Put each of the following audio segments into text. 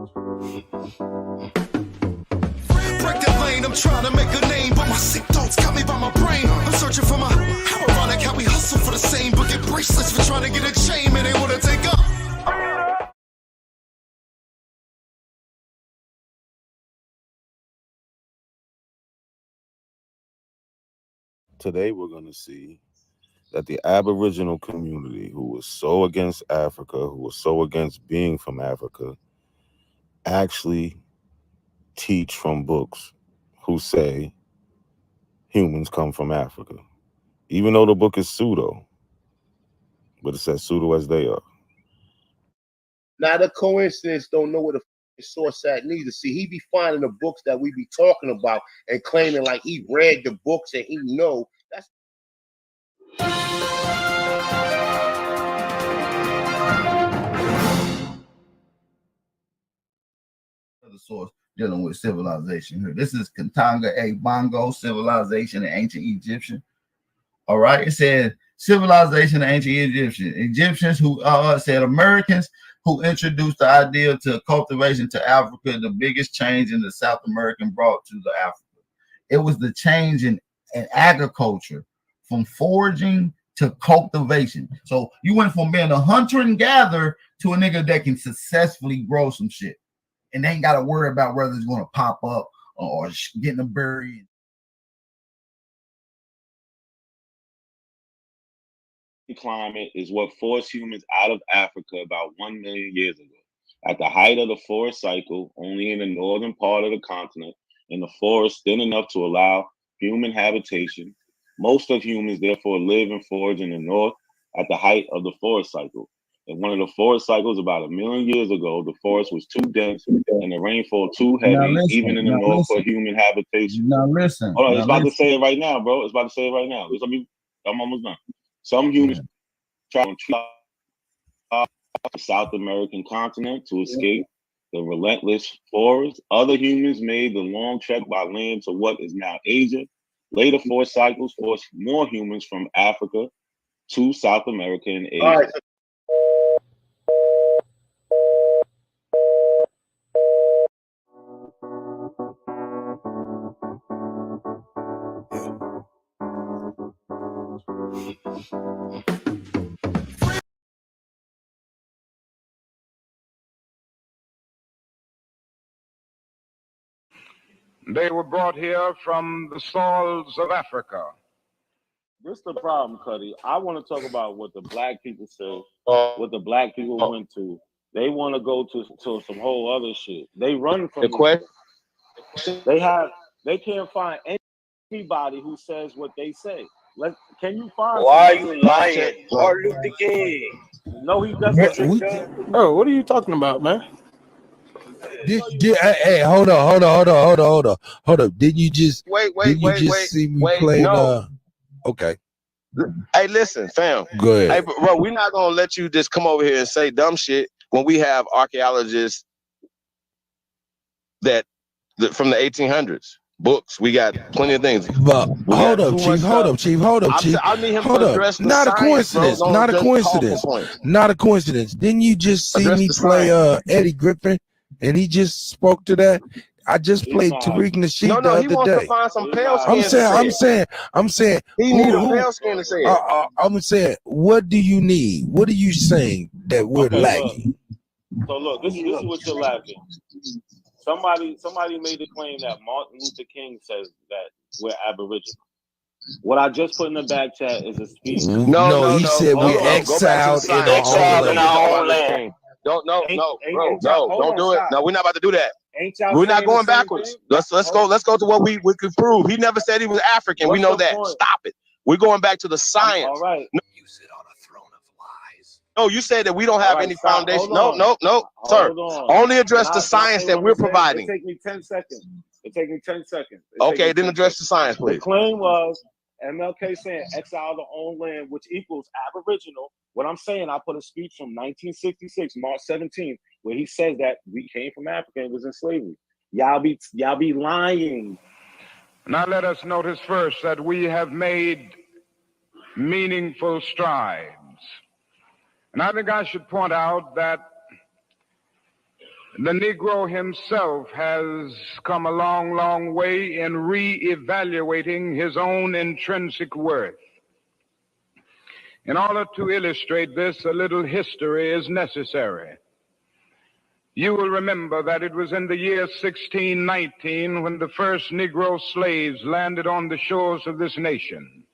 Break that lane, I'm trying to make a name, but my sick thoughts got me by my brain. I'm searching for my, how ironic how we hustle for the same, but get bracelets for trying to get a chain, and they wanna take up. Today we're going to see that the Aboriginal community, who was so against Africa, who was so against being from Africa, actually teach from books who say humans come from Africa. Even though the book is pseudo, but it says pseudo as they are. Not a coincidence, don't know where the source at neither. See, he be finding the books that we be talking about and claiming like he read the books and he know. That's the source dealing with civilization here. This is Katanga A Bongo, Civilization and Ancient Egyptian. All right, it says civilization and ancient Egyptians who said Americans who introduced the idea to cultivation to Africa, the biggest change in the South American brought to the Africa. It was the change in agriculture from foraging to cultivation. So you went from being a hunter and gatherer to a nigga that can successfully grow some shit. And they ain't got to worry about whether it's going to pop up or getting a berry. Climate is what forced humans out of Africa about 1 million years ago. At the height of the forest cycle, only in the northern part of the continent, in the forest thin enough to allow human habitation, most of humans therefore live and forage in the north at the height of the forest cycle. In one of the forest cycles about 1 million years ago, the forest was too dense and the rainfall too heavy, even in the north for human habitation. Now listen. Hold on, it's about to say it right now, bro. It's about to say it right now. I'm almost done. Some humans travel to the South American continent to escape the relentless forest. Other humans made the long trek by land to what is now Asia. Later forest cycles forced more humans from Africa to South America and Asia. all right. They were brought here from the soils of Africa. This is the problem, Cuddy. I want to talk about what the black people say, what the black people went to. They want to go to some whole other shit. They run from The question. They can't find anybody who says what they say. Can you find? Why are you lying? Martin Luther King. No, he doesn't. Oh, what are you talking about, man? Hey, hold on. Didn't you just see me playing? No. Okay. Hey, listen, fam. Go ahead. Hey, bro, we're not gonna let you just come over here and say dumb shit when we have archaeologists that from the 1800s. Books, we got plenty of things. But hold up, Chief. I need him to address the Not a science, coincidence. bro. Not a coincidence. Didn't you just see me play Eddie Griffin, and he just spoke to that? I just played Tariq Nasheed the other day. No, he wants to find some pale skin. I'm saying. He need a pale skin to say it. I'm saying, what do you need? What are you saying that we're lacking? So look, this is what you're lacking. Somebody made the claim that Martin Luther King says that we're Aboriginal. What I just put in the back chat is a speech. No, he said we're exiled in our own land. Don't do it. No, we're not about to do that. We're not going backwards. Let's go to what we could prove. He never said he was African. We know that. Stop it. We're going back to the science. All right. You sit on a throne of lies. No, you said that we don't have any foundation. No, sir. Only address the science that we're providing. It take me 10 seconds. Okay, then address the science, please. The claim was MLK saying exile the own land, which equals Aboriginal. What I'm saying, I put a speech from 1966, March 17th, where he says that we came from Africa and was in slavery. Y'all be lying. Now let us notice first that we have made meaningful strides. And I think I should point out that The Negro himself has come a long, long way in re-evaluating his own intrinsic worth. In order to illustrate this, a little history is necessary. You will remember that it was in the year 1619 when the first Negro slaves landed on the shores of this nation.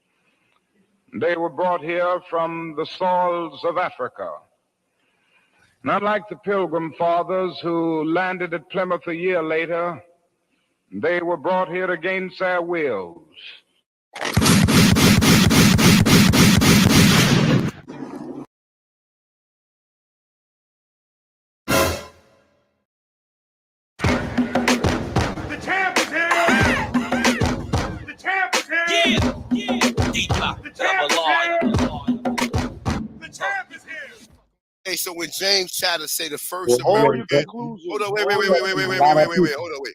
They were brought here from the soils of Africa. Not like the Pilgrim Fathers who landed at Plymouth a year later, they were brought here against their wills. The champ is here! The champ is here! The champ is here! The champ is here! Hey, so when James Chatter say the first American, hold on, wait, hold on, wait.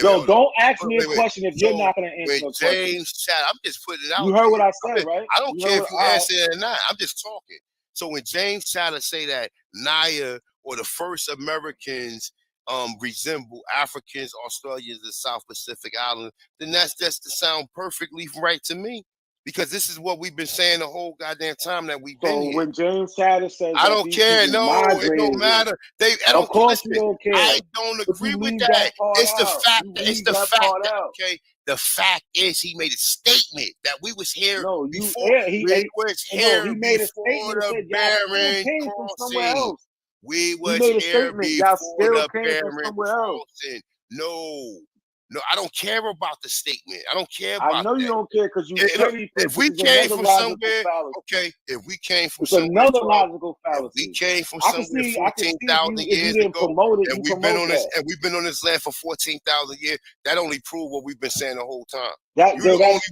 Yo, don't ask me a question if you're not gonna answer a question. James Chatter, I'm just putting it out. You heard what I said, right? I don't care if you answer it or not. I'm just talking. So when James Chatter say that Naya or the first Americans resemble Africans, Australians, and South Pacific Islands, then that's just to sound perfectly right to me. Because this is what we've been saying the whole goddamn time that we've been here. So when James Chatter says, I don't care. No, it don't matter. I don't. Of course you don't care. I don't agree with that. It's the fact. It's the fact that, okay. The fact is, he made a statement that we was here before. He made a statement that Baron came from somewhere else. We was here before the Baron crossing. No, I don't care about the statement. I don't care about that. I know you don't care because you if we came from somewhere, okay, if we came from somewhere, another logical fallacy. We came from somewhere 14,000 years ago, and we've been on this, and we've been on this land for 14,000 years. That only proves what we've been saying the whole time. That's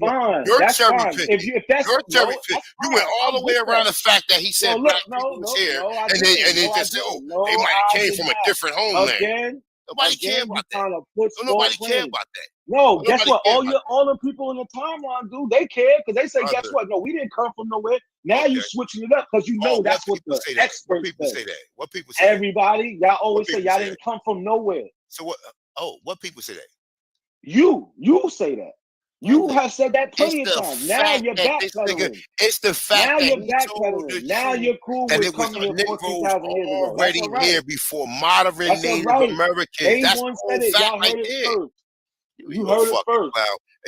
fine. You're that's cherry fine. picking. If that's you're cherry no, picking. You went all the way around the fact that he said black people was here, and then just said, oh, they might have came from a different homeland. Nobody care about that. Nobody care about that. No, guess what? All the people in the timeline do. They care because they say, guess what? No, we didn't come from nowhere. Now you switching it up because you know that's what the experts say. What people say? Everybody, y'all always say y'all didn't come from nowhere. So what? Oh, what people say that? You say that. You have said that plenty of times. Now you're backpedaling. It's the fact now you're backpedaling. Now you're cool with coming here 14,000 years ago. Already here before modern Native Americans. That's the whole fact right there. You heard it first.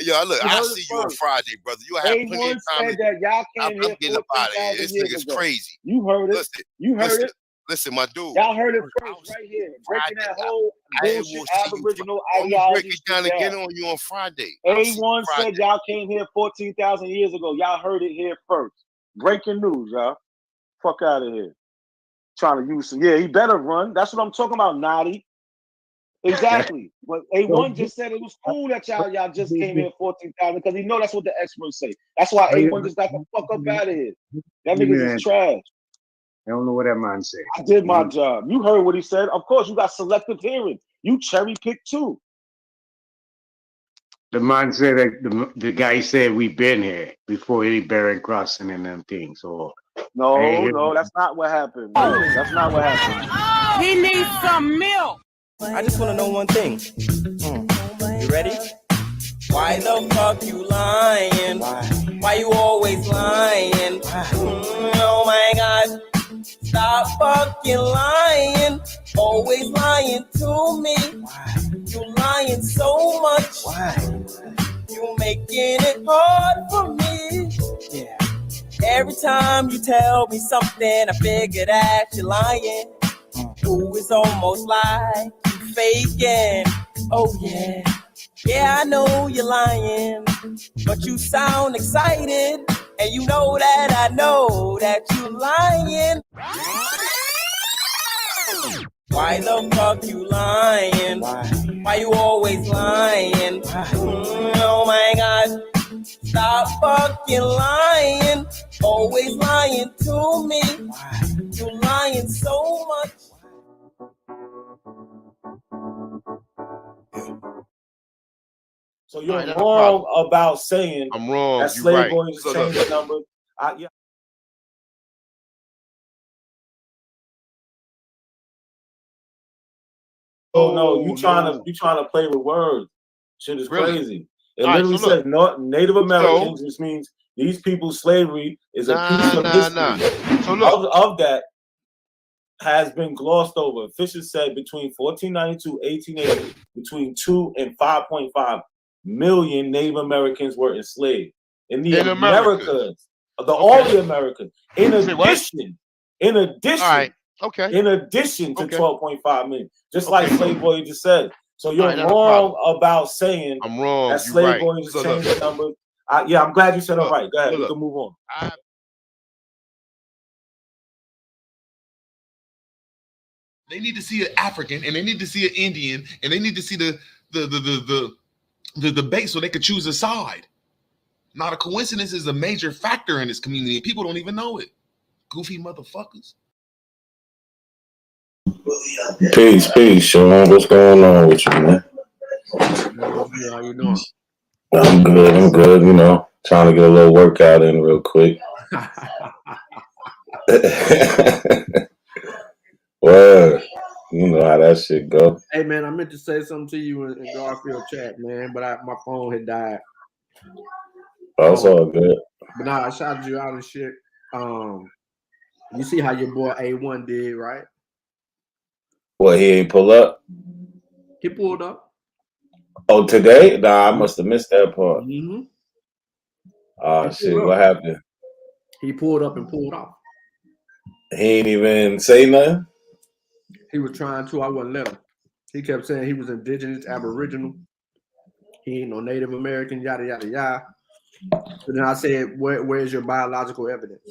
Yo, look, I'll see you on Friday, brother. You have plenty of time. Said that y'all came here 14,000 this years nigga's ago. crazy. You heard it. You heard it. Listen, my dude. Y'all heard it first right here. Breaking that whole bullshit Aboriginal ideology. I'm break it down again on you on Friday. A1 said y'all came here 14,000 years ago. Y'all heard it here first. Breaking news, y'all. Fuck out of here. Trying to use some. Yeah, he better run. That's what I'm talking about, Naughty. Exactly. But A1 just said it was cool that y'all just came here 14,000 because he know that's what the experts say. That's why A1 just got the fuck up out of here. That nigga is trash. I don't know what that man said. I did my job. You heard what he said. Of course, you got selective hearing. You cherry pick too. The man said that the guy said we've been here before any Bering crossing and them things. So no, that's not what happened. That's not what happened. He needs some milk. I just want to know one thing. You ready? Why the fuck you lying? Why you always lying? Oh my God. Stop fucking lying. Always lying to me. You lying so much. You making it hard for me. Yeah. Every time you tell me something, I figure that you're lying. Ooh, it's almost like you faking. Oh yeah. Yeah, I know you're lying, but you sound excited, and you know that I know that you're lying. Why the fuck you lying? Why you always lying? Oh my God. Stop fucking lying. Always lying to me. You lying so much. So you're wrong about saying I'm wrong. that slave boys changed the number. Yeah. Oh no, you trying to play with words. Shit is crazy. It literally says Native Americans, which means these people's slavery is a piece of history. So look, of that has been glossed over. Fisher said between 1492 1880, between 2 and 5.5 million Native Americans were enslaved in the Americas. All the Americans. In addition, in addition to 12.5 million, just like Slave Boy just said. So you're wrong about saying I'm wrong. That Slave Boy just changed the number. Yeah, I'm glad you said it right. Go ahead, we can move on. They need to see an African, and they need to see an Indian, and they need to see the debate so they could choose a side. Not a coincidence is a major factor in this community. People don't even know it. Goofy motherfuckers. Peace, Sean. What's going on with you, man? How you doing? I'm good. You know, trying to get a little workout in real quick. Well, you know how that shit go. Hey man, I meant to say something to you in Garfield chat, man, but my phone had died. That's all good. But nah, I shouted you out and shit. You see how your boy A1 did, right? What, he ain't pull up? He pulled up. Oh, today? Nah, I must have missed that part. Mm-hmm. Oh shit, what happened? He pulled up and pulled off. He ain't even say nothing? He was trying to, I wouldn't let him. He kept saying he was indigenous, Aboriginal. He ain't no Native American, yada, yada, yada. So then I said, where's your biological evidence?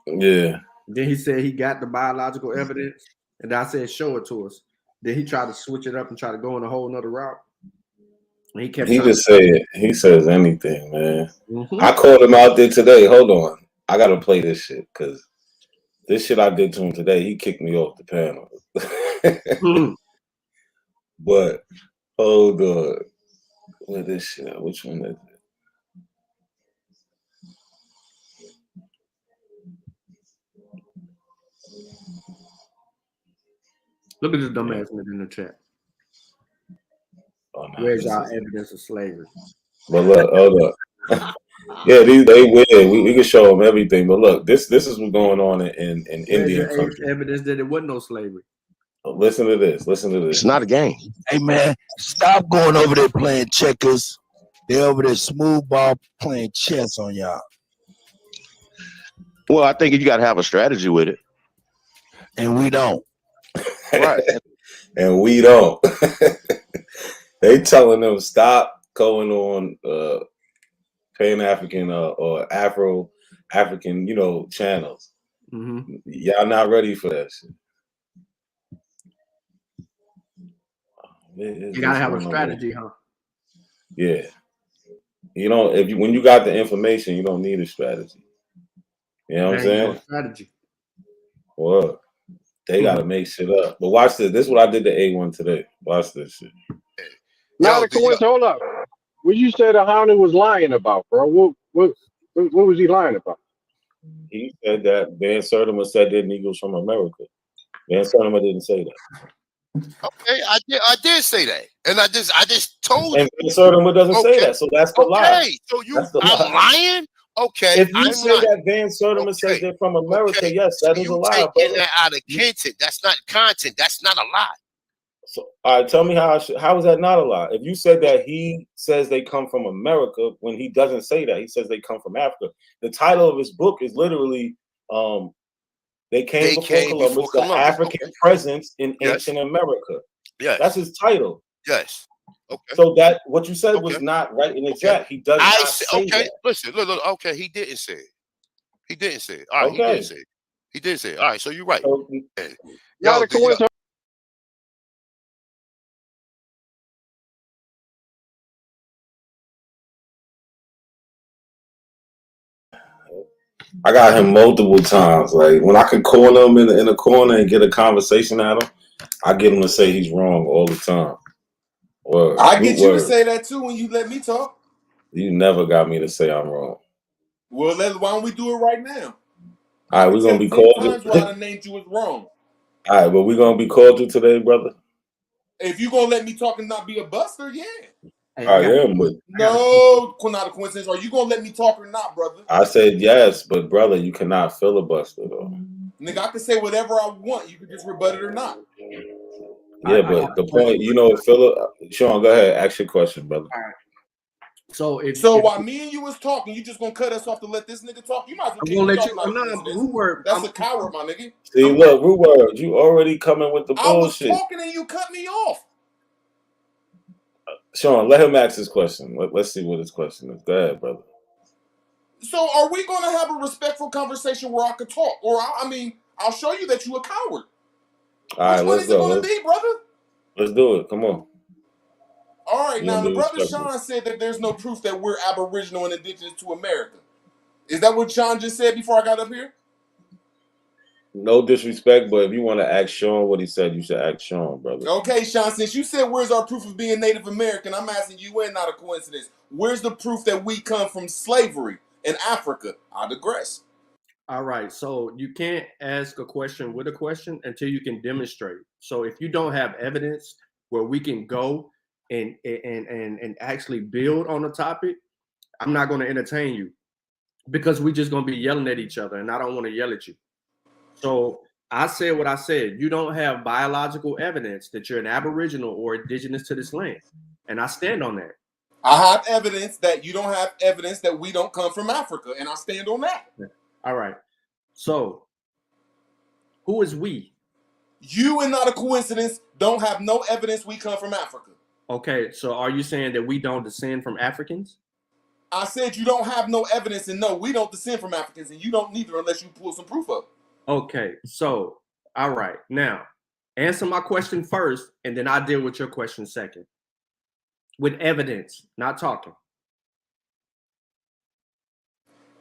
Yeah. Then he said he got the biological evidence. And I said, show it to us. Then he tried to switch it up and try to go in a whole nother route. And he just say it. He says anything, man. Mm-hmm. I called him out there today. Hold on. I got to play this shit because this shit I did to him today, he kicked me off the panel. But hold on. Where this shit at? Which one is it? Look at this dumbass nigga in the chat. Oh, no, where's our evidence of slavery? But look, hold up. Yeah, they weird. We can show them everything. But look, this is what's going on in Indian country. Evidence that it wasn't no slavery. Listen to this. It's not a game. Hey man, stop going over there playing checkers. They're over there smooth ball playing chess on y'all. Well, I think you got to have a strategy with it. And we don't. Right. And we don't. They telling them stop going on Pan-African or Afro-African, channels. Mm-hmm. Y'all not ready for that shit. You gotta have a strategy, huh? Yeah. When you got the information, you don't need a strategy. You know what I'm saying? No strategy. Well, they gotta make shit up. But watch this. This is what I did to A1 today. Watch this shit. Not a coincidence. Hold up. What you said Ahanu was lying about, bro? What was he lying about? He said that Van Sertima said they're Negroes from America. Van Sertima didn't say that. Okay, I did say that, and I just told you. And Van Sertima doesn't say that, so that's the lie. Okay, so I'm lying. Okay, if you say that Van Sertima says they're from America, yes, that is a lie. Taking that out of content, that's not content. That's not a lie. So, all right, tell me how is that not a lie? If you said that he says they come from America when he doesn't say that, he says they come from Africa. The title of his book is literally They Came Before Columbus, the African Presence in Ancient America. Yes. That's his title. Yes. Okay. So that what you said was not right in exact. He does not say that. Listen, look, okay, he didn't say it. He didn't say it. All right, he didn't say it. He didn't say it. All right, so you're right. Not a coincidence. I got him multiple times. Like when I could corner him in a corner and get a conversation at him, I get him to say he's wrong all the time. Word. I get you to say that too when you let me talk. You never got me to say I'm wrong. Well, why don't we do it right now? All right, we're gonna be cordial. Times why I named you as wrong. All right, but we're gonna be cordial today, brother. If you gonna let me talk and not be a buster, yeah. Hey, I am, but No, not a coincidence. Are you gonna let me talk or not, brother? I said yes, but brother, you cannot filibuster though. Nigga, I can say whatever I want. You can just rebut it or not. Yeah, but the point, Philip, Sean, go ahead, ask your question, brother. All right. So if while me and you was talking, you just gonna cut us off to let this nigga talk? You might as well I'm kick gonna me let off. you. That's a coward, my nigga. See, look, Rude Word, you already coming with the bullshit. I was talking and you cut me off. Sean, let him ask his question. Let's see what his question is. Go ahead, brother. So are we gonna have a respectful conversation where I could talk? Or I'll show you that you a coward. All right, let's go. Which one is it gonna be, brother? Let's do it. Come on. All right, now the brother Sean said that there's no proof that we're Aboriginal and indigenous to America. Is that what Sean just said before I got up here? No disrespect, but if you want to ask Sean what he said, you should ask Sean, brother. Okay, Sean, since you said where's our proof of being Native American, I'm asking you, and not a coincidence, where's the proof that we come from slavery in Africa? I digress. All right, so you can't ask a question with a question until you can demonstrate. So if you don't have evidence where we can go and actually build on the topic, I'm not going to entertain you because we're just going to be yelling at each other, and I don't want to yell at you. So I said what I said. You don't have biological evidence that you're an Aboriginal or indigenous to this land, and I stand on that. I have evidence that you don't have evidence that we don't come from Africa, and I stand on that. All right. So who is we? You, and not a coincidence, don't have no evidence we come from Africa. Okay, so are you saying that we don't descend from Africans? I said you don't have no evidence, and no, we don't descend from Africans, and you don't neither unless you pull some proof up. Okay, so, all right. Now, answer my question first, and then I'll deal with your question second. With evidence, not talking.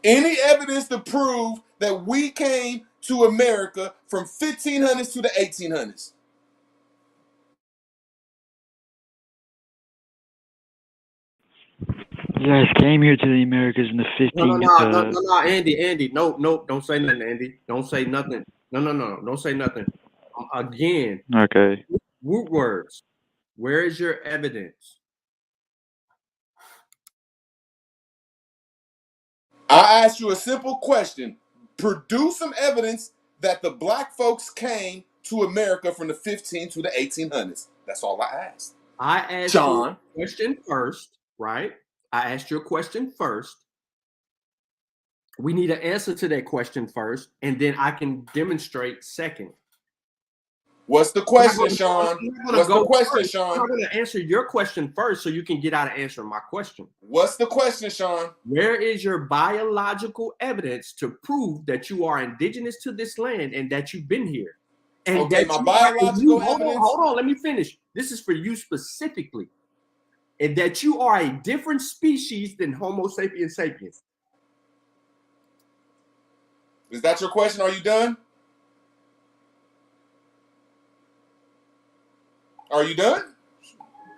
Any evidence to prove that we came to America from 1500s to the 1800s? You guys came here to the Americas in the 1500s. No, Andy, no, don't say nothing, Andy. Don't say nothing. No, don't say nothing. Again. Okay. Root words. Where is your evidence? I asked you a simple question. Produce some evidence that the black folks came to America from the 15 to the 1800s. That's all I asked. I asked you a question first, right? I asked you a question first. We need an answer to that question first, and then I can demonstrate second. What's the question, Sean? What's the question, Sean? I'm going to answer your question first so you can get out of answering my question. What's the question, Sean? Where is your biological evidence to prove that you are indigenous to this land and that you've been here? And okay, that my biological evidence. Hold on, let me finish. This is for you specifically. And that you are a different species than Homo sapiens sapiens. Is that your question? Are you done? Are you done?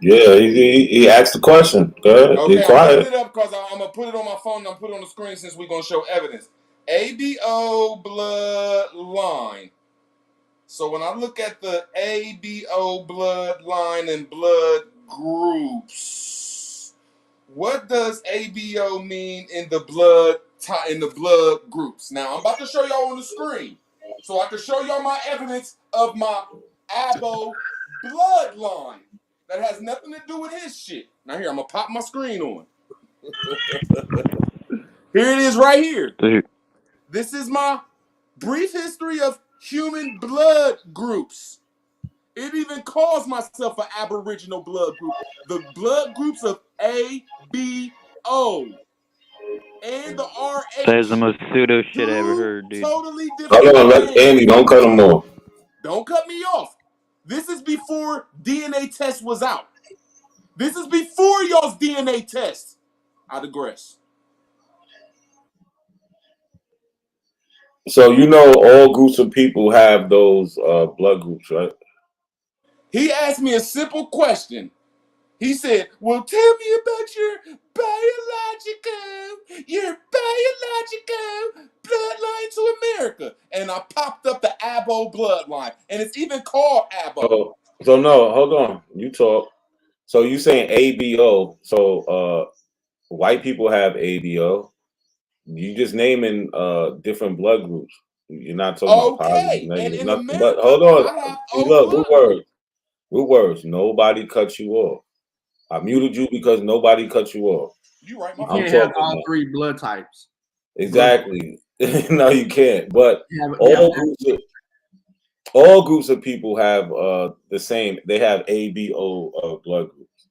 Yeah, he asked the question. Go ahead. Okay, Be quiet. I'm putting it up because I'm going to put it on my phone and I'm put it on the screen since we're going to show evidence. ABO bloodline. So when I look at the ABO bloodline and blood groups, what does ABO mean in the blood groups? Now I'm about to show y'all on the screen, so I can show y'all my evidence of my ABO bloodline that has nothing to do with his shit. Now here, I'm gonna pop my screen on. Here it is, right here. Dude. This is my brief history of human blood groups. It even calls myself an Aboriginal blood group. The blood groups of A, B, O, and the RH. That's the most pseudo shit I ever heard, dude. Totally different. Hold on, let Andy, don't cut him off. Don't cut me off. This is before DNA test was out. This is before y'all's DNA test. I digress. So all groups of people have those blood groups, right? He asked me a simple question. He said, well, tell me about your biological bloodline to America. And I popped up the Abo bloodline. And it's even called Abo. So no, hold on. You talk. So you saying ABO. So white people have ABO. You just naming different blood groups. You're not talking about positive, Okay. And negative, in nothing. But America, hold on. I have See, O look, blood. root words. Nobody cut you off. I muted you because nobody cut you off. You right, You my can't I'm have talking all now. 3 blood types. Exactly. No, you can't. But Yeah, all groups of people have the same. They have ABO blood groups,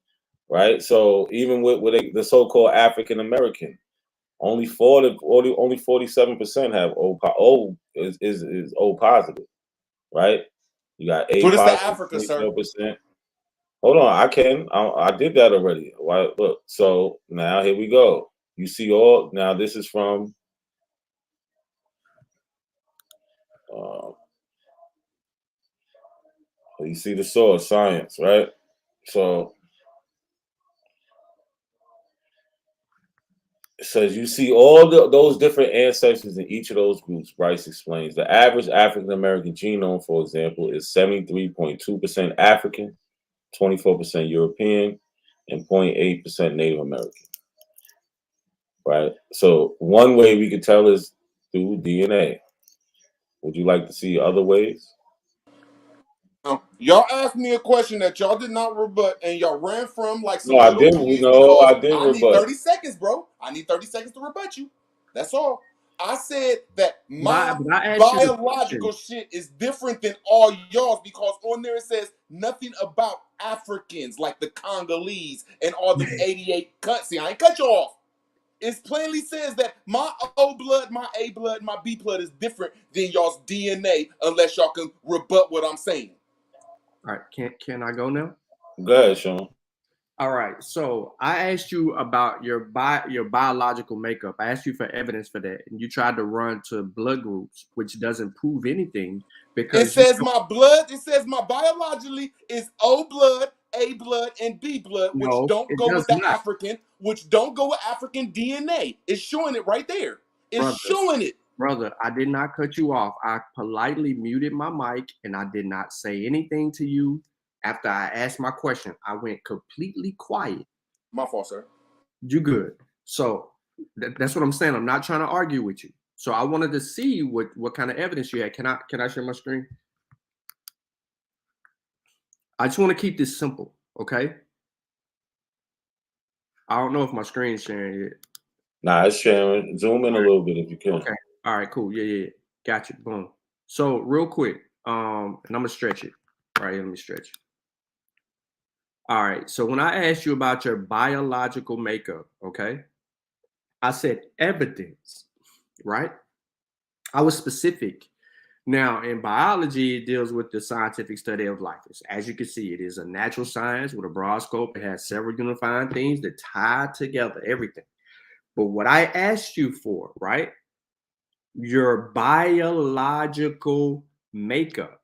right? So even with the so-called African American, only 47% have O is O positive, right? You got A But it's the positive, Africa, sir. 24%. Hold on, I did that already. Why? Look, so now here we go. You see all now. This is from. You see the source, science, right? So it says you see all those different ancestors in each of those groups. Bryce explains the average African American genome, for example, is 73.2% African, 24% European, and 0.8% Native American. Right. So one way we could tell is through DNA. Would you like to see other ways? Y'all asked me a question that y'all did not rebut, and y'all ran from like some No, I little didn't. kids No, because I didn't I need rebut. 30 seconds, bro. I need 30 seconds to rebut you. That's all. I said that my biological shit is different than all y'all's because on there it says nothing about Africans like the Congolese and all them 88 cuts. See, I ain't cut you off. It plainly says that my O blood, my A blood, my B blood is different than y'all's DNA unless y'all can rebut what I'm saying. All right, can I go now? Go ahead, Sean. All right, so I asked you about your biological makeup. I asked you for evidence for that, and you tried to run to blood groups, which doesn't prove anything because It says my blood. It says my biologically is O blood, A blood, and B blood, which don't go with the African, which don't go with African DNA. It's showing it right there. It's showing it. Brother, I did not cut you off. I politely muted my mic and I did not say anything to you after I asked my question. I went completely quiet. My fault, sir. You good. So that's what I'm saying. I'm not trying to argue with you. So I wanted to see what kind of evidence you had. Can I share my screen? I just want to keep this simple, okay? I don't know if my screen's sharing yet. Nah, it's sharing. Zoom in a little bit if you can. Okay. All right, cool. Yeah. Got you. Boom. So real quick, and I'm gonna stretch it. Right here, let me stretch it. All right. So when I asked you about your biological makeup, okay, I said evidence, right? I was specific. Now, in biology, it deals with the scientific study of life. As you can see, it is a natural science with a broad scope. It has several unifying themes that tie together everything. But what I asked you for, right? Your biological makeup.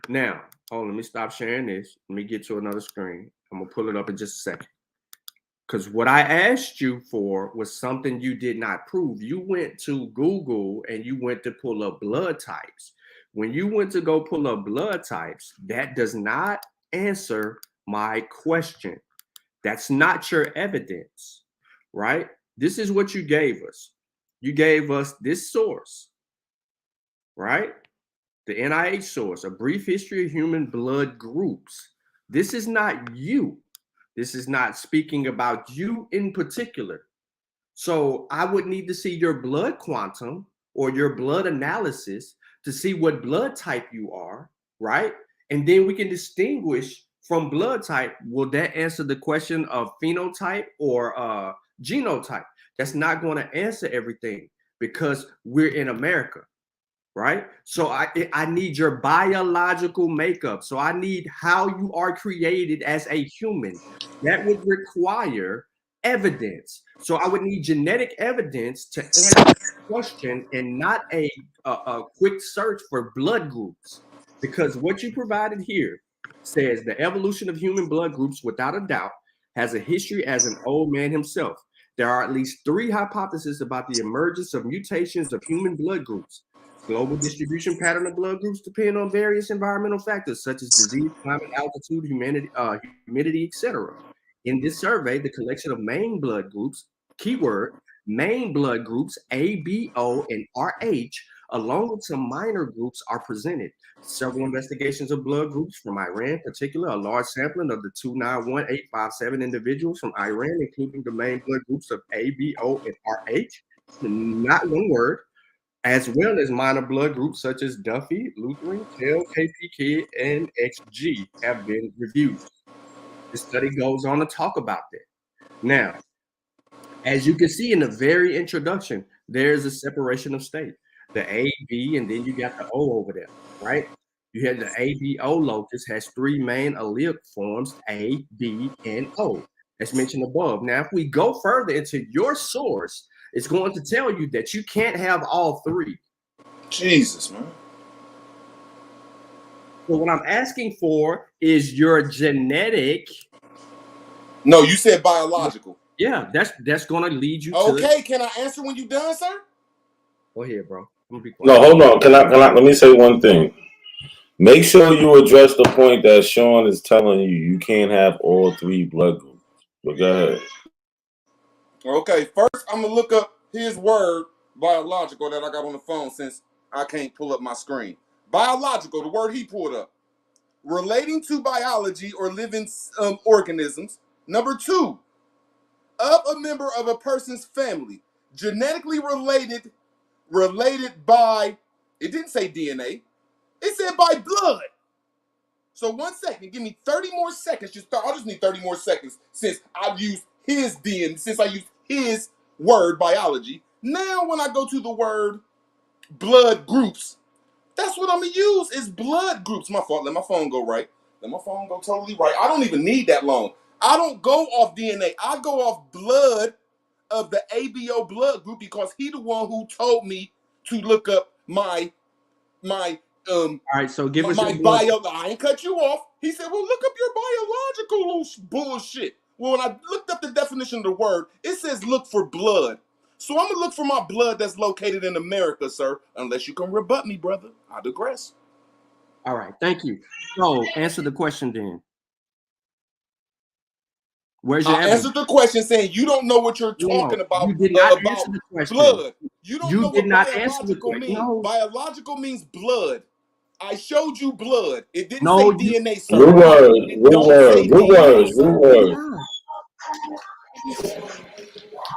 Now, hold on, let me stop sharing this. Let me get to another screen. I'm going to pull it up in just a second. Because what I asked you for was something you did not prove. You went to Google and you went to pull up blood types. When you went to go pull up blood types, that does not answer my question. That's not your evidence, right? This is what you gave us. You gave us this source, right? The NIH source, A Brief History of Human Blood Groups. This is not you. This is not speaking about you in particular. So I would need to see your blood quantum or your blood analysis to see what blood type you are, right? And then we can distinguish from blood type. Will that answer the question of phenotype or genotype? That's not going to answer everything because we're in America, right? So I need your biological makeup. So I need how you are created as a human. That would require evidence. So I would need genetic evidence to answer the question and not a quick search for blood groups. Because what you provided here says the evolution of human blood groups, without a doubt, has a history as an old man himself. There are at least 3 hypotheses about the emergence of mutations of human blood groups. Global distribution pattern of blood groups depend on various environmental factors such as disease, climate, altitude, humidity, etc. In this survey, the collection of main blood groups, keyword, main blood groups A, B, O, and RH, along with some minor groups, are presented. Several investigations of blood groups from Iran, in particular, a large sampling of the 291,857 individuals from Iran, including the main blood groups of A, B, O, and RH, not one word, as well as minor blood groups such as Duffy, Lutheran, TEL, KPK, and XG have been reviewed. The study goes on to talk about that. Now, as you can see in the very introduction, there's a separation of state. The A, B, and then you got the O over there, right? You have the ABO locus has 3 main allelic forms, A, B, and O, as mentioned above. Now, if we go further into your source, it's going to tell you that you can't have all 3. Jesus, man. So what I'm asking for is your genetic. No, you said biological. Yeah, that's going to lead you Okay, can I answer when you're done, sir? Go ahead, bro. I'm gonna be quiet. No, hold on. Can I? Let me say one thing. Make sure you address the point that Sean is telling you. You can't have all 3 blood groups. But go ahead. Okay, first I'm gonna look up his word biological that I got on the phone since I can't pull up my screen. Biological, the word he pulled up, relating to biology or living organisms. Number 2, of a member of a person's family, genetically related by. It didn't say DNA. It said by blood. So 1 second, give me 30 more seconds. I just need 30 more seconds since I used his DNA, since I used his word biology. Now when I go to the word blood groups, that's what I'm gonna use is blood groups. My fault. Let my phone go right. Let my phone go totally right. I don't even need that long. I don't go off DNA. I go off blood of the ABO blood group because he the one who told me to look up my all right, so give us my your blood. bio. I ain't cut you off. He said, well, look up your biological little bullshit. Well, when I looked up the definition of the word, it says look for blood. So I'm gonna look for my blood that's located in America, sir. Unless you can rebut me, brother. I digress. All right, thank you. So answer the question then. Where's your evidence? answered the question saying you don't know what you're talking about. You did not answer the question. Blood. You don't know did what not answer the biological question. means. No. Biological means blood. I showed you blood. It didn't No, say DNA, sir. Root word. It don't say DNA, sir.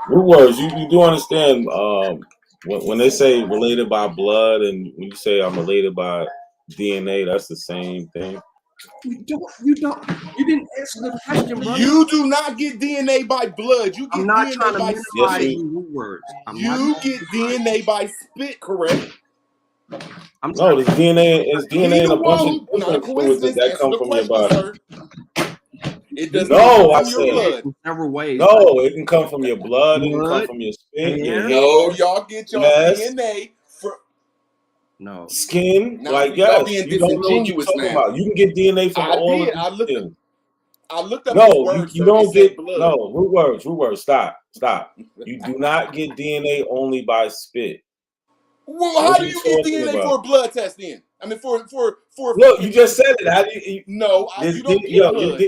Root words. You do understand when they say related by blood, and when you say I'm related by DNA, that's the same thing. You didn't answer the question, brother. You do not get DNA by blood. You get DNA by spit. root words. You get DNA by spit, correct? No, it's DNA. It's DNA and a bunch of Not a different fluids coincidence. that Answer come the from your question, body. sir. It does No, not come I from your blood. In several ways. No, it can come from your blood. It can come from your spit, your hair. No, y'all get your DNA from skin. Now, Like y'all yes, being you don't know what you're disingenuous talking now. about. You can get DNA from all of I these looked things. I looked up No, his word, you sir. don't It get said blood. no root words. Stop. You do not get DNA only by spit. Well, What how are do you you get talking DNA about? for a blood test then? I mean, for Look, you just said it. How do you? No, you don't get blood.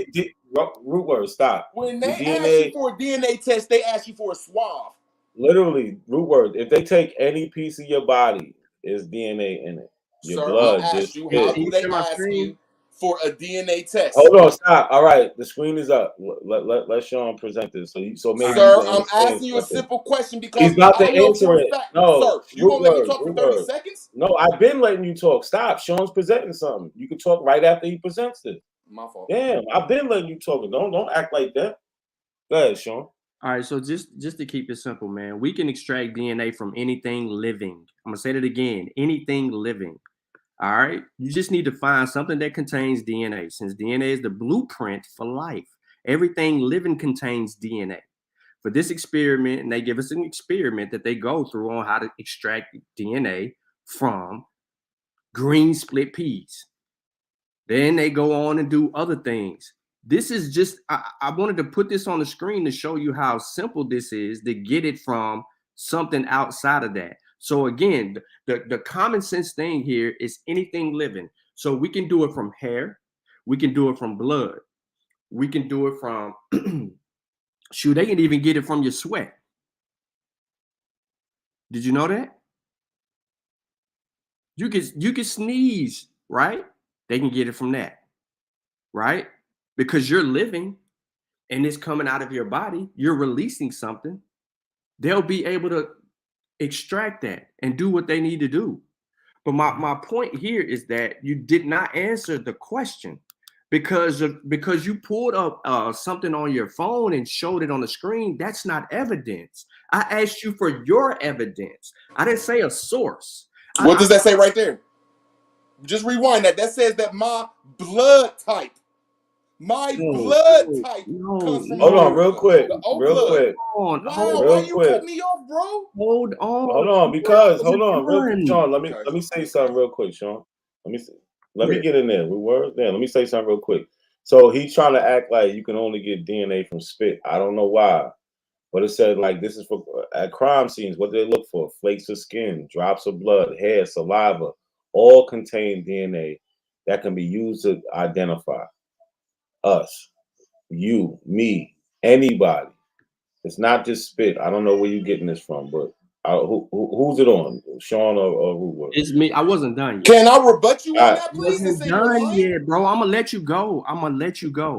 Root words. Stop. When Your they DNA, ask you for a DNA test, they ask you for a swab. literally root words. If they take any piece of your body, there's DNA in it. Your Sir, blood I just asked you, how spit. do they ask you for a DNA test? Hold on, stop. All right, the screen is up. Let Sean present this. So maybe Sir, you can I'm understand asking you a something. simple question because He's about to I know answer for a it. fact. No, Sir, you gonna let me talk for 30 words. seconds? No, I've been letting you talk. Stop. Sean's presenting something. You can talk right after he presents it. My fault. Damn, I've been letting you talk. Don't act like that. Go ahead, Sean. All right, so just to keep it simple, man, we can extract DNA from anything living. I'm gonna say that again, anything living. All right, you just need to find something that contains DNA, since DNA is the blueprint for life. Everything living contains DNA. For this experiment, and they give us an experiment that they go through on how to extract DNA from green split peas. Then they go on and do other things. This is just, I wanted to put this on the screen to show you how simple this is to get it from something outside of that. So again, the common sense thing here is anything living. So we can do it from hair, we can do it from blood, we can do it from, shoot, they can even get it from your sweat. Did you know that? You can sneeze, right? They can get it from that, right? Because you're living and it's coming out of your body, you're releasing something. They'll be able to extract that and do what they need to do. But my point here is that you did not answer the question because you pulled up something on your phone and showed it on the screen. That's not evidence. I asked you for your evidence. I didn't say a source. What does that say right there? Just rewind that. That says that my blood type comes from Hold on, real quick. Real quick. Why you cut me off, bro? Hold on, because Sean, let me say something real quick, Sean. Let me get in there. Let me say something real quick. So he's trying to act like you can only get DNA from spit. I don't know why. But it said like this is for at crime scenes, what they look for: flakes of skin, drops of blood, hair, saliva, all contain DNA that can be used to identify us, you, me, anybody. It's not just spit. I don't know where you're getting this from, but who's it on? Sean or Root? It's me. I wasn't done yet. Can I rebut you on that, please? Wasn't done yet, bro. I'm gonna let you go.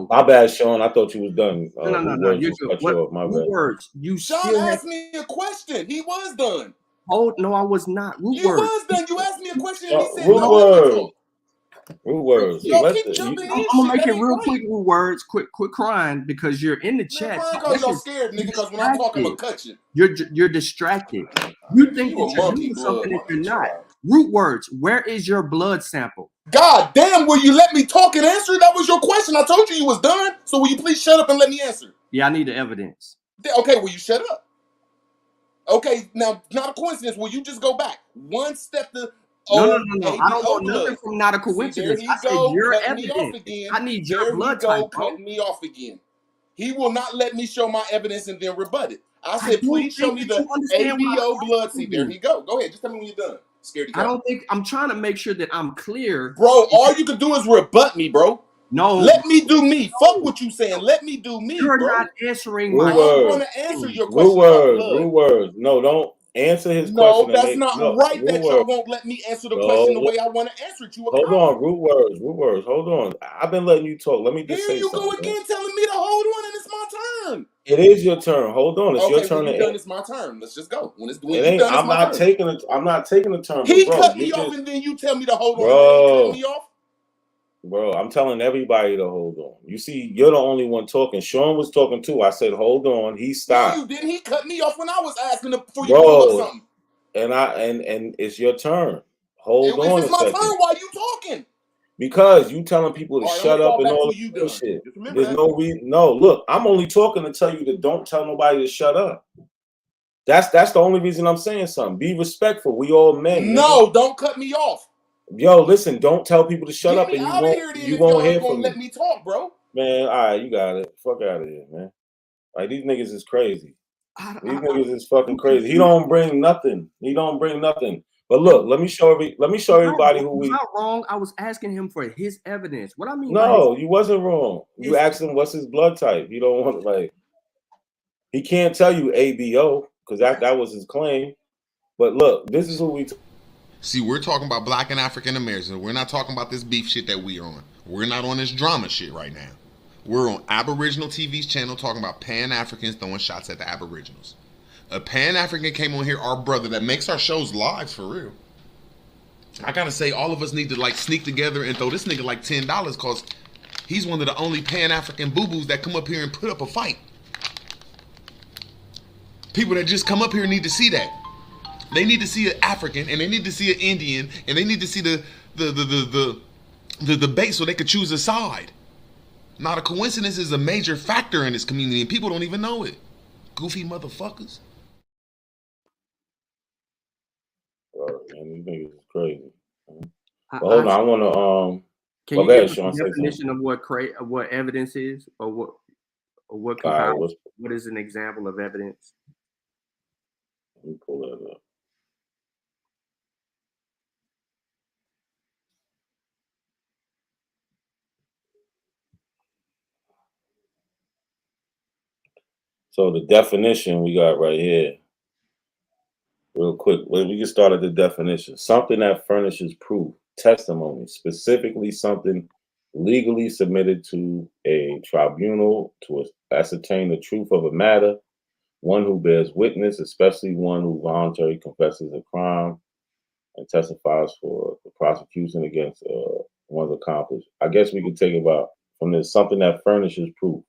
My bad, Sean. I thought you was done. No. You're good. My bad. Words. You Sean asked me a question. He was done. Oh no, I was not. You was done. You asked me a question and he said Root words. Y'all keep jumping in. I'm gonna make it real quick. Root words. Quit crying because you're in the chat. Because y'all scared, nigga. Because when I talk, I'm gonna cut you. You're distracted. You think that you're doing something if you're not. Root words. Where is your blood sample? God damn, will you let me talk and answer? That was your question. I told you was done. So will you please shut up and let me answer? Yeah, I need the evidence. Okay, will you shut up? Okay, now, not a coincidence. Will you just go back one step to... No. I don't want nothing from not a coincidence. See, there he go, your cut evidence. me off again. I need your blood type, cut me off again. He will not let me show my evidence and then rebut it. I said, please show me the ABO blood. See, there he go. Go ahead. Just tell me when you're done. Scared to go. I don't think... I'm trying to make sure that I'm clear. Bro, all you can do is rebut me, bro. No. Let me do me. Fuck what you saying. Let me do me, You're bro. not answering my... I want to answer your question. Root words. No, don't answer his question. No, that's not right that y'all won't let me answer the question the way I want to answer it. Hold on, root words. Hold on. I've been letting you talk. Let me just say something. Here you go again telling me to hold on and it's my turn. It is your turn. Hold on. It's your turn. When you're done, it's my turn. Let's just go. When you're done, I'm not taking a turn. He cut me off and then you tell me to hold on. He cut me off. Bro, I'm telling everybody to hold on. You see, you're the only one talking. Sean was talking too. I said, hold on. He stopped. No, you didn't. He cut me off when I was asking him for you to pull up something. And it's your turn. Hold on. It's my turn. Why you talking? Because you telling people to shut up and all this shit. There's no reason. No, look, I'm only talking to tell you to don't tell nobody to shut up. That's the only reason I'm saying something. Be respectful. We all men. No, don't cut me off. Yo, listen, don't tell people to shut up and you won't hear from me. Let me talk, bro. Man, all right, you got it. Fuck out of here, man. Like, these niggas is crazy. These niggas is fucking crazy. He don't bring nothing. But look, let me show everybody who we. Not wrong. I was asking him for his evidence. What I mean? No, you wasn't wrong. You asked him what's his blood type. You don't want to like. He can't tell you ABO because that was his claim. But look, this is who we. See, we're talking about Black and African Americans. We're not talking about this beef shit that we're on. We're not on this drama shit right now. We're on Aboriginal TV's channel talking about Pan-Africans throwing shots at the Aboriginals. A Pan-African came on here, our brother, that makes our shows live for real. I gotta say, all of us need to like sneak together and throw this nigga like $10 because he's one of the only Pan-African boo-boos that come up here and put up a fight. People that just come up here need to see that. They need to see an African, and they need to see an Indian, and they need to see the debate so they could choose a side. Not a coincidence is a major factor in this community, and people don't even know it. Goofy motherfuckers. Man, these niggas is crazy. But hold on, I wanna Can you Okay, give us Sean, a say definition of what evidence is, or what compiles? What is an example of evidence? Let me pull that up. So the definition we got right here, real quick. We can start at the definition. Something that furnishes proof, testimony, specifically something legally submitted to a tribunal to ascertain the truth of a matter, one who bears witness, especially one who voluntarily confesses a crime and testifies for the prosecution against one's accomplice. I guess we could take about from this something that furnishes proof.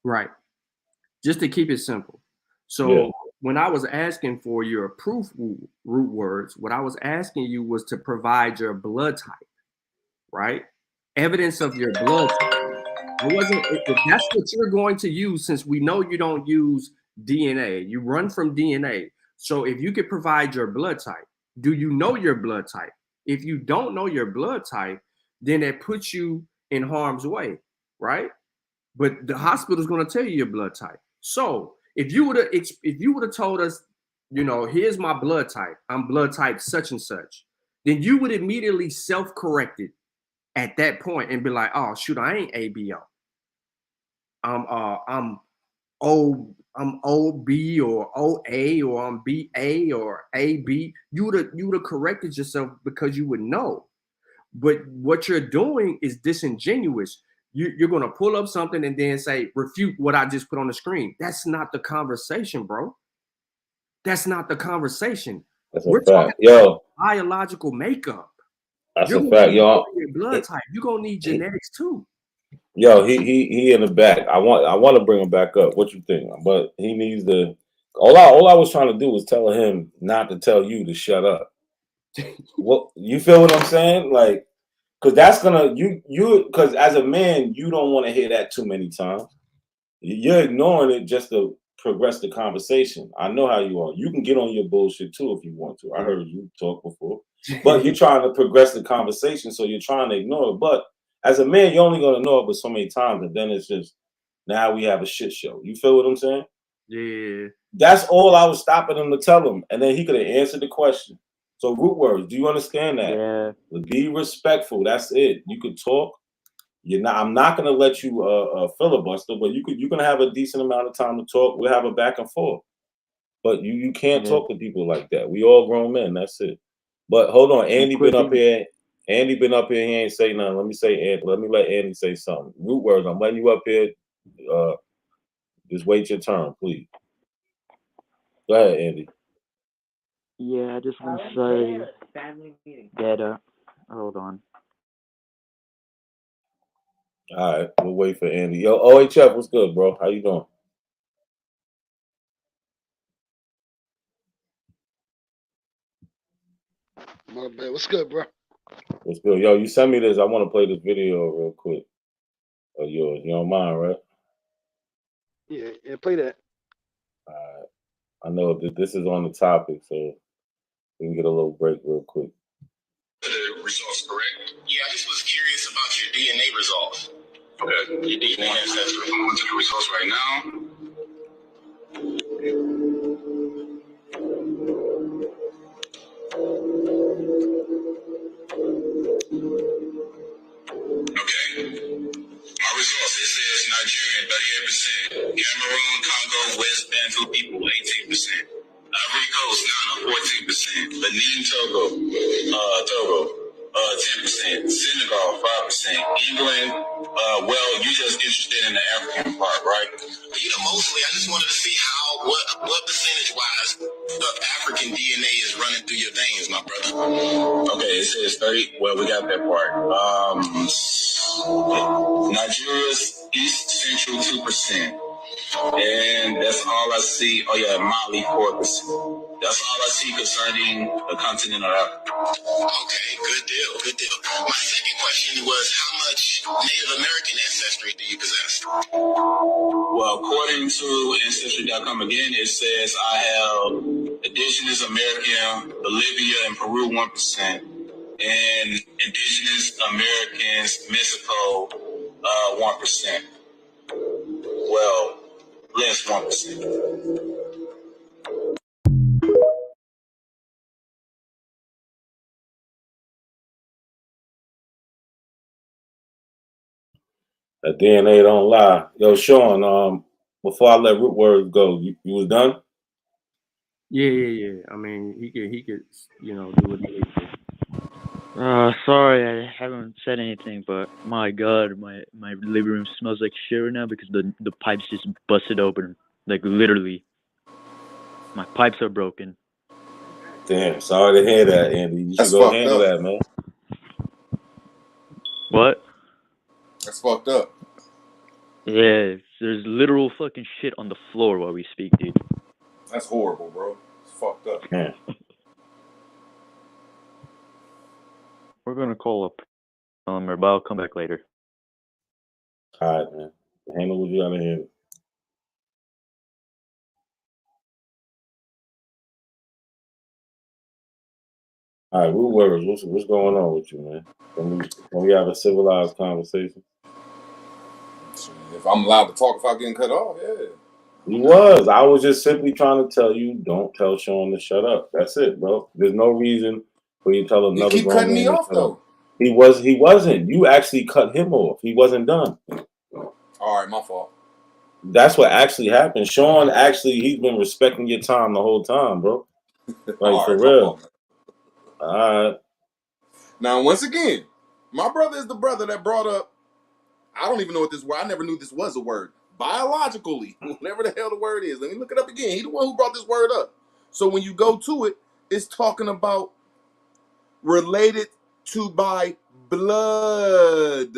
Right. Just to keep it simple. So when I was asking for your proof root words, what I was asking you was to provide your blood type, right? Evidence of your blood type. It wasn't, if that's what you're going to use, since we know you don't use DNA, you run from DNA. So if you could provide your blood type, do you know your blood type? If you don't know your blood type, then it puts you in harm's way, right? But the hospital is going to tell you your blood type. So if you would have told us, you know, here's my blood type, I'm blood type such and such, then you would immediately self-correct it at that point and be like, oh shoot, I ain't ABO. I'm OB or OA or I'm BA or AB. You would have corrected yourself because you would know. But what you're doing is disingenuous. You're going to pull up something and then say, refute what I just put on the screen. That's not the conversation, bro. That's not the conversation. We're talking about biological makeup. That's a fact, yo. Your blood type. You're going to need genetics too. Yo, he in the back. I want to bring him back up. What you think? But he needs to. All I was trying to do was tell him not to tell you to shut up. What you feel? What I'm saying? Like, because that's gonna because as a man you don't want to hear that too many times. You're ignoring it just to progress the conversation. I know how you are. You can get on your bullshit too if you want to. I heard you talk before, but you're trying to progress the conversation, so you're trying to ignore it. But as a man, you're only gonna know it but so many times, and then it's just now we have a shit show. You feel what I'm saying? Yeah. That's all I was stopping him to tell him, and then he could have answered the question. So root words, do you understand that? Yeah. Be respectful. That's it. You could talk. I'm not gonna let you filibuster, but you can have a decent amount of time to talk. We'll have a back and forth. But you can't talk to people like that. We all grown men. That's it. But hold on, Andy been up here. Andy been up here. He ain't say nothing. Let me let Andy say something. Root words. I'm letting you up here. Just wait your turn, please. Go ahead, Andy. Yeah, I just want to say that. Hold on. All right, we'll wait for Andy. Yo, OHF, what's good, bro? How you doing? My bad. What's good, bro? What's good? Yo, you sent me this. I want to play this video real quick of yours. You don't mind, right? Yeah, play that. All right. I know that this is on the topic, so we can get a little break real quick. The results, correct? Yeah, I just was curious about your DNA results. Okay. Your DNA ancestry. I'm going to the results right now. Okay. My results, it says Nigerian, 38%. Cameroon, Congo, West Bantu people, 18%. Ivory Coast, Ghana, 14%. Benin, Togo, 10%. Senegal, 5%. England, well, you just interested in the African part, right? Mostly, I just wanted to see what percentage-wise of African DNA is running through your veins, my brother. Okay, it says 30. Well, we got that part. Nigeria's East Central, 2%. And that's all I see. Oh yeah, Mali, 4%. That's all I see concerning the continent of Africa. Okay, good deal. My second question was, how much Native American ancestry do you possess? Well, according to Ancestry.com again, it says I have Indigenous American, Bolivia, and Peru 1%, and Indigenous Americans, Mexico, 1%. Well, less 1%. That DNA don't lie. Yo, Sean, before I let Root Word go, you was done? Yeah. I mean, he could, do what he needs to. Sorry, I haven't said anything, but my God, my living room smells like shit right now because the pipes just busted open, like literally. My pipes are broken. Damn, sorry to hear that, Andy. You should go handle that, man. What? That's fucked up. Yeah, there's literal fucking shit on the floor while we speak, dude. That's horrible, bro. It's fucked up. Yeah. We're gonna call up but I'll come back later. All right, man. Handle what you gotta handle. All right, Root Words, what's going on with you, man? Can we have a civilized conversation? If I'm allowed to talk without getting cut off, yeah. He was. I was just simply trying to tell you, don't tell Sean to shut up. That's it, bro. There's no reason for you to tell another You keep grown cutting man me to off, shut up. though. He wasn't. You actually cut him off. He wasn't done. All right, my fault. That's what actually happened. Sean he's been respecting your time the whole time, bro. Like, for real. All right. Now, once again, my brother is the brother that brought up, I don't even know what this word, I never knew this was a word. Biologically, whatever the hell the word is. Let me look it up again. He's the one who brought this word up. So when you go to it, it's talking about related to by blood.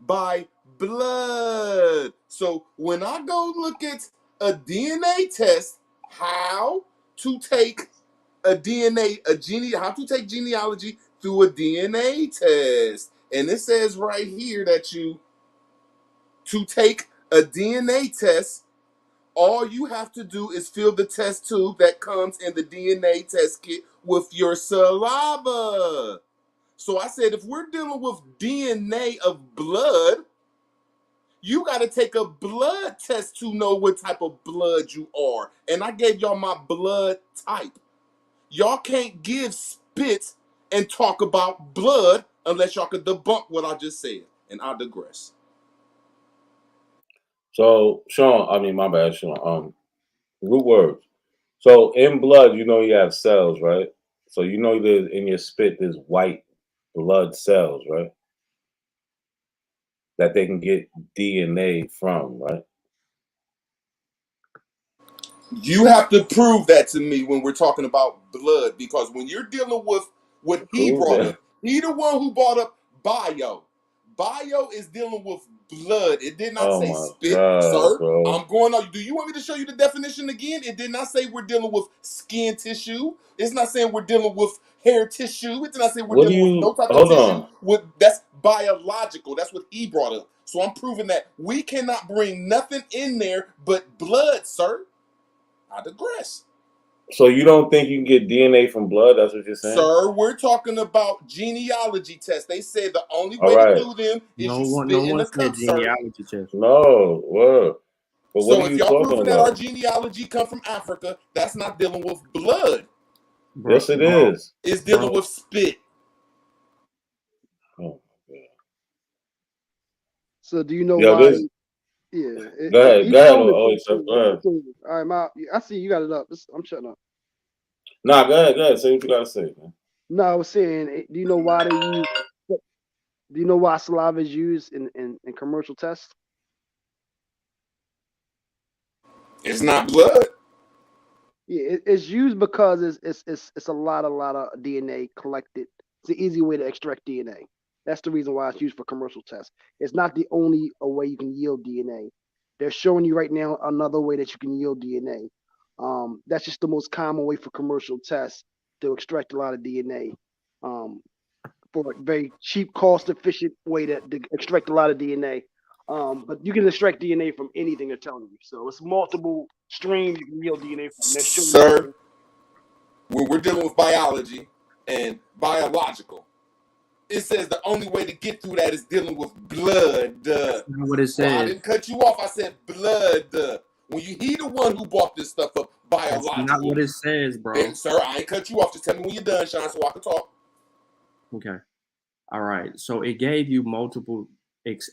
By blood. So when I go look at a DNA test, how to take how to take genealogy through a DNA test. And it says right here that to take a DNA test, all you have to do is fill the test tube that comes in the DNA test kit with your saliva. So I said, if we're dealing with DNA of blood, you got to take a blood test to know what type of blood you are. And I gave y'all my blood type. Y'all can't give spit and talk about blood unless y'all could debunk what I just said. And I digress. So, Sean, my bad, Sean. Root Words. So in blood, you have cells, right? So there's in your spit there's white blood cells, right? That they can get DNA from, right? You have to prove that to me when we're talking about blood, because when you're dealing with what he brought up, he the one who brought up bio. Bio is dealing with blood. It did not say spit, sir. Bro. I'm going on. Do you want me to show you the definition again? It did not say we're dealing with skin tissue. It's not saying we're dealing with hair tissue. It did not say we're dealing with no type of tissue. That's biological. That's what he brought up. So I'm proving that we cannot bring nothing in there but blood, sir. I digress. So you don't think you can get DNA from blood? That's what you're saying? Sir, we're talking about genealogy tests. They said the only way to do them is you spit in the cup, sir. Genealogy test. No, what? But So what are if you y'all talking proving about? that our genealogy come from Africa, that's not dealing with blood. Yes, it is. It's dealing with spit. Oh, so do you know why? Yeah. Go ahead. Go ahead. All right, I see you got it up. I'm shutting up. Nah, go ahead. Say what you gotta say, man. No, I was saying, do you know why saliva is used in commercial tests? It's not blood. Yeah, it's used because it's a lot of DNA collected. It's an easy way to extract DNA. That's the reason why it's used for commercial tests. It's not the only way you can yield DNA. They're showing you right now another way that you can yield DNA. That's just the most common way for commercial tests to extract a lot of DNA. For a very cheap, cost-efficient way to extract a lot of DNA. But you can extract DNA from anything they're telling you. So it's multiple streams you can yield DNA from. Sir, when we're dealing with biology and biological, it says the only way to get through that is dealing with blood. That's not what it Well, I says. didn't cut you off. I said blood. When he the one who brought this stuff up, That's not biological. what it says, bro. Then, sir, I ain't cut you off. Just tell me when you're done, Sean, so I can talk. Okay. All right. So it gave you multiple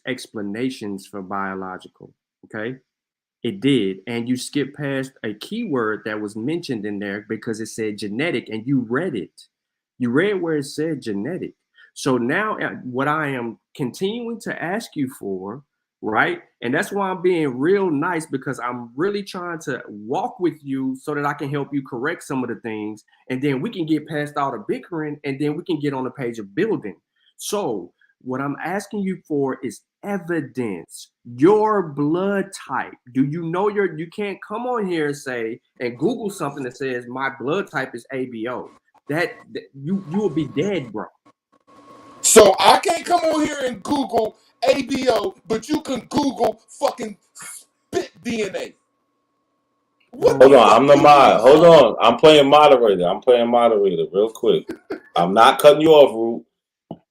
explanations for biological. Okay. It did. And you skipped past a keyword that was mentioned in there because it said genetic and you read it. You read where it said genetic. So now what I am continuing to ask you for, right? And that's why I'm being real nice, because I'm really trying to walk with you so that I can help you correct some of the things. And then we can get past all the bickering and then we can get on the page of building. So what I'm asking you for is evidence, your blood type. Do you know you can't come on here and say and Google something that says my blood type is ABO. That you will be dead, bro. So I can't come on here and Google ABO, but you can Google fucking spit DNA. Hold on, I'm the mod. Hold on, I'm playing moderator real quick. I'm not cutting you off, Root,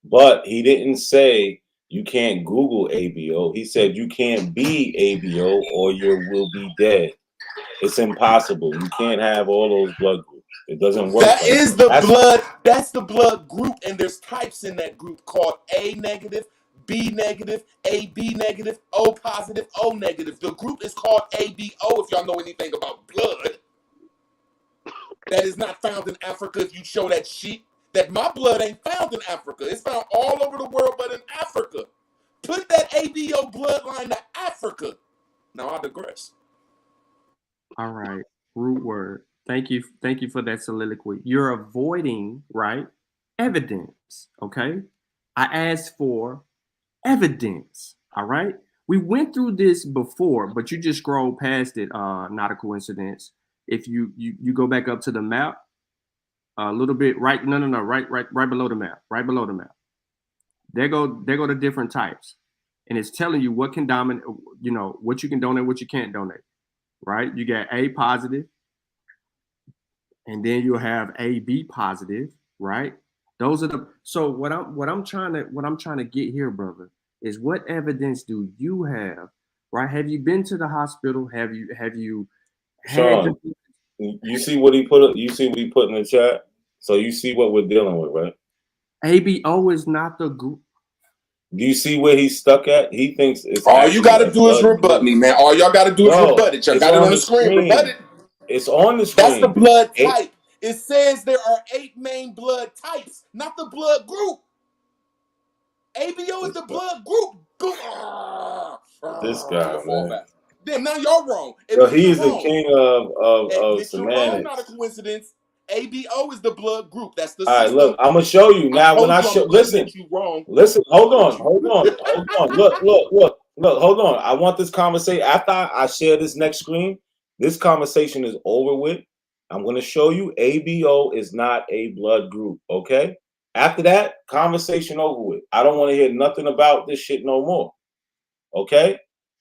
but he didn't say you can't Google ABO. He said you can't be ABO or you will be dead. It's impossible. You can't have all those blood groups. It doesn't work. That is the blood. That's the blood group, and there's types in that group called A negative, B negative, AB negative, O positive, O negative. The group is called ABO. If y'all know anything about blood, that is not found in Africa. If you show that sheet, that my blood ain't found in Africa. It's found all over the world, but in Africa. Put that ABO bloodline to Africa. Now I digress. All right, root word. Thank you for that soliloquy. You're avoiding, right, evidence, okay? I asked for evidence, all right? We went through this before, but you just scrolled past it, not a coincidence. If you go back up to the map, a little bit, right below the map. There go the different types. And it's telling you what can dominate, what you can donate, what you can't donate, right? You got A positive, and then you'll have AB positive, right? Those are the so what I'm trying to get here, brother, is what evidence do you have, right? Have you been to the hospital? Have you had Sean, you see what he put in the chat? So you see what we're dealing with, right? ABO is not the group. Do you see where he's stuck at? He thinks it's all you gotta do is rebut me, man. All y'all gotta do is rebut it. Y'all got it on the screen. Rebut it. It's on the screen. That's the blood type. It says there are 8 main blood types, not the blood group. ABO is the blood group. This guy, man. Damn, now y'all wrong. So he is the king of semantics. Not a coincidence. ABO is the blood group. That's the all right, look, I'm gonna show you now. When I show, listen, hold on. Look, hold on. I want this conversation after I share this next screen. This conversation is over with. I'm gonna show you ABO is not a blood group. Okay. After that, conversation over with. I don't want to hear nothing about this shit no more. Okay.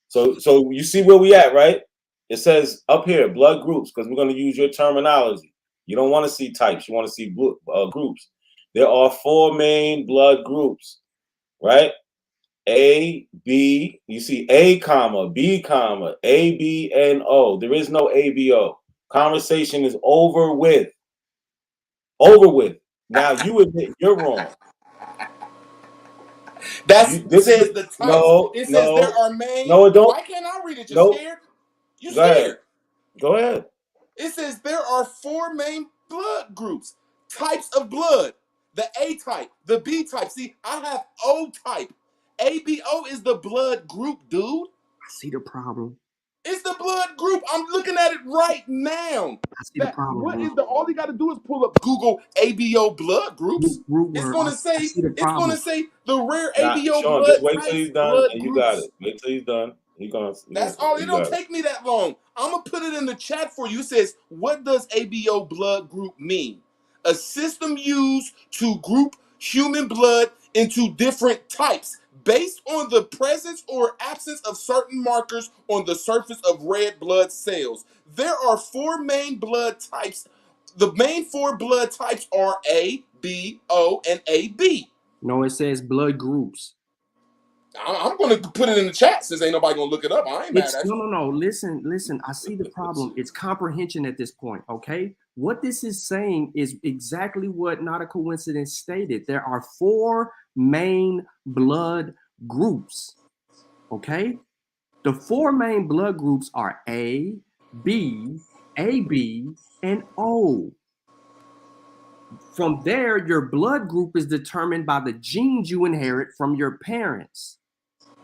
So you see where we at, right? It says up here, blood groups, because we're gonna use your terminology. You don't want to see types. You want to see groups. There are 4 main blood groups, right? A, B. You see A, comma, B, comma, A, B, and O. There is no ABO. Conversation is over with. Over with. Now you admit you're wrong. This says the types. It says there are main. No, it don't. Why can't I read it? You're scared? You scared? Go ahead. It says there are 4 main blood groups, types of blood. The A type, the B type. See, I have O type. ABO is the blood group, dude. I see the problem. It's the blood group. I'm looking at it right now. I see the problem. What is all you got to do is pull up Google ABO blood groups. It's going to say the rare ABO Sean, blood just wait types, till he's done, and you got it. Wait till he's done. That's all. It don't take me that long. I'm gonna put it in the chat for you. It says, "What does ABO blood group mean? A system used to group human blood into different types based on the presence or absence of certain markers on the surface of red blood cells. There are 4 main blood types. The main 4 blood types are A, B, O, and AB. No, it says blood groups. I'm going to put it in the chat since ain't nobody going to look it up. I ain't mad at you. No. Listen. I see the problem. It's comprehension at this point, okay? What this is saying is exactly what Not a Coincidence stated. There are 4 main blood groups, okay? The 4 main blood groups are A, B, AB, and O. From there, your blood group is determined by the genes you inherit from your parents.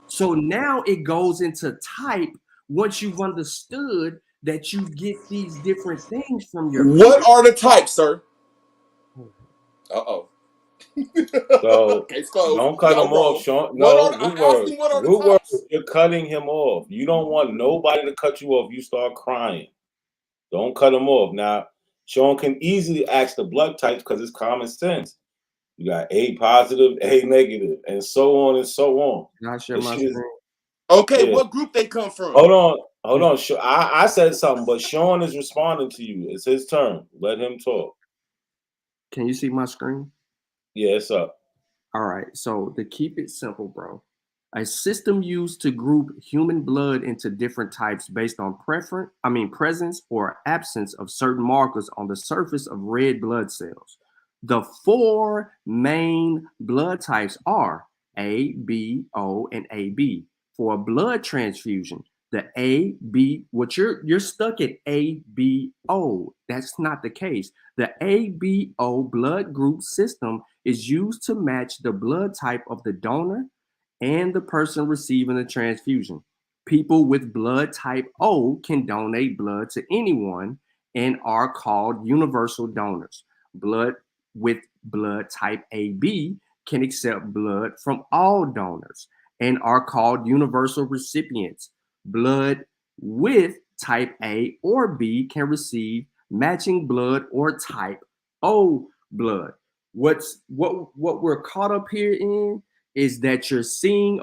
So now it goes into type once you've understood that you get these different things from your What are the types, sir? Uh-oh. So Case closed. don't cut Y'all him wrong. off, Sean. What No, are the, I asked him what are the root word. types? You're cutting him off. You don't want nobody to cut you off. You start crying. Don't cut him off. Now, Sean can easily ask the blood types because it's common sense. You got A positive, A negative, and so on and so on. Can I share my screen? Okay, Yeah. what group they come from? Hold on. I said something, but Sean is responding to you. It's his turn. Let him talk. Can you see my screen? Yeah, it's up. All right. So to keep it simple, bro, a system used to group human blood into different types based on presence or absence of certain markers on the surface of red blood cells. The 4 main blood types are A, B, O, and AB. For a blood transfusion, the A, B, what you're stuck at A, B, O. That's not the case. The ABO blood group system is used to match the blood type of the donor and the person receiving the transfusion. People with blood type O can donate blood to anyone and are called universal donors. Blood with blood type AB can accept blood from all donors and are called universal recipients. Blood with type A or B can receive matching blood or type O blood. What we're caught up here in is that you're seeing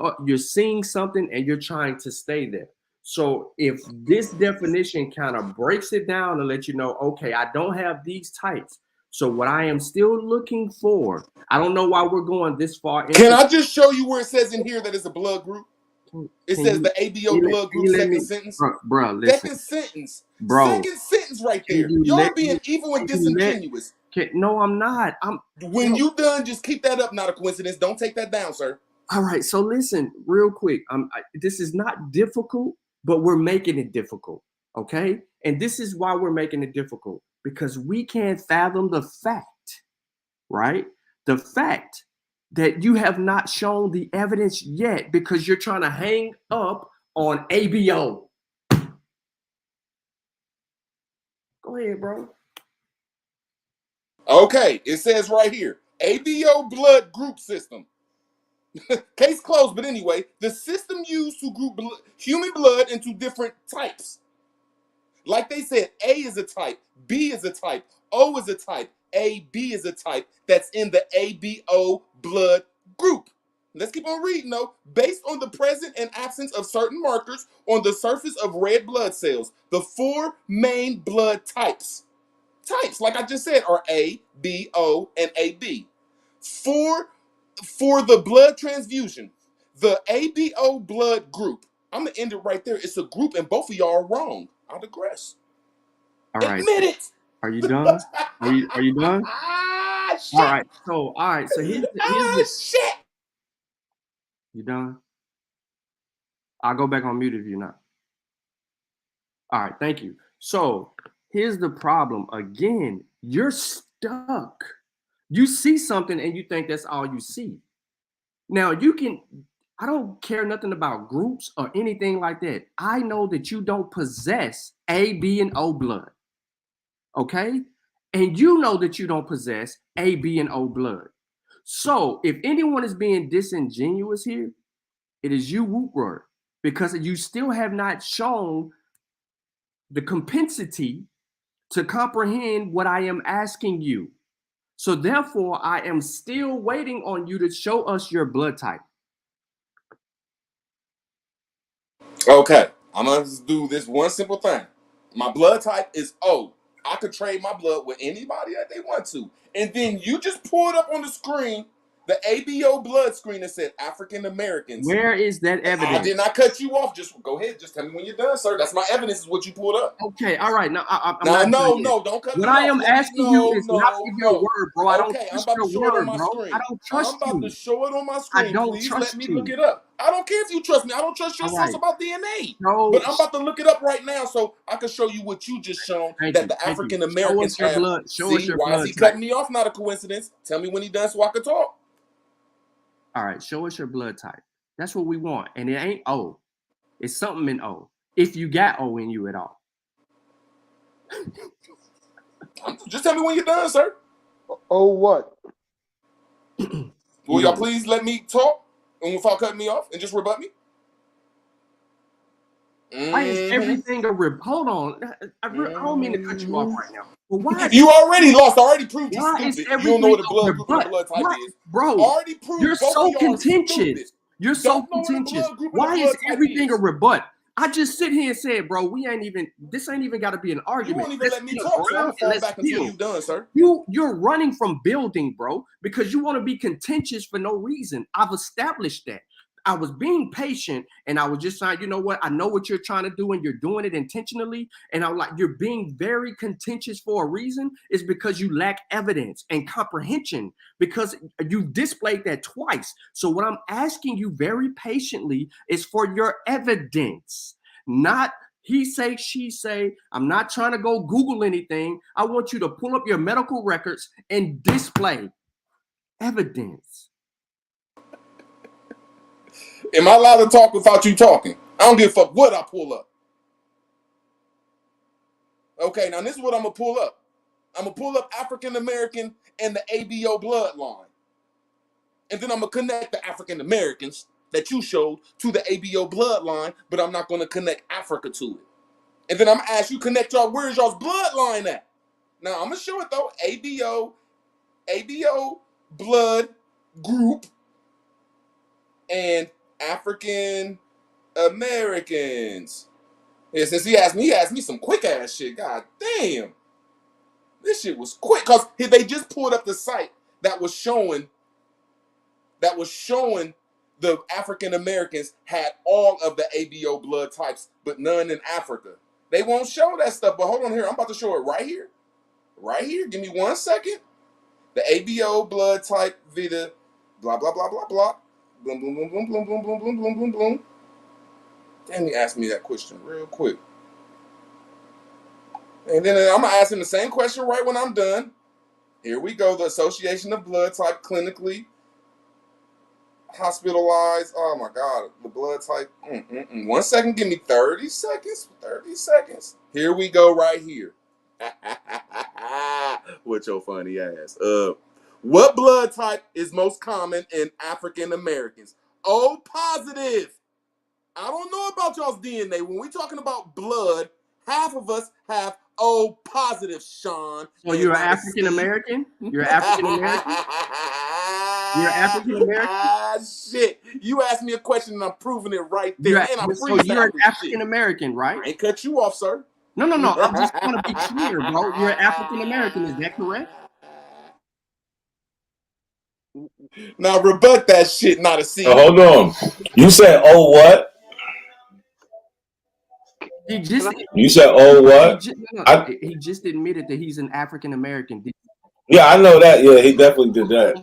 something and you're trying to stay there. So if this definition kind of breaks it down and let you know, okay, I don't have these types. So what I am still looking for, I don't know why we're going this far. Can I just show you where it says in here that it's a blood group? It says the ABO blood group, second sentence. Bro, listen. Second sentence. Bro. Second sentence right there. Y'all being evil and disingenuous. No, I'm not. When you done, just keep that up. Not a coincidence. Don't take that down, sir. All right. So listen, real quick. This is not difficult, but we're making it difficult. Okay. And this is why we're making it difficult, because we can't fathom the fact, right? The fact that you have not shown the evidence yet because you're trying to hang up on ABO. Go ahead, bro. Okay, it says right here, ABO blood group system. Case closed, but anyway, the system used to group human blood into different types. Like they said, A is a type, B is a type, O is a type, AB is a type that's in the ABO blood group. Let's keep on reading though. Based on the presence and absence of certain markers on the surface of red blood cells, the 4 main blood types, like I just said, are A, B, O, and AB. For the blood transfusion, the ABO blood group, I'm gonna end it right there. It's a group, and both of y'all are wrong. I digress. All right. Admit it. Are you done? Are you done? Shit. All right. So here's the shit. You done? I'll go back on mute if you're not. All right. Thank you. So here's the problem. Again, you're stuck. You see something and you think that's all you see. Now I don't care nothing about groups or anything like that. I know that you don't possess A, B, and O blood. Okay? And you know that you don't possess A, B, and O blood. So if anyone is being disingenuous here, it is you, Woodward, because you still have not shown the compensity to comprehend what I am asking you. So therefore, I am still waiting on you to show us your blood type. Okay, I'm gonna just do this one simple thing. My blood type is O. I could trade my blood with anybody that they want to. And then you just pull it up on the screen The ABO blood screener said African Americans. Where is that evidence? I did not cut you off. Just go ahead. Just tell me when you're done, sir. That's my evidence. Is what you pulled up. Okay, all right. Now, I'm no, not no, don't cut me What off. I am asking you is not for your word, bro. I don't Okay, I'm trust about to your show it on word, my bro. screen. I don't trust I'm about you. to show it on my screen. I don't Please trust let me you. look it up. I don't care if you trust me. I don't trust your All source right. about DNA. No. But I'm about to look it up right now so I can show you what you just shown that the African Americans have. Show us your why blood is he type. cutting me off? Not a coincidence. Tell me when he done so I can talk. All right, show us your blood type. That's what we want. And it ain't O. It's something in O. If you got O in you at all. Just tell me when you're done, sir. Oh, what? Will y'all please let me talk and without cutting me off and just rebut me? Why is everything a hold on? I don't mean to cut you off right now. But why you already lost. I already proved you why stupid. is You everything don't know what a blood a group and a blood type why, is. bro? Already proved You're both so of y'all are contentious. stupid. You're so Don't know what a contentious. blood group and a Why blood is type everything is. a rebut? I just sit here and said, bro, we ain't even. This ain't even got to be an You argument. won't even Let's let me sit talk, so I'm around gonna and fall let's back until build. you're done, sir. You're running from building, bro, because you want to be contentious for no reason. I've established that. I was being patient and I was just saying, you know what? I know what you're trying to do and you're doing it intentionally. And I'm like, you're being very contentious for a reason. It's because you lack evidence and comprehension because you've displayed that twice. So what I'm asking you very patiently is for your evidence, not he say, she say. I'm not trying to go Google anything. I want you to pull up your medical records and display evidence. Am I allowed to talk without you talking? I don't give a fuck what I pull up. Okay, now this is what I'm gonna pull up. I'm gonna pull up African American and the ABO bloodline. And then I'm gonna connect the African Americans that you showed to the ABO bloodline, but I'm not gonna connect Africa to it. And then I'm gonna ask you connect y'all, where's y'all's bloodline at? Now I'm gonna show it though. ABO blood group and African Americans. Yeah, since he asked me some quick ass shit. God damn. This shit was quick because they just pulled up the site that was showing the African Americans had all of the ABO blood types, but none in Africa. They won't show that stuff, but hold on here. I'm about to show it right here. Right here. Give me 1 second. The ABO blood type vita, blah, blah, blah, blah, blah. Boom, boom, boom, boom, boom, boom, boom, boom, boom, boom, boom. Damn, he asked me that question real quick. And then I'm going to ask him the same question right when I'm done. Here we go. The Association of Blood Type clinically hospitalized. Oh, my God. The blood type. 1 second. Give me 30 seconds. 30 seconds. Here we go right here. What your funny ass. What blood type is most common in African Americans? O positive. I don't know about y'all's DNA. When we're talking about blood, half of us have O positive, Sean. So you're African American? You're African American? You're African American? Shit. You asked me a question and I'm proving it right there. So you're an African American, right? I ain't cut you off, sir. No. I just want to be clear, bro. You're an African American. Is that correct? Now rebut that shit, not a C. Hold on. You said, oh, what? You said, oh, what? He just admitted that he's an African American. Yeah, I know that. Yeah, he definitely did that.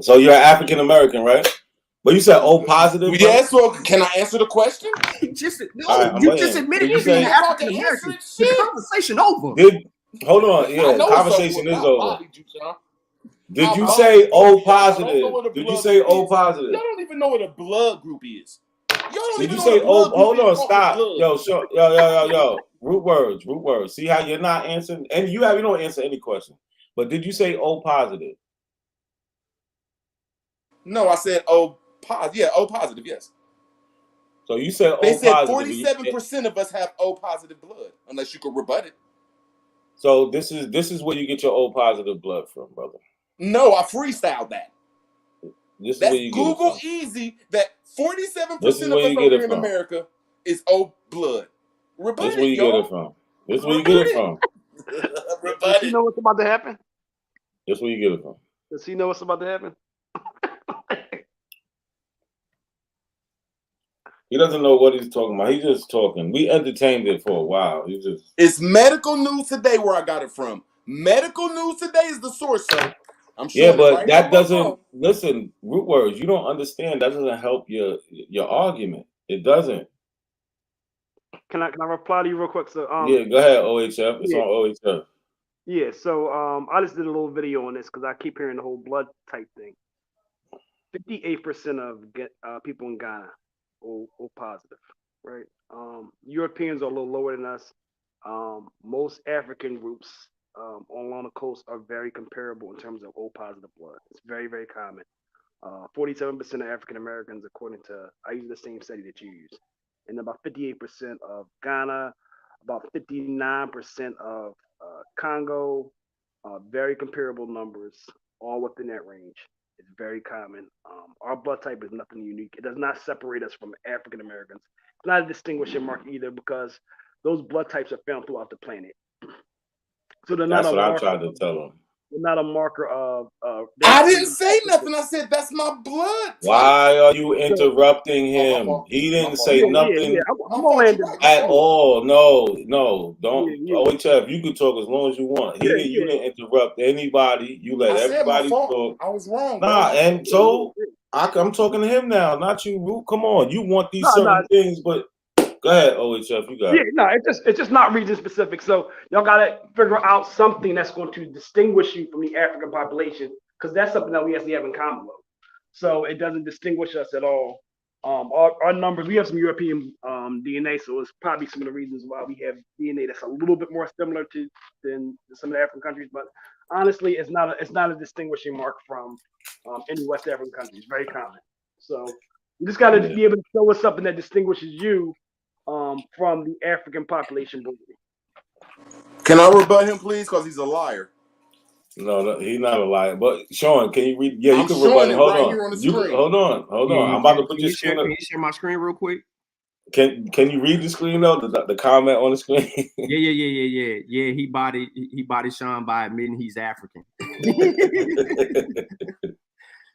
So you're African American, right? But you said O positive. Yes. Well, can I answer the question? You just admitted you he's an African American. The conversation over. Hold on. Yeah, conversation is over. Did you say O positive? Did you say O positive? Y'all don't even know what a blood group is. Did you say O? Hold on, stop. Yo. Root words. See how you're not answering, and you don't answer any question. But did you say O positive? No, I said O positive. Yeah, O positive. Yes. So you said they O said positive. 47% of us have O positive blood, unless you could rebut it. So this is where you get your O positive blood from, brother. No, I freestyled that. This is That's where you Google get it from. easy that 47% of This us is where you over get it here in from. America is O blood. Rebut This is it, where you y'all. get it from. This is where you get it from. Rebut Does he it. know what's about to happen? This is where you get it from. Does he know what's about to happen? He doesn't know what he's talking about. He's just talking. We entertained it for a while. It's Medical News Today where I got it from. Medical News Today is the source, so I'm showing Yeah, but it right that on my doesn't phone. listen. Root words. You don't understand. That doesn't help your argument. It doesn't. Can I reply to you real quick? So Yeah, go ahead, OHF. It's yeah. on OHF. Yeah, so I just did a little video on this because I keep hearing the whole blood type thing. 58% of people in Ghana O positive, right? Europeans are a little lower than us. Most African groups along the coast are very comparable in terms of O positive blood. It's very, very common. 47% of African Americans, according to, I use the same study that you use, and about 58% of Ghana, about 59% of Congo, very comparable numbers, all within that range. It's very common. Our blood type is nothing unique. It does not separate us from African Americans. It's not a distinguishing mark either because those blood types are found throughout the planet. So they're not That's a what I marker. tried to tell him. They're not a marker of. I didn't say nothing. I said that's my blood type. Why are you interrupting him? He didn't say nothing at all. No, don't. OHF, you can talk as long as you want. You didn't interrupt anybody. You let everybody talk. I was wrong. Nah, and so I'm talking to him now, not you, Root. Come on, you want these certain things, but go ahead, OHF, you got it. No, it's just not region specific. So y'all gotta figure out something that's going to distinguish you from the African population, because that's something that we actually have in common. So it doesn't distinguish us at all. Our numbers, we have some European DNA, so it's probably some of the reasons why we have DNA that's a little bit more similar than some of the African countries. But honestly, it's not a distinguishing mark from any West African country. It's very common. So you just gotta be able to show us something that distinguishes you from the African population. Can I rebut him, please? Because he's a liar. No, he's not a liar. But Sean, can you read? Yeah, you can rebut him. Hold on. Hold on. I'm about to put your screen up. Can you share my screen real quick? Can you read the screen though? The comment on the screen. Yeah. He body Sean by admitting he's African.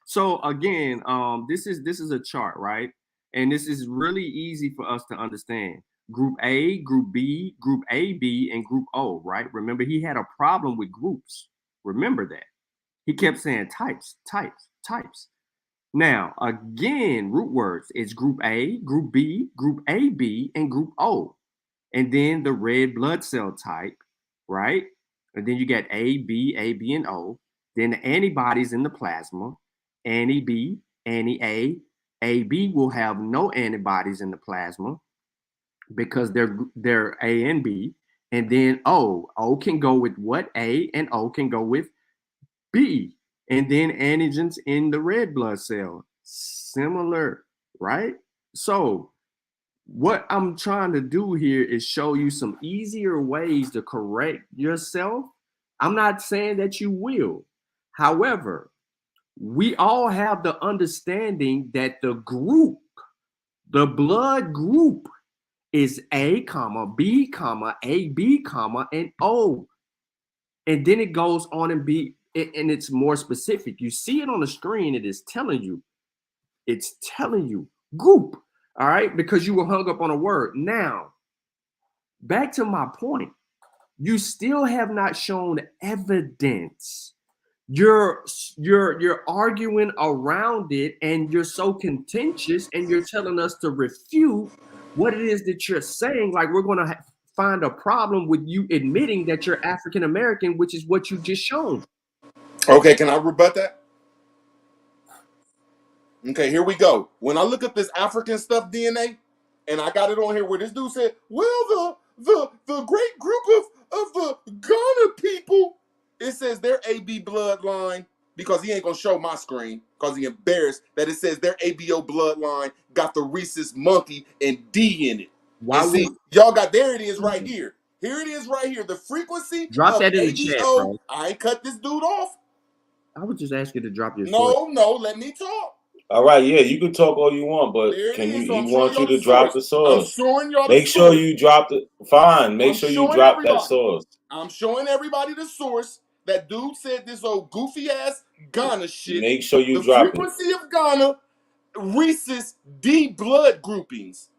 So again, this is a chart, right? And this is really easy for us to understand. Group A, Group B, Group AB, and Group O, right? Remember, he had a problem with groups. Remember that. He kept saying types. Now, again, root words. It's Group A, Group B, Group AB, and Group O. And then the red blood cell type, right? And then you get A, B, and O. Then the antibodies in the plasma, anti-B, anti-A. AB will have no antibodies in the plasma because they're A and B. And then O can go with what? A, and O can go with B. And then antigens in the red blood cell. Similar, right? So what I'm trying to do here is show you some easier ways to correct yourself. I'm not saying that you will. However, we all have the understanding that the blood group is A, B, AB, and O. And then it goes on and B, and it's more specific. You see it on the screen, it is telling you. It's telling you group, all right? Because you were hung up on a word. Now, back to my point. You still have not shown evidence. You're arguing around it, and you're so contentious, and you're telling us to refute what it is that you're saying. Like we're going to find a problem with you admitting that you're African American, which is what you just shown. Okay, can I rebut that? Okay, here we go. When I look at this African stuff DNA, and I got it on here where this dude said, well, the great group of the Ghana people, it says their AB bloodline, because he ain't gonna show my screen because he embarrassed that it says their ABO bloodline got the rhesus monkey and D in it. Y'all got, there it is right here. Here it is right here. The frequency drop of that in ABO. the chat, bro. I ain't cut this dude off. I would just ask you to drop your No, let me talk. All right, yeah, you can talk all you want, but he wants you to drop the source. I'm showing y'all Make sure you drop the fine. Make sure you drop that source. I'm showing everybody the source. That dude said this old goofy ass Ghana shit. Make sure you drop it. The frequency of Ghana rhesus D blood groupings.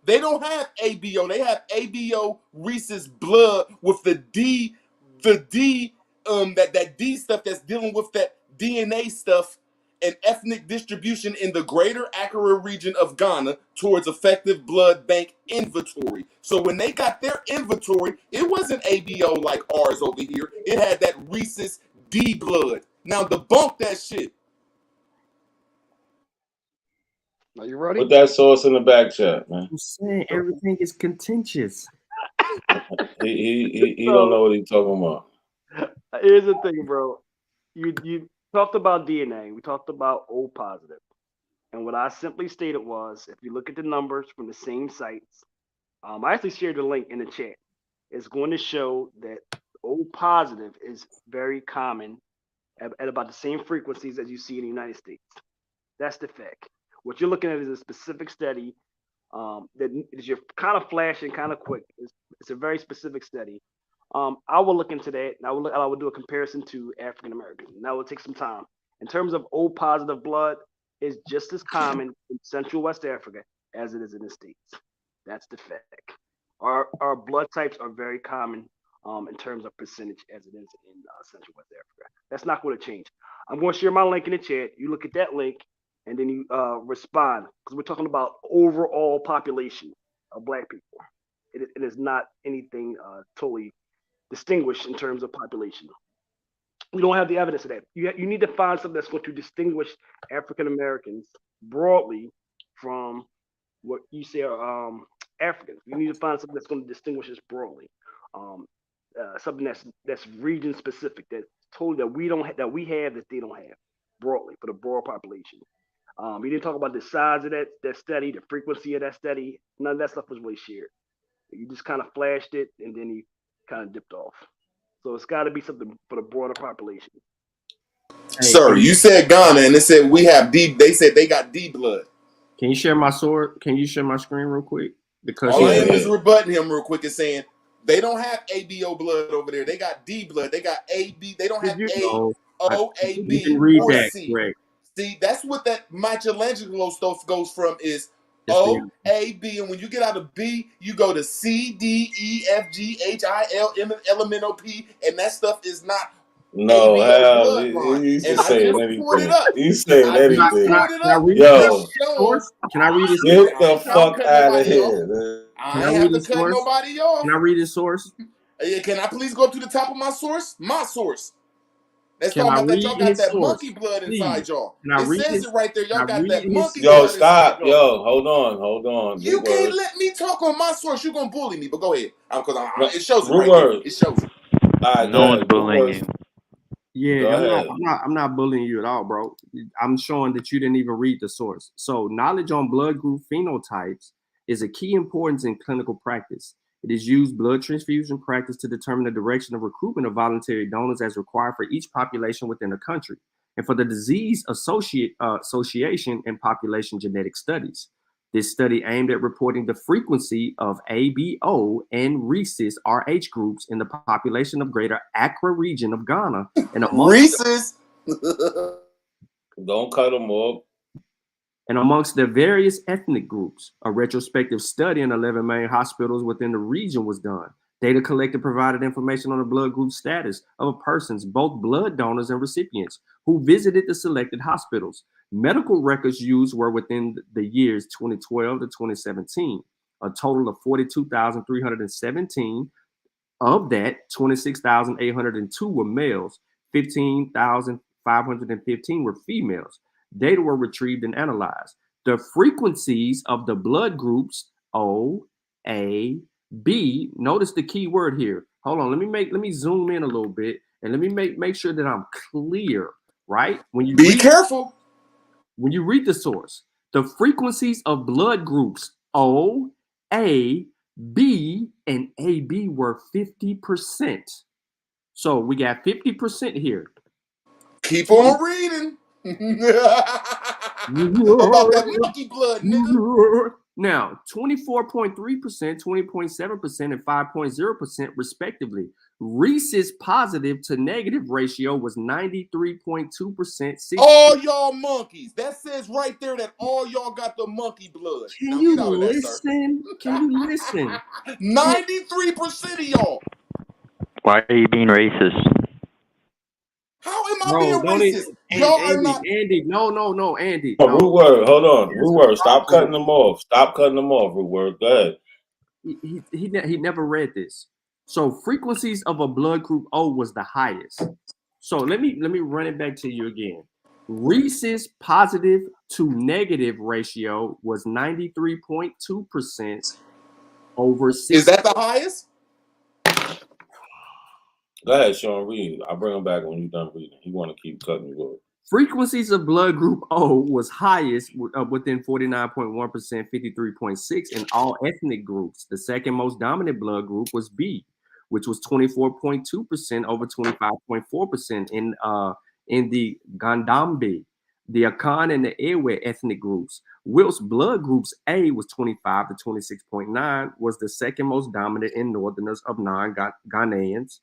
They don't have ABO. They have ABO rhesus blood with the D that D stuff that's dealing with that DNA stuff and ethnic distribution in the greater Accra region of Ghana towards effective blood bank inventory. So when they got their inventory, it wasn't ABO like ours over here. It had that rhesus D blood. Now debunk that shit. Are you ready? Put that source in the back chat, man. I'm saying everything is contentious. He don't know what he's talking about. Here's the thing, bro. You talked about DNA. We talked about O positive. And what I simply stated was, if you look at the numbers from the same sites, I actually shared the link in the chat. It's going to show that O positive is very common at about the same frequencies as you see in the United States. That's the fact. What you're looking at is a specific study that is you're kind of flashing, kind of quick. It's a very specific study. I will look into that, and I will do a comparison to African Americans. And that will take some time. In terms of O positive blood, is just as common in Central West Africa as it is in the States. That's the fact. Our blood types are very common in terms of percentage as it is in Central West Africa. That's not going to change. I'm going to share my link in the chat. You look at that link, and then you respond, because we're talking about overall population of Black people. It is not anything totally distinguished in terms of population. We don't have the evidence of that. You need to find something that's going to distinguish African Americans broadly from what you say are Africans. You need to find something that's going to distinguish us broadly. Something that's region specific, that's totally that we don't that we have that they don't have broadly for the broad population. You didn't talk about the size of that study, the frequency of that study. None of that stuff was really shared. You just kind of flashed it and then you kind of dipped off. So it's got to be something for the broader population. Sir, you said Ghana, and they said we have D. They said they got D blood. Can you share my sword? Can you share my screen real quick? Because all I am is rebutting him real quick and saying they don't have ABO blood over there. They got D blood. They got AB. They don't have A, O, A, B, or C. Correct. See, that's what that Michelangelo stuff goes from is O, A, B, and when you get out of B, you go to C, D, E, F, G, H, I, L, M, L, M, N, O, P, and that stuff is not No, hell, he's just saying anything. He's saying anything. Yo, can I read his get the fuck out of here. I ain't have to cut nobody off. Can I read his source? Can I please go up to the top of my source? My source. Let's talk about that. Y'all got that monkey blood inside y'all. It says it right there. Y'all got that monkey blood. Yo, stop. Yo, hold on. You can't let me talk on my source. You're going to bully me, but go ahead. Because it shows it right there. It shows it. No one's bullying you. Yeah, I'm not bullying you at all, bro. I'm showing that you didn't even read the source. So knowledge on blood group phenotypes is a key importance in clinical practice. It is used blood transfusion practice to determine the direction of recruitment of voluntary donors as required for each population within a country, and for the disease association and population genetic studies. This study aimed at reporting the frequency of ABO and rhesus RH groups in the population of Greater Accra region of Ghana. And rhesus, don't cut them off. And amongst the various ethnic groups, a retrospective study in 11 main hospitals within the region was done. Data collected provided information on the blood group status of a person's both blood donors and recipients who visited the selected hospitals. Medical records used were within the years 2012 to 2017. A total of 42,317. Of that, 26,802 were males, 15,515 were females. Data were retrieved and analyzed. The frequencies of the blood groups O, A, B. Notice the key word here. Hold on. Let me zoom in a little bit and let me make sure that I'm clear. Right? When you be careful. When you read the source, the frequencies of blood groups O, A, B, and AB were 50%. So we got 50% here. Keep on reading. About that monkey blood, nigga. Now, 24.3%, 20.7%, and 5.0% respectively. Rhesus positive to negative ratio was 93.2%. All y'all monkeys. That says right there that all y'all got the monkey blood. Can Now you get out of that, sir. listen? Can you listen? 93% of y'all. Why are you being racist? How am I Bro, being don't racist? it, Y'all are not. Andy, no, Andy. Oh, No. Root Word, hold on. That's Root a Word, stop problem. cutting them off. Stop cutting them off, Root Word. Go ahead. He never read this. So frequencies of a blood group O was the highest. So let me run it back to you again. Rhesus positive to negative ratio was 93.2% over 6. Is that the highest? Go ahead, Sean, read. I'll bring him back when you're done reading. He want to keep cutting you off. Frequencies of blood group O was highest within 49.1%, 53.6% in all ethnic groups. The second most dominant blood group was B, which was 24.2% over 25.4% in the Gandambi, the Akan, and the Ewe ethnic groups. Whilst blood groups A was 25 to 26.9, was the second most dominant in Northerners of non-Ghanaians.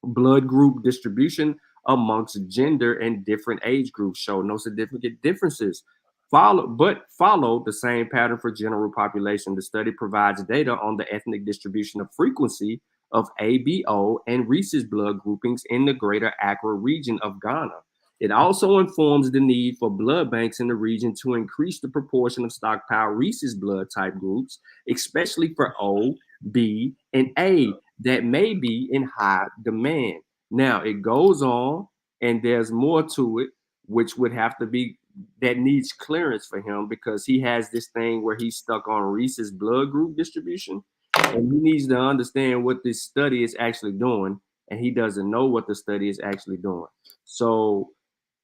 Blood group distribution amongst gender and different age groups showed no significant differences. Follow the same pattern for general population. The study provides data on the ethnic distribution of frequency of ABO and rhesus blood groupings in the greater Accra region of Ghana. It also informs the need for blood banks in the region to increase the proportion of stockpile rhesus blood type groups, especially for O, B, and A that may be in high demand. Now it goes on, and there's more to it, which would have to be that needs clearance for him because he has this thing where he's stuck on rhesus blood group distribution, and he needs to understand what this study is actually doing, and he doesn't know what the study is actually doing. So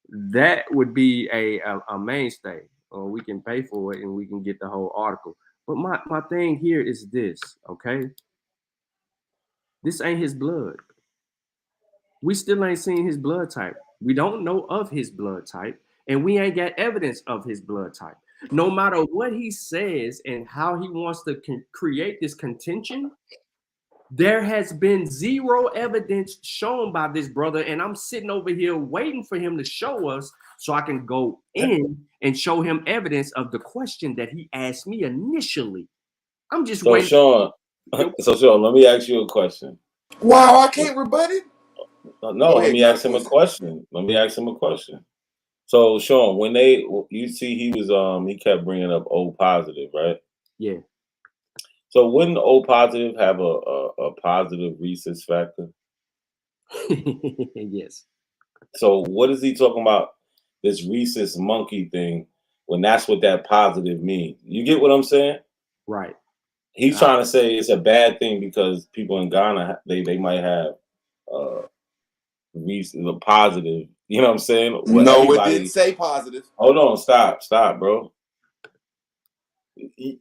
that would be a mainstay, or we can pay for it and we can get the whole article. But my thing here is this, okay? This ain't his blood. We still ain't seen his blood type. We don't know of his blood type, and we ain't got evidence of his blood type. No matter what he says and how he wants to create this contention, there has been zero evidence shown by this brother, and I'm sitting over here waiting for him to show us so I can go in and show him evidence of the question that he asked me initially. I'm just waiting. Sean, let me ask you a question. Wow, I can't rebut it. No, let me ask him a question. So, Sean, when you see he was he kept bringing up O positive, right? Yeah. So wouldn't O positive have a positive rhesus factor? Yes. So what is he talking about? This rhesus monkey thing, when that's what that positive means. You get what I'm saying? Right. He's trying to say it's a bad thing because people in Ghana they might have the positive. You know what I'm saying? No, it didn't say positive. Hold on, stop, bro.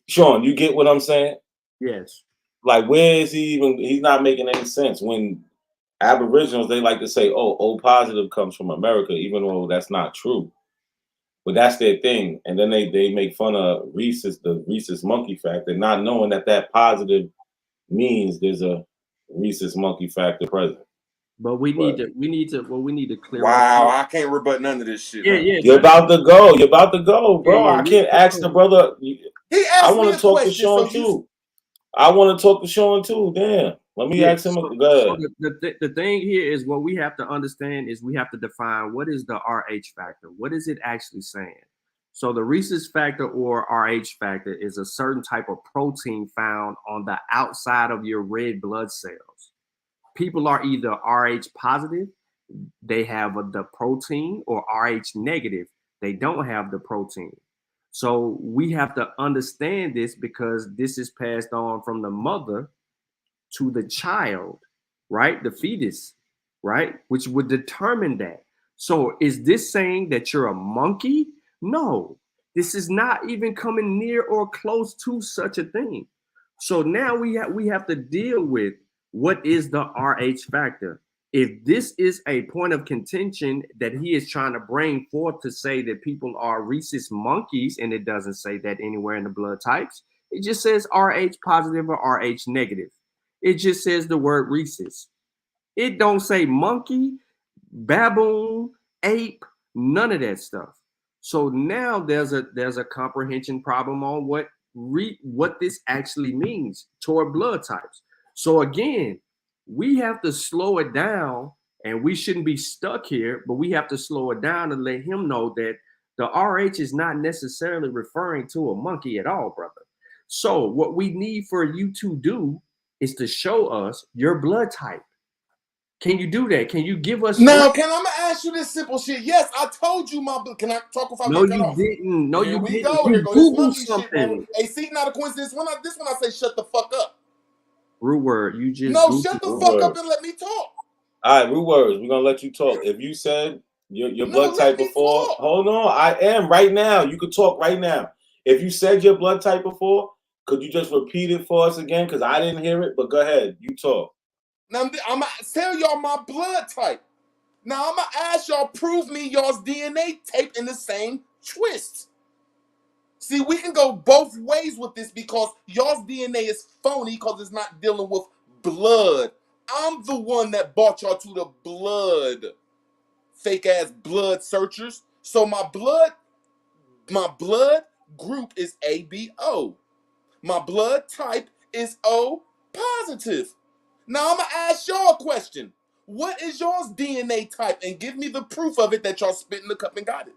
Sean, you get what I'm saying? Yes. Like, where is he even? He's not making any sense. When Aboriginals, they like to say, "Oh, O positive comes from America," even though that's not true. But that's their thing, and then they make fun of the rhesus monkey factor, not knowing that positive means there's a rhesus monkey factor present. But we need to clear Wow, up. I can't rebut none of this shit. Yeah, huh? yeah. You're about to go, bro. I can't ask the brother. I want to talk to Sean too. I want to talk to Sean too. Damn. Let me ask him. Go ahead. So the thing here is what we have to understand is we have to define what is the RH factor. What is it actually saying? So the rhesus factor or RH factor is a certain type of protein found on the outside of your red blood cells. People are either RH positive, they have the protein, or RH negative, they don't have the protein. So we have to understand this because this is passed on from the mother to the child, right? The fetus, right? Which would determine that. So is this saying that you're a monkey? No, this is not even coming near or close to such a thing. So now we have to deal with what is the RH factor. if this is a point of contention that he is trying to bring forth to say that people are rhesus monkeys, and it doesn't say that anywhere in the blood types, it just says Rh positive or Rh negative. It just says the word rhesus. It don't say monkey, baboon, ape, none of that stuff. So now there's a comprehension problem on what this actually means toward blood types. So again, we have to slow it down, and we shouldn't be stuck here, but we have to slow it down and let him know that the RH is not necessarily referring to a monkey at all, brother. So what we need for you to do is to show us your blood type. Can you do that? Can you give us? Now, I'm gonna ask you this simple shit. Yes, I told you my. Can I talk without No, getting cut you off? didn't. No, Here you we didn't. go. You Here go this Google monkey shit, bro. something. Hey, see, not a coincidence. When I say shut the fuck up. Root word. You just No, Googled shut the Root fuck word. up and let me talk. All right, root words. We're gonna let you talk. If you said your blood type before, hold on. I am right now. You could talk right now. If you said your blood type before, could you just repeat it for us again? Because I didn't hear it. But go ahead. You talk. Now I'm gonna tell y'all my blood type. Now I'm gonna ask y'all, prove me y'all's DNA taped in the same twist. See, we can go both ways with this because y'all's DNA is phony because it's not dealing with blood. I'm the one that brought y'all to the blood. Fake ass blood searchers. So my blood group is ABO. My blood type is O positive. Now I'm gonna ask y'all a question. What is y'all's DNA type? And give me the proof of it that y'all spit in the cup and got it.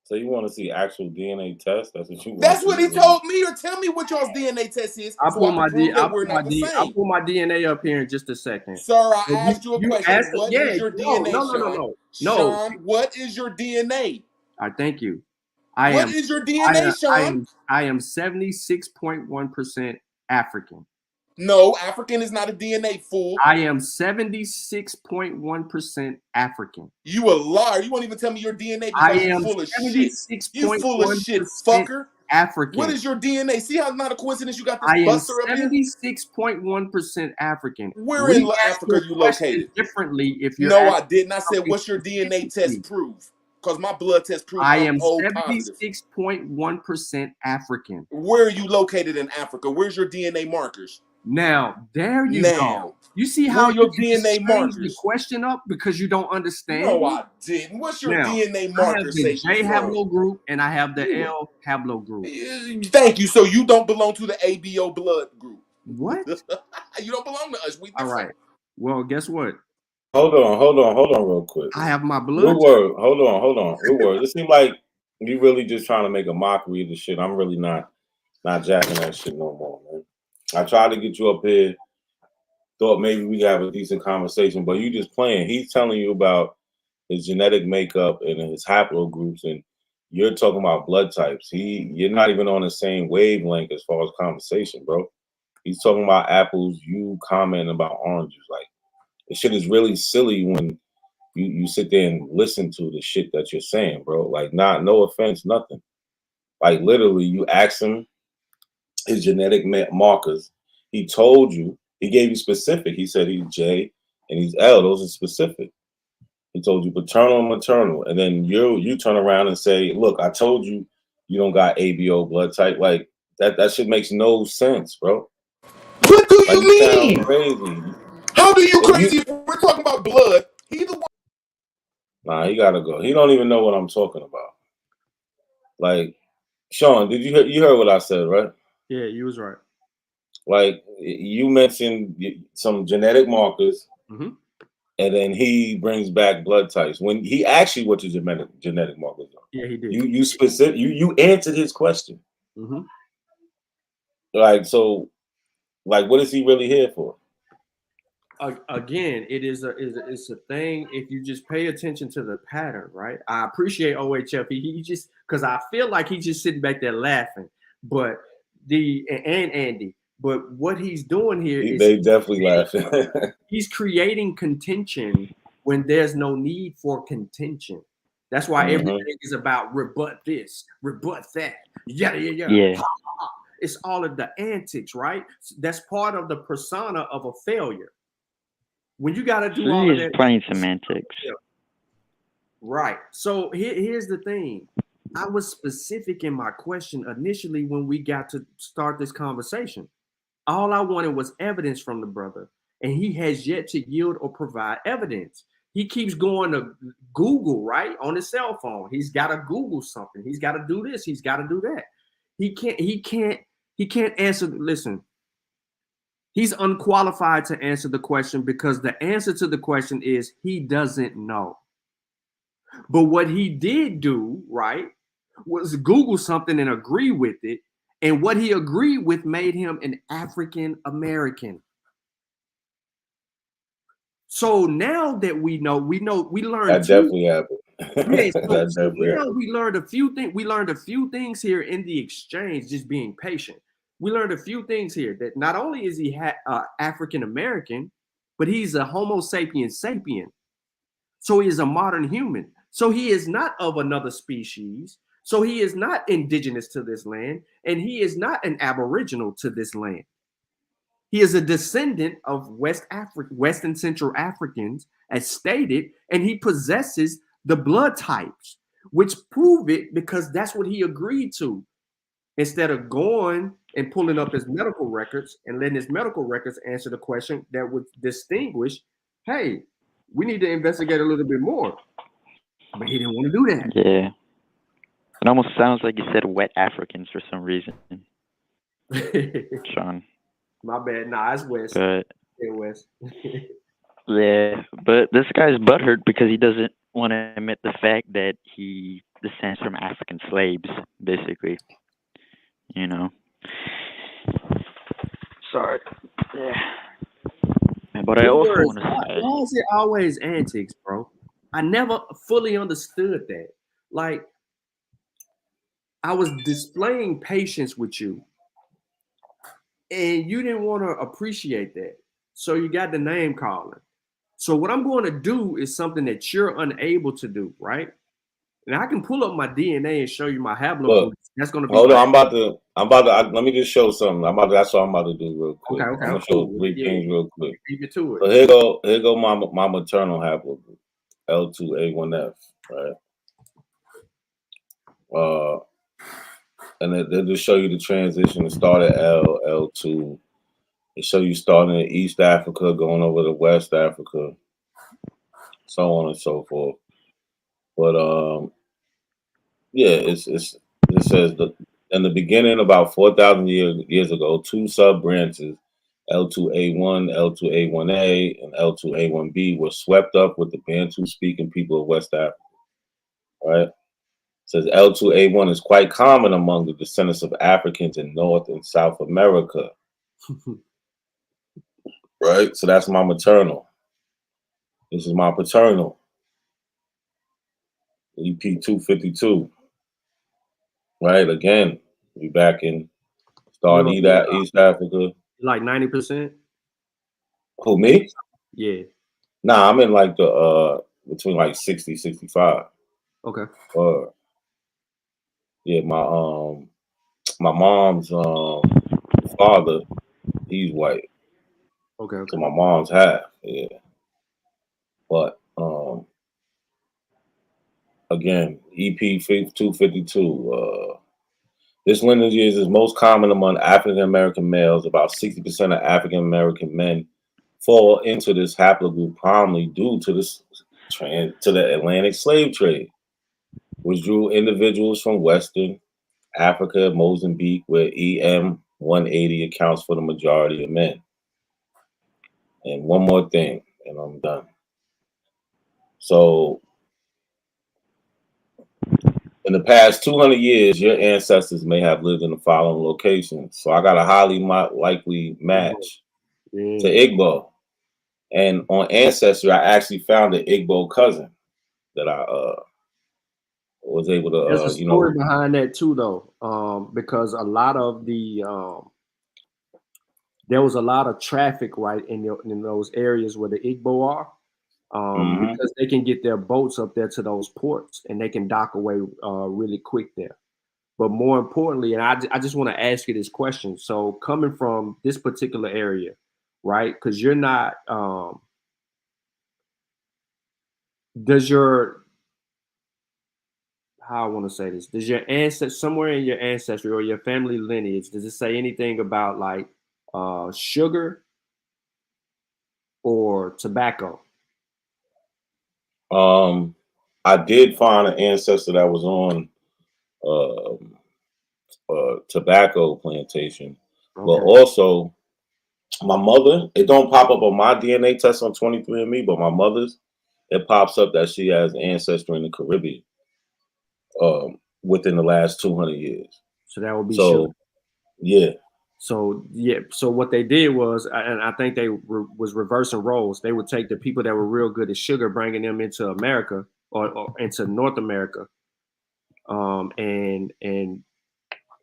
So you want to see actual DNA test? That's what you want. That's what he told me. Or tell me what y'all's DNA test is, I'll so I pull can my prove that I'll we're pull not my the I'll same. pull my DNA up here in just a second. Sir, I But asked you a question. asked, What yeah, is your no, DNA, Sean? no. Sean, what is your DNA? I thank you. What is your DNA, Sean? I am 76.1% African. No, African is not a DNA, fool. I am 76.1% African. You a liar. You won't even tell me your DNA I because you am full of shit. You full of shit, 76.1% fucker. African. What is your DNA? See how it's not a coincidence you got this I am buster up here? 76.1% African. Where in Africa are you located? Differently if you're No, I didn't. I said, something what's your DNA specifically. test prove? Because my blood test proves I I'm am O positive. 76.1% African. Where are you located in Africa? Where's your DNA markers? Now, there you go. You see Where how are your you just DNA changed the markers? question up because you don't understand? No, I didn't. What's your now, DNA I have marker the say J you from? haplogroup and I have the L haplogroup. Thank you. So you don't belong to the ABO blood group. What? You don't belong to us. We different. All right. Well, guess what? Hold on, real quick. I have my blood. Root word. Hold on. Root word. It seems like you really just trying to make a mockery of the shit. I'm really not jacking that shit no more, man. I tried to get you up here. Thought maybe we could have a decent conversation, but you just playing. He's telling you about his genetic makeup and his haplogroups, and you're talking about blood types. You're not even on the same wavelength as far as conversation, bro. He's talking about apples. You commenting about oranges. Like, the shit is really silly when you sit there and listen to the shit that you're saying, bro. Like, no offense, nothing. Like, literally, you asked him his genetic markers. He told you. He gave you specific. He said he's J and he's L. Those are specific. He told you paternal and maternal, and then you turn around and say, "Look, I told you you don't got ABO blood type." Like that shit makes no sense, bro. What do Like, you mean? sound crazy. How do you crazy? If we're talking about blood, he the one. Nah, he gotta go. He don't even know what I'm talking about. Like, Sean, did you heard what I said, right? Yeah, you was right. Like, you mentioned some genetic markers. Mm-hmm. And then he brings back blood types. When he asked you what your genetic markers are, yeah, he did. You answered his question. Mm-hmm. Like, so, like, what is he really here for? Again, it's a thing. If you just pay attention to the pattern, right? I appreciate OHF. He just, because I feel like he's just sitting back there laughing. But and Andy. But what he's doing here is they definitely laughing. He's creating contention when there's no need for contention. That's why everything is about rebut this, rebut that. Yeah. It's all of the antics, right? That's part of the persona of a failure. When you got to do all of He's that, playing semantics. right? So here's the thing. I was specific in my question initially when we got to start this conversation. All I wanted was evidence from the brother, and he has yet to yield or provide evidence. He keeps going to Google, right, on his cell phone. He's got to Google something. He's got to do this. He's got to do that. He can't answer. Listen, he's unqualified to answer the question because the answer to the question is he doesn't know. But what he did do, right, was Google something and agree with it. And what he agreed with made him an African American. So now that we learned That definitely happened. Yeah, That so definitely now happened. we learned a few things. We learned a few things here in the exchange, just being patient. We learned a few things here that not only is he African American, but he's a Homo sapiens sapien. So he is a modern human. So he is not of another species. So he is not indigenous to this land, and he is not an Aboriginal to this land. He is a descendant of West and Central Africans, as stated, and he possesses the blood types, which prove it because that's what he agreed to. Instead of going and pulling up his medical records and letting his medical records answer the question that would distinguish, hey, we need to investigate a little bit more. But he didn't want to do that. Yeah. It almost sounds like you said wet Africans for some reason. Sean. My bad. Nah, it's West. But Yeah, West. yeah, but this guy's butthurt because he doesn't want to admit the fact that he descends from African slaves, basically. You know. Sorry. Yeah. But I also want to say, why is it always antics, bro? I never fully understood that. Like, I was displaying patience with you, and you didn't want to appreciate that. So you got the name calling. So what I'm going to do is something that you're unable to do, right? And I can pull up my DNA and show you my haplogroup. That's going to be. Hold on, let me just show something. That's what I'm about to do real quick. Okay, I'm gonna show three things real quick. Leave it to it. So here go my maternal haplogroup, L2A1F, right? And they'll just show you the transition. It started L2. It show you starting in East Africa, going over to West Africa, so on and so forth. But yeah, it says that in the beginning, about 4,000 years ago, two sub branches, L2A1, L2A1A, and L2A1B, were swept up with the Bantu-speaking people of West Africa. Right? It says L2A1 is quite common among the descendants of Africans in North and South America. Right? So that's my maternal. This is my paternal. EP 252. Right? Again, we back in starting East Africa. Like 90%? Who, me? Yeah. Nah, I'm in like the between like 60, 65. Okay. Yeah, my mom's father, he's white. Okay. So my mom's half, yeah. But again, EP 252. This lineage is most common among African American males. About 60% of African American men fall into this haplogroup primarily due to the Atlantic slave trade, which drew individuals from Western Africa, Mozambique, where EM 180 accounts for the majority of men. And one more thing, and I'm done. So, in the past 200 years, your ancestors may have lived in the following locations. So I got a highly likely match to Igbo. And on Ancestry, I actually found an Igbo cousin that I was able to, There's a story behind that too, though, because a lot of the there was a lot of traffic right in those areas where the Igbo are, because they can get their boats up there to those ports and they can dock away really quick there. But more importantly, and I just want to ask you this question. So coming from this particular area, right? Because you're not, does your, how I want to say this, does your ancestry, somewhere in your ancestry or your family lineage, does it say anything about like sugar or tobacco? I did find an ancestor that was on tobacco plantation, but Okay. also my mother. It don't pop up on my DNA test on 23andMe, but my mother's, it pops up that she has ancestry in the Caribbean within the last 200 years. So that would be sugar. So yeah. So yeah, so what they did was, and I think they was reversing roles. They would take the people that were real good at sugar, bringing them into America or into North America, and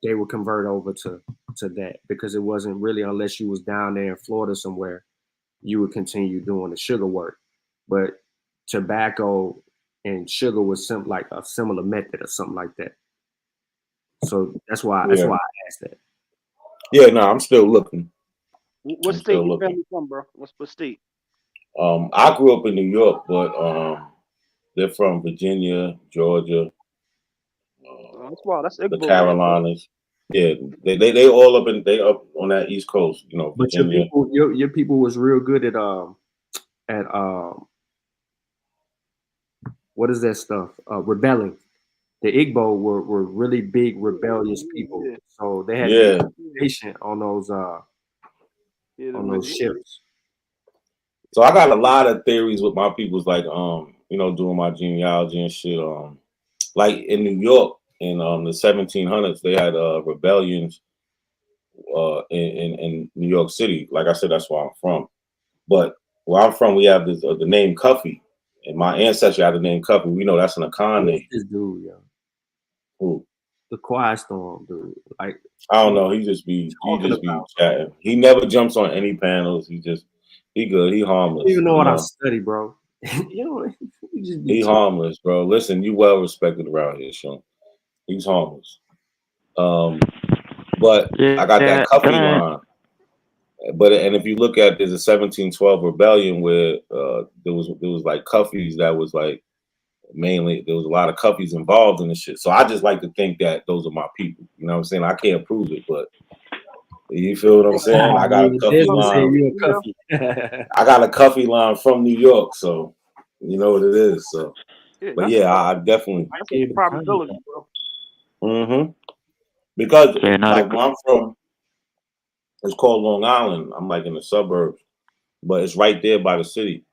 they would convert over to that, because it wasn't really, unless you was down there in Florida somewhere, you would continue doing the sugar work. But tobacco and sugar was like a similar method or something like that. So that's why I asked that. Yeah, no, I'm still looking. What state your family from, bro? What state? I grew up in New York, but they're from Virginia, Georgia, That's wild. That's the Igbo land. Carolinas. Yeah, they all up on that East Coast, you know, But Virginia. your people was real good at what is that stuff? Rebelling. The Igbo were really big rebellious people, so they had to be patient on those ships. So I got a lot of theories with my people's, like you know, doing my genealogy and shit. Like in New York in the 1700s, they had rebellions in New York City. Like I said, that's where I'm from. But where I'm from, we have this the name Cuffy, and my ancestry had the name Cuffy. We know that's an Akan name. This dude, yeah. Who? The Quiet Storm, dude. Like, I don't know. He just be chatting. He never jumps on any panels. He good. He harmless. You don't even know what I study, bro. You know, he harmless, bro. Listen, you well respected around here, Sean. He's harmless. But I got that Cuffy line. But and if you look at, there's a 1712 rebellion where there was like Cuffies that was like, mainly there was a lot of Cuffies involved in the shit. So I just like to think that those are my people. You know what I'm saying? I can't prove it, but you feel what I'm saying? I got a Cuffy line. I got a Cuffy line from New York, so you know what it is. So, but yeah, I definitely. That's a probability, bro. Mm-hmm. Because like where I'm from, it's called Long Island. I'm like in the suburbs, but it's right there by the city.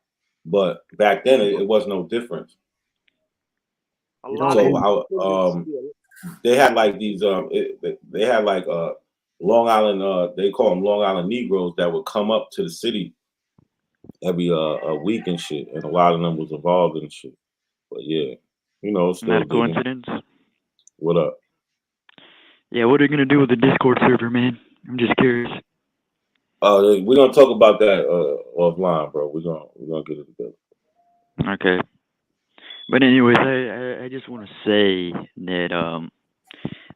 But back then, it was no difference. So they had like these they had like Long Island they call them Long Island Negroes that would come up to the city every a week and shit, and a lot of them was involved in shit. But yeah, you know, still not a coincidence. What up? Yeah, what are you gonna do with the Discord server, man? I'm just curious. We're gonna talk about that offline, bro. We're gonna get it together. Okay. But anyways, I just want to say that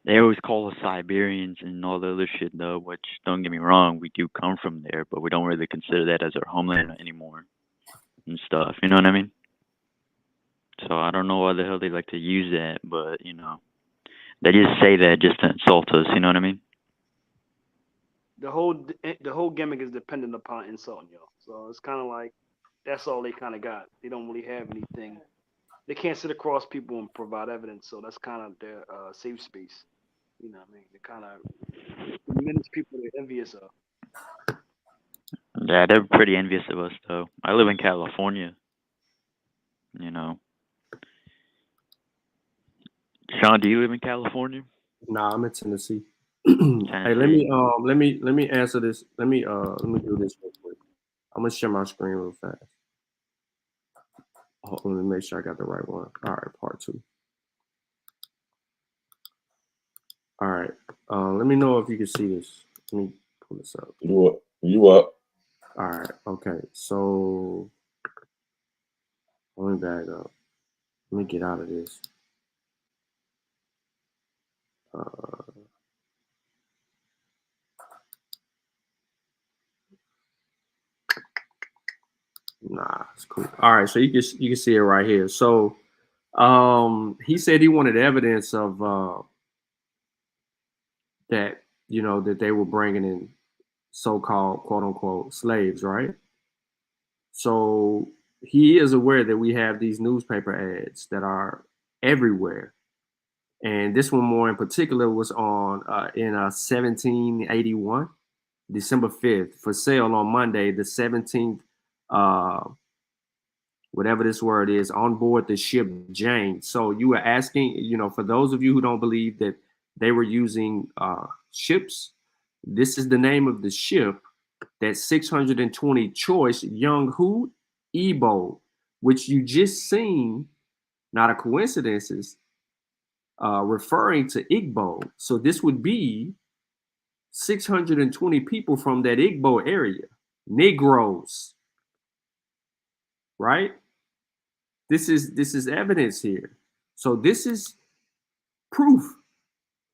they always call us Siberians and all the other shit, though. Which, don't get me wrong, we do come from there, but we don't really consider that as our homeland anymore and stuff. You know what I mean? So I don't know why the hell they like to use that, but you know, they just say that just to insult us. You know what I mean? The whole gimmick is dependent upon insulting y'all. So it's kind of like that's all they kind of got. They don't really have anything. They can't sit across people and provide evidence. So that's kind of their safe space. You know what I mean? They kind of diminish people they're envious of. Yeah, they're pretty envious of us, though. I live in California. You know. Sean, do you live in California? Nah, I'm in Tennessee. Hey, let me answer this. Let me do this real quick. I'm gonna share my screen real fast. Hold on, let me make sure I got the right one. All right, part 2. All right. Let me know if you can see this. Let me pull this up. You up? All right. Okay. So let me back up. Let me get out of this. Nah, it's cool. All right, so you can see it right here. So he said he wanted evidence of that, you know, that they were bringing in so-called quote unquote slaves, right? So he is aware that we have these newspaper ads that are everywhere. And this one more in particular was on in 1781, December 5th, for sale on Monday, the 17th, whatever this word is, on board the ship Jane. So you were asking, you know, for those of you who don't believe that they were using ships, this is the name of the ship, that 620 choice young who? Igbo, which you just seen, not a coincidence, is referring to Igbo. So this would be 620 people from that Igbo area, Negroes, right? This is evidence here. So this is proof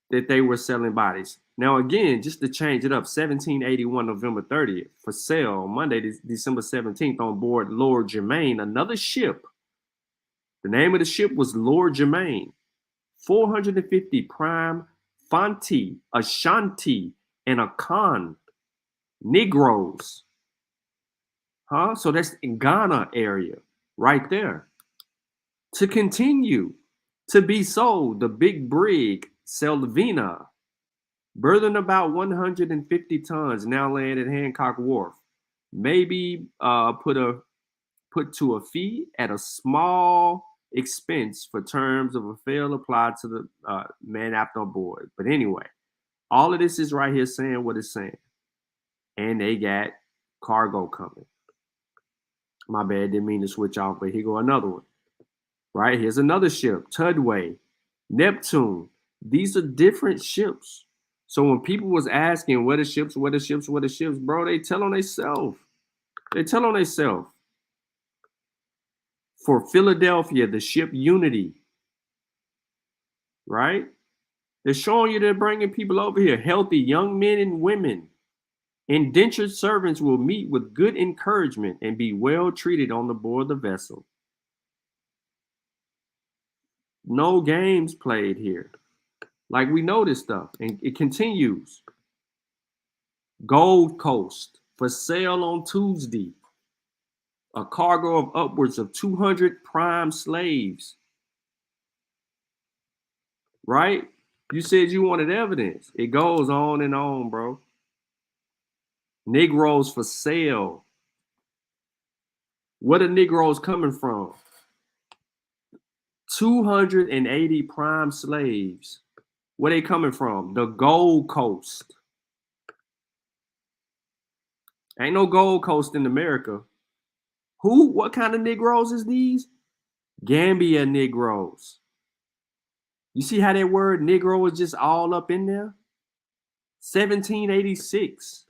that they were selling bodies. Now, again, just to change it up, 1781, November 30th, for sale Monday, December 17th, on board Lord Germain, another ship. The name of the ship was Lord Germain. 450 prime Fanti, Ashanti, and Akan Negroes. Huh? So that's in Ghana area, right there. To continue to be sold, the big brig Selvina, burden about 150 tons, now land at Hancock Wharf. Maybe put to a fee at a small expense for terms of a fail applied to the man apt on board. But anyway, all of this is right here saying what it's saying. And they got cargo coming. My bad, didn't mean to switch off, but here go another one. Right, here's another ship, Tudway, Neptune. These are different ships. So when people was asking what are ships, what are ships, what are ships, bro, they tell on themselves. They tell on themselves. For Philadelphia, the ship Unity, right? They're showing you they're bringing people over here, healthy young men and women. Indentured servants will meet with good encouragement and be well treated on the board of the vessel. No games played here. Like, we know this stuff, and it continues. Gold Coast, for sale on Tuesday. A cargo of upwards of 200 prime slaves. Right? You said you wanted evidence. It goes on and on, bro. Negroes for sale. What are Negroes coming from? 280 prime slaves. Where they coming from? The Gold Coast. Ain't no Gold Coast in America. Who? What kind of Negroes is these? Gambia Negroes. You see how that word Negro is just all up in there? 1786.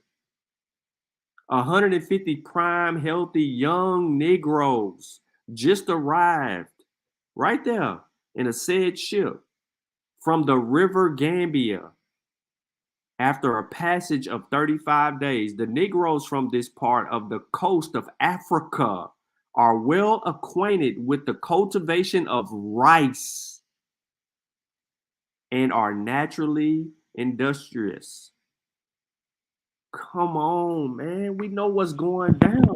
150 prime, healthy, young Negroes just arrived right there in a said ship from the river Gambia. After a passage of 35 days, the Negroes from this part of the coast of Africa are well acquainted with the cultivation of rice and are naturally industrious. Come on, man. We know what's going down.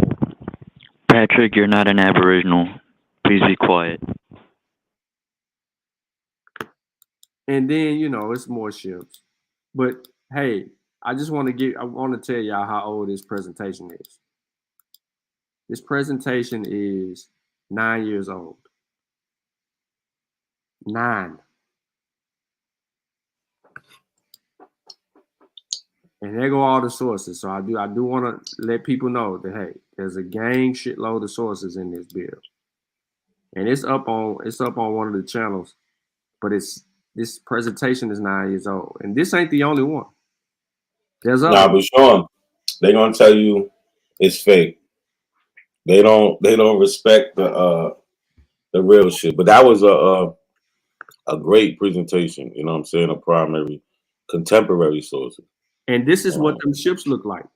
Patrick, you're not an Aboriginal. Please be quiet. And then, you know, it's more ships. But hey, I want to tell y'all how old this presentation is. This presentation is 9 years old. 9. And there go all the sources. So I do want to let people know that, hey, there's a gang shitload of sources in this bill. And it's up on one of the channels, but this presentation is 9 years old. And this ain't the only one. There's others. Nah, but Sean, they're gonna tell you it's fake. They don't respect the real shit. But that was a great presentation. You know what I'm saying? Of primary, contemporary sources. And this is what them ships look like.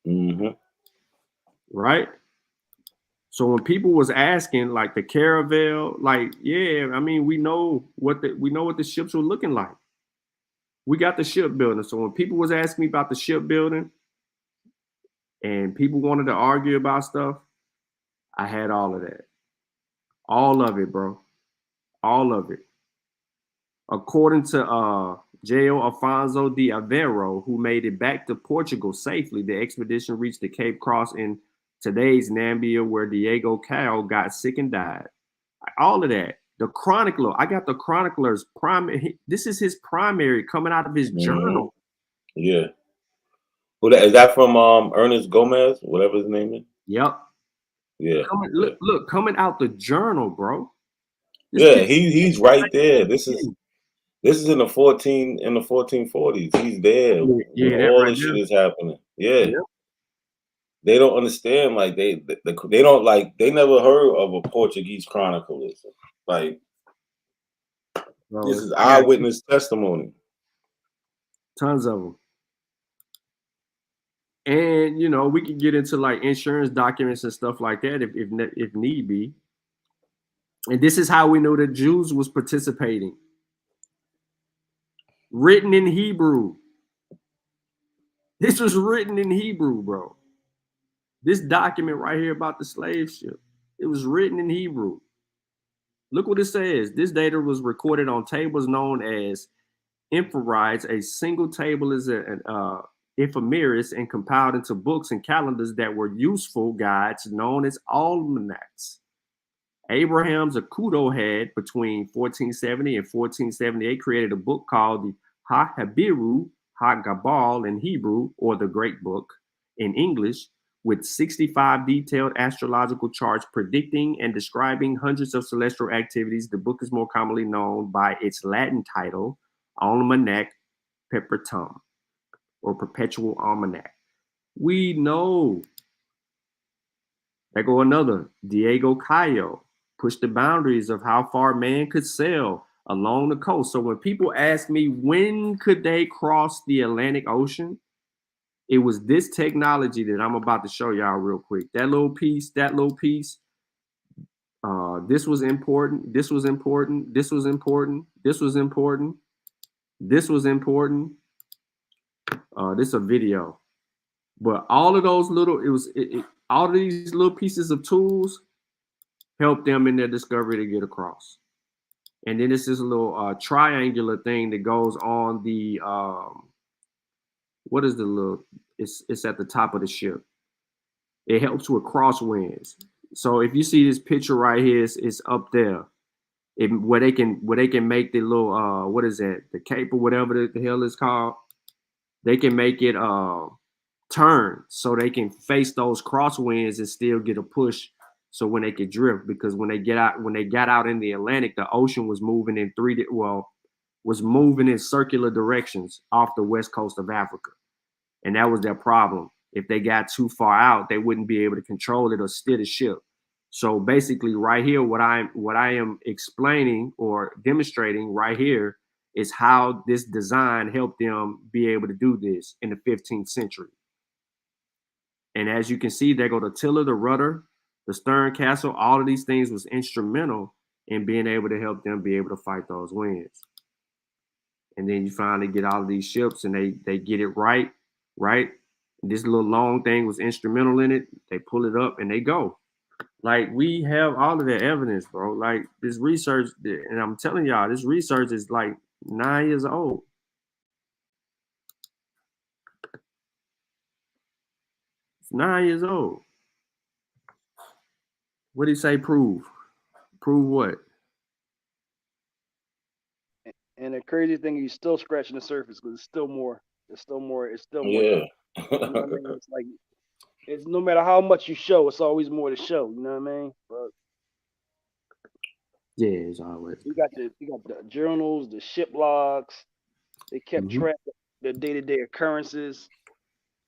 Mm-hmm. Right? So when people was asking, like the Caravel, like, yeah, I mean, we know what the ships were looking like. We got the shipbuilding. So when people was asking me about the shipbuilding and people wanted to argue about stuff, I had all of that. All of it, bro. All of it. According to J.O. Afonso de Aveiro, who made it back to Portugal safely, the expedition reached the Cape Cross in today's Namibia, where Diego Cao got sick and died. All of that. The chronicler, I got the chronicler's primary. This is his primary coming out of his journal. Yeah. Who that is that from? Ernest Gomez, whatever his name is. Yep. Yeah. Look, coming out the journal, bro. He's right there. This is in the 1440s. He's there when all this shit is happening. Yeah. Yep. They don't understand. Like they don't like. They never heard of a Portuguese chronicler. Like this is eyewitness testimony. Tons of them. And you know, we can get into like insurance documents and stuff like that if need be. And this is how we know that Jews was participating. Written in Hebrew. This was written in Hebrew, bro. This document right here about the slave ship, it was written in Hebrew. Look what it says. This data was recorded on tables known as inforides. A single table is an ephemeris and compiled into books and calendars that were useful guides known as almanacs. Abraham Zacuto had between 1470 and 1478 created a book called the Ha-Habiru Ha-Gabal in Hebrew, or the Great Book in English, with 65 detailed astrological charts predicting and describing hundreds of celestial activities. The book is more commonly known by its Latin title, Almanac Perpetuum, or Perpetual Almanac. We know. There go another. Diego Cayo pushed the boundaries of how far man could sail along the coast. So when people ask me when could they cross the Atlantic Ocean, it was this technology that I'm about to show y'all real quick. That little piece. This was important. This was important. This was important. This was important. This was important. This is a video. But all of those little, all of these little pieces of tools help them in their discovery to get across. And then this is a little triangular thing that goes on the what is the little? It's at the top of the ship. It helps with crosswinds. So if you see this picture right here, it's up there. Where they can make the little what is that? The cape or whatever the hell it's called. They can make it turn so they can face those crosswinds and still get a push. So when they could drift, because when they got out in the Atlantic, the ocean was moving in was moving in circular directions off the west coast of Africa. And that was their problem. If they got too far out, they wouldn't be able to control it or steer the ship. So basically right here, what I am explaining or demonstrating right here is how this design helped them be able to do this in the 15th century. And as you can see, there go the tiller, the rudder, the stern castle. All of these things was instrumental in being able to help them be able to fight those winds. And then you finally get all of these ships and they get it right? This little long thing was instrumental in it. They pull it up and they go. Like, we have all of the evidence, bro. Like, this research, and I'm telling y'all, this research is like 9 years old. It's 9 years old. What did he say? Prove what? And the crazy thing, he's still scratching the surface because it's still more. It's still more. Yeah. You know what I mean? It's like, it's no matter how much you show, it's always more to show. You know what I mean? But yeah, it's always. You got the journals, the ship logs. They kept track of the day-to-day occurrences.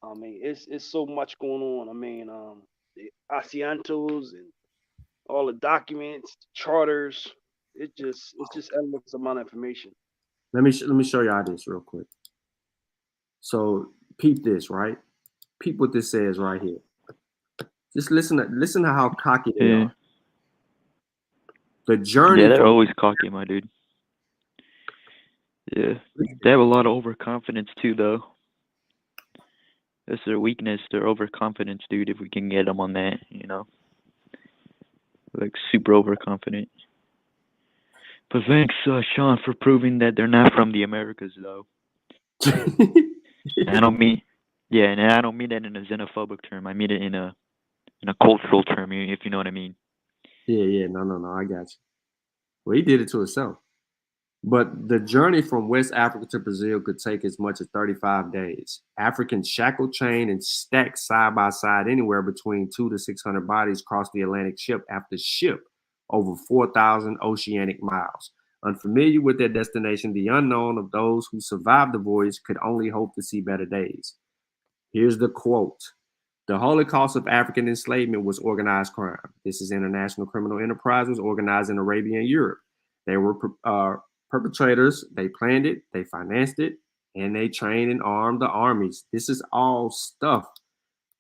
I mean, it's so much going on. I mean, the Asiantos and all the documents, charters. It's just endless amount of information. Let me show y'all this real quick. So peep this, right? Peep what this says right here. Just listen to how cocky they are. The journey. Yeah, they're always cocky, my dude. Yeah, they have a lot of overconfidence too, though. That's their weakness, their overconfidence, dude. If we can get them on that, you know, like super overconfident. But thanks, Sean, for proving that they're not from the Americas, though. I don't mean, yeah, and I don't mean that in a xenophobic term. I mean it in a cultural term, if you know what I mean. Yeah, no, I got you. Well, he did it to himself. But the journey from West Africa to Brazil could take as much as 35 days. Africans shackled, chained, and stacked side by side anywhere between 200 to 600 bodies crossed the Atlantic ship after ship over 4,000 oceanic miles. Unfamiliar with their destination, the unknown of those who survived the voyage could only hope to see better days. Here's the quote. The Holocaust of African enslavement was organized crime. This is international criminal enterprise was organized in Arabia and Europe. They were perpetrators. They planned it, they financed it, and they trained and armed the armies. This is all stuff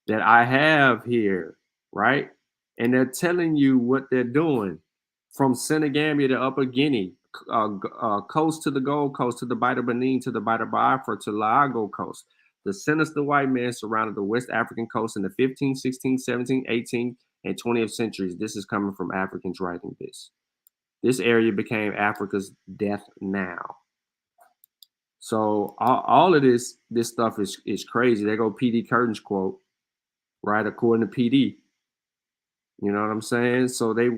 that I have here, right? And they're telling you what they're doing from Senegambia to Upper Guinea, coast to the Gold Coast, to the Bight of Benin, to the Bight of Biafra, to Lago Coast. The sinister white man surrounded the West African coast in the 15th, 16th, 17th, 18th, and 20th centuries. This is coming from Africans writing this. This area became Africa's death now. So all of this stuff is crazy. There go PD Curtin's quote, right? According to PD. You know what I'm saying? So they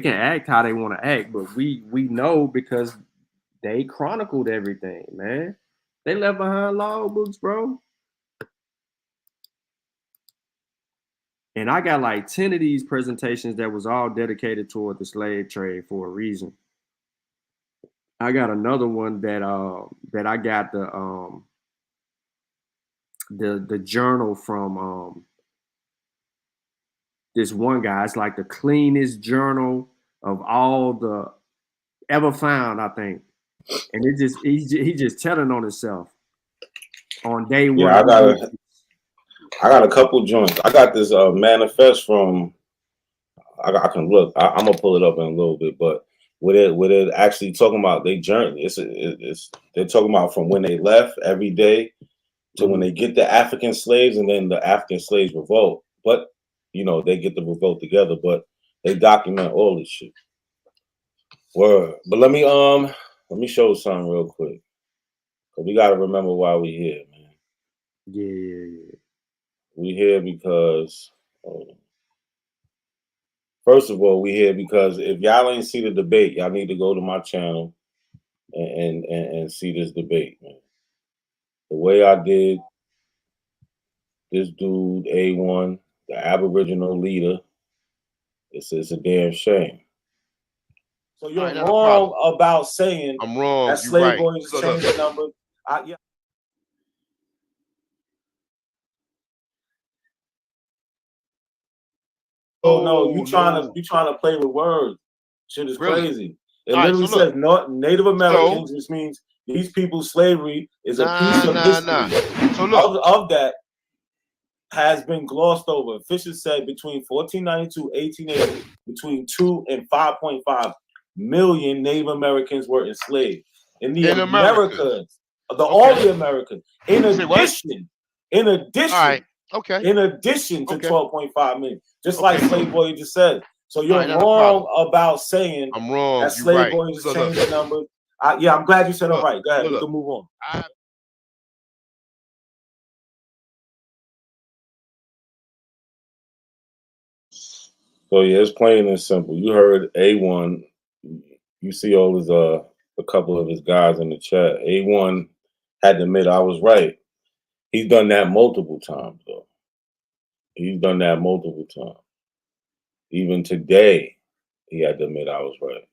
can act how they want to act, but we know because they chronicled everything, man. They left behind logbooks, bro. And I got like 10 of these presentations that was all dedicated toward the slave trade for a reason. I got another one that I got the journal from this one guy. It's like the cleanest journal of all the ever found, I think. And it just he just telling on himself on day one. Yeah, I got a couple joints. I got this manifest from. I can look. I'm gonna pull it up in a little bit, but with it actually talking about they journey. They're talking about from when they left every day to when they get the African slaves, and then the African slaves revolt. But you know they get the revolt together, but they document all this shit. Word. But let me show something real quick. Cause we gotta remember why we here, man. Yeah. We here because first of all, we here because if y'all ain't see the debate, y'all need to go to my channel and see this debate, man. The way I did this dude, A1, the Aboriginal leader, it's a damn shame. So you're wrong about saying I'm wrong. that slave boys changed the number. Yeah. Oh no, you trying to play with words. Shit is crazy. It literally says Native Americans, which means these people's slavery is a piece of history. So look, of that has been glossed over. Fisher said between 1492 1880, between 2 and 5.5 million Native Americans were enslaved in the Americas. All the Americans. In addition, in addition to 12.5 million, just like Slave Boy just said. So you're wrong about saying I'm wrong. that Slave Boy just changed the number. Yeah, I'm glad you said all right. Go ahead, we can move on. So yeah, it's plain and simple. You heard A1. You see all his a couple of his guys in the chat. A1 had to admit I was right. He's done that multiple times though. He's done that multiple times. Even today, he had to admit I was right.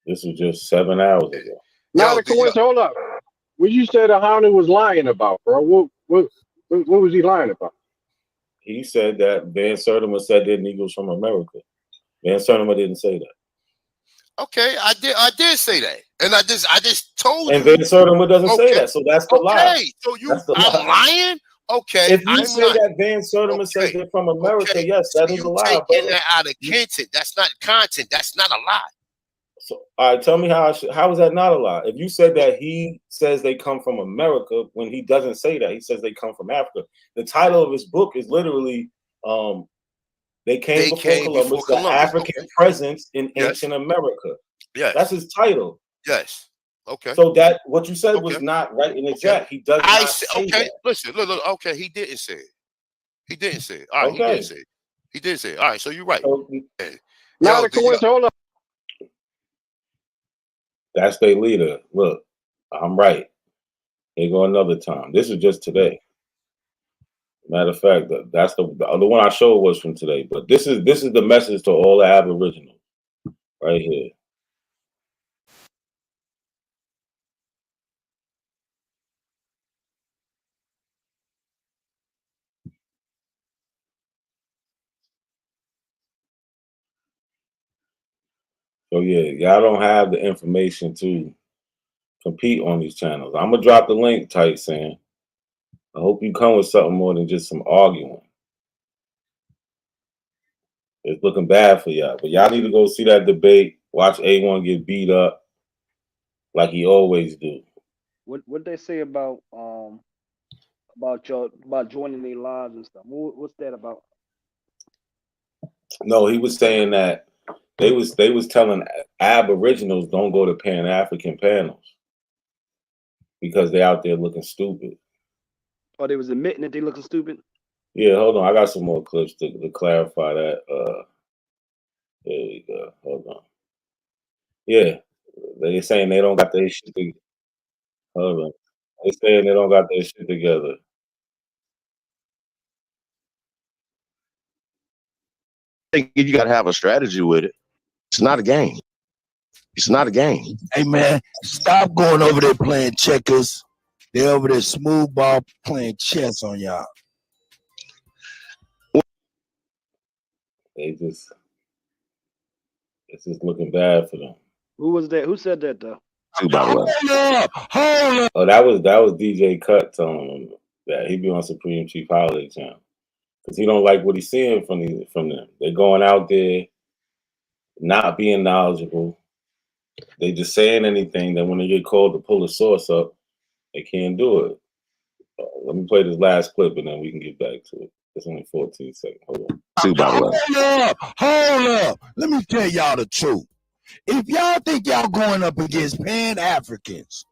This was just 7 hours ago. Not a coincidence. Hold up. What you said Ahanu was lying about, bro? What was he lying about? he said that Van Sertima said they're Negroes from America. Van Sertima didn't say that. Okay, I did say that, and I just told you. And Van Sertima doesn't say that, so that's the lie. Okay, so That's the I'm lie. lying. Okay, If you I'm say not. that Van Sertima says they're from America, yes, that is a lie. Taking that out of content. That's not content. That's not a lie. So, all right, tell me how is that not a lie? If you said that he says they come from America when he doesn't say that, he says they come from Africa. The title of his book is literally They Came Before Columbus, the African Presence in Ancient America. Yes. That's his title. Yes. Okay. So that what you said was not right and exact. He does not say that. Listen, look, okay, he didn't say it. He didn't say it. All right, he didn't say it. He did say it. All right, so you're right. Not a coincidence. Hold on. That's their leader. Look, I'm right. Here go another time. This is just today. Matter of fact, that's the other one I showed was from today. But this is the message to all the Aboriginals right here. So yeah, y'all don't have the information to compete on these channels. I'm gonna drop the link, Tight Sam. I hope you come with something more than just some arguing. It's looking bad for y'all, but y'all need to go see that debate. Watch A1 get beat up like he always do. What they say about joining their lives and stuff? What's that about? No, he was saying that they was telling Aboriginals don't go to Pan-African panels because they out there looking stupid. Oh, they was admitting that they looking stupid? Yeah, hold on. I got some more clips to clarify that. There we go. Hold on. Yeah, they saying they don't got their shit together. Hold on. They saying they don't got their shit together. I think you got to have a strategy with it. It's not a game. It's not a game. Hey man, stop going over there playing checkers. They're over there smooth ball playing chess on y'all. It's just looking bad for them. Who was that? Who said that though? Hold up. Oh, that was DJ Cut telling him that he be on Supreme Chief Holiday Channel because he don't like what he's seeing from them. They're going out there, not being knowledgeable. They just saying anything that when they get called to pull the source up, they can't do it. Let me play this last clip and then we can get back to it. It's only 14 seconds. Hold on. Hold up. Let me tell y'all the truth. If y'all think y'all going up against Pan-Africans,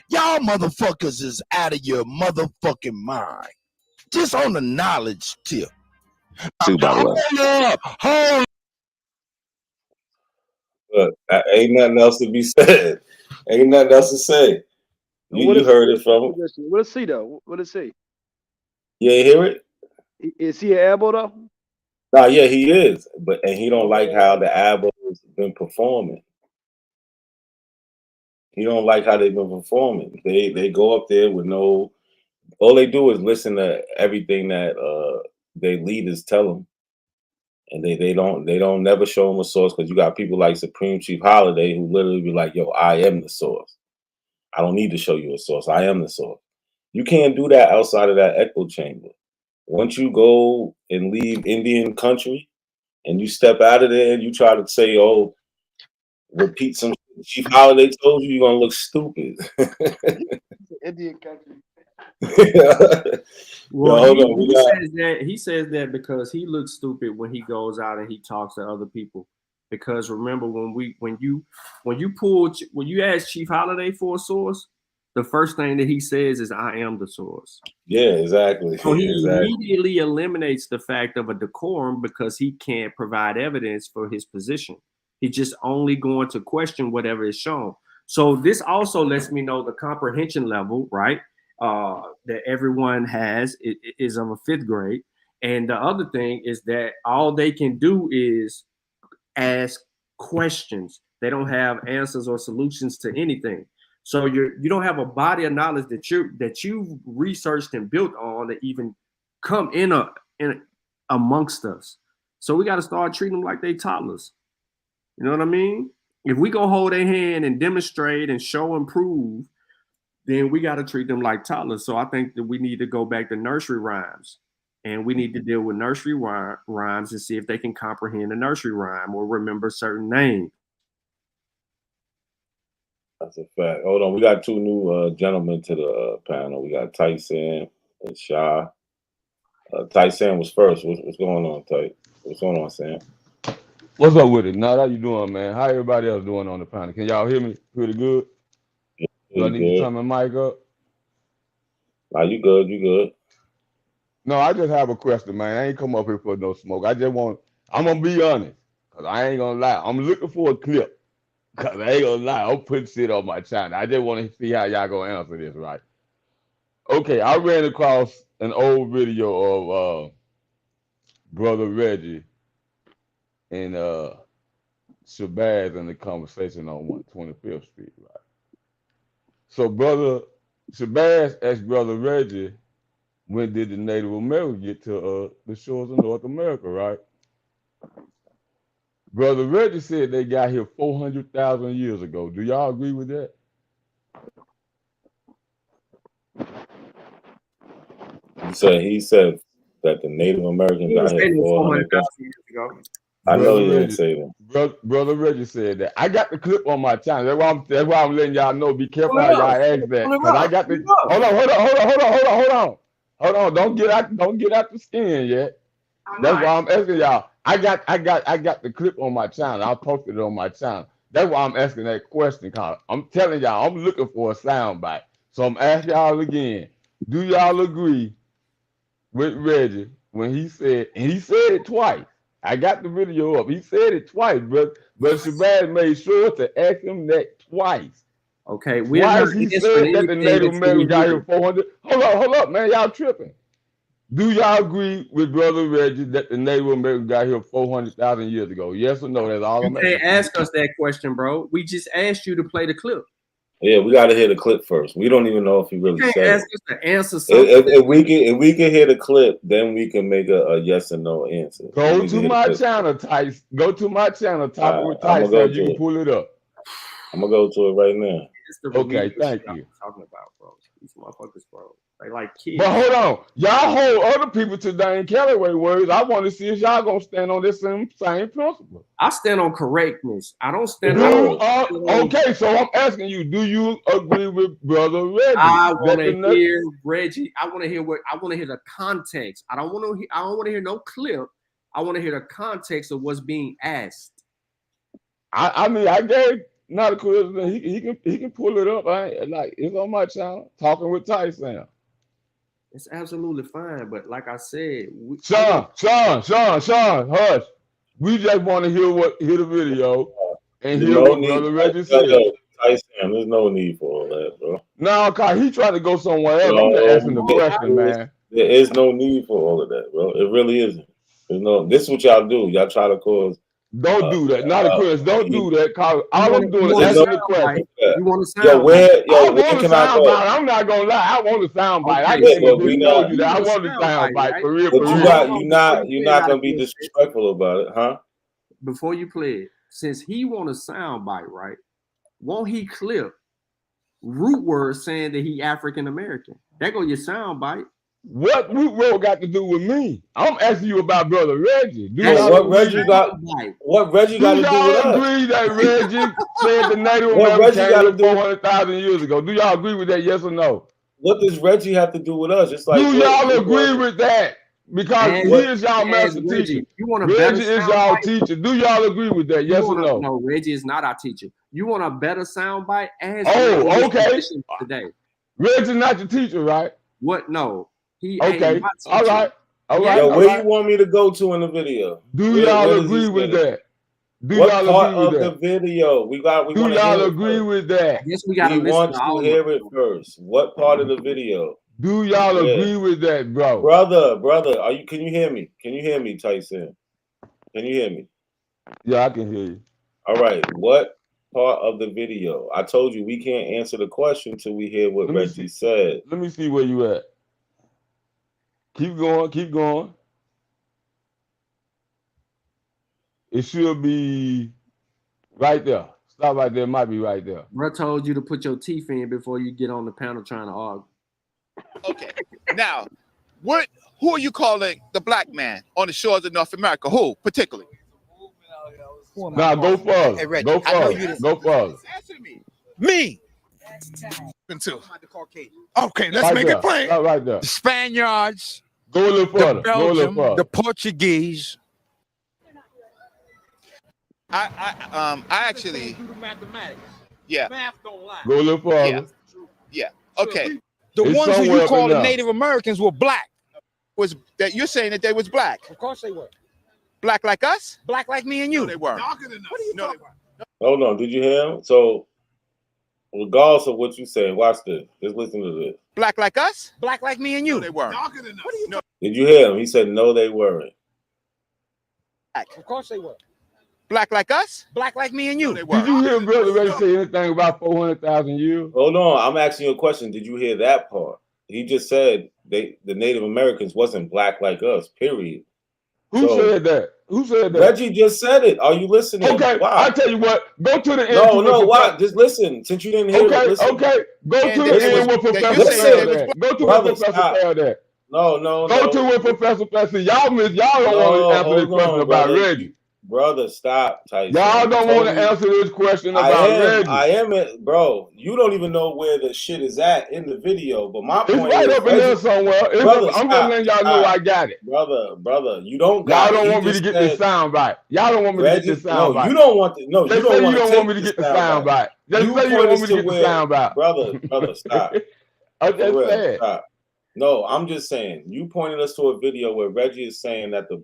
y'all motherfuckers is out of your motherfucking mind. Just on the knowledge tip. Hold up. Look, ain't nothing else to be said. Ain't nothing else to say. You heard it from him. What is he though? What is he? You ain't hear it? Is he an abo though? Nah, yeah, he is. And he don't like how the Abos been performing. He don't like how they've been performing. They go up there with all they do is listen to everything that their leaders tell them. And they don't never show them a source because you got people like Supreme Chief Holiday who literally be like, yo, I am the source. I don't need to show you a source. I am the source. You can't do that outside of that echo chamber. Once you go and leave Indian country and you step out of there and you try to say, oh, repeat some Chief Holiday told you, you're gonna look stupid. Indian country. Well, he says that because he looks stupid when he goes out and he talks to other people. Because remember when you ask Chief Holiday for a source, the first thing that he says is I am the source. Yeah, exactly. So he immediately eliminates the fact of a decorum because he can't provide evidence for his position. He's just only going to question whatever is shown. So this also lets me know the comprehension level, right? That everyone has is of a 5th grade. And the other thing is that all they can do is ask questions. They don't have answers or solutions to anything. So you don't have a body of knowledge that you've researched and built on to even come in a in amongst us. So we got to start treating them like they toddlers. You know what I mean? If we go hold their hand and demonstrate and show and prove, then we got to treat them like toddlers. So I think that we need to go back to nursery rhymes, and we need to deal with nursery rhymes and see if they can comprehend a nursery rhyme or remember certain names. That's a fact. Hold on, we got two new gentlemen to the panel. We got Tyson and Shah. Tyson was first. What's going on, Ty? What's going on, Sam? What's up with it? Now, how you doing, man? How everybody else doing on the panel? Can y'all hear me pretty good? Do I need to turn my mic up? Nah, you good, you good. No, I just have a question, man. I ain't come up here for no smoke. I'm gonna be honest, because I ain't gonna lie. I'm looking for a clip, because I ain't gonna lie. I'm putting shit on my channel. I just want to see how y'all gonna answer this, right? Okay, I ran across an old video of Brother Reggie and Shabazz in the conversation on 125th Street, right? So Brother Shabazz asked Brother Reggie, when did the Native Americans get to the shores of North America, right? Brother Reggie said they got here 400,000 years ago. Do y'all agree with that? He said that the Native Americans got here 400,000 years ago. I know you didn't say that. Brother Reggie said that. I got the clip on my channel. That's why I'm letting y'all know. Be careful how y'all ask that. Because I got the. Hold on. Don't get out the skin yet. That's why I'm asking y'all. I got the clip on my channel. I posted it on my channel. That's why I'm asking that question, Carl. I'm telling y'all, I'm looking for a soundbite. So I'm asking y'all again. Do y'all agree with Reggie when he said, and he said it twice? I got the video up. He said it twice, but Shabazz made sure to ask him that twice. Okay, twice he said that the Native Americans got here 400. Hold up, man, y'all tripping. Do y'all agree with Brother Reggie that the Native Americans got here 400,000 years ago? Yes or no? That's all I'm asking. You can't ask us that question, bro. We just asked you to play the clip. Yeah, we got to hear the clip first. We don't even know if he really said ask it. us to answer something. If we can hear the clip, then we can make a yes or no answer. Go to my channel, Tyson. Go to my channel, Talking with Tyson. You can pull it up. I'm gonna go to it right now. Okay, thank you. Talking about, bro. These motherfuckers, bro. They like kids. But hold on, y'all hold other people to Dane Calloway words. I want to see if y'all gonna stand on this same principle. I stand on correctness. I don't stand on. Okay, so I'm asking you: do you agree with Brother Reggie? I want to hear Reggie. I want to hear the context. I don't want to hear no clip. I want to hear the context of what's being asked. I mean, I gave not a quiz. He can pull it up. It's on my channel. Talking with Tyson. It's absolutely fine, but like I said, Sean, hush. We just want to hear the video and hear what Brother Reggie said. Tyson, there's no need for all that, bro. No, cause he tried to go somewhere else. I'm just asking the question, man. There is no need for all of that, bro. It really isn't. This is what y'all do. Y'all try to cause. Don't do that. Not a quiz. Don't do that. Cause all I'm doing is asking the question. You want to sound? I want a sound bite. I'm not gonna lie. I want a sound bite. I can't even told you that. I want a sound bite for real. But you're not gonna be disrespectful about it, huh? Before you play it, since he want a sound bite, right? Won't he clip root words saying that he African American? That go your sound bite. What root word got to do with me? I'm asking you about Brother Reggie. What Reggie got to do with us? Do y'all agree that Reggie said the Native Americans came here 400,000 years ago? Do y'all agree with that? Yes or no? What does Reggie have to do with us? It's like, do y'all agree with that? Because he is y'all master teacher. Reggie is y'all teacher. Do y'all agree with that? Yes or no? No, Reggie is not our teacher. You want a better soundbite? Okay. Today, Reggie's not your teacher, right? What? No. He okay. All right. Yo, where you want me to go to in the video? Do y'all agree with that? What part of the video? We do y'all agree with that? Yes, we got to want to hear it first. What part of the video? Do y'all agree with that, bro? Brother, can you hear me? Can you hear me, Tyson? Can you hear me? Yeah, I can hear you. All right. What part of the video? I told you we can't answer the question till we hear what Reggie said. Let me see where you at. Keep going. It should be right there. Stop right there. It might be right there. Bro told you to put your teeth in before you get on the panel trying to argue. Okay. Now, who are you calling the black man on the shores of North America? Who particularly? Now go further. Hey, Reggie, Go I know further. Go further. Me. Okay, let's Right make there. it plain. Stop right there. The Spaniards, Go a little the further. Go a little Belgium, further. the Portuguese. I actually. Yeah. Go a little further. Yeah. Okay. The It's ones who somewhere you up call in the there. Native Americans were black. Was that you're saying that they was black? Of course they were. Black like us? Black like me and you. No, they weren't. No, Hold on, did you hear him? So, regardless of what you say, watch this. Just listen to this. Black like us? Black like me and you. No, they weren't. No. Did you hear him? He said no, they weren't. Of course they were. Black like us? Black like me and you. No, they Did weren't. you hear Brother Reggie say anything about 400,000 years? Hold on, I'm asking you a question. Did you hear that part? He just said the Native Americans wasn't black like us, period. Who said that? Who said that? Reggie just said it. Are you listening? Okay, Why? I'll tell you what. Go to the end. No, why? Just listen. Since you didn't hear it, Okay, listen. okay. Go And to that the it end was- with that Professor you're saying Fell they there. was Go to Brother, where Professor stop. Fell there. No. Go to where Professor Fell. Y'all don't want No, to answer this hold question on, about brother. Reggie. Brother, stop, Tyson. Y'all don't Told want to me- answer this question about Reggie. I am, bro. You don't even know where the shit is at in the video. But my It's point right is, up in there somewhere. brother, I'm just letting y'all know I got it. brother. You don't Y'all got it. don't He want me to just get said- this sound right. Y'all don't want me to get this sound right. No, you don't want to. No, you Just don't say want you to don't want me to get the sound right. Just say you don't want me to get the sound right. Brother, stop. I For just real, said. stop. No, I'm just saying. You pointed us to a video where Reggie is saying that the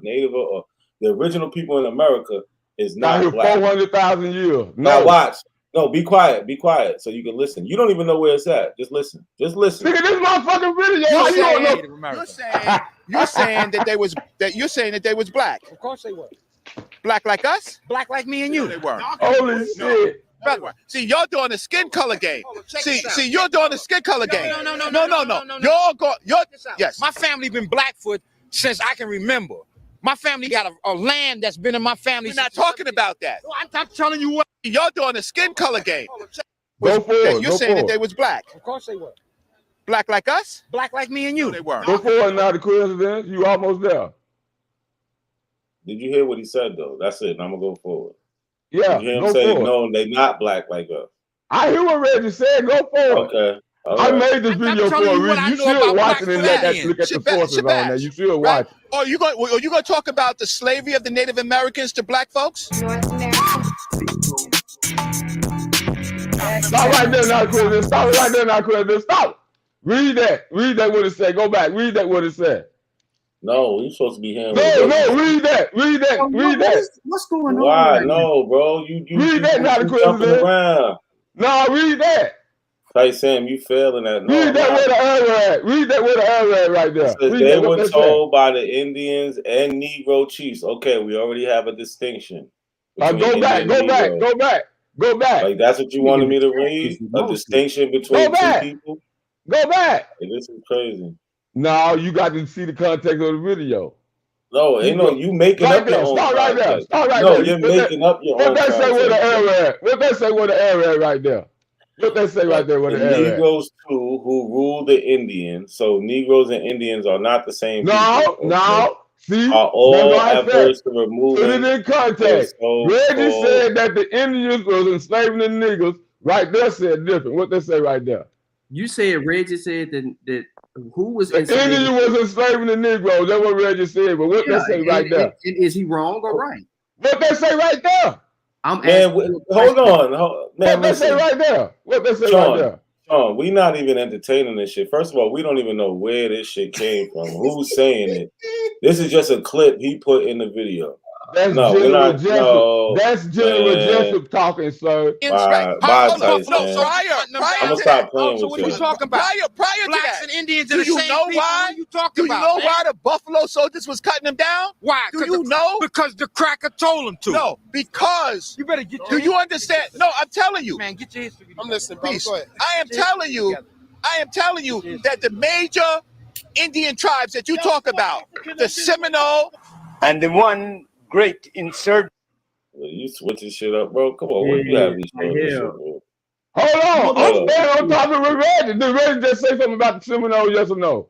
native or the original people in America is Now not here black. 400,000 years. Now No. watch. No, be quiet, so you can listen. You don't even know where it's at. Just listen. Nigga, this motherfucking video. How you don't know? You're saying that they was black. Of course they were. Black like us? Black like me and you. No, they weren't. Holy shit. See, y'all doing the skin color game. See, you're doing the skin color game. No. Y'all go. Yes. My family been Blackfoot since I can remember. My family got a land that's been in my family. We're not talking about that. I'm telling you what. Y'all doing the skin color game. Go forward. You're saying that they was black. Of course they were. Black like us? Black like me and you. No, they weren't. Go forward now, the coincidence. You almost there. Did you hear what he said though? That's it. I'm gonna go forward. Yeah, Did you hear him go say forward. no? They not black like us. I hear what Reggie said. Go forward. Okay. All I right. made this video for a reason. You should watch it and look at the sources on there. You should watch it. Are you going to talk about the slavery of the Native Americans to black folks? Stop right there now, Chris. Stop it right there now, Chris. Stop. Read that. Read that what it said. Go back. Read that what it said. No, you're supposed to be hearing. No, read that. Read that. Read that. What's going on? Why? Right now? No, bro. You Read that now, Chris. jumping around. No, read that. Hey Sam, you failing at no. Read that where the error at. Read that where the error at right there. Says Read they that what were they told by the Indians and Negro chiefs. Okay, we already have a distinction. Go between back. Indian Go and back. Negro. Go back. Go back. Like that's what you wanted me to read? A distinction between two back. people? Go back. Hey, this is crazy. No, you got to see the context of the video. No, ain't no you making right up your there. own Start right there. context. Start right No, there. you're making up your what own they say where the context. error at? What they say where the error at right there? What they say right there where The the error at? Negroes too, who rule the Indians. So Negroes and Indians are not the same. No, people, no. See, are all that's what I adverse said. to removing. Put it in context. Reggie said that the Indians was enslaving the niggas. Right there said different. What they say right there? You said Reggie said that who was The Indian was enslaving the Negroes. That's what Reggie said. But what they say right there? And is he wrong or right? What they say right there? I'm Man, asking you a hold question. on. Man, What they say listen. right there? What they say Sean, right there? Sean, we not even entertaining this shit. First of all, we don't even know where this shit came from. Who's saying it? This is just a clip he put in the video. That's no, we're General not. Jessup. No, That's General man. Jessup talking, sir. Bye, Tyson. I'm gonna stop playing So with what you. are you talking about? Prior to Blacks that, and Indians do are the you same know people. why? What are you talking Do you about, know man? why the Buffalo Soldiers was cutting them down? Why? Do you know? Because the cracker told him to. No, because You better get your do you understand? No, I'm telling you. Man, get your history. I'm listening, peace. I am telling you that the major Indian tribes that you talk about, the Seminole, And the one great insert. You switching shit up, bro. Come on, what you have me showing this shit, bro? Hold on. I'm Hold staying on topic with Reggie. Did Reggie just say something about the Seminoles, yes or no?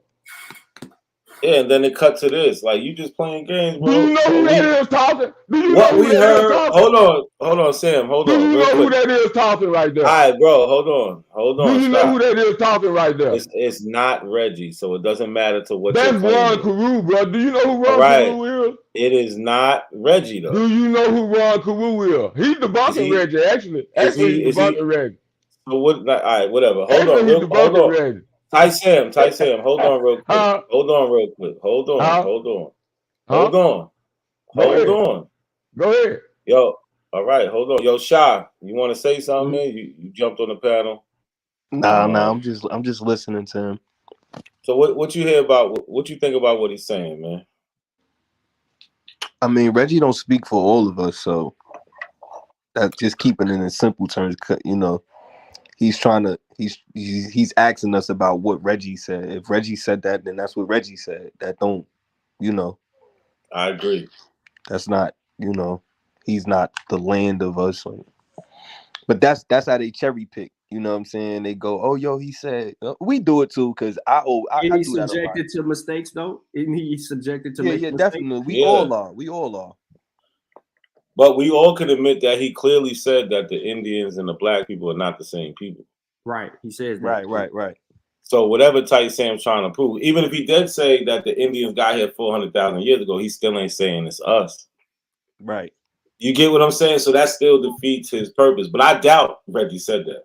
Yeah, and then it cut to this. Like, you just playing games, bro. Do you know who that is talking? Do you What know who we that is heard? talking? Hold on, Sam. Hold Do on, you real know who quick. that is talking right there? All right, bro. Hold Do on. you know who that is talking right there? It's not Reggie, so it doesn't matter to what That's you're playing. Ron Carew, bro. Do you know who All Ron right. Carew is? It is not Reggie, though. Do you know who Ron Carew is? He's debunking Reggie, actually. Actually, he's debunking Reggie. So what? All right, whatever. Hold Actually, on, he's hold on. debunking Reggie. Ty Sam. Hold on real quick. Hold on. Go ahead. Yo, all right, hold on. Yo, Shy, you want to say something, man? You jumped on the panel. Nah, I'm just listening to him. So what you hear about? What you think about what he's saying, man? I mean, Reggie don't speak for all of us, so that's just keeping it in simple terms. You know, he's asking us about what Reggie said. If Reggie said that, then that's what Reggie said. That don't, you know. I agree. That's not, you know, he's not the land of us. But that's how they cherry pick. You know what I'm saying? They go, oh, yo, he said. We do it too, because I do that a lot. Subjected to mistakes, though? Isn't he subjected to mistakes? Definitely. We all are. But we all can admit that he clearly said that the Indians and the black people are not the same people. Right. He says that. Right. So whatever Tight Sam's trying to prove, even if he did say that the Indians got here 400,000 years ago, he still ain't saying it's us. Right. You get what I'm saying? So that still defeats his purpose. But I doubt Reggie said that.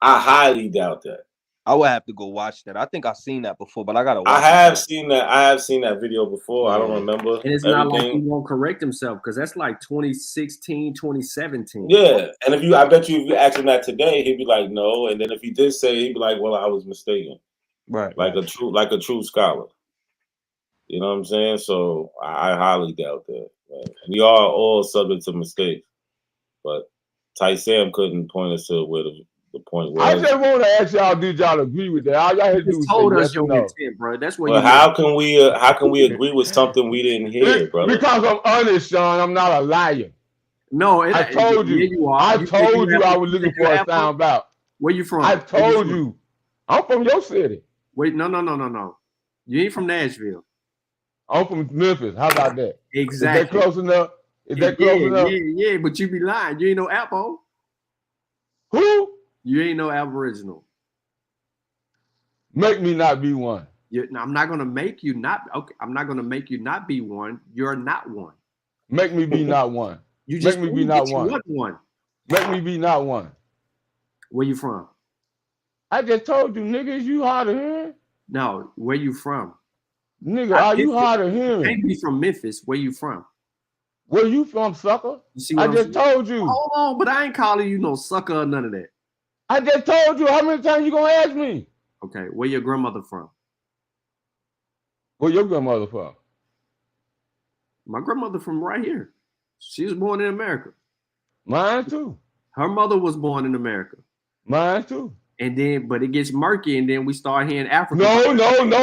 I highly doubt that. I would have to go watch that. I think I've seen that before, but I gotta watch I have seen that video before. Yeah. I don't remember. And it's not like he won't correct himself, because that's like 2016, 2017. Yeah. And I bet you if you ask him that today, he'd be like, no. And then if he did say, he'd be like, well, I was mistaken. Right. Like a true scholar. You know what I'm saying? So I highly doubt that. Right? We are all subject to mistakes. But Ty Sam couldn't point us to where the point was. I just want to ask y'all, did y'all agree with that? All y'all had to do was told say us yes or your no. intent, bro. That's what. Well, how can we agree with something we didn't hear, brother? Because I'm honest, Sean. I'm not a liar. No, I told you. I told you I was looking for a sound out. Where you from? I told you. I'm from your city. Wait, no. You ain't from Nashville. I'm from Memphis. How about that? Exactly. Is that close enough? Is that close enough? Yeah, but you be lying. You ain't no Apo. Who? You ain't no Aboriginal. Make me not be one. I'm not gonna make you not. Okay, I'm not gonna make you not be one. You're not one. Make me be not one. You just make me be not one. One. Make me be not one. Where you from? I just told you, niggas, you hard of hearing? No, where you from? Nigga, are you hard of hearing? Can't be from Memphis. Where you from? Where you from, sucker? You see I just told you. Hold on, but I ain't calling you no sucker or none of that. I just told you. How many times you gonna ask me? Okay, where your grandmother from? Where your grandmother from? My grandmother from right here. She was born in America. Mine too. Her mother was born in America. Mine too. And then, but it gets murky, and then we start hearing Africa. No.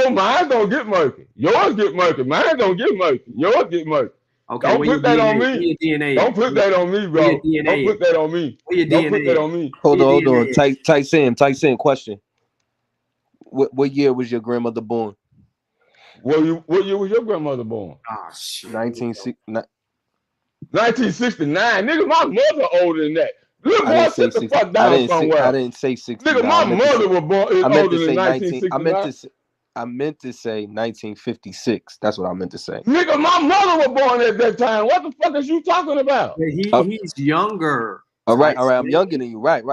Mine don't get murky. Yours get murky. Mine don't get murky. Yours get murky. Okay, don't put that on me. Don't put that on me, bro. Don't put that on me. Don't put that on me. Hold on. Type Sam. Question. What year was your grandmother born? What year was your grandmother born? Oh shit. 1969. Nigga, my mother older than that. Look, boy, sit the fuck down somewhere. I didn't say 69. Nigga, my mother was born older than 1969. I meant to say 1956. That's what I meant to say. Nigga, my mother was born at that time. What the fuck is you talking about? He's younger. All right. I'm younger than you. Right.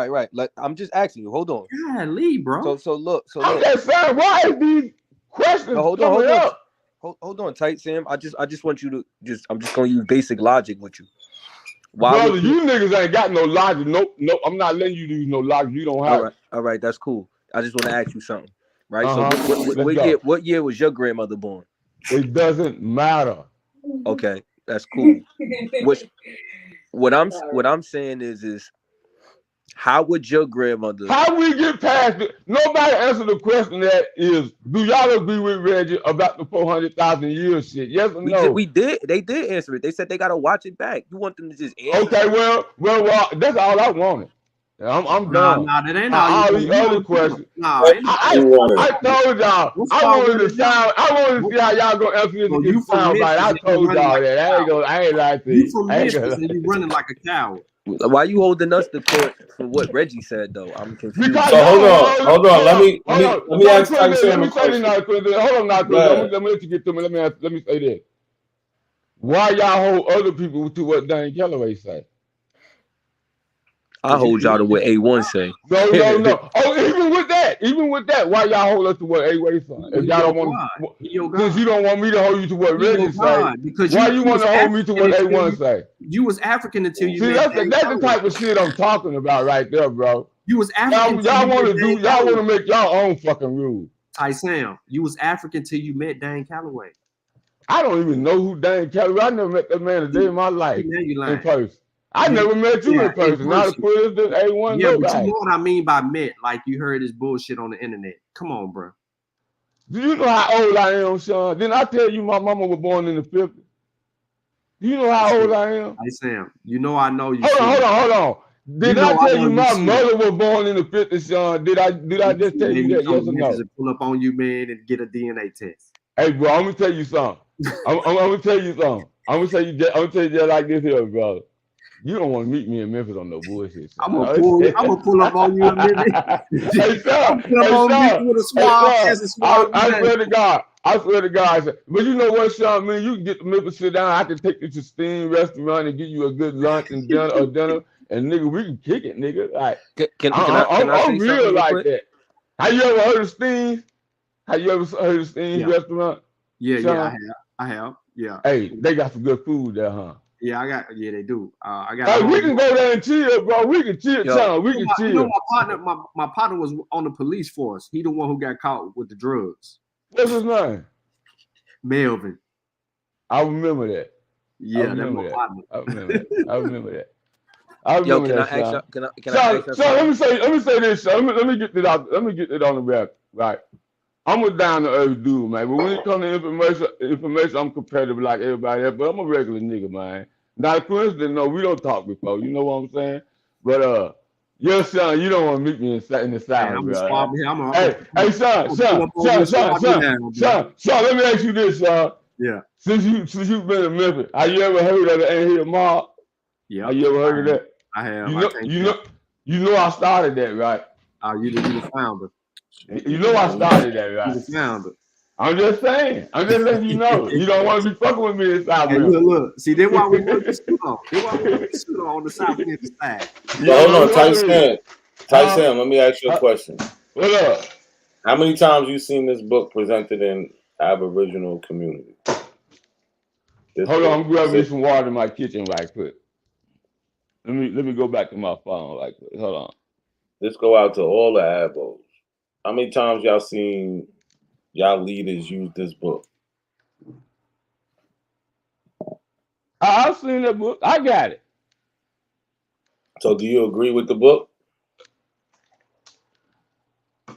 I'm just asking you. Hold on. Golly, bro. So look. I'm just saying, why is these questions coming up? Hold on, Tight Sam. I just want you to I'm just gonna use basic logic with you. Brother, you niggas ain't got no logic. Nope. I'm not letting you use no logic. You don't have. All right, that's cool. I just want to ask you something. Right. So what year was your grandmother born? It doesn't matter. Okay, that's cool. What I'm saying is How would your grandmother? How we get past it? Nobody answered the question that is, do y'all agree with Reggie about the 400,000 years shit? Yes or no? We did. They did answer it. They said they gotta watch it back. You want them to just answer? Okay, well, that's all I wanted. I'm done. Nah, that ain't all these other questions. Nah, I told y'all. I wanted to see how y'all gonna answer this. So you sound right. I told y'all that. I ain't like this. You from Memphis and you running like a coward. Why you holding us to court for what Reggie said though? I'm confused. Because So hold on. Let me ask Tyson a question. Hold on, now, let me let you get to me. Let me say this. Why y'all hold other people to what Dan Calloway say? I hold y'all to what A1 say. No. Oh, even with that, why y'all hold us to what A1 say? If y'all don't want, since you don't want me to hold you to what Reggie say, because why you want to hold me to what A1 say? You was African until you. See, that's the type of shit I'm talking about right there, bro. You was African. Y'all want to make y'all own fucking rules. Tyson, you was African till you met Dan Calloway. I don't even know who Dan Calloway. I never met that man a day in my life in person. I never met you in person. Not a quiz, this A1. Yeah, nobody. but you know what I mean by met. Like you heard this bullshit on the internet. Come on, bro. Do you know how old I am, Sean? Didn't I tell you my mama was born in the 50s? Do you know how old I am? Hey, Sam, you know I know you. Hold on. Did I tell you my mother was born in the 50s, Sean? Did I just tell you that? Yes or no? Pull up on you, man, and get a DNA test. Hey, bro, I'm gonna tell you something. I'm gonna tell you something. I'm gonna tell you just like this here, brother. You don't want to meet me in Memphis on no bullshit. I'm gonna pull up on you in a minute. Hey, son. I swear to God. But you know what, Sean? Man, you can get to Memphis, sit down. I can take you to Steam restaurant and give you a good lunch and dinner, and nigga, we can kick it, nigga. Like, I'm real like that. Have you ever heard of Steam? Have you ever heard of Steam restaurant? Yeah, I have. Yeah. Hey, they got some good food there, huh? Yeah, they do. Hey, we can go there and chill, bro. We can chill, Sean. We can chill. You know, my partner was on the police force. He the one who got caught with the drugs. What's his name? Melvin. I remember that. Yeah, that's my partner. I remember that. Yo, can I ask you? So let me say this. Let me get it out. Let me get it on the record. Right. I'm a down to earth dude, man. But when it comes to information, I'm competitive like everybody else. But I'm a regular nigga, man. Not a coincidence. No, we don't talk before. You know what I'm saying? But your son, you don't want to meet me in the South, bro. Hey, son. Let me ask you this, son. Yeah. Since you've been in Memphis, have you ever heard of the Ain't Here Mob? Yeah. Have you ever heard of that? I have. You know I started that, right? You the founder. You know I started that, right? You the founder. I'm just saying. I'm just letting you know. You don't want to be fucking with me in South Memphis. Look. See, that's why we put this on. That's why we put this on the South Memphis side. Hold on, Tyson, let me ask you a question. What up? How many times you seen this book presented in Aboriginal community? Hold on, I'm grabbing me some water in my kitchen right quick. Let me go back to my phone right quick. Hold on. Let's go out to all the Abos. How many times y'all seen y'all leaders use this book? I've seen that book. I got it. So do you agree with the book?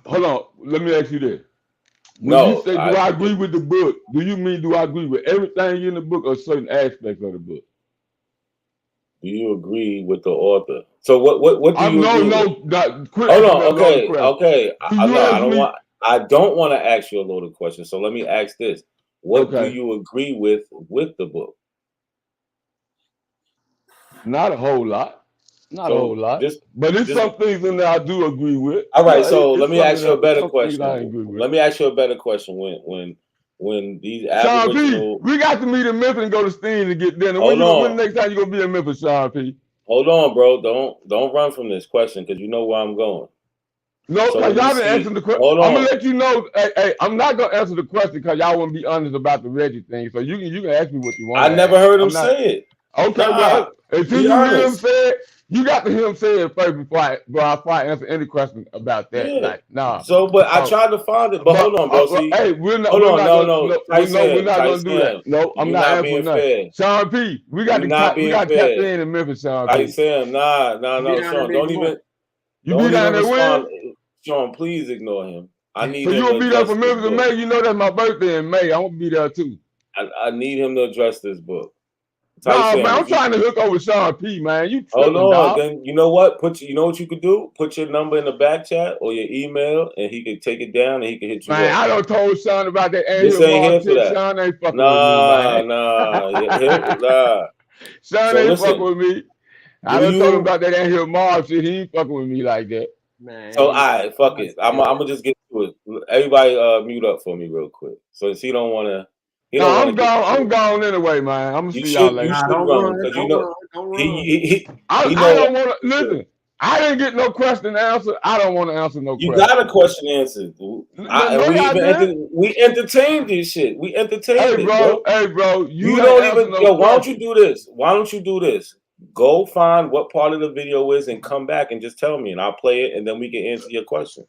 Hold on. Let me ask you this. When you say, do I agree with the book? Do you mean do I agree with everything in the book or certain aspects of the book? Do you agree with the author? So what do you agree with? Quick. Hold on. Okay. I don't want to ask you a loaded question. So let me ask this. What do you agree with the book? Not a whole lot. Not a whole lot. But there's some things in there I do agree with. All right, so let me ask you a better question. Let me ask you a better question. When these Aboriginal... we got to meet in Memphis and go to Steam to get dinner. When the next time you gonna be in Memphis, Sean P? Hold on, bro. Don't run from this question because you know where I'm going. No, because y'all been answering the question. I'm gonna let you know. Hey, I'm not gonna answer the question because y'all wouldn't be honest about the Reggie thing. So you can ask me what you want. I never heard him say it. Okay, well, until you hear him say it, you got to hear him say it first before I answer any question about that. Yeah. Like, nah. So, but I tried to find it. But hold on, bro. See, hey, we're not. No. We're not gonna do that. No, I'm not answering nothing. Sean P, we got to tap in in Memphis, Sean P. Tyson, nah, Sean, don't even. You Don't be down even there respond. when? Sean, please ignore him. I need So him you to will be there address for this Memphis in book. May. You know that's my birthday in May. I'm gonna be there too. I need him to address this book. No, Tyson, man, I'm if you trying to hook up with Sean P, man. You hold tripping, on, dog. then you know what? You know what you could do? Put your number in the back chat or your email, and he can take it down and he can hit you Man, up. I done told Sean about that This anthill ain't here mob for shit. that. Sean ain't fucking with me, Nah. man. Nah. Sean So ain't listen, fucking with me. I do done told him you? about that anthill mob shit. He ain't fucking with me like that. Man, So fuck it. I'm gonna just get to it. Everybody, mute up for me real quick. So he don't wanna. He No, don't wanna I'm get. gone. I'm gone anyway, man. I'm gonna You see y'all should. You later. should don't run run, because you don't know run, don't run. he I know. don't want to listen. I didn't get no question answered. I don't want to answer no You question. got a question answered. No, I We didn't. we entertained this shit. We entertained it, bro. Hey, bro, you You ain't don't answer even no Why don't you question. do this? Why don't you do this? Go find what part of the video is and come back and just tell me, and I'll play it, and then we can answer your question.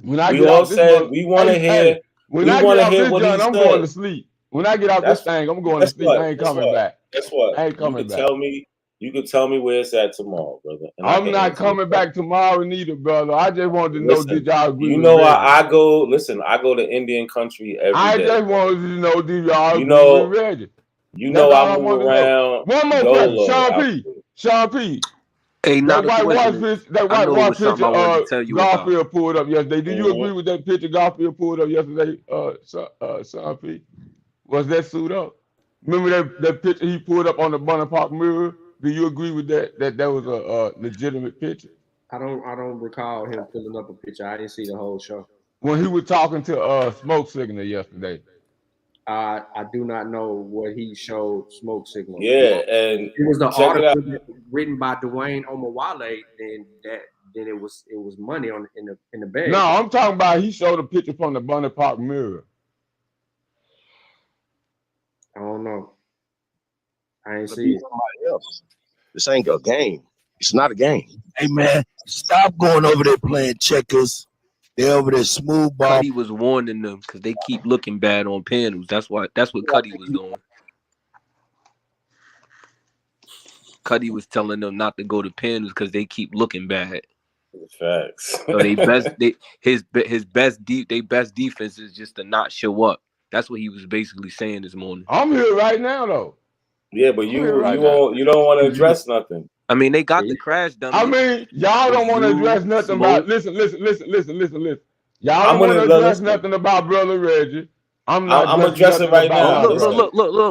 When I We get all off this said mother, we want to hear. when We I get want to off hear this what he joint, I'm going said. to sleep. When I get off this thing, I'm going to Guess sleep. what? I ain't coming back. Guess what? I ain't You coming could back. tell me. You could tell me where it's at tomorrow, brother, and I I'm can not answer your coming question. back tomorrow neither, brother. I just wanted to know, did Listen, y'all agree you with know Reggie? I go. Listen, I go to Indian country every I day. just wanted to know, did y'all You agree with know, Reggie? you That's know all I I move want to know. around One more question, dolo. Sean P. Sean P. Hey, That not a whitewash coincidence. picture, that I know it whitewash was something picture, I wanted to tell you about. Garfield pulled up yesterday. Do you Mm-hmm. agree with that picture Garfield pulled up yesterday, Sean P? Was that suit up? Remember that picture he pulled up on the Bonaparte mirror? Do you agree with that? That was a legitimate picture? I don't recall him pulling up a picture. I didn't see the whole show. When he was talking to Smoke Signal yesterday. I do not know what he showed Smoke Signal. Yeah, and it was the check it out. article written by Dwayne Omawale. Then it was money in the bag. No, I'm talking about he showed a picture from the Bonaparte mirror. I don't know. I ain't see it. Somebody else. This ain't a game. It's not a game. Hey man, stop going over there playing checkers. They're over there smooth ball. Cuddy was warning them because they keep looking bad on panels. That's what Cuddy was doing. Cuddy was telling them not to go to panels because they keep looking bad. Facts. So his best defense is just to not show up. That's what he was basically saying this morning. I'm here right now though. Yeah, but you don't want to address nothing. I mean, they got the crash dummy. I mean, y'all don't want to address nothing about. Listen. Y'all don't want to address nothing about Brother Reggie. I'm addressing right now. Look.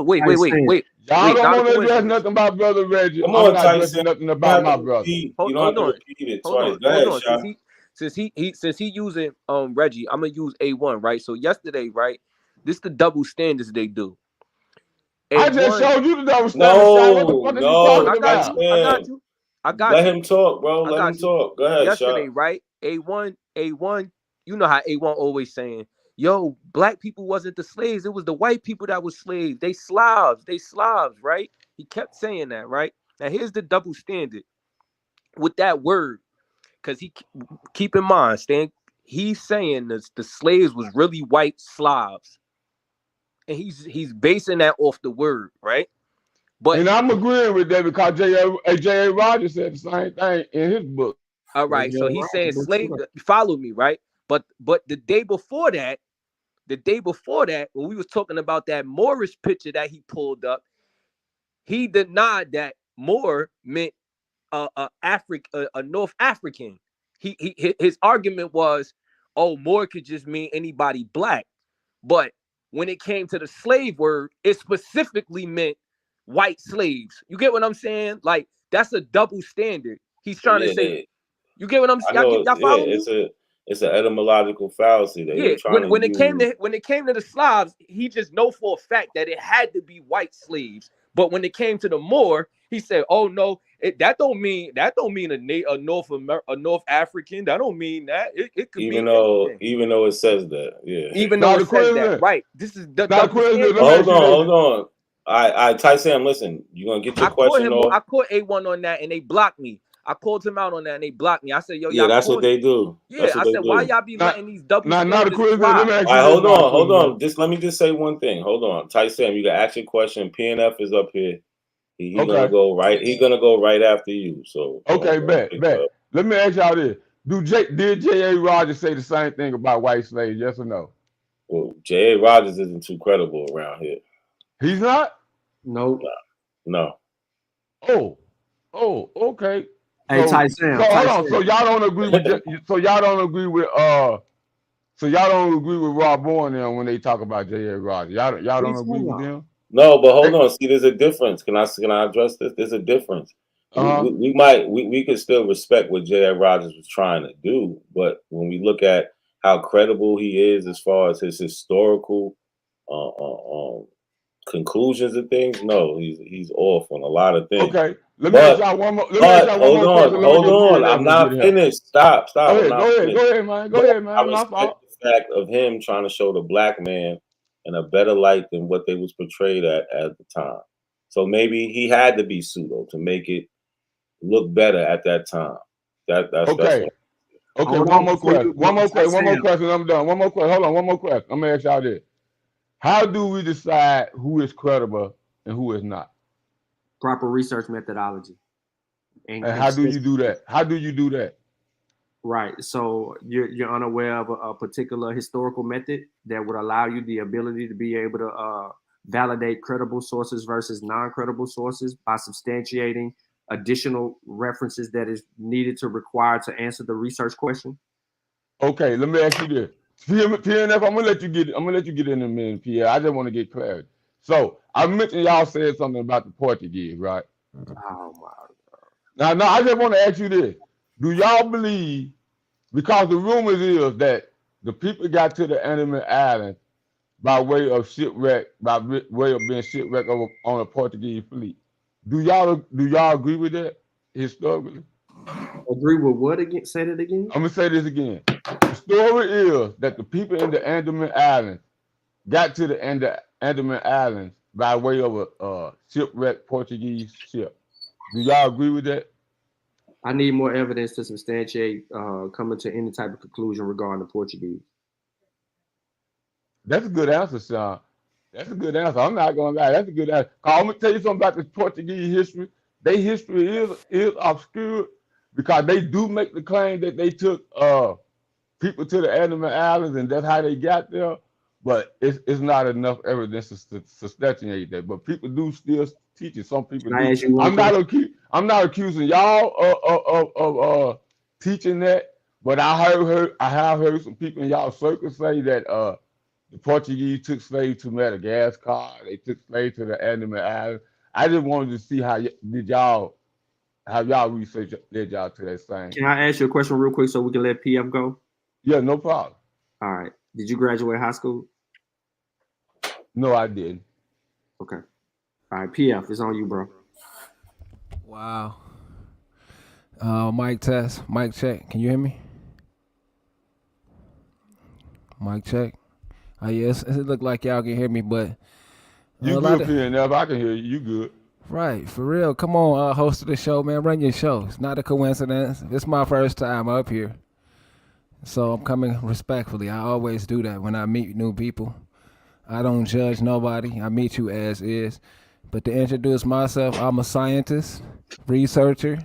Wait. Y'all don't want to address nothing about Brother Reggie. Come I'm on, not Tyson. addressing nothing about my brother. You don't have to repeat it twice. Go ahead, Sean. Since he using Reggie, I'm gonna use A1, right? So yesterday, right? This the double standards they do. I just showed you the double standards. What the fuck are you talking about? I got you. Let him talk, bro. Let him talk. Go ahead, yesterday, Sean. right? A1. You know how A1 always saying, "Yo, black people wasn't the slaves. It was the white people that was slaves. They Slavs, right?" He kept saying that, right? Now here's the double standard with that word, because he keep in mind, Stan. He's saying the slaves was really white Slavs, and he's basing that off the word, right? And I'm agreeing with that because J.A. Rogers said the same thing in his book. All right, so he's saying slave. Follow me, right? But the day before that, when we was talking about that Moorish picture that he pulled up, he denied that Moor meant a North African. His argument was, oh, Moor could just mean anybody black, but when it came to the slave word, it specifically meant white slaves. You get what I'm saying? Like, that's a double standard. He's trying to say, you get what I'm saying? Y'all follow me? It's an etymological fallacy that you're trying when to use. when it came to the Slavs, he just know for a fact that it had to be white slaves. But when it came to the Moor, he said, "Oh no, that don't mean a North African. That don't mean that. It could even be though anything. even though it says that, yeah. Even though it says that, right? This is the double standard. Hold on. All right, Tyson, listen. You're gonna get your question off. I caught A1 on that, and they blocked me. I called him out on that, and they blocked me. I said, "Yo, yeah, that's what they do. Yeah, I said, why y'all be letting these double standards fly?" All right, hold on. Let me just say one thing. Hold on, Tyson, you can ask your question. PNF is up here. He's gonna go right. He's gonna go right after you. So okay, bet. Let me ask y'all this: Did J.A. Rogers say the same thing about white slaves? Yes or no? Well, J.A. Rogers isn't too credible around here. He's not? No. No. Oh, okay. Hey, So, Tyson. hold on. So y'all don't agree with so y'all don't agree with Rob Bowen now when they talk about J.A. Rogers. Y'all don't agree with them? No, but hold on. See, there's a difference. Can I address this? There's a difference. We could still respect what J.A. Rogers was trying to do, but when we look at how credible he is as far as his historical conclusions and things, no, he's off on a lot of things. Okay, let me ask y'all one more. Hold on. I'm not finished. Stop. Go ahead, man. Go ahead, man. I respect the fact of him trying to show the black man in a better light than what they was portrayed at the time. So maybe he had to be pseudo to make it look better at that time. That's okay. Okay, one more question. I'm done. One more question. Hold on, one more question. I'm gonna ask y'all this. How do we decide who is credible and who is not? Proper research methodology. And how do you do that? How do you do that? Right. So you're unaware of a particular historical method that would allow you the ability to be able to validate credible sources versus non-credible sources by substantiating additional references that is needed to require to answer the research question. Okay, let me ask you this. PNF, I'm gonna let you get in a minute, Pierre. I just want to get clarity. So I mentioned y'all said something about the Portuguese, right? Oh my God. Now, I just want to ask you this. Do y'all believe, because the rumors is that the people got to the Andaman Islands by way of shipwreck, by way of being shipwrecked on a Portuguese fleet? Do y'all agree with that historically? Agree with what again? Say that again. I'm gonna say this again. The story is that the people in the Andaman Islands got to the Andaman Islands by way of a shipwrecked Portuguese ship. Do y'all agree with that? I need more evidence to substantiate coming to any type of conclusion regarding the Portuguese. That's a good answer, Sean. That's a good answer. I'm not gonna lie. That's a good answer. I'm gonna tell you something about the Portuguese history. Their history is obscure because they do make the claim that they took people to the Andaman Islands and that's how they got there. But it's not enough evidence to substantiate that. But people do still teach it. Some people do. I'm not accusing y'all of teaching that, but I have heard some people in y'all circles say that the Portuguese took slaves to Madagascar. They took slaves to the Andaman Islands. I just wanted to see how y'all research led y'all to that same. Can I ask you a question real quick so we can let PF go? Yeah, no problem. All right. Did you graduate high school? No, I didn't. Okay. All right, PF, it's on you, bro. Wow. Mic test. Mic check. Can you hear me? Mic check. Yes, it look like y'all can hear me, but you good, PNF. I can hear you. You good. Right, for real. Come on, host of the show, man. Run your show. It's not a coincidence. It's my first time up here. So I'm coming respectfully. I always do that when I meet new people. I don't judge nobody. I meet you as is. But to introduce myself, I'm a scientist, researcher.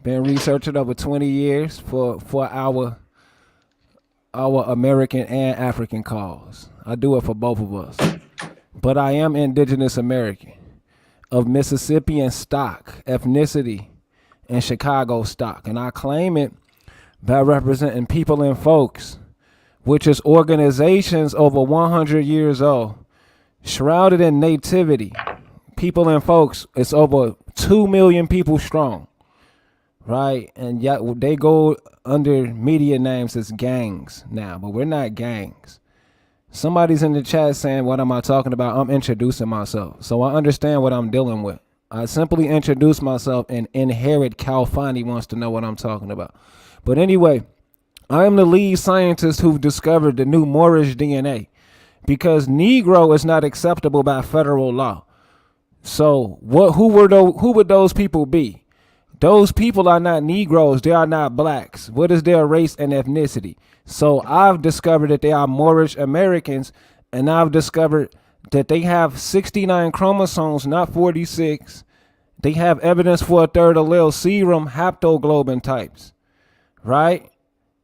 Been researching over 20 years for our American and African cause. I do it for both of us. But I am indigenous American of Mississippian stock, ethnicity, and Chicago stock. And I claim it by representing people and folks, which is organizations over 100 years old, shrouded in nativity. People and folks, it's over 2 million people strong, right? And yet they go under media names as gangs now, but we're not gangs. Somebody's in the chat saying, what am I talking about? I'm introducing myself. So I understand what I'm dealing with. I simply introduce myself and Inherit Calfani wants to know what I'm talking about. But anyway, I am the lead scientist who discovered the new Moorish DNA because Negro is not acceptable by federal law. So who would those people be? Those people are not Negroes. They are not blacks. What is their race and ethnicity? So I've discovered that they are Moorish Americans, and I've discovered that they have 69 chromosomes, not 46. They have evidence for a third allele serum haptoglobin types, right?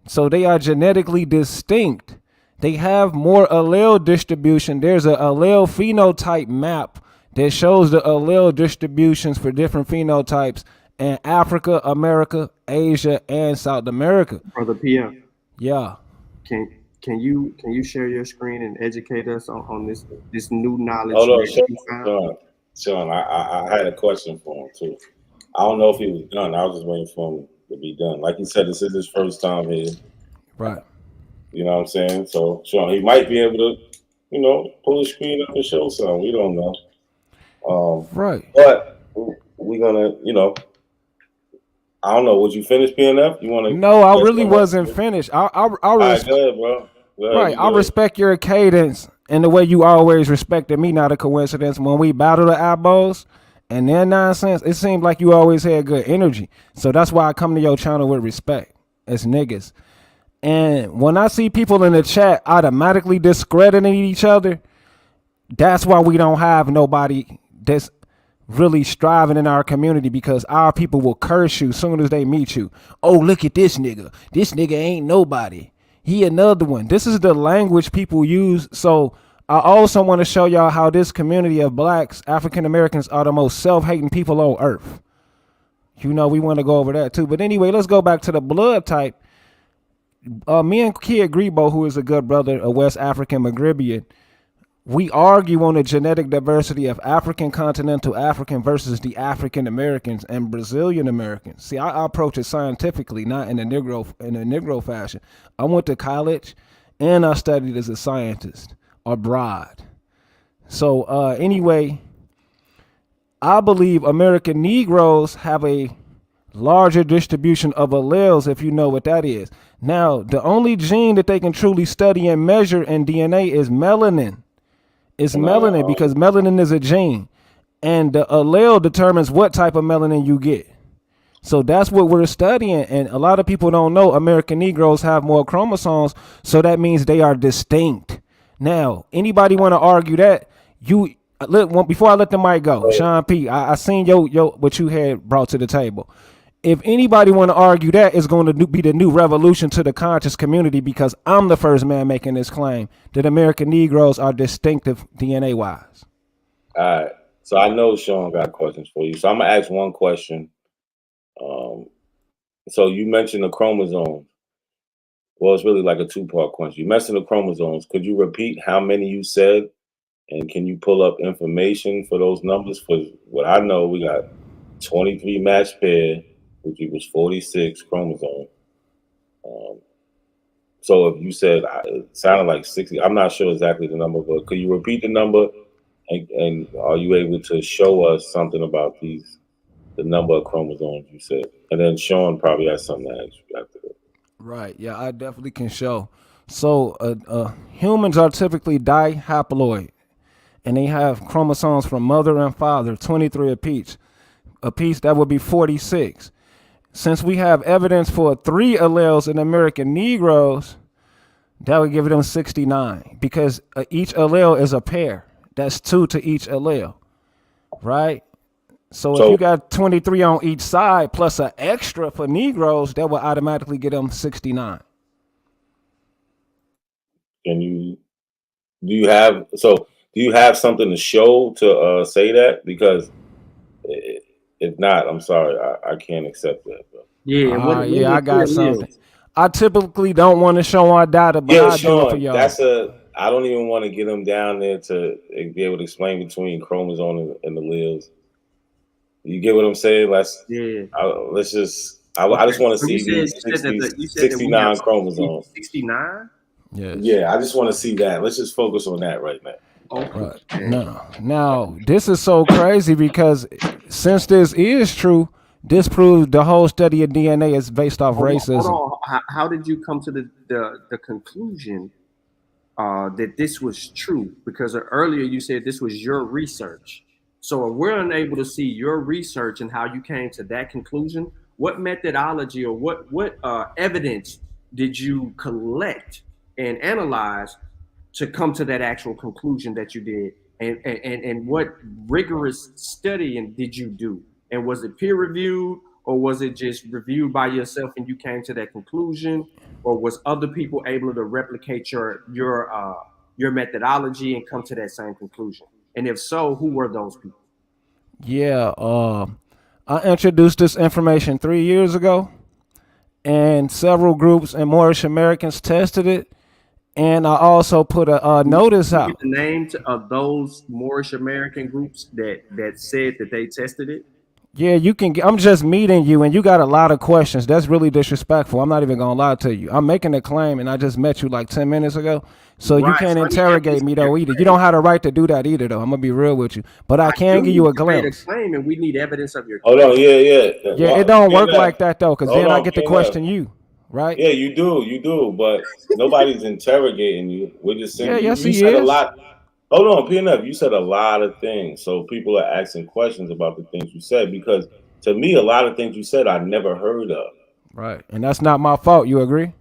So they are genetically distinct. They have more allele distribution. There's a allele phenotype map that shows the allele distributions for different phenotypes in Africa, America, Asia, and South America. Brother Pierre, Yeah. can you share your screen and educate us on this new knowledge Hold on, that you found? Sean. I had a question for him too. I don't know if he was done. I was just waiting for him to be done. Like he said, this is his first time here. Right. You know what I'm saying? So, Sean, he might be able to, pull his screen up and show something. We don't know. Right. But we're gonna, I don't know. Would you finish PNF? You want to? No, I really wasn't finished. I All right, go ahead, bro. Go ahead, right. you I good. respect your cadence and the way you always respected me. Not a coincidence. When we battle the Abos and their nonsense, it seemed like you always had good energy. So that's why I come to your channel with respect as niggas. And when I see people in the chat automatically discrediting each other, that's why we don't have nobody that's really striving in our community, because our people will curse you as soon as they meet you. Oh, look at this nigga. This nigga ain't nobody. He another one. This is the language people use. So I also want to show y'all how this community of blacks, African Americans, are the most self-hating people on earth. We want to go over that too. But anyway, let's go back to the blood type. Me and Kid Grebo, who is a good brother, a West African Maghrebian, we argue on the genetic diversity of African continental African versus the African Americans and Brazilian Americans. See, I approach it scientifically, not in a Negro fashion. I went to college and I studied as a scientist abroad. So anyway, I believe American Negroes have a larger distribution of alleles, if you know what that is. Now, the only gene that they can truly study and measure in DNA is melanin. It's melanin, because melanin is a gene, and the allele determines what type of melanin you get. So that's what we're studying, and a lot of people don't know American Negroes have more chromosomes, so that means they are distinct. Now, anybody want to argue that? Before I let the mic go, Sean P, I seen what you had brought to the table. If anybody want to argue that, it's going to be the new revolution to the conscious community, because I'm the first man making this claim that American Negroes are distinctive DNA wise. All right. So I know Sean got questions for you. So I'm gonna ask one question. So you mentioned the chromosomes. Well, it's really like a two-part question. You mentioned the chromosomes. Could you repeat how many you said? And can you pull up information for those numbers? For what I know, we got 23 matched pair, which equals 46 chromosomes. So if you said, it sounded like 60, I'm not sure exactly the number, but could you repeat the number? And are you able to show us something about the number of chromosomes you said? And then Sean probably has something to ask you after that. Right. Yeah, I definitely can show. So humans are typically dihaploid, and they have chromosomes from mother and father, 23 apiece. That would be 46. Since we have evidence for 3 alleles in American Negroes, that would give them 69, because each allele is a pair. That's 2 to each allele, right? So if you got 23 on each side plus an extra for Negroes, that will automatically get them 69. Do you have something to show to say that? Because if not, I'm sorry, I can't accept that. Bro. Yeah, I got something. I typically don't want to show our data, but I'll do it for y'all. I don't even want to get them down there to be able to explain between chromosome and the alleles. You get what I'm saying? I just want to see these 69 chromosomes. 69? Yes. Yeah, I just want to see that. Let's just focus on that right now. Right. Now, this is so crazy, because since this is true, this proves the whole study of DNA is based off racism. Hold on. How did you come to the conclusion that this was true? Because earlier you said this was your research. So if we're unable to see your research and how you came to that conclusion, what methodology or what evidence did you collect and analyze to come to that actual conclusion that you did? And what rigorous studying did you do? And was it peer reviewed, or was it just reviewed by yourself and you came to that conclusion, or was other people able to replicate your methodology and come to that same conclusion? And if so, who were those people? Yeah, I introduced this information 3 years ago, and several groups and Moorish Americans tested it. And I also put a notice Can you out. give the name of those Moorish American groups that said that they tested it? Yeah, you can. I'm just meeting you, and you got a lot of questions. That's really disrespectful. I'm not even gonna lie to you. I'm making a claim, and I just met you like 10 minutes ago, so you Right. can't So I need interrogate evidence me of your though either. You claim. don't have the right to do that either, though. I'm gonna be real with you, but I can give you a You made a glimpse. claim, and we need evidence of your Hold claim. on, yeah. Yeah, it don't work PNF. like that though, because Hold then I on, get to PNF. question you, right? Yeah, you do, but nobody's interrogating you. We're just Yeah, saying yes, you he said a is. lot. Hold on, PNF, you said a lot of things. So people are asking questions about the things you said because to me, a lot of things you said I never heard of. Right, and that's not my fault. You agree?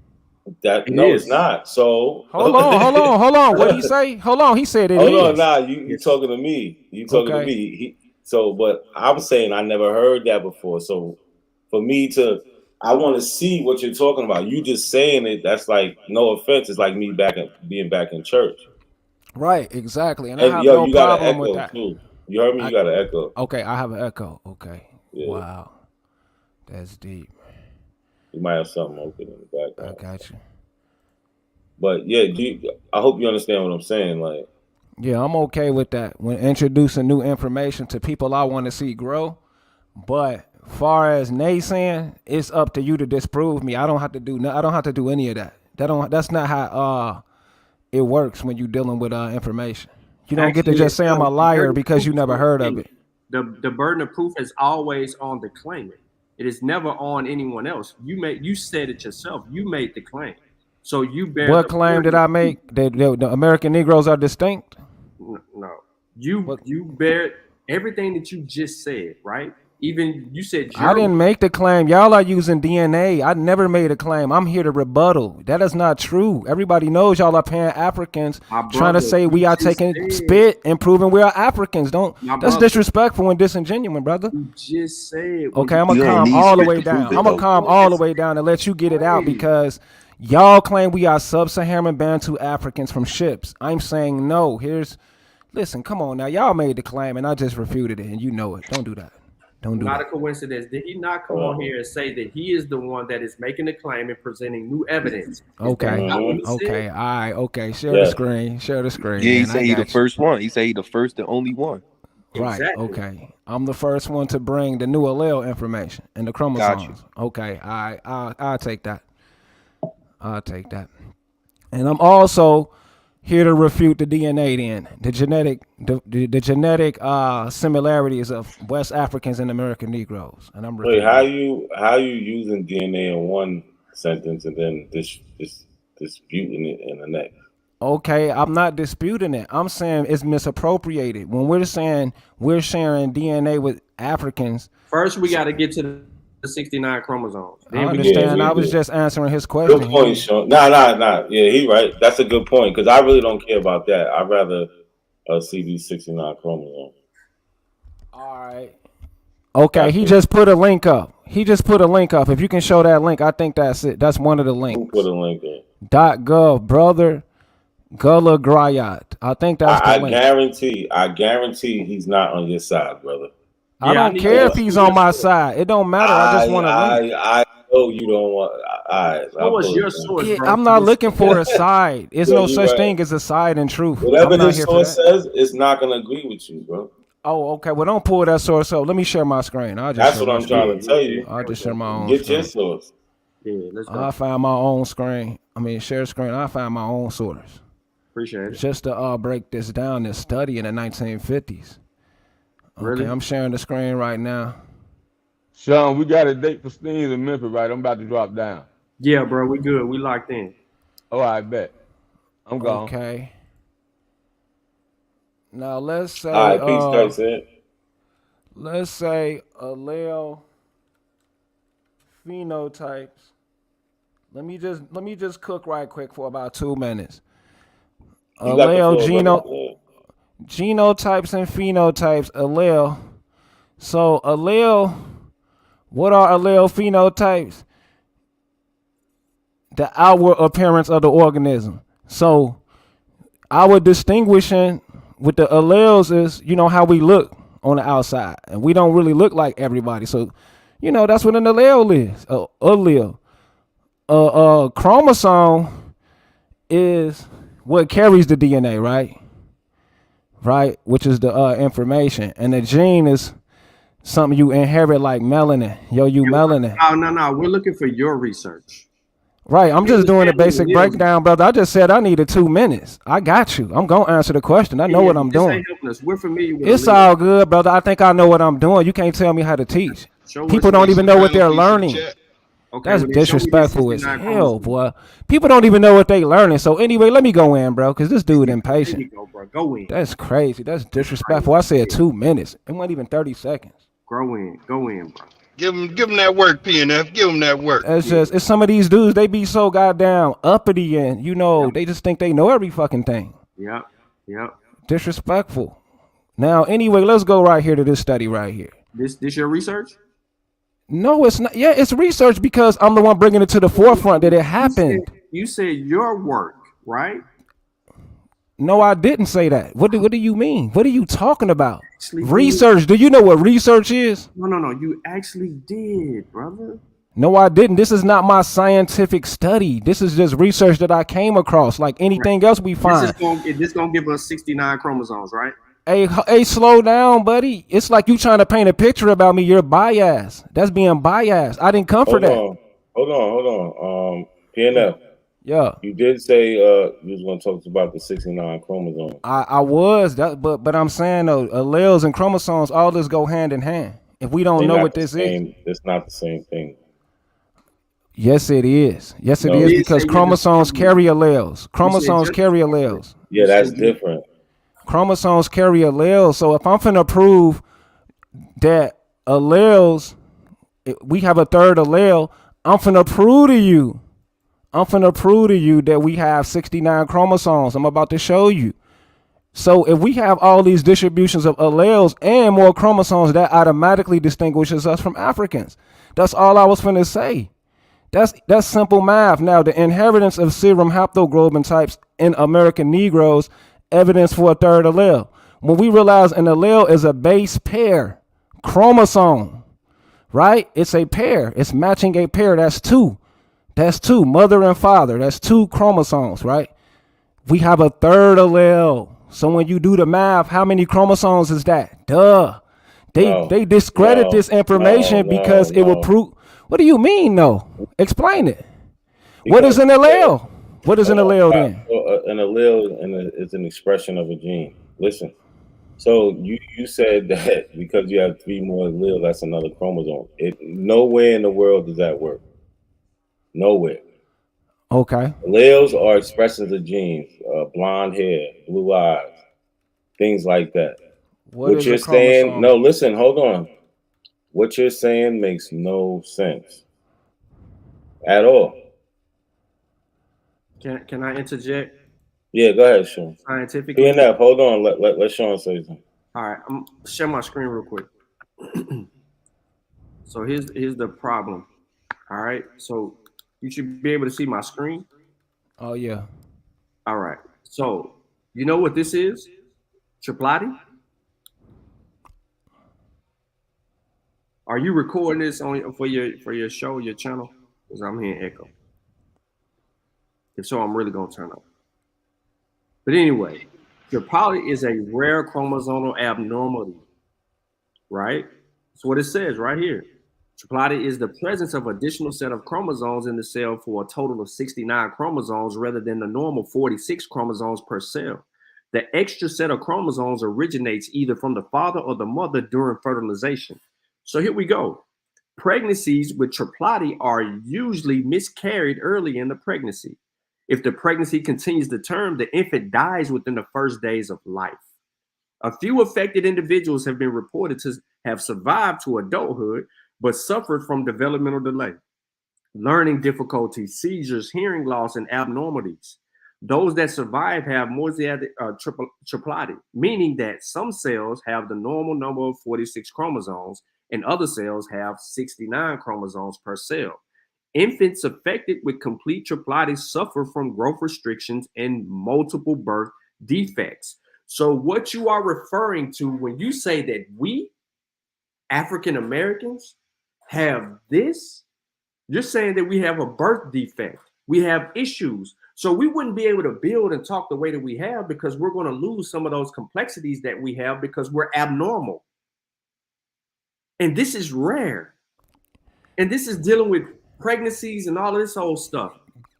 That It no, it's is. not. So Hold on. What did he say? Hold on. He said it hold on, is. nah, you talking to me. You talking to Okay. me. But I'm saying I never heard that before. So for me to I want to see what you're talking about. You just saying it, that's like no offense. It's like me being back in church. Right, exactly, and I And have yo, no you got an problem with echo that. too. You heard me? You got an echo. Okay, I have an echo. Okay. Yeah. Wow, that's deep. You might have something open in the I background. got you. But yeah, I hope you understand what I'm saying. Like, Yeah, I'm okay with that when introducing new information to people I want to see grow. But far as naysaying, it's up to you to disprove me. I don't have to do. I don't have to do any of that. That's not how it works when you're dealing with information. You don't get to Actually, just it say I'm does. a The liar burden of because proof you is never on the heard of claimant. it. The burden of proof is always on the claimant. It is never on anyone else. You said it yourself. You made the claim, so you bear What the claim did burden of I proof. make? That the American Negroes are distinct? No, you bear everything that you just said, right? Even you said I your didn't make the claim. Y'all are using DNA. I never made a claim. I'm here to rebuttal. That is not true. Everybody knows y'all are Pan Africans my trying to brother. say we You are just taking said spit and proving we are Africans. Don't. my That's brother. disrespectful and disingenuous, brother. You just said when Okay, I'm you gonna You don't calm need all the spit way to prove down. it I'm gonna though. calm all the way down and let you get it out Wait. because y'all claim we are sub-Saharan Bantu Africans from ships. I'm saying no. Listen, come on now. Y'all made the claim and I just refuted it, and you know it. Don't do that. Don't do Not a that. coincidence. Did he not come on here and say that he is the one that is making the claim and presenting new evidence? Is that Okay. not what he Okay. said? All right. Okay. Share the yeah, screen. Share the screen, Yeah, he man. I said he the got you. first one. He said he the first and only one. Right. Exactly. Okay. I'm the first one to bring the new allele information and the Got you. chromosomes. Okay. All right. I'll take that. I'll take that. And I'm also here to refute the DNA then, the genetic similarities of West Africans and American Negroes. And I'm wait, refuting that. how you using DNA in one sentence and then disputing it in the next? Okay, I'm not disputing it. I'm saying it's misappropriated. When we're saying we're sharing DNA with Africans, First, we got to get to the 69 chromosomes. I Then we Yeah, understand. can. I we was do. just answering his question. Good point, Sean. Nah. Yeah, he right. That's a good point because I really don't care about that. I'd rather see these 69 chromosomes. All right. Okay, That's he it. just put a link up. If you can show that link, I think that's it. That's one of the Who links. put a link in? .gov, brother. Gullah Grayat. I think that's the I link. guarantee he's not on your side, brother. I Yeah, I don't need care you if to he's show on my your source. side. It don't matter. I just want a link. I know you don't want. All right, Show I'll us pull your it in. source, bro. I'm not looking for a side. There's Yeah, no you such right. thing as a side in truth. Whatever I'm not this here for source that. says, it's not gonna agree with you, bro. Oh, okay. Well, don't pull that source up. Let me share my screen. I'll just That's share what my I'm trying screen. to tell you. I'll just share my own Get your screen. source. Yeah, let's go. I find my own screen. Share screen. I find my own source. Appreciate it. Just to break this down, this study in the 1950s. Okay, Really? I'm sharing the screen right now. Sean, we got a date for Steens in Memphis, right? I'm about to drop down. Yeah, bro, we good. We locked in. Oh, I bet. I'm gone. Okay. Now let's say All right, peace, Tyson. let's say allele phenotypes. Let me just cook right quick for about 2 minutes. You got the Allele floor, brother. genotypes and phenotypes, allele. So allele What are allele phenotypes? The outward appearance of the organism. So our distinguishing with the alleles is, how we look on the outside, and we don't really look like everybody. So, that's what an allele is. Allele. Chromosome is what carries the DNA, right? Which is the information, and the gene is something you inherit, like melanin. Melanin. No. We're looking for your research. Right, I'm We just doing a understand what basic it is. breakdown, brother. I just said I needed 2 minutes. I got you. I'm gonna answer the question. I know what I'm This doing. ain't helping us. We're familiar with It's alleles. all good, brother. I think I know what I'm doing. You can't tell me how to teach. Show People us don't your even know what final they're piece in the learning. chat. Okay, That's well, then show me the disrespectful as 69 hell, chromosomes. boy. People don't even know what they learning. So anyway, let me go in, bro, because this dude There impatient. you go, bro. Go in. That's crazy. That's disrespectful. I said 2 minutes. It wasn't even 30 seconds. Go in, bro. Give him that work, PNF. Give him that work. That's just, it's some of these dudes, they be so goddamn uppity and, they just think they know every fucking thing. Yep. Disrespectful. Now, anyway, let's go right here to this study right here. This your research? No, it's not. Yeah, it's research because I'm the one bringing it to the forefront that it happened. You said your work, right? No, I didn't say that. What do you mean? What are you talking about? Actually, Research. Do you know what research is? No. You actually did, brother. No, I didn't. This is not my scientific study. This is just research that I came across, like anything else we find. This gonna give us 69 chromosomes, right? Hey, slow down, buddy. It's like you trying to paint a picture about me. You're biased. That's being biased. I didn't come for that. Hold on. PNF. Yeah. You did say you was going to talk about the 69 chromosomes. I was that, but I'm saying though, alleles and chromosomes, all this go hand in hand. If we don't know what this is, it's not the same thing. yes, it is. Yes, it is because chromosomes carry alleles. Chromosomes carry alleles. Yeah, that's different. Chromosomes carry alleles. So if I'm finna prove that alleles, we have a third allele, I'm finna prove to you that we have 69 chromosomes. I'm about to show you. So if we have all these distributions of alleles and more chromosomes, that automatically distinguishes us from Africans. That's all I was finna say. That's simple math. Now, the inheritance of serum haploglobin types in American Negroes, evidence for a third allele. When we realize an allele is a base pair chromosome, right? It's a pair. It's matching a pair. That's two. Mother and father. That's 2 chromosomes, right? We have a third allele. So when you do the math, how many chromosomes is that? Duh. They discredit this information because it will prove. What do you mean, no? Explain it. What is an allele? What is an allele then? An allele is an expression of a gene. Listen. So you said that because you have 3 more alleles, that's another chromosome. Nowhere in the world does that work. Nowhere. Okay. Alleles are expressions of genes, blonde hair, blue eyes, things like that. What you're saying, no, listen, hold on. What you're saying makes no sense at all. Can I interject? Yeah, go ahead, Sean. Scientifically. PNF, hold on. Let Sean say something. All right, I'm share my screen real quick. So here's the problem. All right, so you should be able to see my screen. Oh yeah. All right. So you know what this is? Triplati? Are you recording this on for your show, your channel? Because I'm hearing echo. If so, I'm really gonna turn up. But anyway, triplati is a rare chromosomal abnormality, right? That's what it says right here. Triplati is the presence of additional set of chromosomes in the cell for a total of 69 chromosomes rather than the normal 46 chromosomes per cell. The extra set of chromosomes originates either from the father or the mother during fertilization. So here we go. Pregnancies with triplati are usually miscarried early in the pregnancy. If the pregnancy continues to term, the infant dies within the first days of life. A few affected individuals have been reported to have survived to adulthood, but suffered from developmental delay, learning difficulties, seizures, hearing loss, and abnormalities. Those that survive have mosaic triplati, meaning that some cells have the normal number of 46 chromosomes and other cells have 69 chromosomes per cell. Infants affected with complete triplitis suffer from growth restrictions and multiple birth defects. So what you are referring to when you say that we, African Americans, have this, you're saying that we have a birth defect. We have issues. So we wouldn't be able to build and talk the way that we have because we're going to lose some of those complexities that we have because we're abnormal. And this is rare. And this is dealing with pregnancies and all of this old stuff.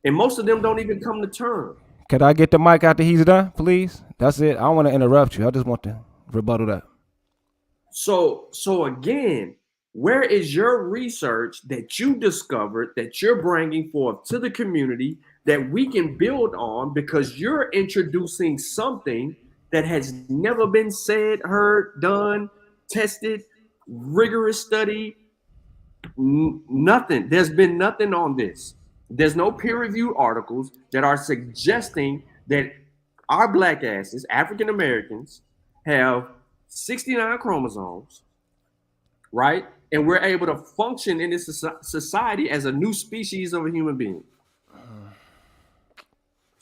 And most of them don't even come to term. Could I get the mic after he's done, please? That's it. I don't want to interrupt you. I just want to rebuttal that. So again, where is your research that you discovered that you're bringing forth to the community that we can build on, because you're introducing something that has never been said, heard, done, tested, rigorous study, nothing. There's been nothing on this. There's no peer-reviewed articles that are suggesting that our black asses, African Americans, have 69 chromosomes, right? And we're able to function in this society as a new species of a human being.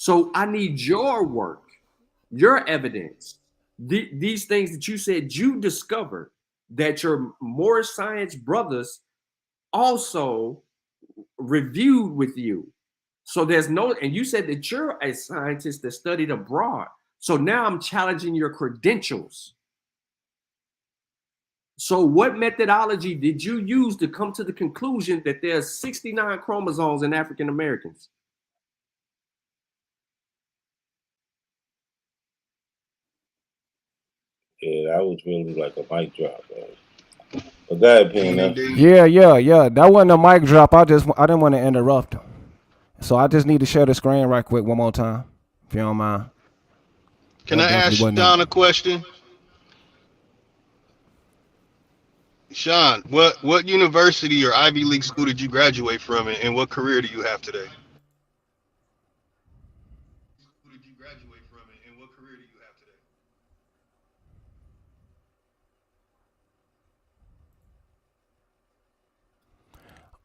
So I need your work, your evidence, these things that you said you discovered, that your more science brothers also reviewed with you. So there's no, and you said that you're a scientist that studied abroad. So now I'm challenging your credentials. So what methodology did you use to come to the conclusion that there's 69 chromosomes in African Americans? Yeah, that was really like a mic drop, man. But go ahead, PNF. Yeah. That wasn't a mic drop. I didn't want to interrupt him. So I just need to share the screen right quick one more time, if you don't mind. Can I ask Sean a question? Sean, what university or Ivy League school did you graduate from, and what career do you have today?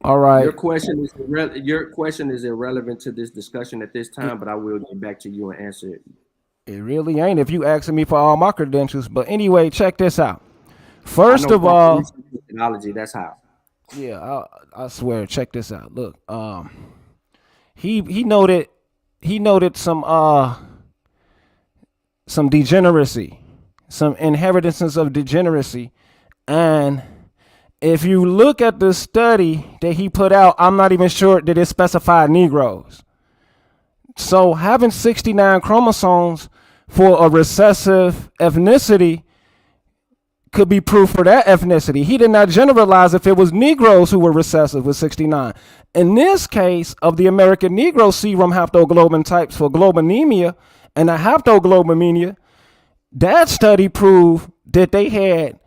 All right. Your question is irrelevant to this discussion at this time, but I will get back to you and answer it. It really ain't if you asking me for all my credentials. But anyway, check this out. First of all, technology, that's how. Yeah, I swear. Check this out. Look, he noted some degeneracy, some inheritances of degeneracy, and if you look at the study that he put out, I'm not even sure that it specified Negroes. So having 69 chromosomes for a recessive ethnicity could be proof for that ethnicity. He did not generalize if it was Negroes who were recessive with 69. In this case of the American Negro serum haptoglobin types for globinemia and a haptoglobemia, that study proved that they had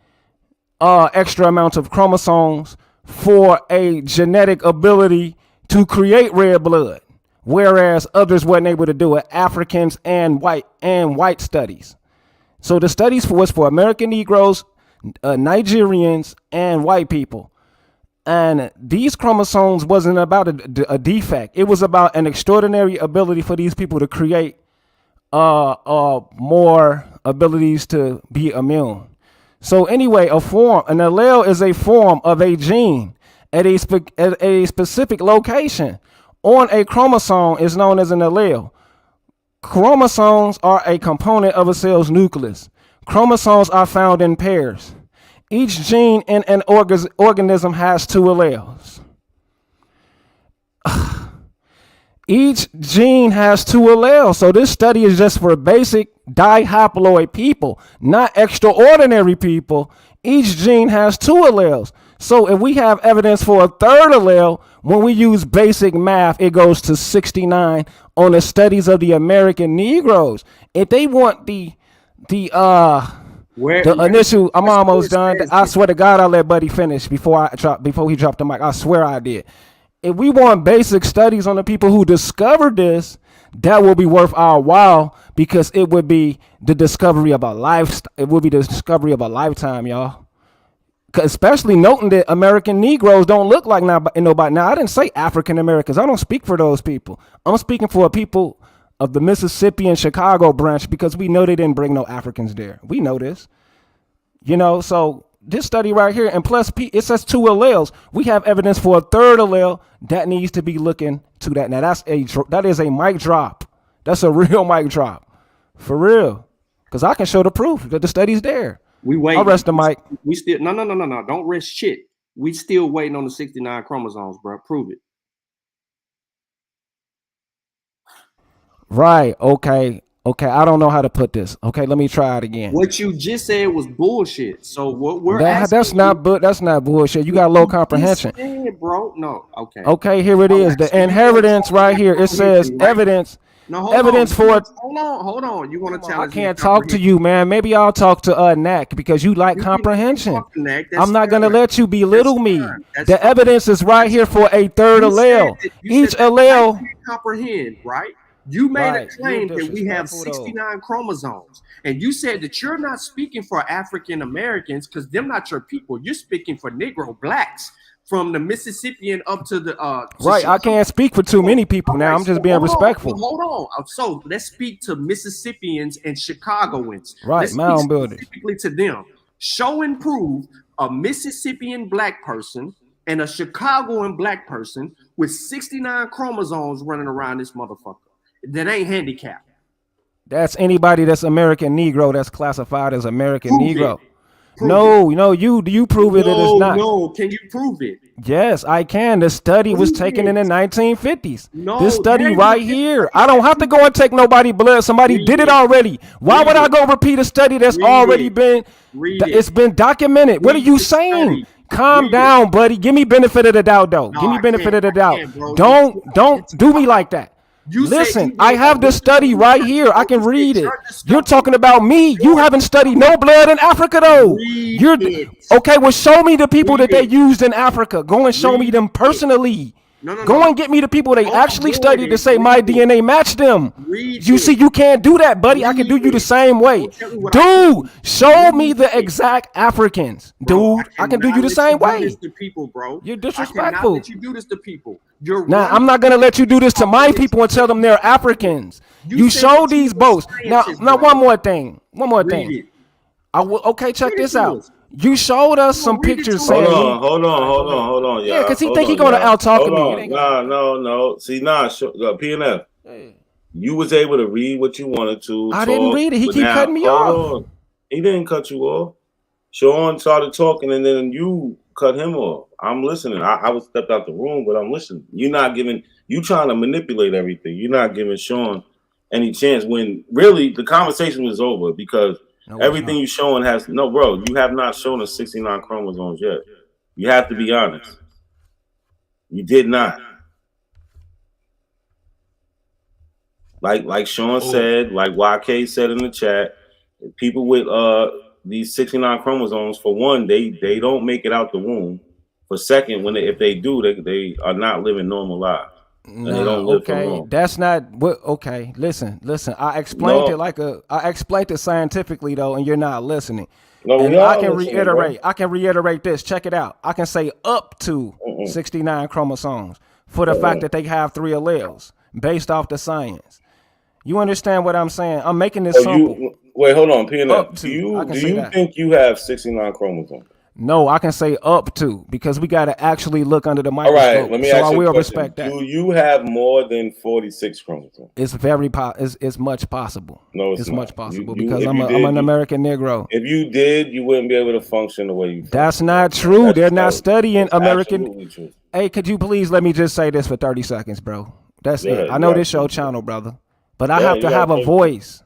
extra amounts of chromosomes for a genetic ability to create red blood, whereas others weren't able to do it, Africans and white studies. So the studies was for American Negroes, Nigerians, and white people. And these chromosomes wasn't about a defect. It was about an extraordinary ability for these people to create more abilities to be immune. So anyway, an allele is a form of a gene at a specific location on a chromosome is known as an allele. Chromosomes are a component of a cell's nucleus. Chromosomes are found in pairs. Each gene in an organism has two alleles. Each gene has two alleles. So this study is just for basic dihaploid people, not extraordinary people. Each gene has two alleles. So if we have evidence for a third allele, when we use basic math, it goes to 69 on the studies of the American Negroes. If they want the initial, I'm almost done. I swear to God, I'll let Buddy finish before he dropped the mic. I swear I did. If we want basic studies on the people who discovered this, that will be worth our while, because it would be the discovery of a life. It would be the discovery of a lifetime, y'all. especially noting that American Negroes don't look like nobody. Now, I didn't say African Americans. I don't speak for those people. I'm speaking for people of the Mississippi and Chicago branch because we know they didn't bring no Africans there. We know this. So this study right here, and plus it says 2 alleles. We have evidence for a 3rd allele that needs to be looking to that. Now, that is a mic drop. That's a real mic drop. For real. Because I can show the proof that the study's there. We wait. I'll rest the mic. We still no. Don't rest shit. We still waiting on the 69 chromosomes, bro. Prove it. Right. Okay. I don't know how to put this. Okay, let me try it again. What you just said was bullshit. So what we're that's not bullshit. You got low comprehension, saying, bro. No. Okay. Okay, here it is. The inheritance right here. It says evidence. No, evidence for. Hold on. You want to tell I us? can't talk to you, man. Maybe I'll talk to Knack because you like comprehension. I'm not gonna let you belittle me. The evidence is right here for a 3rd allele. Each allele. Comprehend, right? You made a claim that we have 69 chromosomes, and you said that you're not speaking for African Americans because they're not your people. You're speaking for Negro blacks from the Mississippian up to the right. I can't speak for too many people now. I'm just being respectful. Hold on. So let's speak to Mississippians and Chicagoans. Right, mound builders. Specifically to them. Show and prove a Mississippian black person and a Chicagoan black person with 69 chromosomes running around this motherfucker that ain't handicapped. That's anybody that's American Negro that's classified as American Negro. No, you prove it. It is not. No, can you prove it? Yes, I can. The study was taken in the 1950s. This study right here. I don't have to go and take nobody blood. Somebody did it already. Why would I go repeat a study that's already been? It's been documented. What are you saying? Calm down, buddy. Give me benefit of the doubt, though. Give me benefit of the doubt. Don't do me like that. Listen, I have the study right here. I can read it. You're talking about me. You haven't studied no blood in Africa, though. Okay, well, show me the people that they used in Africa. Go and show me them personally. Go and get me the people they actually studied to say my DNA matched them. You see, you can't do that, buddy. I can do you the same way. Dude, show me the exact Africans. Dude, I can do you the same way. You're disrespectful. Let you do this to people. Now, I'm not going to let you do this to my people and tell them they're Africans. You show these boats. Now, one more thing. Okay, check this out. You showed us some pictures saying. Hold on. Yeah, because he think he gonna out talk me. No. See, PNF. You was able to read what you wanted to. I didn't read it. He keep cutting me off. He didn't cut you off. Sean started talking, and then you cut him off. I'm listening. I was stepped out the room, but I'm listening. You're not giving. You trying to manipulate everything. You're not giving Sean any chance when really the conversation was over because. Everything you showing has bro. You have not shown us 69 chromosomes yet. You have to be honest. You did not. Like Sean said, like YK said in the chat, people with these 69 chromosomes, for one, they don't make it out the womb. For second, if they do, they are not living normal lives. That's not what. Okay, listen. I explained it scientifically though, and you're not listening. I can reiterate this. Check it out. I can say up to 69 chromosomes for the fact that they have 3 alleles based off the science. You understand what I'm saying? I'm making this simple. Wait, hold on, PNF. Do you think you have 69 chromosomes? No, I can say up to because we got to actually look under the microscope. All right, let me ask you a question. Respect that. Do you have more than 46 chromosomes? It's it's much possible. No, it's much possible because I'm an American Negro. If you did, you wouldn't be able to function the way you. That's not true. They're not studying American. Hey, could you please let me just say this for 30 seconds, bro? That's it. I know this your channel, brother, but I have to have a voice.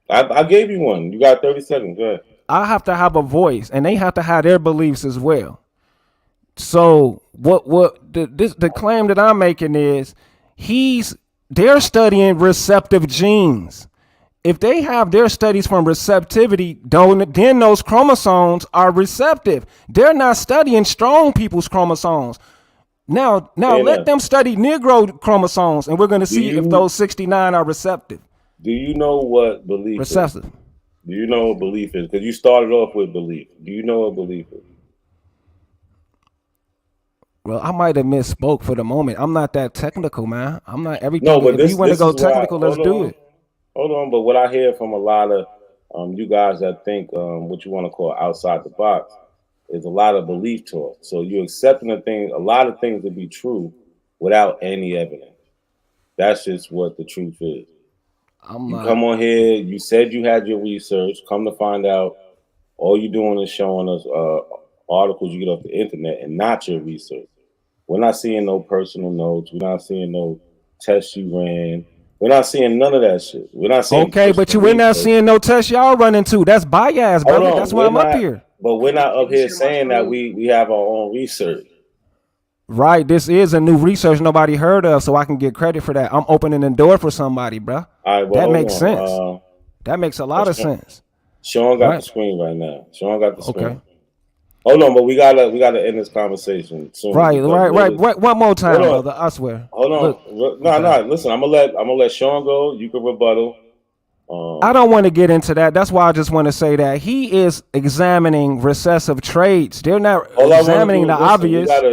I gave you one. You got 30 seconds. Go ahead. I have to have a voice, and they have to have their beliefs as well. So the claim that I'm making is they're studying receptive genes. If they have their studies from receptivity, then those chromosomes are receptive. They're not studying strong people's chromosomes. Now let them study Negro chromosomes, and we're going to see if those 69 are receptive. Do you know what belief receptive? Do you know what belief is? Because you started off with belief. Do you know what belief is? Well, I might have misspoke for the moment. I'm not that technical, man. I'm not No, everything. but If you want to this go is why. technical, let's do it. Hold on. But what I hear from a lot of you guys that think what you want to call outside the box is a lot of belief talk. So you're accepting a lot of things to be true without any evidence. That's just what the truth is. I'm You not. come on here, you said you had your research. Come to find out, all you're doing is showing us articles you get off the internet and not your research. We're not seeing no personal notes. We're not seeing no tests you ran. We're not seeing none of that shit. We're not seeing Okay, but personal you in there research. seeing no test y'all running to. That's bias, Hold brother. That's on, why we're I'm up not, here. but we're not up Can you here share my saying that screen? we have our own research. Right, this is a new research nobody heard of, so I can get credit for that. I'm opening the door for somebody, bruh. All right, well, That hold makes sense. on. That makes a lot of Sean, sense. Sean got the Right. screen right now. Sean got the Okay. screen. Hold on, but we gotta end this conversation soon Right, because right, right. Lotus. One more Hold time, on, brother. I swear. hold Look, on. No, okay. no. Listen, I'm gonna let Sean go. You can rebuttal. I don't want to get into that. That's why I just want to say that he is examining recessive traits. They're not All I want to examining do, the listen. We obvious. got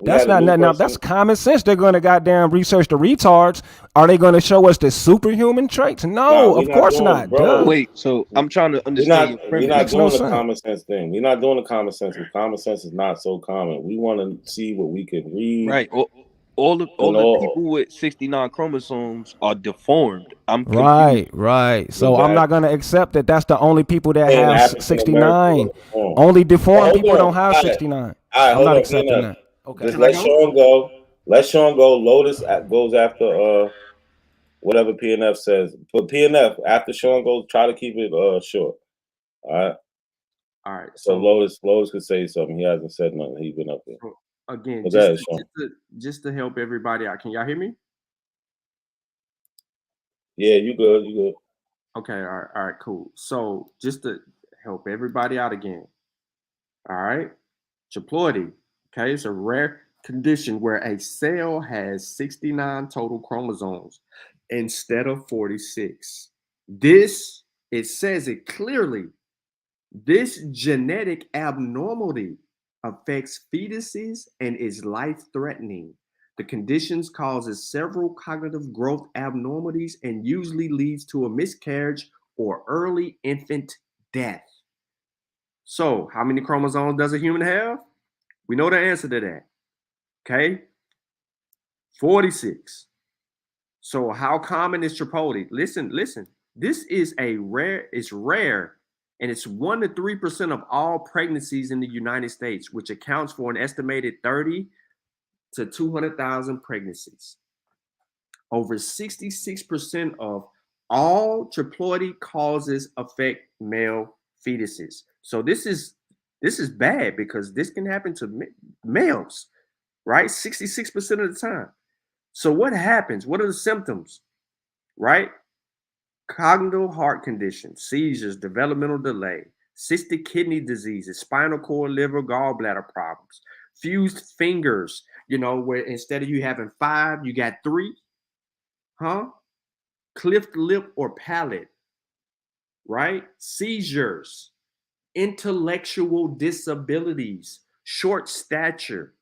That's a not new nothing. Now, person. that's common sense. They're going to goddamn research the retards. Are they going to show us the superhuman traits? Nah, No, we're of not course doing, not. Duh. bro. Wait, so I'm trying to We're understand not your we're premise. not Makes no doing the sense. common sense thing. We're not doing the common sense because common sense is not so common. We want to see what we can read Right. All and the all people with 69 chromosomes are deformed. I'm confused. Right, right. So I'm not exactly going to accept that that's the only people that in have African America 69. with a form. Only But deformed hold people on, don't have all right, 69. all right, I'm hold not on, accepting PNF. that. Okay. Just Can I let go? Sean go. Let Sean go. Lotus goes after whatever PNF says. But PNF after Sean goes, try to keep it short. All right. All right. So So, Lotus could say something. He hasn't said nothing. He's been up there. so again, But go ahead, Sean. just to help everybody out. Can y'all hear me? Yeah, you good. You good. Okay. All right. Cool. So just to help everybody out again. All right. Triploidy. Okay. It's a rare condition where a cell has 69 total chromosomes instead of 46. This, it says it clearly, this genetic abnormality affects fetuses and is life-threatening. The conditions causes several cognitive growth abnormalities and usually leads to a miscarriage or early infant death. So, how many chromosomes does a human have? We know the answer to that. Okay? 46. So, how common is Tripoli? Listen. This is it's rare, and it's 1 to 3% of all pregnancies in the United States, which accounts for an estimated 30 to 200,000 pregnancies. Over 66% of all triploidy causes affect male fetuses. So this is bad because this can happen to males, right? 66% of the time. So what happens? What are the symptoms, right? Congenital heart conditions, seizures, developmental delay, cystic kidney diseases, spinal cord, liver, gallbladder problems, fused fingers, where instead of you having 5, you got 3, cleft lip or palate, right? Seizures, intellectual disabilities, short stature,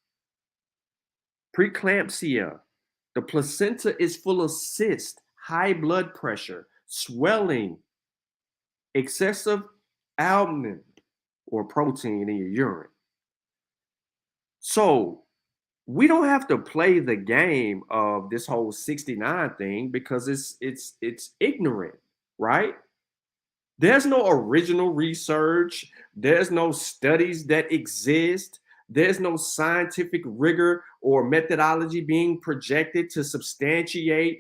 preeclampsia. The placenta is full of cysts, high blood pressure, swelling, excessive albumin or protein in your urine. So we don't have to play the game of this whole 69 thing because it's ignorant, right? There's no original research. There's no studies that exist. There's no scientific rigor or methodology being projected to substantiate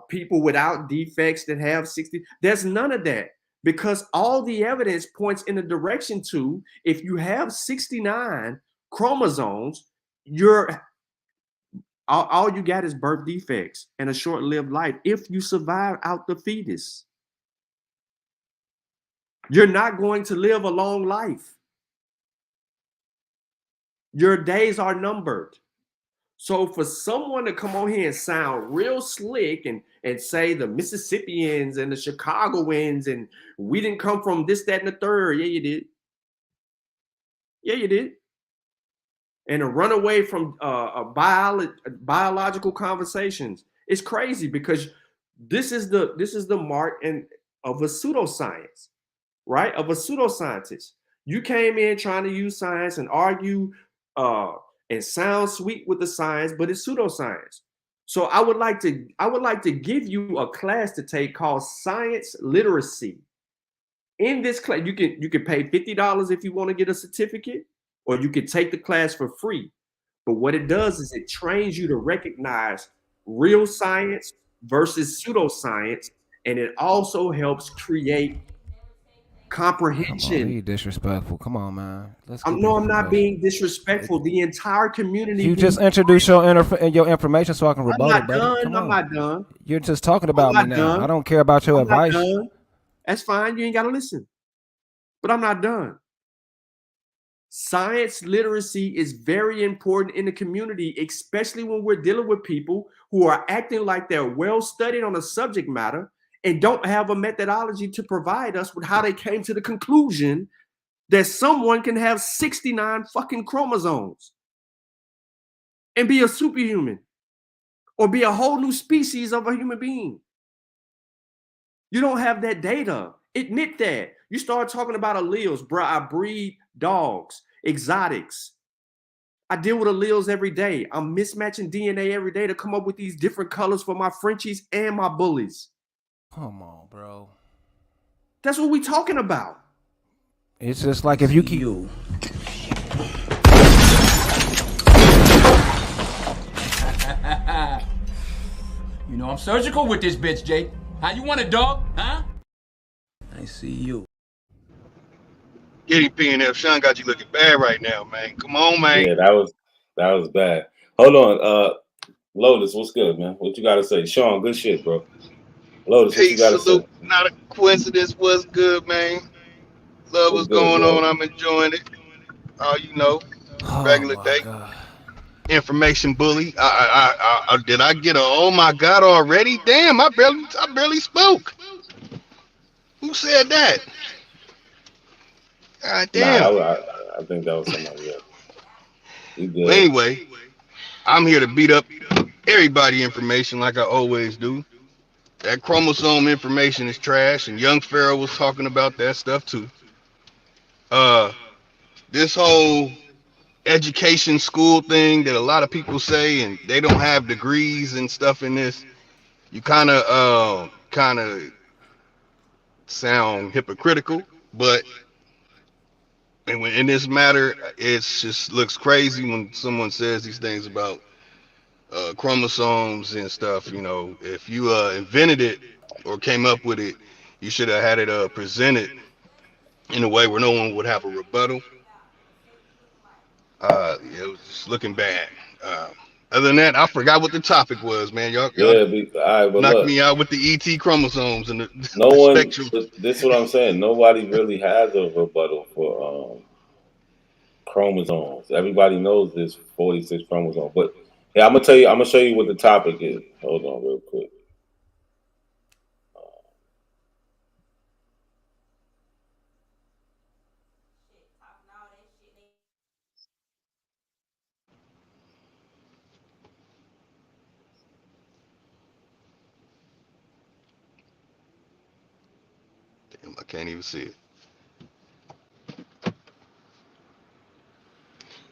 people without defects that have 60. There's none of that because all the evidence points in the direction to if you have 69 chromosomes, all you got is birth defects and a short-lived life if you survive out the fetus. You're not going to live a long life. Your days are numbered. So for someone to come on here and sound real slick and say the Mississippians and the Chicagoans and we didn't come from this, that, and the third. Yeah, you did. Yeah, you did. and to run away from biological conversations. It's crazy because this is the mark of a pseudoscience, right? Of a pseudoscientist. You came in trying to use science and argue and sound sweet with the science, but it's pseudoscience. So I would like to give you a class to take called science literacy. In this class, you can pay $50 if you want to get a certificate, or you can take the class for free. But what it does is it trains you to recognize real science versus pseudoscience, and it also helps create comprehension. Come on, he disrespectful. Come on, man. Let's keep No, it I'm not professional. being disrespectful. The entire community. You just introduce your information so I can I'm rebuttal, not buddy. done. Come I'm on. not done. You're just talking about me I'm not now. done. I don't care about your I'm not advice. done. That's fine. You ain't got to listen. But I'm not done. Science literacy is very important in the community, especially when we're dealing with people who are acting like they're well studied on a subject matter and don't have a methodology to provide us with how they came to the conclusion that someone can have 69 fucking chromosomes and be a superhuman or be a whole new species of a human being. You don't have that data. Admit that. You start talking about alleles, bro. I breed dogs, exotics. I deal with alleles every day. I'm mismatching DNA every day to come up with these different colors for my Frenchies and my bullies. Come on, bro. That's what we're talking about. It's just like if you keep you. You know I'm surgical with this bitch, Jake. How you want it, dog? Huh? I see you. Get him, P&F. Sean got you looking bad right now, man. Come on, man. Yeah, that was bad. Hold on, Lotus, what's good, man? What you got to say? Sean, good shit, bro. Lotus, what you Peace, got to salute. say? Not a coincidence. What's good, man? Love what's good, going bro? on. I'm enjoying it. You know, Oh regular my day. God. Information bully. Did I get a oh my God already? Damn, I barely spoke. Who said that? God damn. Nah, I think that was somebody else. You good? Well, anyway, I'm here to beat up everybody information like I always do. That chromosome information is trash, and Young Pharaoh was talking about that stuff too. This whole education school thing that a lot of people say, and they don't have degrees and stuff in this. You kind of sound hypocritical, but in this matter, it just looks crazy when someone says these things about chromosomes and stuff. You know, if you invented it or came up with it, you should have had it presented in a way where no one would have a rebuttal. It was just looking bad. Other than that, I forgot what the topic was, man. Y'all Yeah, all right, but knocked look, me out with the ET chromosomes and the, no the one. spectrum. This is what I'm saying. Nobody really has a rebuttal for chromosomes. Everybody knows there's 46 chromosomes. But yeah, I'm gonna tell you. I'm gonna show you what the topic is. Hold on, real quick. Damn, I can't even see it.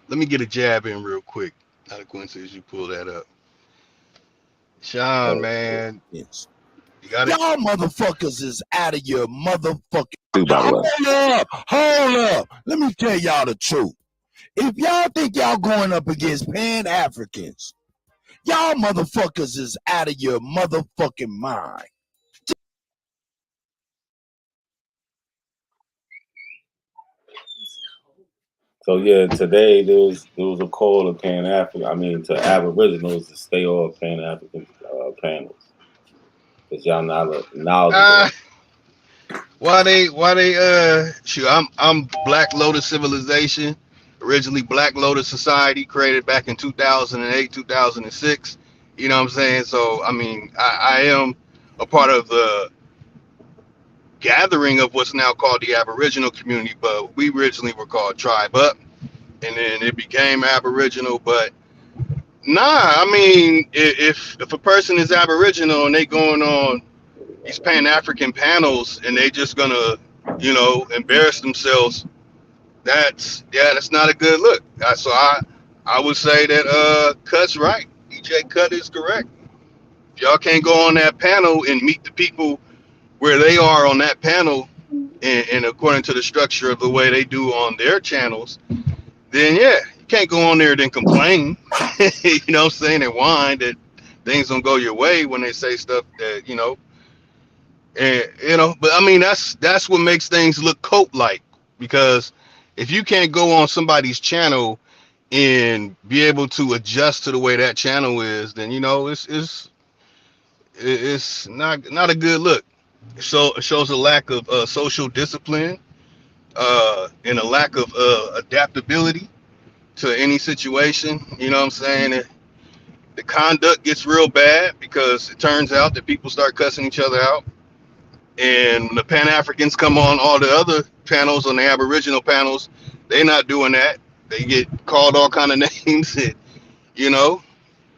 Let me get a jab in real quick. Not a coincidence you pull that up. Sean, man, Yes. you got it. Y'all motherfuckers is out of your motherfucking. By the way. Hold up. Let me tell y'all the truth. If y'all think y'all going up against Pan Africans, y'all motherfuckers is out of your motherfucking mind. So yeah, today there was a call to Pan African. I mean, to Aboriginals to stay off Pan African panels because y'all not knowledgeable. Why they shoot, I'm Black Lotus Civilization, originally Black Lotus Society, created back in 2008, 2006. You know what I'm saying? So I mean, I am a part of the gathering of what's now called the Aboriginal community, but we originally were called Tribe Up. and then it became Aboriginal. But nah, I mean, if a person is Aboriginal and they going on these Pan African panels and they just gonna, embarrass themselves, that's not a good look. So I would say that Cut's right. DJ Cut is correct. If y'all can't go on that panel and meet the people where they are on that panel, and according to the structure of the way they do on their channels, then yeah, you can't go on there and then complain. You know what I'm saying? And whine that things don't go your way when they say stuff that, but I mean that's what makes things look cult like, because if you can't go on somebody's channel and be able to adjust to the way that channel is, then it's not a good look. So it shows a lack of social discipline, and a lack of adaptability to any situation. You know what I'm saying? The conduct gets real bad because it turns out that people start cussing each other out. And when the Pan Africans come on all the other panels, on the Aboriginal panels, they're not doing that. They get called all kind of names, you know.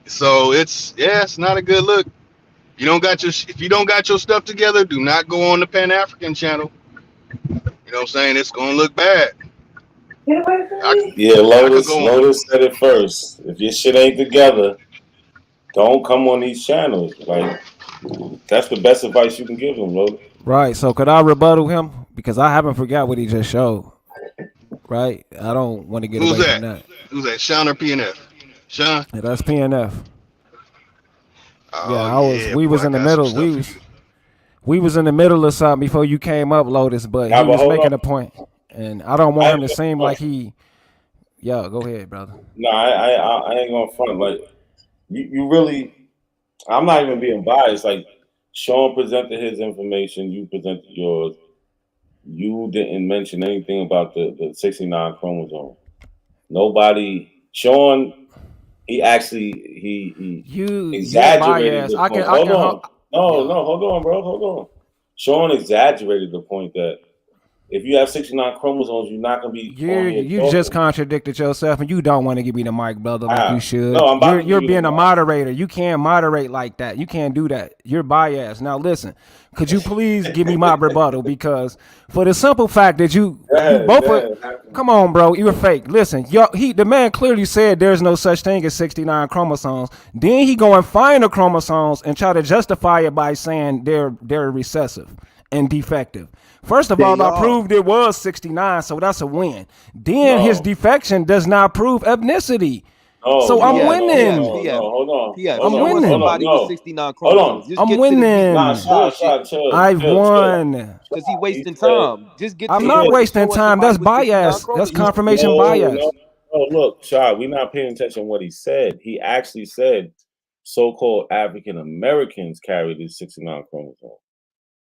So it's not a good look. If you don't got your stuff together, do not go on the Pan African channel. You know what I'm saying? It's gonna look bad. Yeah, Lotus said it first. If your shit ain't together, don't come on these channels. Like, that's the best advice you can give them, Lotus. Right. So could I rebuttal him? Because I haven't forgot what he just showed. Right. I don't want to get away from that. Who's that? Sean or PNF? Sean? Yeah, that's PNF. Oh, we was in the middle. We was in the middle of something before you came up, Lotus, but he was making a point. And I don't want him to seem like he. Yo, go ahead, brother. No, I ain't gonna front. Like, you really, I'm not even being biased. Like, Sean presented his information, you presented yours. You didn't mention anything about the 69 chromosome. Nobody, Sean, he exaggerated the point. Hold on. Hold on, bro. Hold on. Sean exaggerated the point that if you have 69 chromosomes, you're not gonna be. You just contradicted yourself, and you don't want to give me the mic, brother, like you should. No, you're being a moderator. You can't moderate like that. You can't do that. You're biased. Now listen, could you please give me my rebuttal? Because for the simple fact that come on, bro, you're fake. Listen, the man clearly said there's no such thing as 69 chromosomes. Then he go and find the chromosomes and try to justify it by saying they're recessive and defective. First of all, I proved it was 69, so that's a win. Then his defection does not prove ethnicity. So I'm winning. Hold on. I'm winning. Somebody with 69 chromosomes. I'm winning. I've won. Because he wasting time. Just get. I'm not wasting time. That's bias. That's confirmation bias. No, look, Shah, we're not paying attention to what he said. He actually said so-called African Americans carry these 69 chromosomes.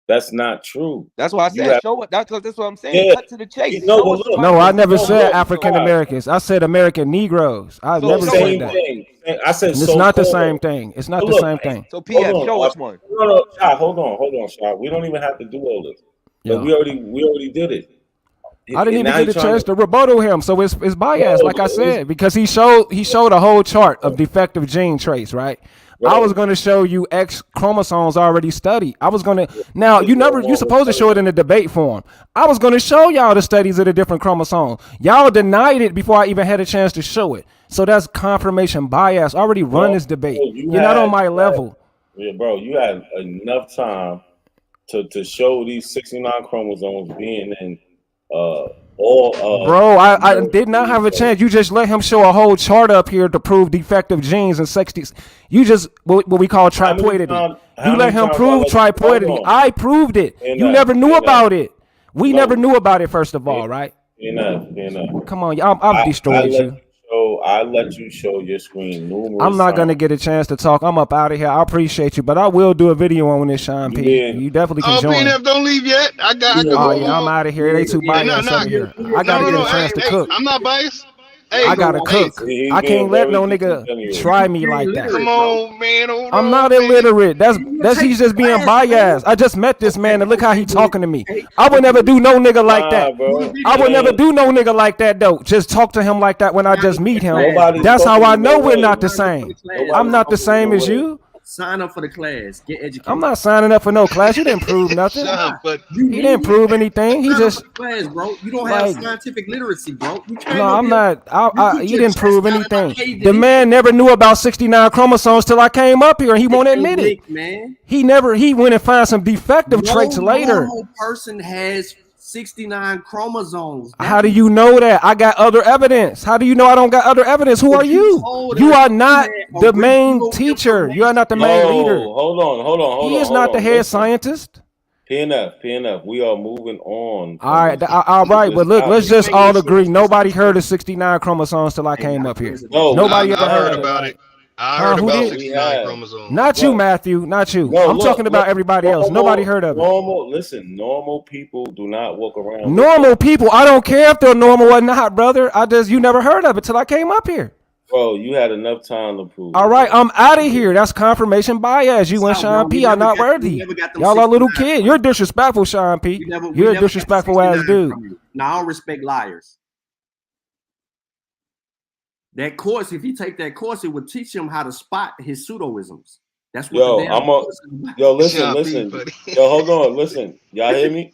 That's not true. That's why I said show it. That's what I'm saying. Yeah. Cut to the chase. No, I never said African Americans. I said American Negroes. I've never said that. I said it's not the same thing. It's not the same thing. So PF, show us one. No, Shah, hold on, Shah. We don't even have to do all this. But we already did it. I didn't even get a chance to rebuttal him, so it's biased, like I said, because he showed a whole chart of defective gene traits, right? I was going to show you X chromosomes already studied. I was going to you supposed to show it in a debate form. I was going to show y'all the studies of the different chromosomes. Y'all denied it before I even had a chance to show it. So that's confirmation bias. I already run this debate. You're not on my level. Yeah, bro, you had enough time to show these 69 chromosomes being in bro, I did not have a chance. You just let him show a whole chart up here to prove defective genes in 60s. You just what we call triploidity. You let him prove triploidity. I proved it. You never knew about it. We never knew about it, first of all, right? Enough. Come on, I'm destroyed you. I let you show your screen numerous I'm not times. gonna get a chance to talk. I'm up out of here. I appreciate you, but I will do a video on this, Sean P. You definitely can join. PNF, don't leave yet. I'm out of here. They too biased over here. I gotta get a chance to cook. I'm not biased. I gotta cook. He I being can't let very no nigga disingenuous. try me like that. Come on, man. Hold I'm on, not man. illiterate. That's he's just being biased. I just met this man and look how he talking to me. I would never do no nigga like that. bro. I would never do no nigga like that though. Just talk to him like that when I just meet him. Nobody's That's how talking I to know no we're way. not the same. Nobody's I'm not the talking same no as way. you. Sign up for the class. Get educated. I'm not signing up for no class. You didn't prove nothing. Sean, but He didn't prove anything. He Sign up just for the class, bro. You don't like have scientific literacy, bro. You came no, up I'm here. not. You He your didn't chest prove out and I anything. caved it The in. man never knew about 69 chromosomes till I came up here, and he won't Hey, admit it. Nick, man. He went and found some defective traits No later. normal person has 69 chromosomes. How do you know that? I got other evidence. How do you know I don't got other evidence? Who are you? You are not the main teacher. You are not the main leader. Hold on. He is not the head scientist. PNF. We are moving on. All right, all right, but look, let's just all agree. Nobody heard of 69 chromosomes till I came up here. No, Nobody I ever heard heard about it. it. I heard Who about did? 69 chromosomes. Not you, Matthew. Not you. No, I'm talking about everybody else. Nobody heard of it. Normal people do not walk around. Normal people. I don't care if they're normal or not, brother. You never heard of it till I came up here. Bro, you had enough time to prove. All right, I'm out of here. That's confirmation bias. You and Sean P are not worthy. Y'all are little kids. You're disrespectful, Sean P. You're a disrespectful ass dude. Now I don't respect liars. That course, if he take that course, it would teach him how to spot his pseudoisms. That's what listen. Yo, hold on, listen. Y'all hear me?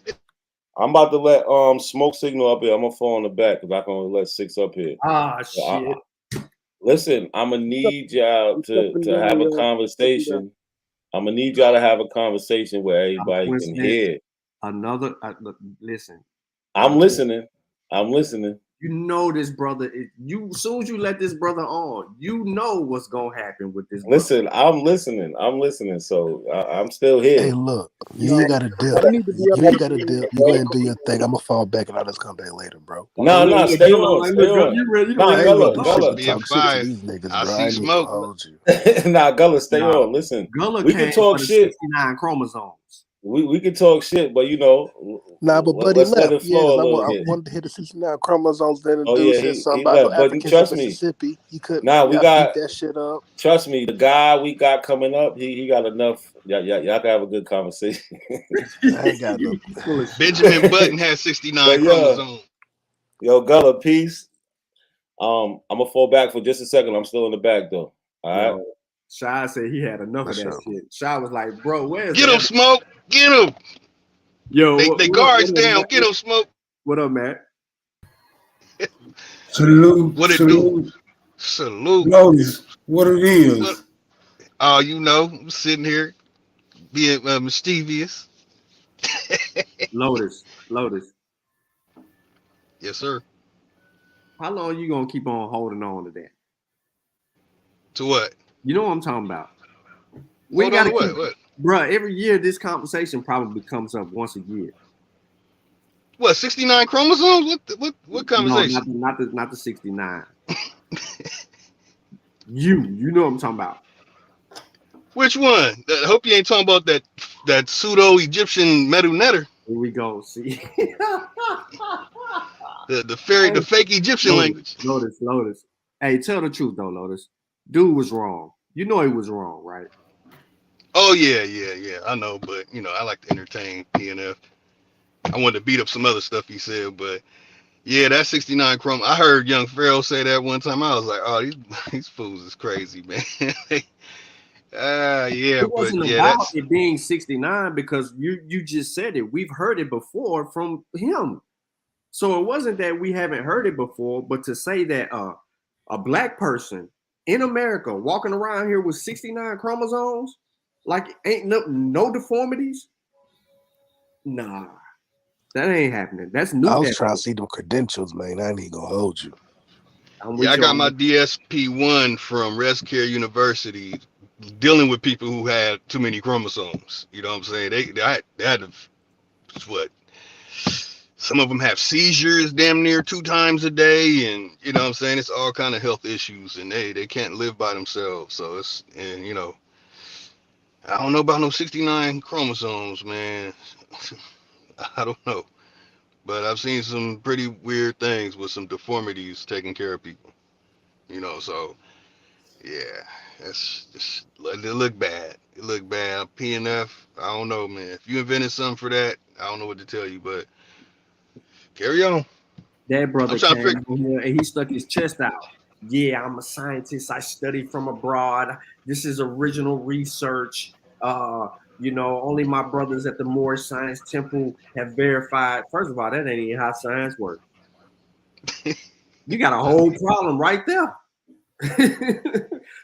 I'm about to let smoke signal up here. I'm gonna fall on the back because I can only let 6 up here. Shit. Listen, I'm gonna need y'all to have a conversation. I'm gonna need y'all to have a conversation where everybody can hear. Listen. I'm listening. You know this brother. As soon as you let this brother on, you know what's gonna happen with this. Listen, I'm listening. So I'm still here. Hey, look, you ain't got to dip. You ain't got to dip. You go ahead and do your thing. I'm gonna fall back and I'll just come back later, bro. No, stay on. Gullah. Talk shit to these niggas, I bro. see I ain't even smoke. gonna hold you. Gullah, stay on. Listen, Gullah we can talk shit. 69 chromosomes. We can talk shit, but Nah, but Buddy let's let left. it flow a I little bit. wanted to hit the 69 chromosomes. Then the Oh, dude yeah, said he something about left. no But Africans trust in me. Mississippi. He couldn't. Nah, we y'all got beat that shit up. Trust me, the guy we got coming up, he got enough. Y'all can have a good conversation. I ain't got no. Benjamin Button has 69 chromosomes. Yo, Gullah, peace. I'm gonna fall back for just a second. I'm still in the back though. All right. Shy said he had enough of that shit. Shy was like, bro, where's Get him, Smoke. Get him. Yo, they guards down. Get him, Smoke. What up, Matt? Salute. What it do? Salute. Notice what it is. I'm sitting here being mischievous. Lotus. Yes, sir. How long you gonna keep on holding on to that? To what? You know what I'm talking about. Hold on to what? Bruh, every year this conversation probably comes up once a year. What, 69 chromosomes? What conversation? No, not the 69. You know what I'm talking about. Which one? I hope you ain't talking about that pseudo Egyptian Medu Netter. Here we go. See. the fake Egyptian language. Lotus. Hey, tell the truth though, Lotus. Dude was wrong. You know he was wrong, right? Oh yeah. I know, but I like to entertain PNF. I wanted to beat up some other stuff he said, but yeah, that 69 chrome. I heard Young Pharaoh say that one time. I was like, oh, these fools is crazy, man. It wasn't about it being 69 because you just said it. We've heard it before from him. So it wasn't that we haven't heard it before, but to say that a black person in America walking around here with 69 chromosomes, like ain't no deformities, nah, that ain't happening. That's new. I was trying to see them credentials, man. I ain't even gonna hold you. Yeah, I got my DSP1 from Rescare University, dealing with people who had too many chromosomes. You know what I'm saying? They had to, what? Some of them have seizures damn near 2 times a day, and you know what I'm saying? It's all kind of health issues, and they can't live by themselves. So I don't know about no 69 chromosomes, man. I don't know. but I've seen some pretty weird things with some deformities taking care of people. So yeah, it look bad. It look bad. PNF, I don't know, man. If you invented something for that, I don't know what to tell you, but carry on. That I'm brother trying to came figure. in here and he stuck his chest out. Yeah, I'm a scientist. I study from abroad. This is original research. Only my brothers at the Moorish Science Temple have verified. First of all, that ain't even how science works. You got a whole problem right there.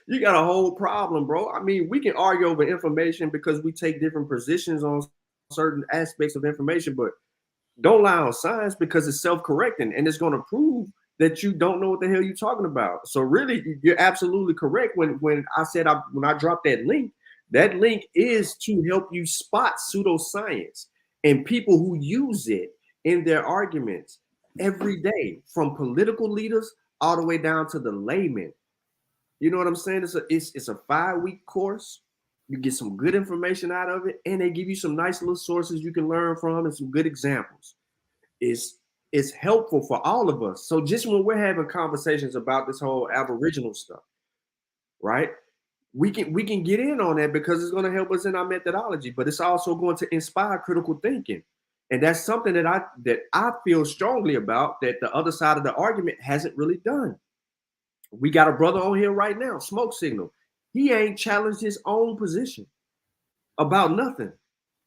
You got a whole problem, bro. I mean, we can argue over information because we take different positions on certain aspects of information, but don't lie on science because it's self-correcting and it's going to prove that you don't know what the hell you're talking about. So really, you're absolutely correct when I said when I dropped that link is to help you spot pseudoscience and people who use it in their arguments every day, from political leaders all the way down to the layman. You know what I'm saying? It's a 5-week course. You get some good information out of it, and they give you some nice little sources you can learn from and some good examples. It's helpful for all of us. So just when we're having conversations about this whole Aboriginal stuff, right? We can get in on that because it's going to help us in our methodology, but it's also going to inspire critical thinking. And that's something that I feel strongly about that the other side of the argument hasn't really done. We got a brother on here right now, Smoke Signal. He ain't challenged his own position about nothing.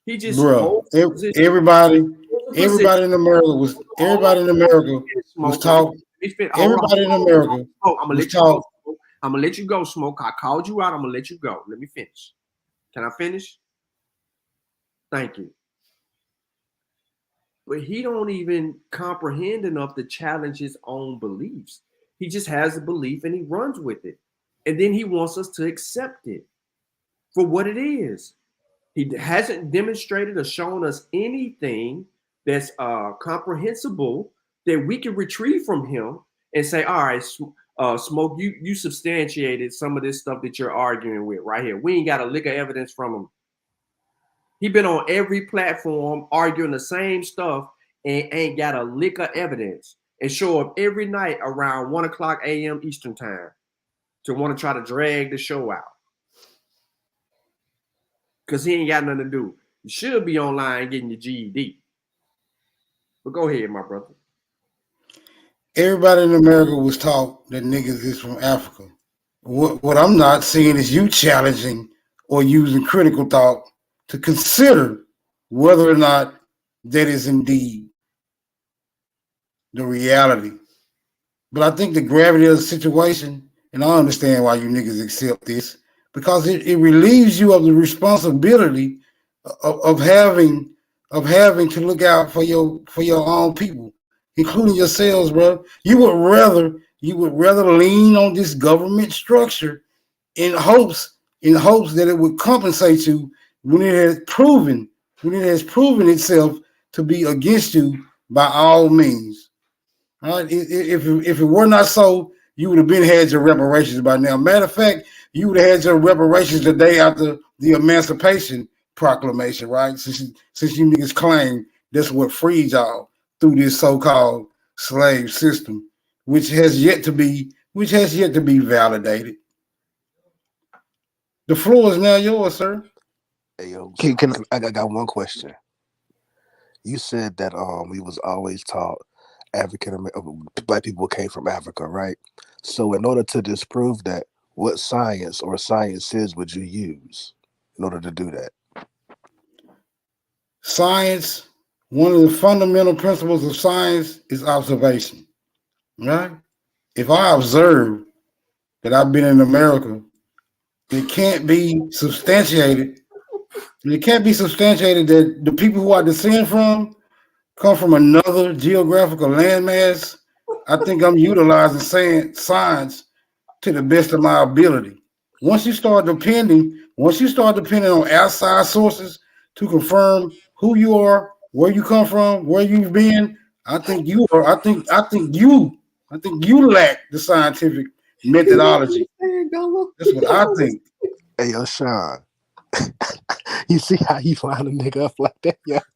He just Bro, holds a position. everybody in America was taught. Everybody in America was taught. I'm gonna let you go, Smoke. I called you out. I'm gonna let you go. Let me finish. Can I finish? Thank you. But he don't even comprehend enough to challenge his own beliefs. He just has a belief and he runs with it. And then he wants us to accept it for what it is. He hasn't demonstrated or shown us anything that's comprehensible that we can retrieve from him and say, all right, Smoke, you substantiated some of this stuff that you're arguing with right here. We ain't got a lick of evidence from him. He been on every platform arguing the same stuff and ain't got a lick of evidence, and show up every night around 1 o'clock a.m. Eastern time to want to try to drag the show out. Because he ain't got nothing to do. You should be online getting your GED. But go ahead, my brother. Everybody in America was taught that niggas is from Africa. What I'm not seeing is you challenging or using critical thought to consider whether or not that is indeed the reality. But I think the gravity of the situation, and I understand why you niggas accept this, because it relieves you of the responsibility of having to look out for your own people, including yourselves, bro. You would rather lean on this government structure in hopes that it would compensate you when it has proven itself to be against you by all means. All right? If it were not so, you would have been had your reparations by now. Matter of fact, you would have had your reparations the day after the Emancipation Proclamation, right? Since you niggas claim that's what freed y'all through this so-called slave system, which has yet to be validated. The floor is now yours, sir. Hey, yo, I got one question. You said that we was always taught Black people came from Africa, right? So in order to disprove that, what science or sciences would you use in order to do that? Science, one of the fundamental principles of science is observation, right? If I observe that I've been in America, it can't be substantiated. It can't be substantiated that the people who I descend from come from another geographical landmass. I think I'm utilizing science to the best of my ability. Once you start depending on outside sources to confirm who you are, where you come from, where you've been, I think you lack the scientific methodology. That's what I think. Hey, yo, Sean, you see how you line a nigga up like that, yeah?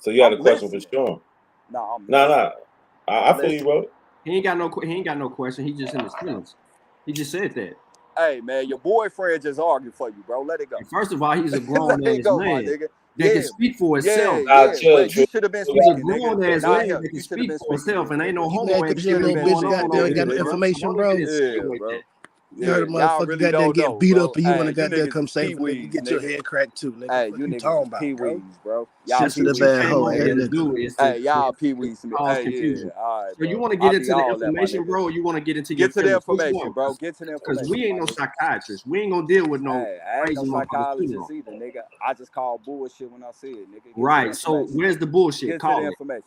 So you had I'm a question listening. for Sean? No, I'm Nah, listening. I feel you, bro. He ain't got no question. He just in his feelings. He just said that. Hey man, your boyfriend just argued for you, bro. Let it go. First of all, he's a Let grown it ass go, my man nigga. that can Yeah, speak for himself. Well, you should have been He's a speaking, grown nigga. ass Not man him. that You can should have speak been for speaking, himself, and ain't no You homo mad because your activity little been bitch going speaking, on goddamn over got here, no nigga. bro. information, Don't look at bro? it silly Yeah, like bro. that. You heard a Y'all motherfucker really goddamn don't get know, beat bro. up and you want Hey, to you goddamn niggas come is save a nigga, peewees, get your nigga. head cracked too, nigga. Hey, What you you niggas talking is about, bro? peewees, bro. Y'all Sensitive What you peewees to ass me, came hoe, over ass here nigga. to nigga. do is Hey, to y'all peewees to me. cause Hey, yeah. confusion. All right, So you bro. want to I'll get be into the all that, my information, nigga. bro, or you want to get into your Get to the feelings? Which information, one? bro. Get to the Because information, we ain't my no nigga. psychiatrists. We ain't gonna deal with no Hey, I ain't no crazy motherfuckers too psychologist long. either, nigga. I just call bullshit when I see it, nigga. Get to the Right. So information. where's the bullshit? Get to the Call it. information.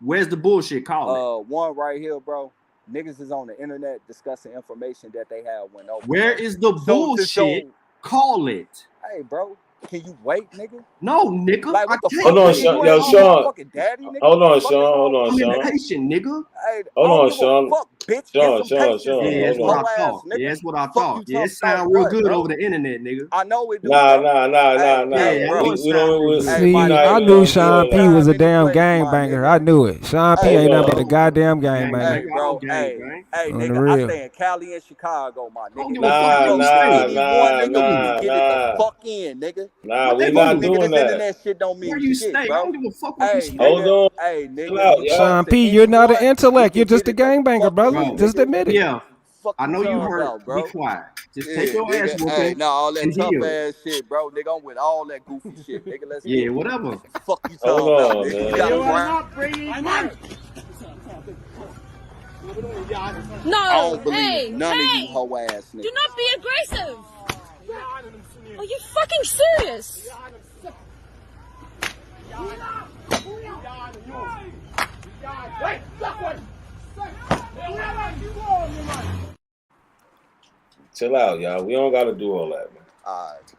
Where's the bullshit? Call it. One right here, bro. niggas is on the internet discussing information that they have went over. Where is the bullshit? Call it. Hey, bro, can you wait, nigga? No, nigga. Like, what the fuck? Hold on, Nigga, Sean. you Yo, ain't Sean. motherfucking daddy, nigga. Hold on, What the fuck is Sean. wrong Hold on, with I'm you? Sean. impatient, nigga. Hey, Hold I on, don't give Sean. a fuck, bitch. Sean, Get some Sean, patience, Sean. Yeah, nigga. that's You what I hoe ass thought. nigga. Yeah, that's what I Fuck thought. you Yeah, it talking about sound real what, good bro? over the internet, nigga. I know it do, Nah. bro. Hey, Yeah, I bro. know it sound real good. Hey, See, my nigga, I we knew don't Sean do P that. was a time damn anyway, my gangbanger. nigga. I knew it. Sean P Hey, ain't nothing bro. but a goddamn Gang, gangbanger. Hey, nigga. I bro. don't gang, Hey, gang. hey, On the nigga. I real. stay in Cali and Chicago, my I don't nigga. give a fuck You where go you see stay. anyone, nigga, we can get it the Nah. fuck in, nigga. Nah, What we that not mean? Nigga, doing this that. internet shit don't Where mean you shit, stay? I bro. don't give a fuck where you Hey, stay. Hold nigga. on. Hey, Chill nigga. out, We y'all. Sean talk to P, you're not an anyone, we intellect. You're can just get a it the gangbanger, fuck brother. in, Bro, Just nigga. admit it. yeah, Fuck I you know you talking hurt. about, Be bro? quiet. Just take Yeah, your ass nigga. Hey, whooping nah, all that and tough heal. ass shit, bro. Nigga, I'm with all that goofy shit, nigga. Let's Yeah, get it. whatever. Fuck you Hold talking about, on, nigga. You man. got a You are grind. not bringing money. I No, don't believe hey, none of you hey! hoe ass Do niggas. not be aggressive! Are you fucking serious? Chill out, y'all. We don't gotta do all that, man. Alright.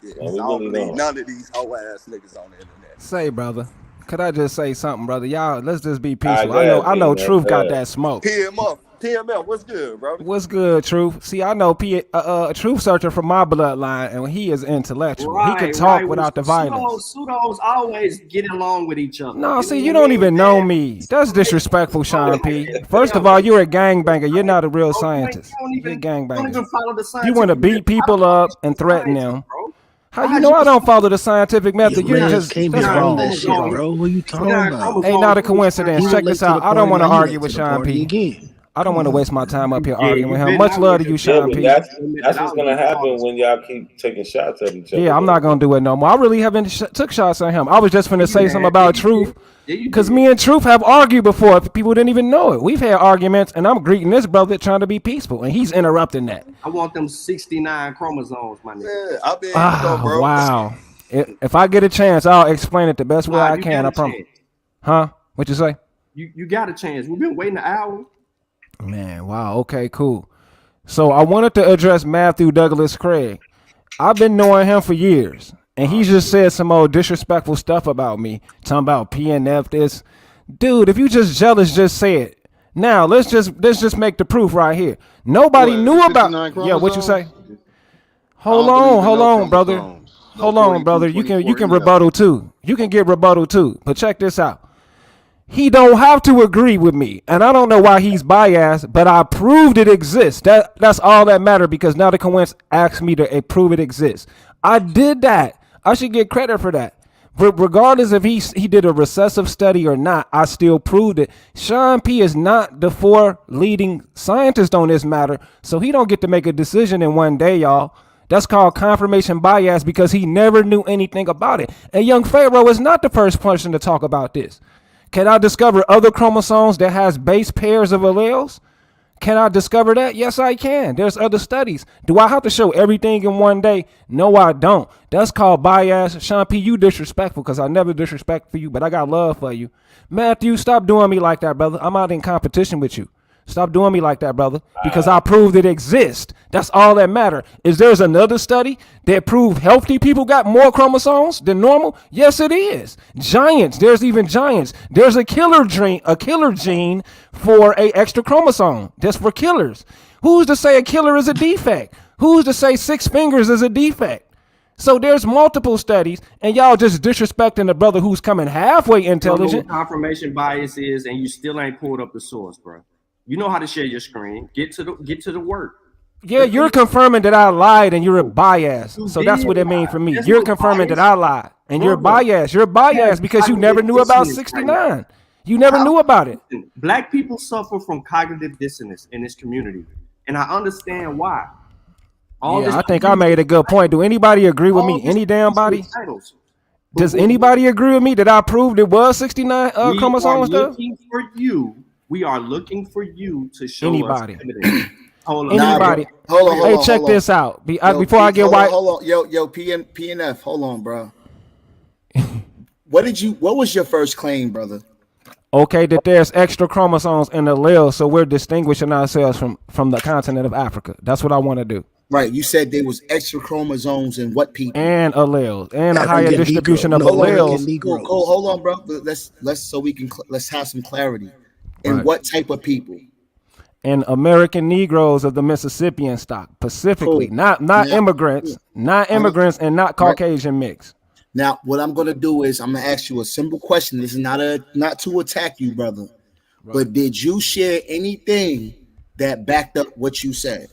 Yeah, No, we I don't really believe don't. none of these hoe ass niggas on the internet. Say, brother. Could I just say something, brother? Y'all, let's just be All right, peaceful. go I know ahead, Truth Go got ahead. that smoke. TMF, what's good, bro? What's good, Truth? See, I know Truth searcher from my bloodline, and he is intellectual. He can Right, talk right. Well, without the violence. pseudos always get along with each other. No, You see, know you what I don't mean? even know me. That's disrespectful, Sean P. First Yeah, of all, you're a gangbanger. You're not a real bro, scientist. you You're a don't gangbanger. even follow the You want scientific to method. beat people How the fuck up and is you a threaten scientist, them. bro? How How you is know you I a don't follow the scientific method? Your You're man's just, came that's here for all that wrong. shit, bro. What are you talking about? Ain't not a coincidence. He Check went this late to the out. I don't party. want Now to you argue late with to the Sean party P. again. I don't want to waste my time up here Yeah, arguing you with him. better Much not love waste to you, your Yeah, Sean time. but P. that's what's gonna happen when y'all keep taking shots at each other. Yeah, I'm though. not gonna do it no more. I really haven't took shots at him. I was just finna say something about Truth, because me and Truth have argued before. People didn't even know it. We've had arguments, and I'm greeting this brother trying to be peaceful, and he's interrupting that. I want them 69 chromosomes, my nigga. Yeah, I've been, Wow. If I get a chance, I'll explain it the best way Nah, I you can. got I a promise. chance. Huh? What you say? You got a chance. We've been waiting an hour. Man, wow. Okay, cool. So I wanted to address Matthew Douglas Craig. I've been knowing him for years, and he just said some old disrespectful stuff about me, talking about PNF this. Dude, if you just jealous, just say it. Now let's just make the proof right here. Nobody knew about. Yeah, what you say? Hold on, brother. Hold on, brother. You can rebuttal too. You can get rebuttal too. But check this out. He don't have to agree with me, and I don't know why he's biased, but I proved it exists. That's all that matters, because now the Coens asked me to prove it exists. I did that. I should get credit for that. But regardless if he did a recessive study or not, I still proved it. Sean P is not the four leading scientists on this matter, so he don't get to make a decision in one day, y'all. That's called confirmation bias, because he never knew anything about it. And young Pharaoh is not the first person to talk about this. Can I discover other chromosomes that has base pairs of alleles? Can I discover that? Yes, I can. There's other studies. Do I have to show everything in one day? No, I don't. That's called bias. Sean P, you disrespectful, because I never disrespect for you, but I got love for you. Matthew, stop doing me like that, brother. I'm not in competition with you. Stop doing me like that, brother, because I proved it exists. That's all that matters. Is there's another study that proved healthy people got more chromosomes than normal? Yes, it is. Giants, there's even giants. There's a killer gene for a extra chromosome. That's for killers. Who's to say a killer is a defect? Who's to say 6 fingers is a defect? So there's multiple studies, and y'all just disrespecting the brother who's coming halfway intelligent. You know what confirmation bias is, and you still ain't pulled up the source, bro. You know how to share your screen. Get to the work. Yeah, you're confirming that I lied and you're biased. So that's what it means for me. You're confirming that I lied and you're biased. You're biased because you never knew about 69. You never knew about it. Black people suffer from cognitive dissonance in this community, and I understand why. I think I made a good point. Do anybody agree with me? Any damn body? Does anybody agree with me that I proved it was 69 chromosomes? We are looking for you to show anybody. Us evidence. Anybody. Hold on. Hey, check this out. Before I get white. Hold on. Yo, PNF. Hold on, bro. What was your first claim, brother? Okay, that there's extra chromosomes in the allele, so we're distinguishing ourselves from the continent of Africa. That's what I want to do. Right. You said there was extra chromosomes in what people? And alleles, and a higher African distribution Negro. of No, alleles. African Cool, Negroes. cool. Hold on, bro. Let's so we can let's have some clarity. In Right. what type of people? And American Negroes of the Mississippian stock, specifically, Cool. not Now, immigrants, not immigrants, and not right. Caucasian mix. Now, what I'm gonna do is I'm gonna ask you a simple question. This is not to attack you, brother. Right. But did you share anything that backed up what you said?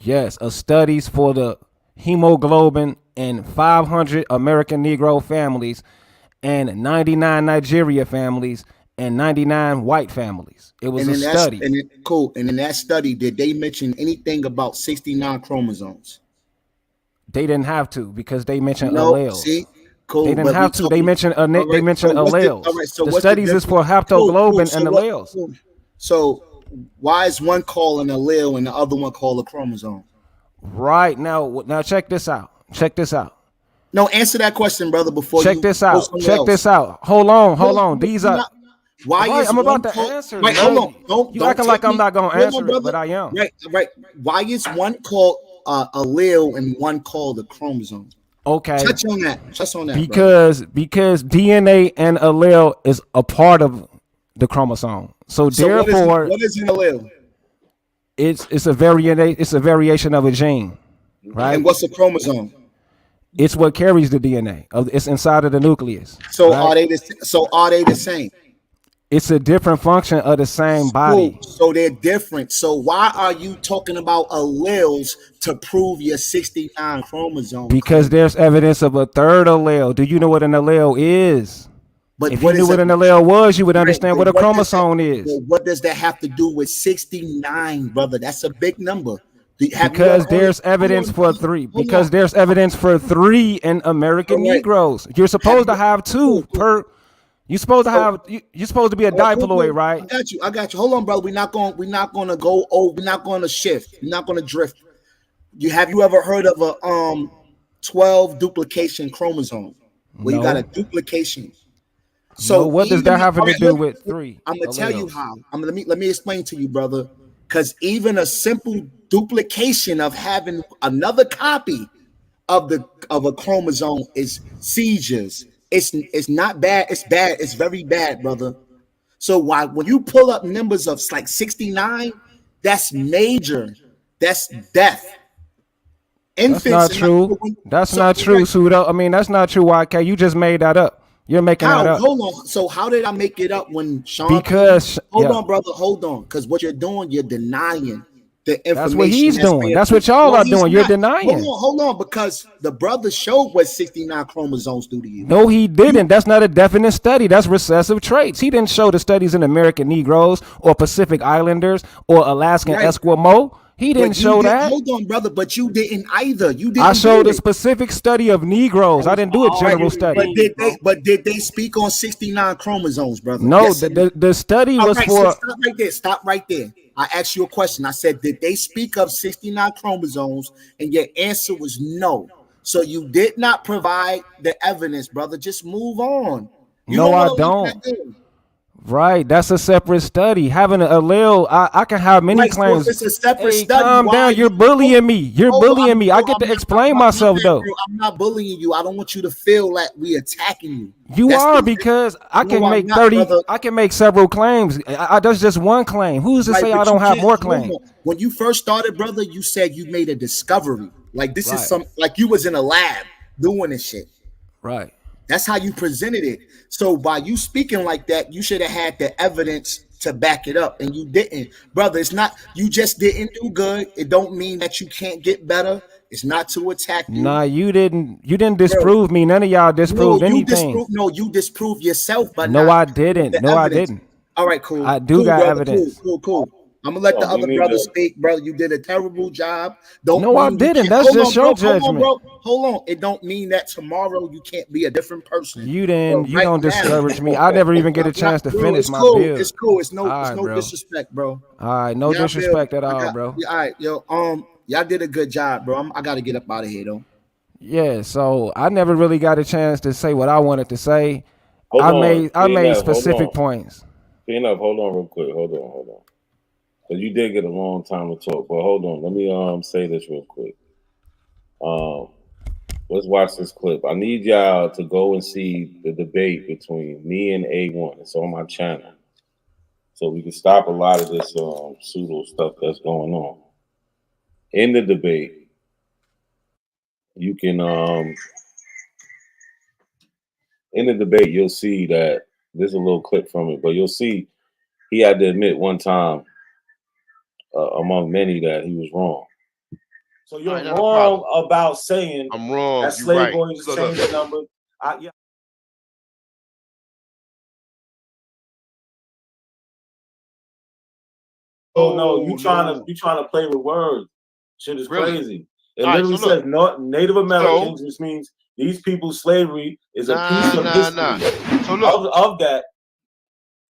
Yes, studies for the hemoglobin in 500 American Negro families and 99 Nigeria families and 99 white families. It was And a in study. cool. And in that study, did they mention anything about 69 chromosomes? They didn't have to because they mentioned No, alleles. see, cool. They didn't But we have to. They talking. mentioned All they right. mentioned So what's the, alleles. all right. So The what's the studies is for difference? Cool. haptoglobin So and what? alleles. Cool. So why is one called an allele and the other one called a chromosome? Right now, check this out. Check this out. No, answer that question, brother. Before Check you this go out. somewhere Check else. this out. Hold on. No, These you're are not. Why right. is I'm one about to called? answer. Right, Man. hold on. You Don't acting take like I'm me. not gonna Hold answer on, it, brother. but I am. Right. Why is one called allele and one called a chromosome? Okay. Touch on that, brother. Because DNA and allele is a part of the chromosome. So So therefore, what is an allele? it's a variation of a gene, right? And what's a chromosome? It's what carries the DNA. It's inside of the nucleus. So right? are they the same? It's a different function of the same body. Cool. So they're different. So why are you talking about alleles to prove your 69 chromosome Because claim? there's evidence of a third allele. Do you know what an allele is? But If what you knew is what it? an allele was, you would Right, understand but what a what does that- chromosome is. but what does that have to do with 69, brother? That's a big number. Have you Because ever heard? there's evidence for three. Because there's evidence for 3 in American All right. Negroes. You're supposed to have 2 per. You're supposed to have. You're supposed to be a All right, diploid, right? I got you. Hold on, brother. We're not gonna go. Oh, we're not gonna shift. We're not gonna drift. Have you ever heard of a 12 duplication chromosome where you got a No. duplication? No. So What does even that have all to right, do with 3? I'm gonna tell you alleles? how. Let me explain to you, brother. Because even a simple duplication of having another copy of a chromosome is seizures. It's not bad. It's bad. It's very bad, brother. So when you pull up numbers of like 69, that's major. That's death. That's Infants not true. That's not true, Sudo. I mean, that's not true, YK. You just made that up. You're making that How? up. Hold on. So how did I make it up when Sean? Because hold yeah. on, brother. Hold on. Because what you're doing, you're denying the information. That's what he's doing. being That's what put- y'all No, are he's doing. You're not. denying. Hold on. Because the brother showed what 69 chromosomes do to you. No, he didn't. That's not a definite study. That's recessive traits. He didn't show the studies in American Negroes or Pacific Islanders or Alaskan Right. Eskimo. He But didn't you show didn't- that. Hold on, brother. But you didn't either. You didn't. I showed do a it. specific study of Negroes. I didn't do a general study. But did they speak on 69 chromosomes, brother? No, Yes or the study All was right, for. so stop right there. Stop right there. I asked you a question. I said, did they speak of 69 chromosomes? And your answer was no. So you did not provide the evidence, brother. Just move on. You No, I wanna leave don't. that in. Right, that's a separate study. Having an allele, I can have many Right, so claims. if it's a separate Hey, study, calm why down. are You're you- bullying me. You're Oh, bullying me. I I'm get to not- explain my myself bad, though. bro. I'm not bullying you. I don't want you to feel like we attacking you. You That's are the- because I No, can I'm make not, 30. brother. I can make several claims. That's just one claim. Who's to Right, say but I you don't have can't- more hold claims? on. When you first started, brother, you said you made a discovery. Like this Right. is like you was in a lab doing this shit. Right. That's how you presented it. So by you speaking like that, you should have had the evidence to back it up, and you didn't, brother. It's not you just didn't do good. It don't mean that you can't get better. It's not to attack you. Nah, you didn't. You didn't disprove me. None of y'all disproved anything. You disprove yourself by No, not I didn't. the No, I evidence. didn't. All right, cool. I do cool, got brother. evidence. Cool. I'm gonna let Oh, the we other need brother to- speak, brother. You did a terrible job. Don't No, I mean you didn't. can't- That's hold just on, your bro. judgment. Hold on. It don't mean that tomorrow you can't be a different person. You didn't. But You right don't now- discourage me. I never even get a chance to Bro, finish it's my cool. build. It's cool. It's no All right, bro. disrespect, bro. All right, no Y'all disrespect build- at I all, got- bro. Yeah, all right, yo. Y'all did a good job, bro. I gotta get up out of here though. Yeah, so I never really got a chance to say what I wanted to say. Hold on, I made PNF, hold specific on. points. PNF, hold on real quick. Hold on. Because you did get a long time to talk, but hold on. Let me say this real quick. Let's watch this clip. I need y'all to go and see the debate between me and A1. It's on my channel. So we can stop a lot of this pseudo stuff that's going on. In the debate, you can in the debate, you'll see that there's a little clip from it, but you'll see he had to admit one time among many that he was wrong. So you're wrong about saying I'm wrong. that You're slave right. boys Look. changed the number. Yeah. Oh no, you trying to play with words. Shit is Really? crazy. It All right, literally so look. says not Native Americans, which means these people's slavery is a piece of history So look. of that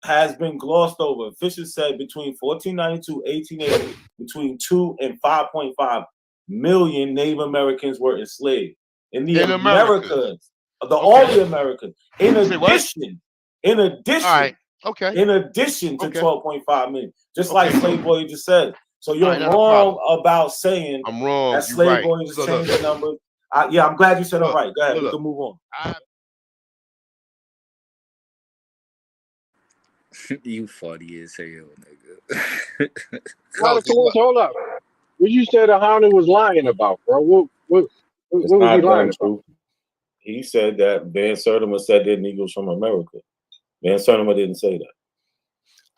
has been glossed over. Fisher said between 1492 1880, between 2 and 5.5 million Native Americans were enslaved in the Americas. All the Americas. In addition, All right. Okay. in addition to 12.5 million, just like Okay, Slave Boy just said. So you're not a wrong problem. about saying I'm wrong. that You're Slave right. Boy just Look, changed the numbers. Yeah, I'm glad you said all right. Go ahead, we look. can move on. You funny as hell, nigga. Hold up. What you said the Hound was lying about, bro? What It's was he not lying about? untrue. He said that Van Sertima said they're Negroes from America. Van Sertima didn't say that.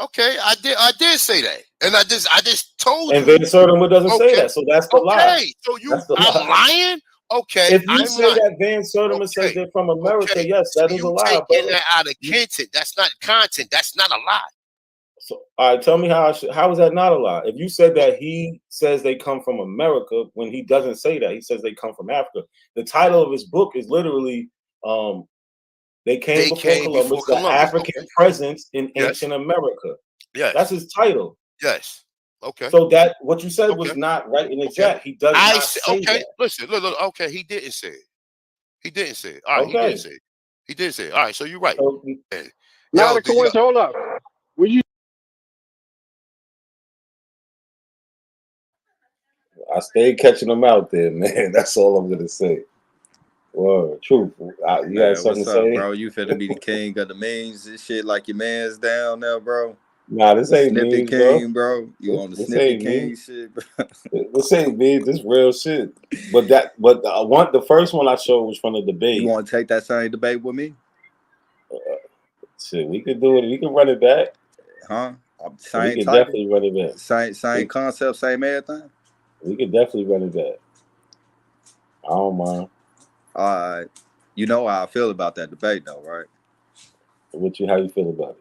Okay, I did say that, and I just told And you. Van Sertima doesn't say that, so that's the lie. Okay, so That's the I'm lie. lying. Okay, If you I'm say lying. that Van Sertima says they're from America, yes, that so is a you lie, taking brother. that out of content. That's not content. That's not a lie. So, all right, tell me how is that not a lie? If you said that he says they come from America when he doesn't say that, he says they come from Africa. The title of his book is literally They Came Before Columbus, the African Presence in Ancient America. Yes. That's his title. Yes. Okay. So that what you said was not right and exact. He does not say that. Listen, look. Okay, he didn't say it. He didn't say it. All right, he didn't say it. He did say it. All right, so you're right. Not a coincidence. Hold up. Would you? I stayed catching them out there, man. That's all I'm gonna say. Word, truth. You had something What's to up, say, bro? You finna be the king of the memes and shit like your man's down there, bro. Nah, this ain't Snippet memes, King, bro. You on the This Snippet ain't King me. shit, bro. This ain't me. This real shit. But the first one I showed was from the debate. You want to take that same debate with me? Shit, we could do it. We can run it back. Huh? We Same could title? definitely run it back. Same concept, same everything? We could definitely run it back. I don't mind. All right. You know how I feel about that debate, though, right? How you feel about it?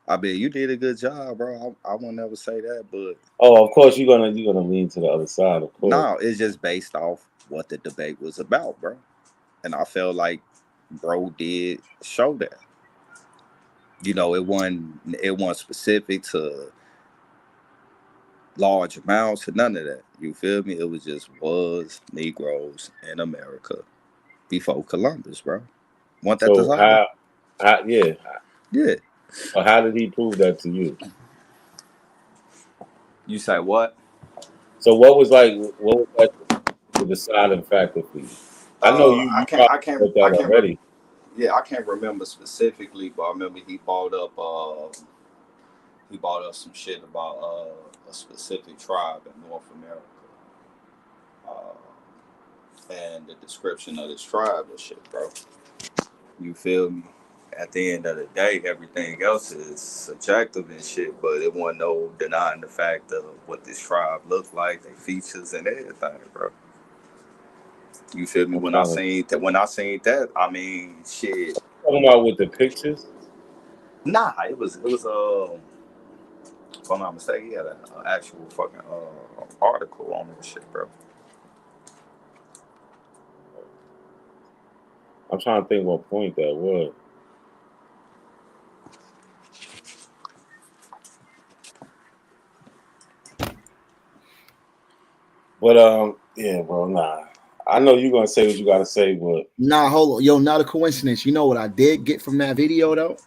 I mean, you did a good job, bro. I won't never say that, but of course you're gonna lean to the other side, of course. no, it's just based off what the debate was about, bro. And I felt like bro did show that. You know, it wasn't specific to large amounts or none of that. You feel me? It was just Negroes in America before Columbus, bro. Want that So desire? yeah. Yeah. But how did he prove that to you? You say what? So what was that the deciding factor for you? I know you I probably can't heard that already. I can't remember specifically, but I remember he brought up some shit about a specific tribe in North America. And the description of this tribe and shit, bro. You feel me? At the end of the day, everything else is subjective and shit, but it wasn't no denying the fact of what this tribe looked like, their features and everything, bro. You feel me? When I seen that, I mean, shit. Talking about with the pictures? Nah, it was if I'm not mistaken, he had an actual fucking article on this shit, bro. I'm trying to think what point that was. But yeah, bro, nah. I know you're gonna say what you gotta say, but Nah, hold on, yo, not a coincidence. You know what I did get from that video though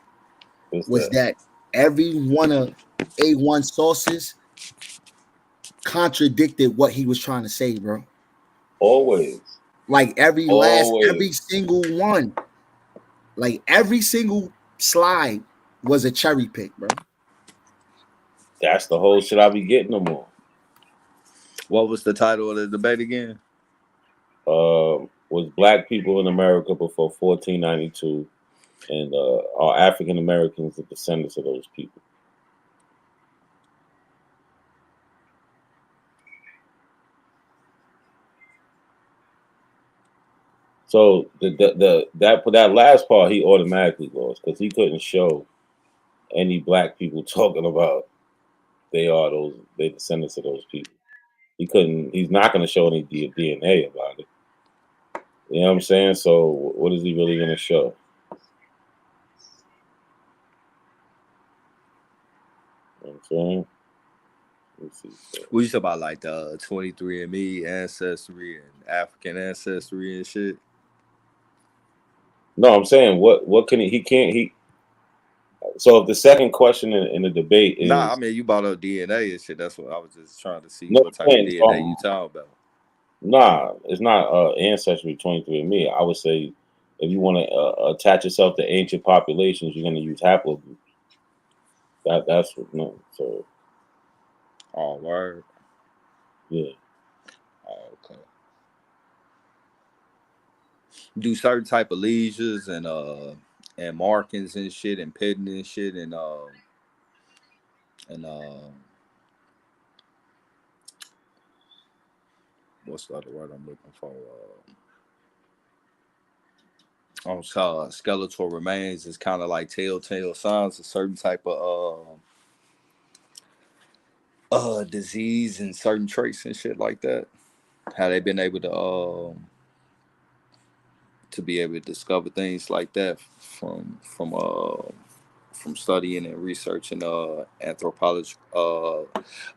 was that every one of A1 sources contradicted what he was trying to say, bro. Always. Like every single one, like every single slide was a cherry pick, bro. That's the whole shit I be getting them on. What was the title of the debate again? Was black people in America before 1492, and are African Americans the descendants of those people? So that last part he automatically lost because he couldn't show any black people talking about they descendants of those people. He couldn't. He's not going to show any DNA about it. You know what I'm saying? So what is he really going to show? You know what I'm saying? Let's see. We talk about like the 23andMe ancestry and African ancestry and shit. No, I'm saying what can he can't he. So if the second question in the debate is, I mean you brought up DNA and shit. That's what I was just trying to see what type of DNA you talking about. Nah, it's not ancestry 23andMe. I would say if you want to attach yourself to ancient populations, you're going to use haplogroups. That's what no. So. Oh, word. Yeah. Oh, okay. Do certain type of lesions and markings and shit and pitting and shit and what's the other word I'm looking for? Skeletal remains is kind of like telltale signs of certain type of disease and certain traits and shit like that. How they been able to be able to discover things like that from studying and researching anthropology,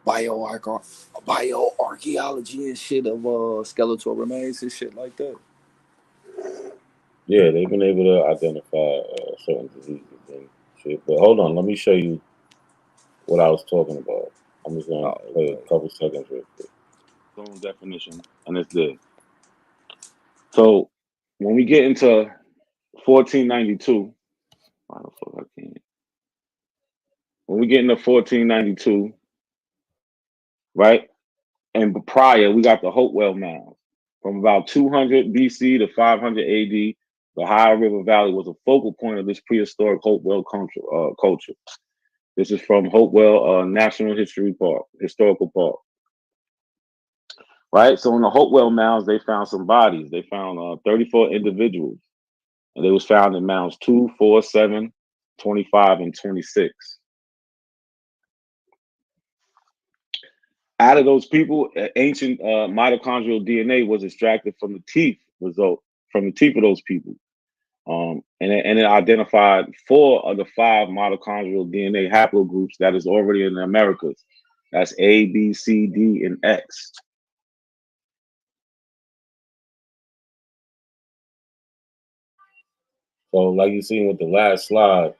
bioarchaeology and shit of skeletal remains and shit like that. Yeah, they've been able to identify certain diseases and shit. But hold on, let me show you what I was talking about. I'm just going to play a couple seconds real quick. Own definition, and it's there. So when we get into 1492, why the fuck I can't? When we get into 1492, right, and prior, we got the Hopewell Mounds. From about 200 BC to 500 AD, the Ohio River Valley was a focal point of this prehistoric Hopewell culture. This is from Hopewell National Historical Park. Right? So in the Hopewell Mounds, they found some bodies. They found 34 individuals. And they was found in mounds 2, 4, 7, 25, and 26. Out of those people, ancient mitochondrial DNA was extracted from the teeth of those people. And it identified 4 of the 5 mitochondrial DNA haplogroups that is already in the Americas. That's A, B, C, D, and X. So, like you seen with the last slide,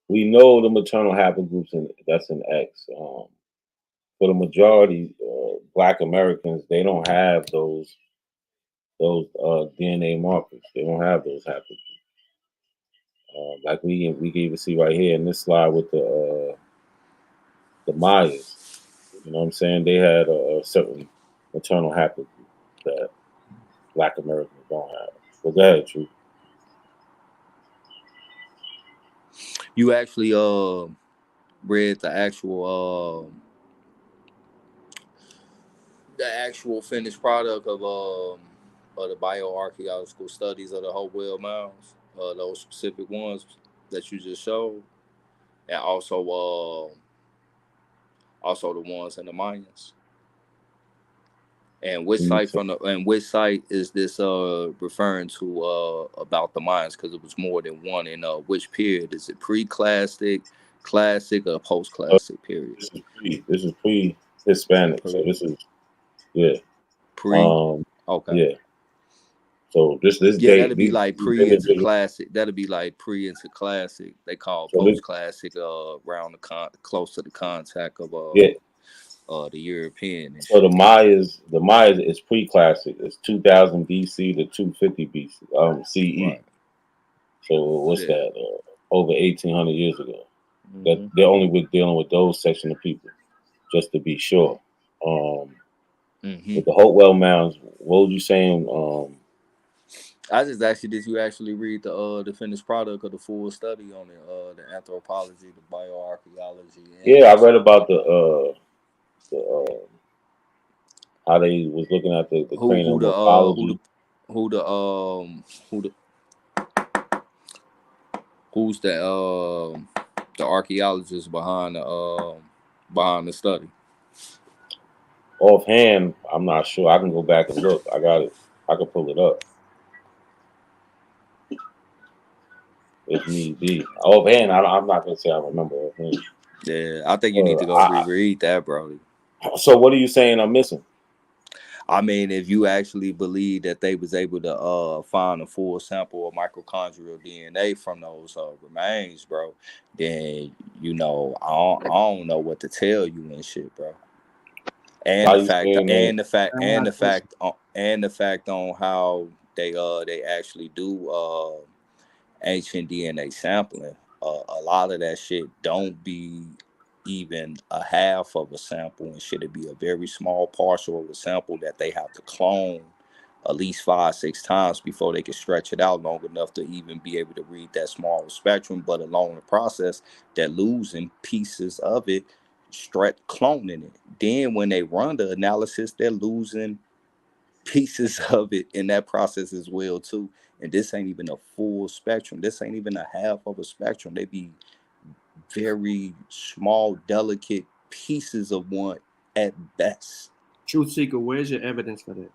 we know the maternal haplogroups that's in X. For the majority, Black Americans, they don't have those DNA markers. They don't have those haplogroups. Like we can even see right here in this slide with the Mayas. You know what I'm saying? They had a certain maternal haplogroup that Black Americans don't have. But go ahead, True. You actually read the actual finished product of the bioarchaeological studies of the Hopewell Mounds, those specific ones that you just showed, and also the ones in the Mayans. And which site is this referring to about the Mayans? Because it was more than one. In which period? Is it pre-classic, classic, or post-classic period? This is pre-Hispanic. So this is Pre. Okay. Yeah. So this Yeah, date, that'd be these like pre into individuals. classic. That'd be like pre into classic. They call So this, post classic around the close to the contact of yeah. the European and So the shit. Mayas is pre-classic. It's 2000 BC to 250 BC, CE. Right. So what's Yeah. that? Over 1800 years ago. That Mhm. they're only dealing with those section of people, just to be sure. Mhm. With the Hopewell mounds, what was you saying? I just asked you, did you actually read the finished product of the full study on the anthropology, the bioarchaeology? Yeah, I read about the how they was looking at the cranial morphology. Who's the archaeologist behind the study? Offhand, I'm not sure. I can go back and look. I got it. I can pull it up if need be. Offhand, I'm not gonna say I remember offhand. Yeah, I think you need to go reread that, bro. So what are you saying I'm missing? I mean, if you actually believe that they was able to find a full sample of mitochondrial DNA from those remains, bro, then I don't know what to tell you and shit, bro. And Why the you fact, saying and the that? fact, and the fact on how they actually do ancient DNA sampling. A lot of that shit don't be even a half of a sample, and shit, it be a very small partial of a sample that they have to clone at least 5-6 times before they can stretch it out long enough to even be able to read that small spectrum. But along the process, they're losing pieces of it, cloning it. Then when they run the analysis, they're losing pieces of it in that process as well too. And this ain't even a full spectrum. This ain't even a half of a spectrum. They be very small, delicate pieces of one at best. Truth Seeker, where's your evidence for that?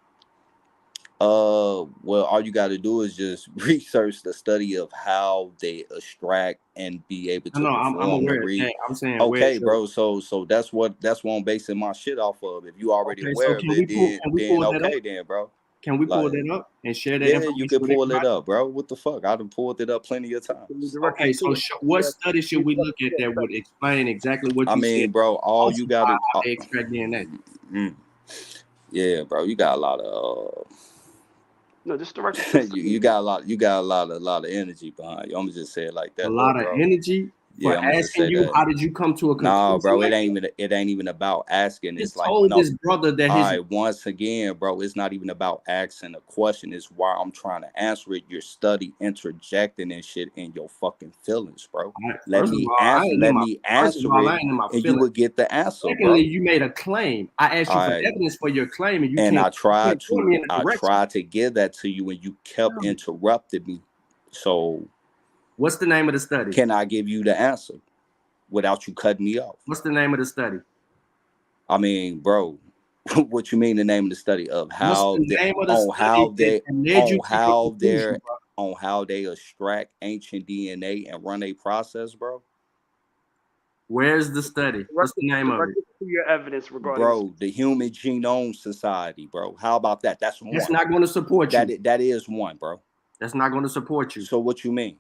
Well, all you got to do is just research the study of how they extract and be able to No, I'm perform the aware of read. that. I'm saying, Okay, where's your... bro. So that's what I'm basing my shit off of. If you already Okay, so aware of it, then pull that up? okay, then, bro. Can we pull Like, that up and share that yeah, information you can with pull it everybody? up, bro. What the fuck? I done pulled it up plenty of times. Okay, so what study should we look at that would explain exactly what I you said? mean, bro, all you got to how they extract DNA. yeah, bro, you got a lot of No, just direct it. you got a lot of energy behind you. I'm gonna just say it like that. A Look, lot of bro. energy for Yeah, I'm gonna just asking say you, that. how did you come to a conclusion? Nah, bro, like it ain't even about asking. Just It's like, told no. this brother that All his... right, once again, bro, it's not even about asking a question. It's why I'm trying to answer it. You're interjecting and shit in your fucking feelings, bro. Let me answer it, and you would get the answer, Secondly, bro. you made a claim. I asked you for evidence for your claim, and you And can't. I tried point me in a I direction. tried to give that to you, and you kept interrupting me. So, what's the name of the study? Can I give you the answer without you cutting me off? What's the name of the study? I mean, bro, what you mean the name of the study of how on how they extract ancient DNA and run a process, bro? Where's the study? What's the name of it? Your evidence regarding bro, the Human Genome Society, bro. How about that? That's one. That's not going to support you. That is one, bro. That's not going to support you. So what you mean?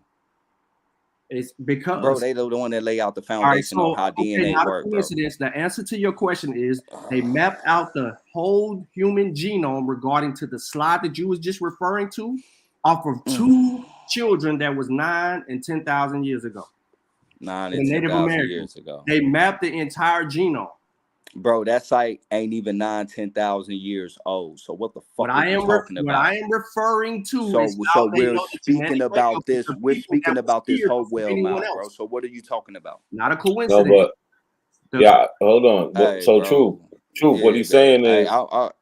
It's because, bro, they the one that lay out the foundation on how DNA not work, a coincidence. bro. The answer to your question is they mapped out the whole human genome regarding to the slide that you was just referring to off of two children that was 9 and 10,000 years ago. 9 and 10,000 years ago. They mapped the entire genome. Bro, that site ain't even 9-10,000 years old. So what the fuck are you talking about? What I am referring to so, is so we're speaking about this. We're speaking about this Hopewell Mound, bro. So what are you talking about? Not a coincidence. No, but yeah, hold on. Hey, so bro. True. Yeah, what he's saying is,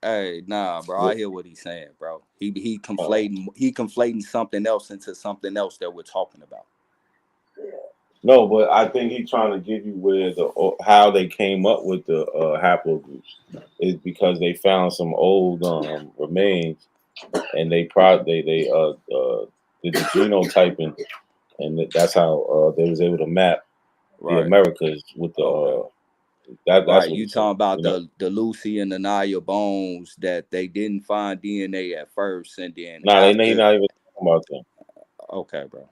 hey, nah, bro. I hear what he's saying, bro. He conflating something else into something else that we're talking about. No, but I think he's trying to give you where how they came up with the haplogroups is because they found some old remains and they did the genotyping, and that's how they was able to map the Americas with the That's Right, what you he's saying. talking about You know? the Lucy and the Naya bones that they didn't find DNA at first, and then Nah, he's after. not even talking about them. Okay, bro.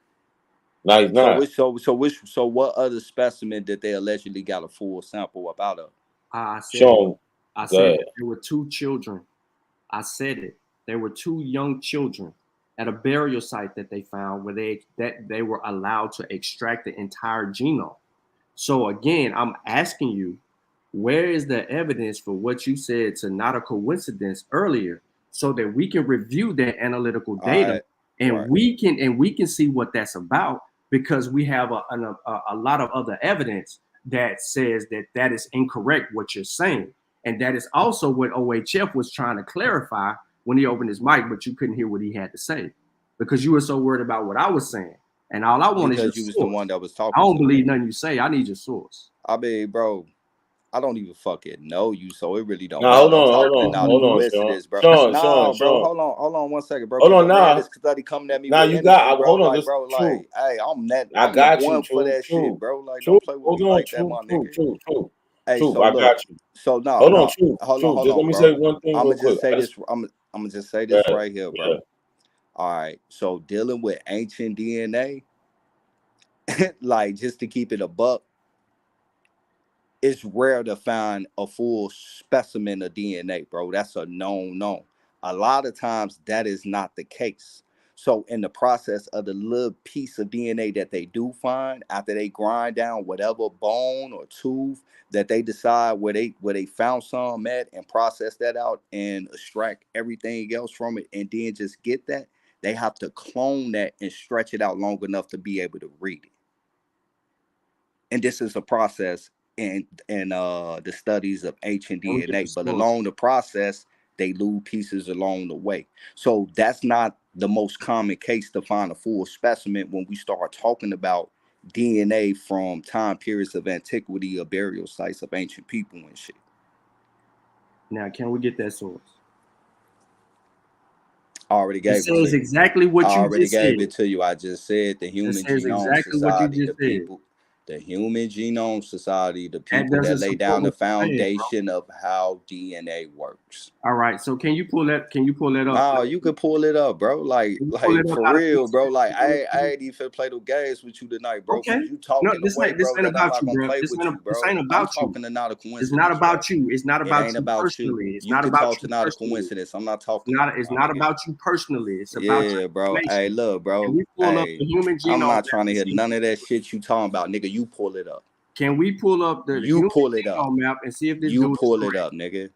No, he's not. So what other specimen did they allegedly got a full sample about of? I said Sean, I go said ahead. there were 2 children. I said it. There were 2 young children at a burial site that they found where they were allowed to extract the entire genome. So again, I'm asking you, where is the evidence for what you said to not a coincidence earlier, so that we can review that analytical data and we can see what that's about, because we have a lot of other evidence that says that is incorrect what you're saying. And that is also what OHF was trying to clarify when he opened his mic, but you couldn't hear what he had to say because you were so worried about what I was saying. And all I want is your Because you was source. the one that was talking. I don't believe nothing you say. I need your source. I mean, bro, I don't even fucking know you, so it really don't No, matter. hold I'm on, talking about Sean. coincidence, bro. Sean, Bro, hold on 1 second, bro. Hold Because on, your man nah. is study coming at me Nah, with you energy, got. bro. Hold on, Like, this bro, true. like, hey, I'm I the got you, one for true, that true, shit, bro. Like, true. don't play with Hold me on, like that, true, my true, nigga. true, true. Hey, True, so I look, got you. so no, Hold on, true, hold true. on, Just let me bro. say one thing I'm real gonna just quick. say this. I'm gonna just say Go this ahead. right here, bro. Yeah. All right, so dealing with ancient DNA, like just to keep it a buck, it's rare to find a full specimen of DNA, bro. That's a known. A lot of times that is not the case. So in the process of the little piece of DNA that they do find, after they grind down whatever bone or tooth that they decide where they found some at and process that out and extract everything else from it and then just get that, they have to clone that and stretch it out long enough to be able to read it. And this is a process in the studies of ancient Can we get the DNA. But source? along the process, they lose pieces along the way. So that's not the most common case to find a full specimen when we start talking about DNA from time periods of antiquity or burial sites of ancient people and shit. Now, can we get that source? I already It gave it to says you. exactly what I you already just said. gave it to you. I just said the It Human says Genome exactly what you Society, just said. the Human Genome Society, the That people that doesn't lay support down the what you're saying, bro. foundation of how DNA works. All right. So can you pull that? Can you pull that up? No, you could pull it up, bro. Like Pull it up for out of real, bro. Like I this. ain't even finna play no games with you tonight, bro. Okay. Cause you No, talking this away, ain't bro. That I'm about not you, gonna bro. play This with you, bro. ain't I'm about you. talking to not a It's not coincidence, about bro. you. It's not It about ain't you about you. personally. It's You not could about talk to you not a personally. coincidence. I'm not talking to you, It's my not nigga. about you personally. It's about your Yeah, bro. Hey, information. look, Can bro. we pull up Hey, the human I'm genome not map trying to and hear see? none of that shit you talking about, nigga. You pull it up. Can we pull up the You human pull it up. genome map and see if this You dude is pull it correct? up, nigga.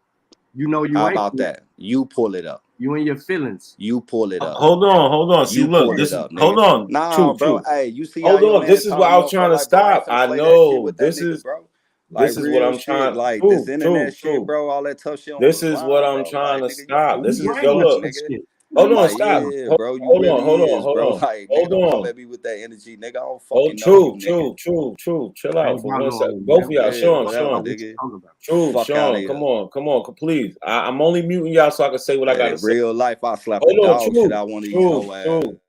You know you How ain't. about that? You pull it up. You and your feelings. You pull it up. Hold on. See, You look, pull this it is. up, nigga. Hold on. Nah, True, bro. true. Hey, you see how Hold your on. man This is what talking I was up, bro? trying to Like, bro, I ain't stop. finna I play that shit know. with that This nigga, is. bro. Like This is what real I'm shit. trying. Like this True, internet shit, true. bro. All that tough shit on This the is what line, I'm bro. trying Like, to nigga, you stop. cool This is as go fuck, look. nigga. Hold on, Like, stop. yeah, Hold bro. You on, really is, hold bro. on. Like, nigga, Hold don't come on. at me with that energy, nigga. I don't Oh, fucking know you, nigga. true. Chill I out ain't for about 1 no second. old Both man. of y'all, Yeah, Sean. whatever, What you nigga. talking about? True, Fuck out of Sean. here. Come on, please. I'm only muting y'all so I can say what I And gotta in say. real life, I slap the Hold on, dog shit out one of these hoe ass. true.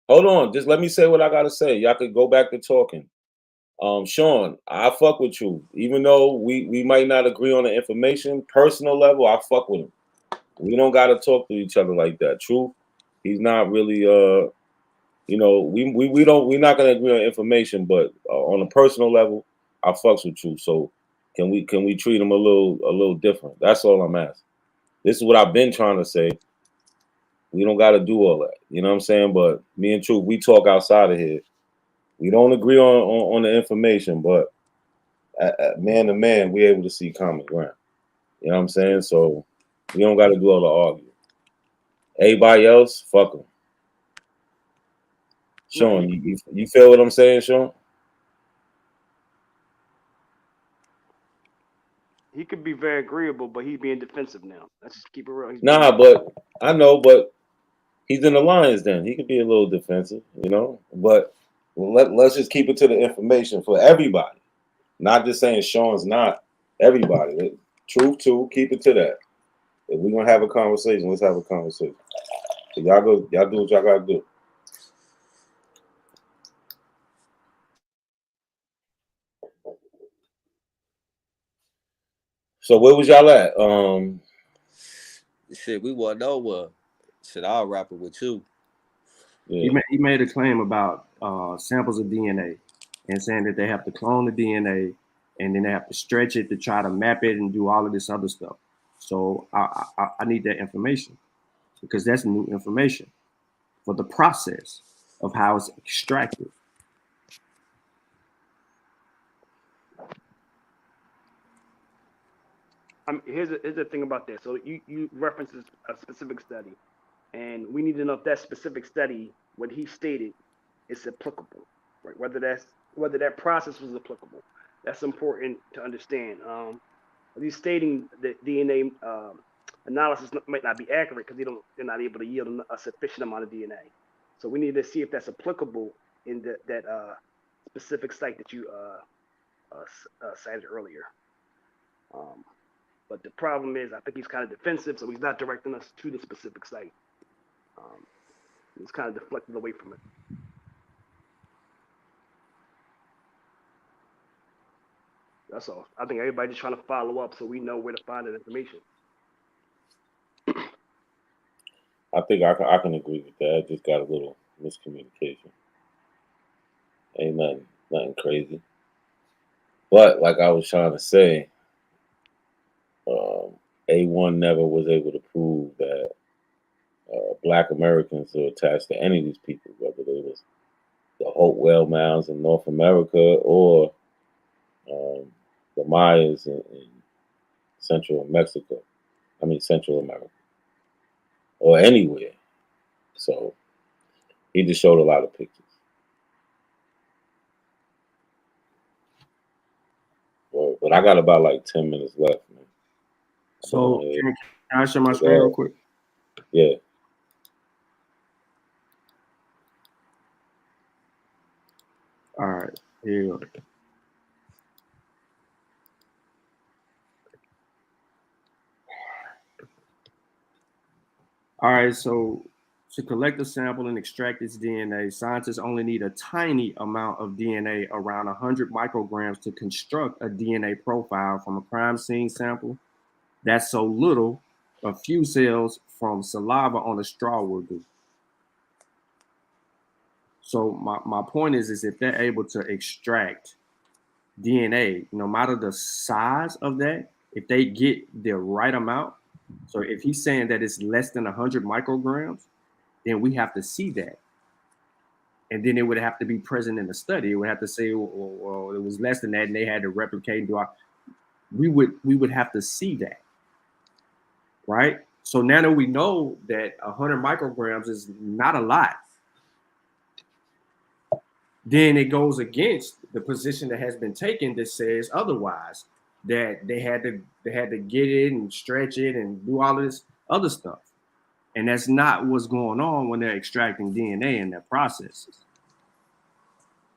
Hold on, just let me say what I gotta say. Y'all could go back to talking. Sean, I fuck with you. Even though we might not agree on the information, personal level, I fuck with him. We don't gotta talk to each other like that. True. He's not really we're not gonna agree on information, but on a personal level, I fucks with you. So can we treat him a little different? That's all I'm asking. This is what I've been trying to say. We don't got to do all that. You know what I'm saying? But me and Truth, we talk outside of here. We don't agree on the information, but man to man, we able to see common ground. You know what I'm saying? So we don't got to do all the arguing. Everybody else, fuck them. Sean, you feel what I'm saying, Sean? He could be very agreeable, but he being defensive now. Let's just keep it real. He's Nah, but I know, but he's in the Lions then. He could be a little defensive, you know. But let's just keep it to the information for everybody. Not just saying Sean's not everybody. Truth too, keep it to that. If we're gonna have a conversation, let's have a conversation. So y'all do what y'all gotta do. So where was y'all at? Shit, we want to know what. Shit, I'll wrap it with you. Yeah. He made a claim about samples of DNA and saying that they have to clone the DNA and then they have to stretch it to try to map it and do all of this other stuff. So I need that information because that's new information for the process of how it's extracted. Here's the thing about this. So you referenced a specific study, and we need to know if that specific study, what he stated, is applicable, right? Whether that process was applicable. That's important to understand. He's stating that DNA analysis might not be accurate because they're not able to yield a sufficient amount of DNA. So we need to see if that's applicable in that specific site that you cited earlier. But the problem is, I think he's kind of defensive, so he's not directing us to the specific site. He's kind of deflected away from it. That's all. I think everybody's just trying to follow up so we know where to find that information. I think I can agree with that. I just got a little miscommunication. Ain't nothing crazy. But like I was trying to say, A1 never was able to prove that Black Americans are attached to any of these people, whether they was the Hopewell Mounds in North America or the Mayas in Central America, or anywhere. So he just showed a lot of pictures. But I got about like 10 minutes left, man. So can I share my screen real quick? Yeah. All right, here you go. All right, so to collect a sample and extract its DNA, scientists only need a tiny amount of DNA, around 100 micrograms, to construct a DNA profile from a crime scene sample. That's so little, a few cells from saliva on a straw will do. So my point is if they're able to extract DNA, no matter the size of that, if they get the right amount, so if he's saying that it's less than 100 micrograms, then we have to see that. And then it would have to be present in the study. It would have to say, well, it was less than that, and they had to replicate and do our, we would have to see that. Right? So now that we know that 100 micrograms is not a lot, then it goes against the position that has been taken that says otherwise, that they had to get it and stretch it and do all of this other stuff. And that's not what's going on when they're extracting DNA in their processes.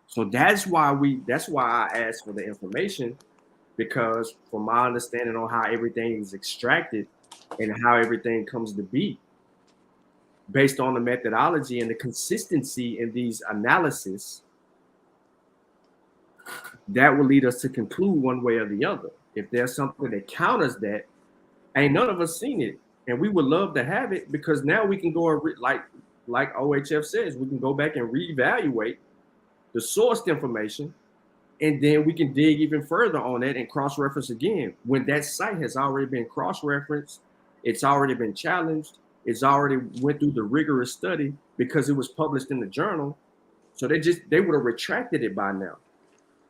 So that's why I asked for the information, because from my understanding on how everything is extracted and how everything comes to be, based on the methodology and the consistency in these analyses, that will lead us to conclude one way or the other. If there's something that counters that, ain't none of us seen it, and we would love to have it, because now we can go like OHF says, we can go back and reevaluate the sourced information, and then we can dig even further on that and cross-reference again. When that site has already been cross-referenced, it's already been challenged, it's already went through the rigorous study because it was published in the journal. So they would have retracted it by now.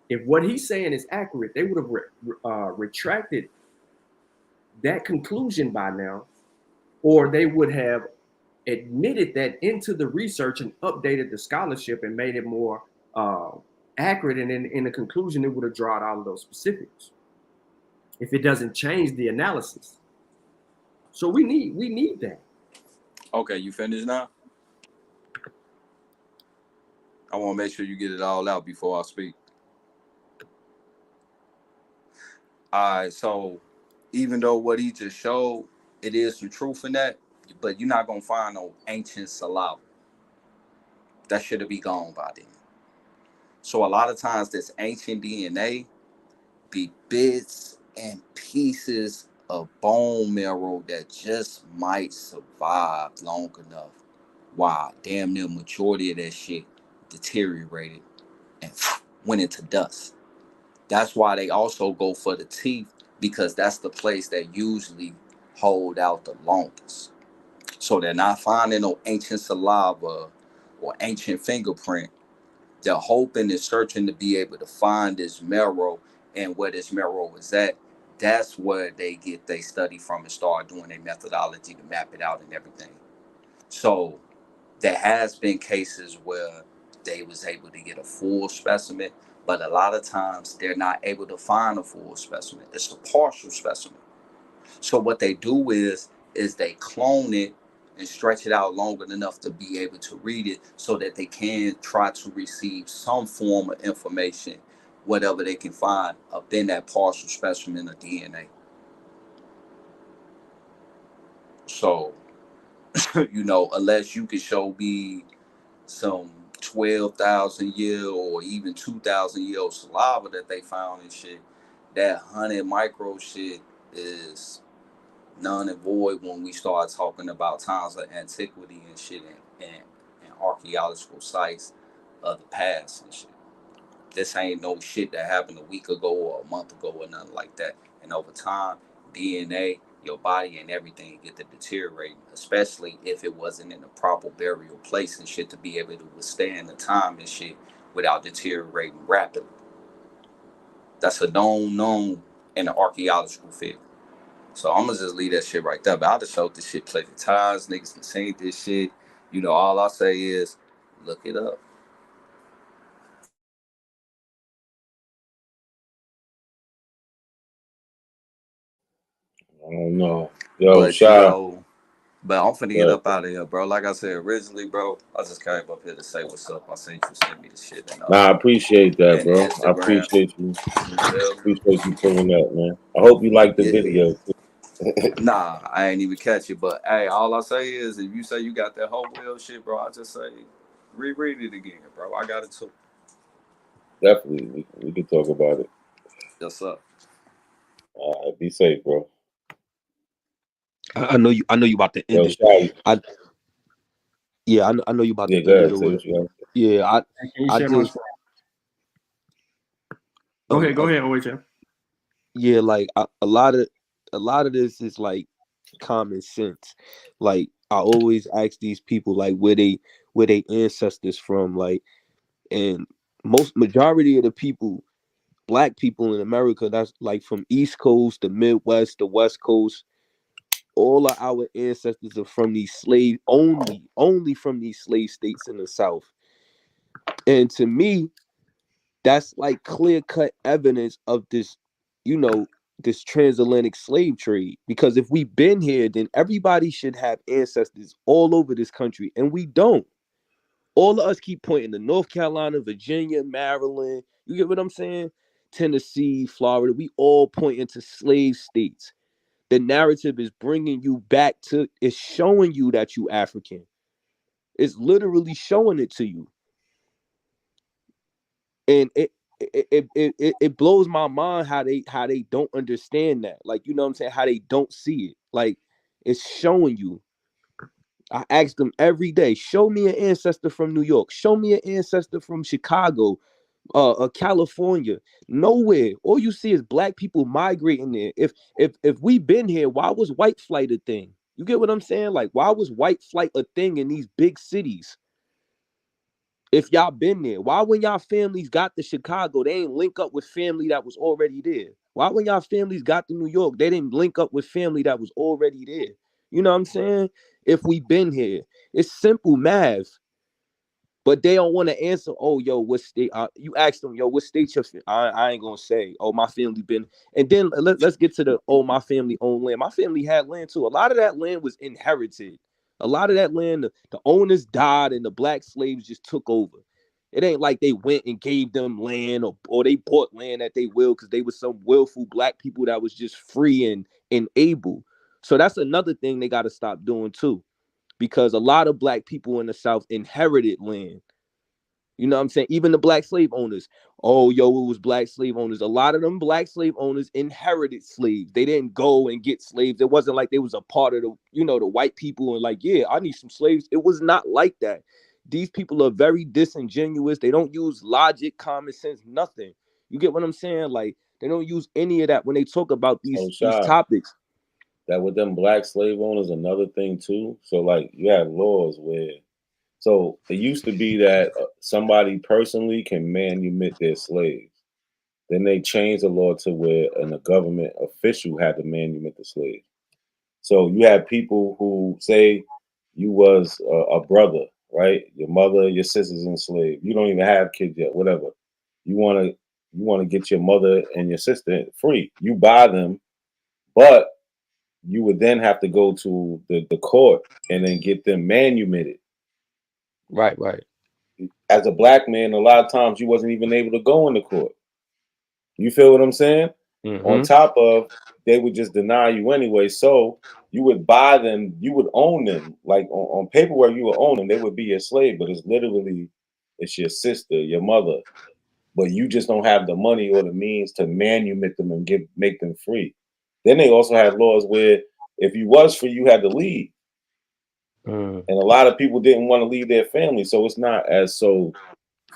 If what he's saying is accurate, they would have retracted that conclusion by now, or they would have admitted that into the research and updated the scholarship and made it more accurate. And in the conclusion, it would have drawn all of those specifics if it doesn't change the analysis. So we need that. Okay, you finished now? I want to make sure you get it all out before I speak. All right, so even though what he just showed, it is the truth in that, but you're not going to find no ancient saliva. That should be gone by then. So a lot of times this ancient DNA be bits and pieces of bone marrow that just might survive long enough. While damn near majority of that shit deteriorated and went into dust. That's why they also go for the teeth, because that's the place that usually hold out the longest. So they're not finding no ancient saliva or ancient fingerprint. They're hoping and searching to be able to find this marrow, and where this marrow is at. That's where they get they study from and start doing their methodology to map it out and everything. So there has been cases where they was able to get a full specimen, but a lot of times they're not able to find a full specimen. It's a partial specimen. So what they do is they clone it and stretch it out longer enough to be able to read it, so that they can try to receive some form of information, whatever they can find up in that partial specimen of DNA. So, unless you can show me some 12,000 year or even 2,000 year old saliva that they found and shit, that 100 micro shit is none and void when we start talking about times of antiquity and shit, and archaeological sites of the past and shit. This ain't no shit that happened a week ago or a month ago or nothing like that. And over time, DNA, your body and everything get to deteriorate, especially if it wasn't in a proper burial place and shit to be able to withstand the time and shit without deteriorating rapidly. That's a known in the archaeological field. So I'm gonna just leave that shit right there. But I just showed this shit plenty of times. Niggas can seen this shit. All I say is look it up. I don't know. Yo, But Shy. but I'm finna get up out of here, bro. Like I said originally, bro, I just came up here to say what's up. I seen you send me the shit Nah, I appreciate that, and bro. I Instagram. appreciate you. You feel me? Appreciate you pulling up, man. I hope you like the Yeah. video. Nah, I ain't even catch it. But hey, all I say is if you say you got that whole wheel shit, bro, I just say reread it again, bro. I got it too. Definitely, we can talk about it. Yes, sir. Be safe, bro. I know you. I know you about to end Yo, it. Shy. I know you about to Yeah, end go it ahead, or say what you whatever. got. Yeah, Can you I share my just. screen? Go ahead, OHM. Yeah, like a lot of this is like common sense. Like I always ask these people like where they ancestors from, like, and majority of the people, black people in America, that's like from East Coast, the Midwest, the West Coast, all of our ancestors are from these only from these slave states in the South. And to me, that's like clear-cut evidence of this, this transatlantic slave trade. Because if we've been here, then everybody should have ancestors all over this country, and we don't. All of us keep pointing to North Carolina, Virginia, Maryland. You get what I'm saying? Tennessee, Florida. We all pointing to slave states. The narrative is bringing you back to, it's showing you that you African. It's literally showing it to you. And it blows my mind how they don't understand that. Like, you know what I'm saying? How they don't see it. Like, it's showing you. I ask them every day, show me an ancestor from New York, show me an ancestor from Chicago, California. Nowhere. All you see is black people migrating there. If we been here, why was white flight a thing? You get what I'm saying? Like, why was white flight a thing in these big cities? If y'all been there, why when y'all families got to Chicago, they ain't link up with family that was already there? Why when y'all families got to New York, they didn't link up with family that was already there? You know what I'm saying? If we been here, it's simple math. But they don't want to answer. Oh, yo, what state? You ask them, yo, what state your I ain't gonna say. Oh, my family been. And then let's get to the, oh, my family owned land. My family had land too. A lot of that land was inherited. A lot of that land, the owners died and the black slaves just took over. It ain't like they went and gave them land, or they bought land at they will because they were some willful black people that was just free and able. So that's another thing they got to stop doing too, because a lot of black people in the South inherited land. You know what I'm saying? Even the black slave owners. oh, yo, it was black slave owners. A lot of them black slave owners inherited slaves. They didn't go and get slaves. It wasn't like they was a part of the, the white people and like, yeah, I need some slaves. It was not like that. These people are very disingenuous. They don't use logic, common sense, nothing. You get what I'm saying? Like, they don't use any of that when they talk about these topics. That with them black slave owners, another thing too. So like you have laws where, so it used to be that somebody personally can manumit their slaves. Then they changed the law to where a government official had to manumit the slaves. So you have people who say you was a brother, right? Your mother, your sister's enslaved. You don't even have kids yet, whatever. You want to get your mother and your sister free. You buy them, but you would then have to go to the court and then get them manumitted. Right. As a black man, a lot of times you wasn't even able to go into court. You feel what I'm saying? Mm-hmm. On top of, they would just deny you anyway. So you would buy them, you would own them. Like on paperwork, you would own them. They would be your slave, but it's your sister, your mother. But you just don't have the money or the means to manumit them and make them free. Then they also had laws where if you was free, you had to leave. And a lot of people didn't want to leave their family. So it's not as so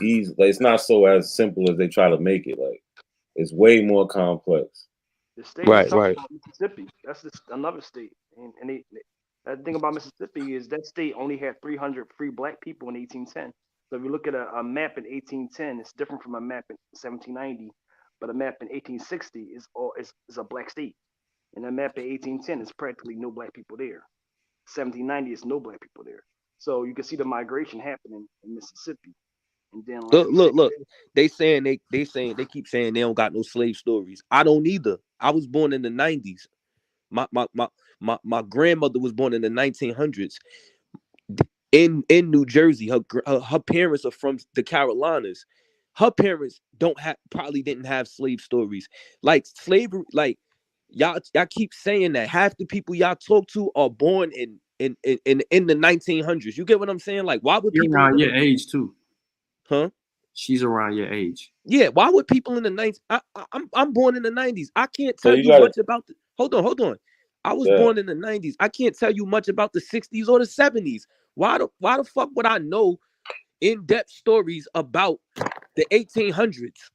easy. Like, it's not so as simple as they try to make it. Like, it's way more complex. The state is talking about Mississippi. That's just another state. And the thing about Mississippi is that state only had 300 free black people in 1810. So if you look at a map in 1810, it's different from a map in 1790. But a map in 1860 is a black state. And a map in 1810 is practically no black people there. 1790 is no black people there. So you can see the migration happening in Mississippi. And then look. They keep saying they don't got no slave stories. I don't either. I was born in the 90s. My grandmother was born in the 1900s in New Jersey. Her parents are from the Carolinas. Her parents probably didn't have slave stories. Like slavery, like y'all keep saying that half the people y'all talk to are born in the 1900s. You get what I'm saying? Like, why would people around your age too? Huh? She's around your age. Yeah, why would people in the 90s? I'm born in the 90s. I can't tell you much about the. Hold on. I was born in the 90s. I can't tell you much about the 60s or the 70s. Why the fuck would I know in-depth stories about the 1800s?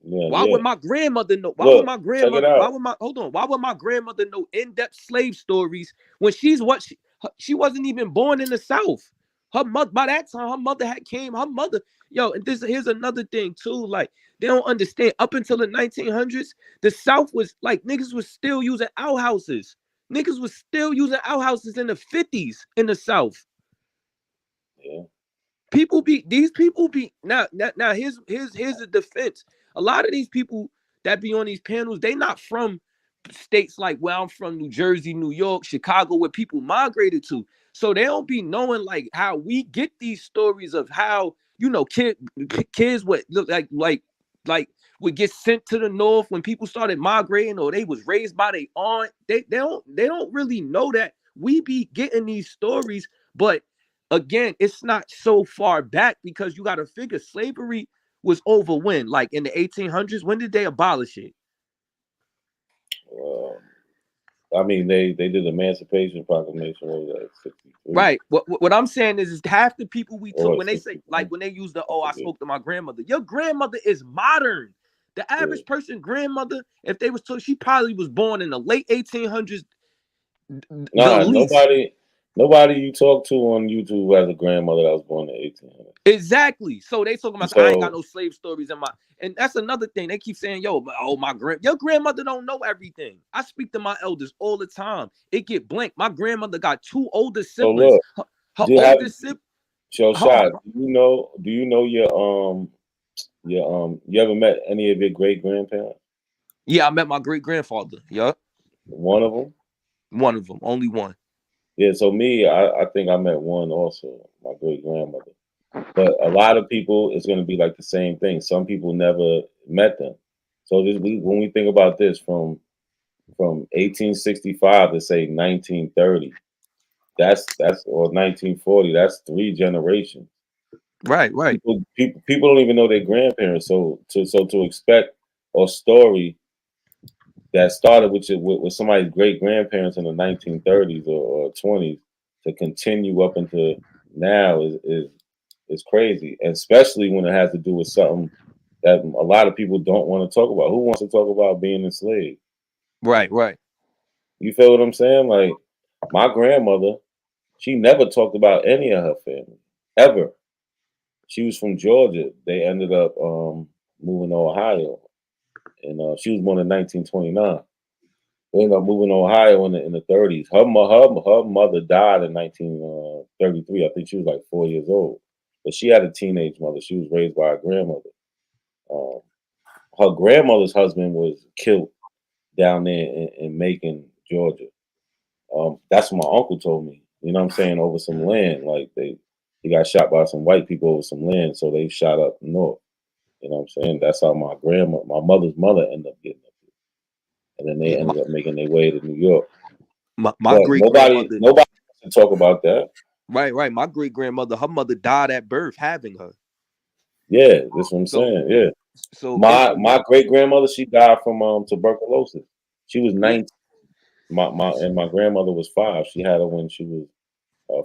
Why would my grandmother know? Why would my grandmother? Why would my grandmother know in-depth slave stories when she wasn't even born in the South? Her mother, by that time, her mother her mother. Yo, and here's another thing too. Like, they don't understand. Up until the 1900s, the South was like, niggas was still using outhouses. Niggas was still using outhouses in the 50s in the South. Yeah. These people be now here's the defense. A lot of these people that be on these panels, they not from states like where I'm from, New Jersey, New York, Chicago, where people migrated to. So they don't be knowing like how we get these stories of how, kids would look like would get sent to the north when people started migrating, or they was raised by their aunt. They don't really know that we be getting these stories. But again, it's not so far back, because you got to figure slavery was over when? Like in the 1800s? When did they abolish it? I mean, they did the Emancipation Proclamation like 63. Right. What I'm saying is half the people we took, when they say, like, when they use I spoke to my grandmother. Your grandmother is modern. The average person grandmother, if they was told, she probably was born in the late 1800s. Nah, nobody you talk to on YouTube has a grandmother that was born in 1800. Exactly. So they talking about, I ain't got no slave stories in my, and that's another thing. They keep saying, your grandmother don't know everything. I speak to my elders all the time. It get blank. My grandmother got 2 older siblings. So look, her oldest sibling. Shad, do you know your you ever met any of your great grandparents? Yeah, I met my great grandfather. Yeah. One of them? One of them. Only one. Yeah, so me, I think I met one also, my great grandmother. But a lot of people, it's going to be like the same thing. Some people never met them. So when we think about this, from 1865 to say 1930, that's or 1940, that's 3 generations. Right. People don't even know their grandparents. So to expect a story that started with somebody's great grandparents in the 1930s or 20s to continue up into now is crazy, and especially when it has to do with something that a lot of people don't want to talk about. Who wants to talk about being enslaved? Right. You feel what I'm saying? Like my grandmother, she never talked about any of her family ever. She was from Georgia. They ended up moving to Ohio, and she was born in 1929. They ended up moving to Ohio in the 30s. Her mother died in 1933. I think she was like 4 years old, but she had a teenage mother. She was raised by her grandmother. Um, Her grandmother's husband was killed down there in Macon, Georgia. That's what my uncle told me. You know what I'm saying? Over some land, like he got shot by some white people over some land, so they shot up north. You know what I'm saying? That's how my mother's mother ended up getting up here, and then they Yeah, ended up making their way to New York. my But great nobody grandmother. wants to talk about that. Right. My great grandmother, her mother died at birth having her. Yeah, that's what I'm So saying. Yeah, it's my great grandmother, she died from tuberculosis. She was yeah. 19. My grandmother was 5. She had her when she was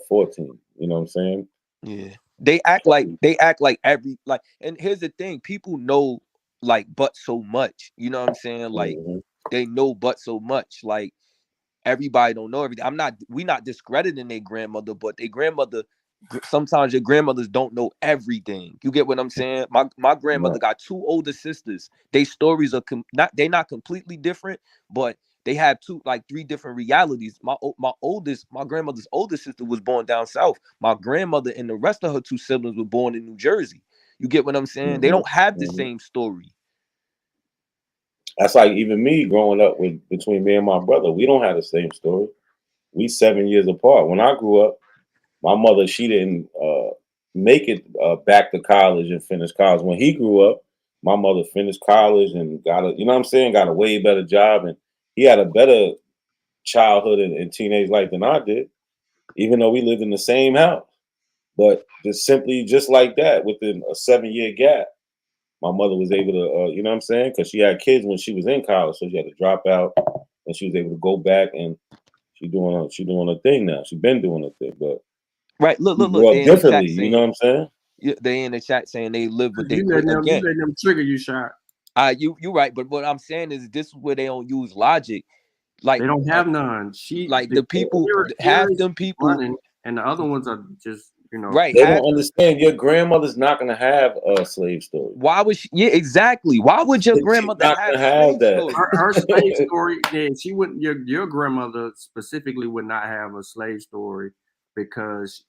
14. You know what I'm saying? Yeah. They act like every like, and here's the thing, people know like but so much. You know what I'm saying? Like Mm-hmm. they know but so much. Like everybody don't know everything. We not discrediting their grandmother, but their grandmother, sometimes your grandmothers don't know everything. You get what I'm saying? My grandmother Right. got 2 older sisters. Their stories are not completely different, but they have 3 different realities. My grandmother's oldest sister was born down south. My grandmother and the rest of her 2 siblings were born in New Jersey. You get what I'm saying? They don't have the same story. That's like even me growing up between me and my brother. We don't have the same story. We 7 years apart. When I grew up, my mother, she didn't make it back to college and finish college. When he grew up, my mother finished college and got a way better job, and he had a better childhood and teenage life than I did, even though we lived in the same house. But just like that, within a 7-year gap, my mother was able to, you know what I'm saying? Because she had kids when she was in college, so she had to drop out, and she was able to go back, and she doing her thing now. She's been doing her thing, but Right. Look. we grew up They in the differently. chat You know what saying, I'm saying? yeah, they in the chat saying they live with their You great again. letting them trigger you, shot. You right, but what I'm saying is this is where they don't use logic. Like They don't have none. the people, half them people running, and the other ones are just right. They don't understand. Your grandmother's not gonna have a slave story. Why would she? Yeah, exactly. Why would your She's grandmother not have gonna have slave that. stories? Her slave story. Yeah, she wouldn't. Your grandmother specifically would not have a slave story because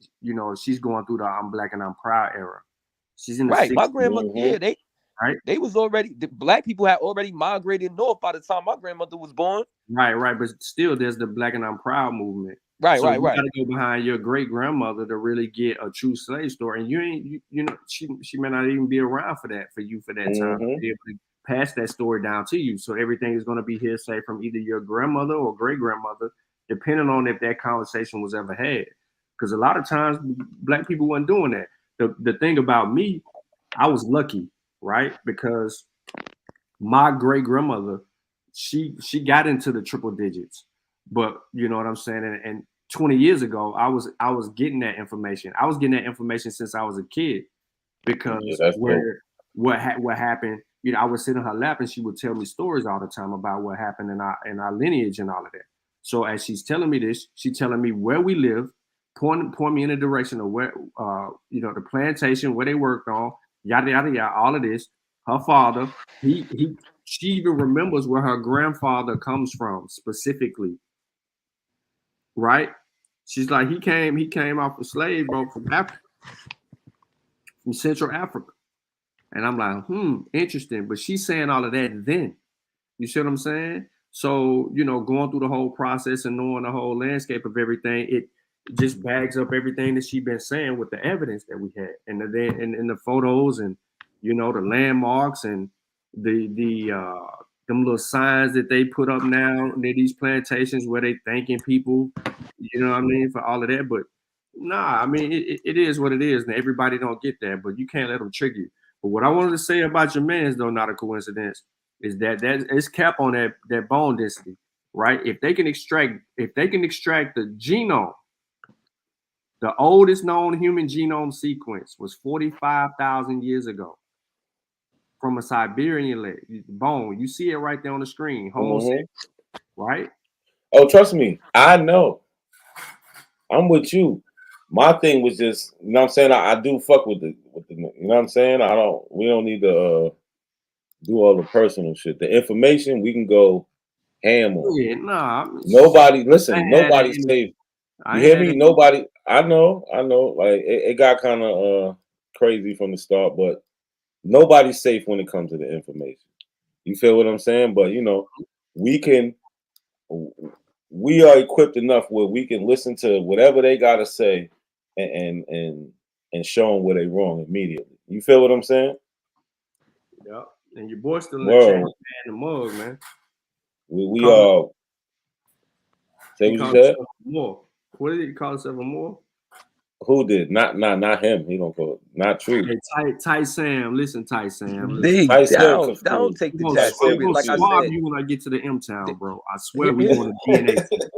she's going through the "I'm Black and I'm Proud" era. She's in the Right. 60s. My grandmother, yeah, Right. they was already, the black people had already migrated north by the time my grandmother was born. Right. But still, there's the Black and I'm Proud movement. Right. You got to go behind your great grandmother to really get a true slave story, and she may not even be around for that time to be able to pass that story down to you. So everything is going to be hearsay from either your grandmother or great grandmother, depending on if that conversation was ever had. Because a lot of times, black people weren't doing that. The thing about me, I was lucky, right? Because my great grandmother, she got into the triple digits, but you know what I'm saying. And 20 years ago, I was getting that information. I was getting that information since I was a kid, because what happened. I would sit in her lap and she would tell me stories all the time about what happened in our lineage and all of that. So as she's telling me this, she's telling me where we live, point me in the direction of where the plantation where they worked on, yada yada yada, all of this. Her father, she even remembers where her grandfather comes from specifically, right? She's like, he came off a slave boat from Africa, from Central Africa. And I'm like, interesting. But she's saying all of that then. You see what I'm saying? So, going through the whole process and knowing the whole landscape of everything, it just bags up everything that she's been saying with the evidence that we had, and the photos, and the landmarks, and them little signs that they put up now near these plantations where they thanking people, you know what I mean, for all of that. But Nah, I mean it is what it is, and everybody don't get that, but you can't let them trick you. But what I wanted to say about your man's, though, not a coincidence, is that it's cap on that bone density, right? If they can extract the genome, the oldest known human genome sequence was 45,000 years ago from a Siberian bone. You see it right there on the screen, Homo sapiens, right? Oh, trust me, I know. I'm with you. My thing was just, you know what I'm saying? I do fuck with the, you know what I'm saying? We don't need to do all the personal shit. The information we can go ham on. Yeah, nah. Nobody, listen, nobody's safe. You hear me? Nobody, I know. Like it got kind of crazy from the start, but nobody's safe when it comes to the information. You feel what I'm saying? But you know, we are equipped enough where we can listen to whatever they gotta say and show them where they wrong immediately. You feel what I'm saying? Yeah, and your boy still in the chat, man, the mug, man. We are. Say what you said. More. What did he call himself a more? Who did? Not him. He don't call it. Not true. Hey, Ty Sam, listen, Ty Sam. I don't take the chat serious. Like I said, you when I get to the M Town, bro. I swear we're doing a DNA test.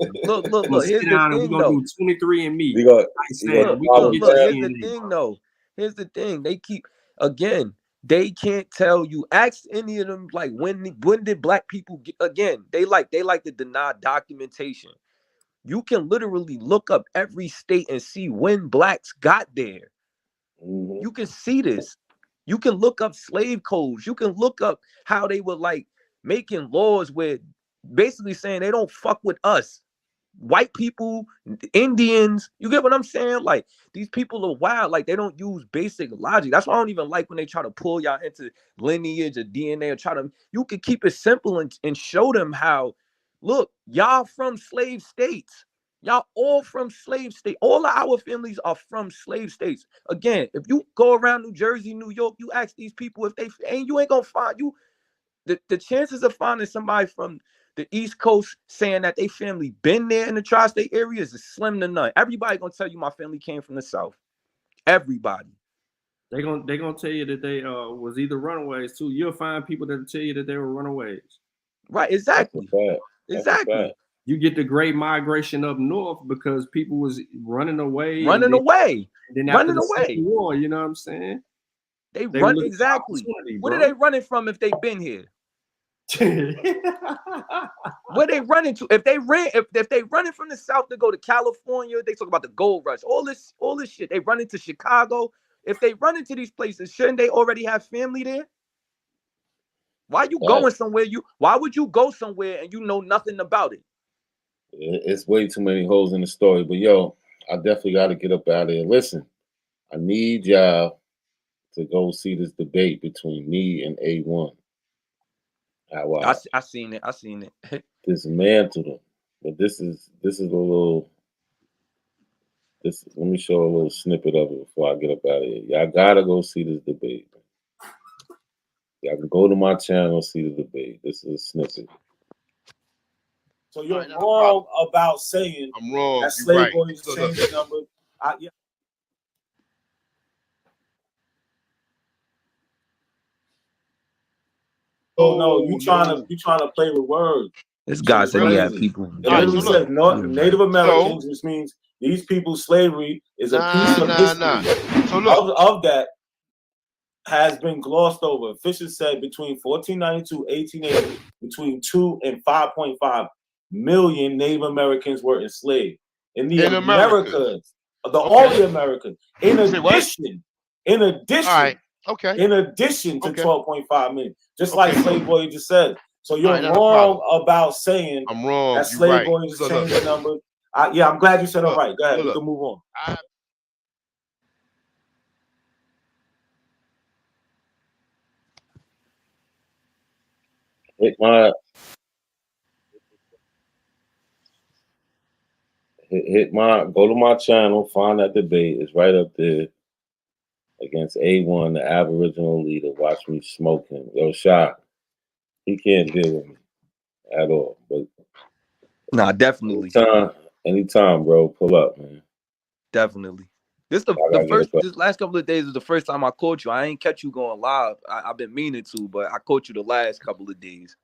Look. Here's the thing, we're gonna do 23 and me. Look. Here's the thing, though. Here's the thing. They keep again. They can't tell you. Ask any of them like when did black people get again? They like to deny documentation. You can literally look up every state and see when blacks got there. You can see this. You can look up slave codes. You can look up how they were like making laws where basically saying they don't fuck with us. White people, Indians, you get what I'm saying? Like these people are wild. Like they don't use basic logic. That's why I don't even like when they try to pull y'all into lineage or DNA or try to. You can keep it simple and show them how. Look, y'all from slave states. Y'all all from slave states. All of our families are from slave states. Again, if you go around New Jersey, New York, you ask these people if they ain't, you ain't gonna find you. The chances of finding somebody from the East Coast saying that they family been there in the tri-state areas is slim to none. Everybody gonna tell you my family came from the South. Everybody. They gonna tell you that they was either runaways too. You'll find people that tell you that they were runaways. Right, exactly. Exactly. You get the great migration up north because people was running away. Then after the Civil War, you know what I'm saying? They run exactly. What are they running from if they've been here? Where they running to? If they running from the South to go to California, they talk about the gold rush. All this shit. They run into Chicago. If they run into these places, shouldn't they already have family there? Why you going somewhere? Why would you go somewhere and you know nothing about it? It's way too many holes in the story. But yo, I definitely got to get up out of here. Listen, I need y'all to go see this debate between me and A1. I seen it. Dismantled them. But this is a little. Let me show a little snippet of it before I get up out of here. Y'all gotta go see this debate. Y'all can go to my channel and see the debate. This is a snippet. So you're wrong about saying I'm wrong. that slave boys changed the number. Yeah. Oh no, you trying to play with words. This guy said he had people. It literally says Native Americans, which means these people's slavery is a piece of history. So look, of that has been glossed over. Fisher said between 1492 1880, between 2 and 5.5 million Native Americans were enslaved in the Americas. All the Americans. In addition, in addition to 12.5 million, just like Slave Boy just said. So you're wrong about saying I'm wrong. that Slave Boy just changed the number. Yeah, I'm glad you said all right. Go ahead, we can move on. Go to my channel, find that debate. It's right up there against A1, the Aboriginal leader. Watch me smoke him. Yo, Shot, he can't deal with me at all. But nah, definitely. Anytime, bro, pull up, man. Definitely. This last couple of days is the first time I caught you. I ain't catch you going live. I've been meaning to, but I caught you the last couple of days.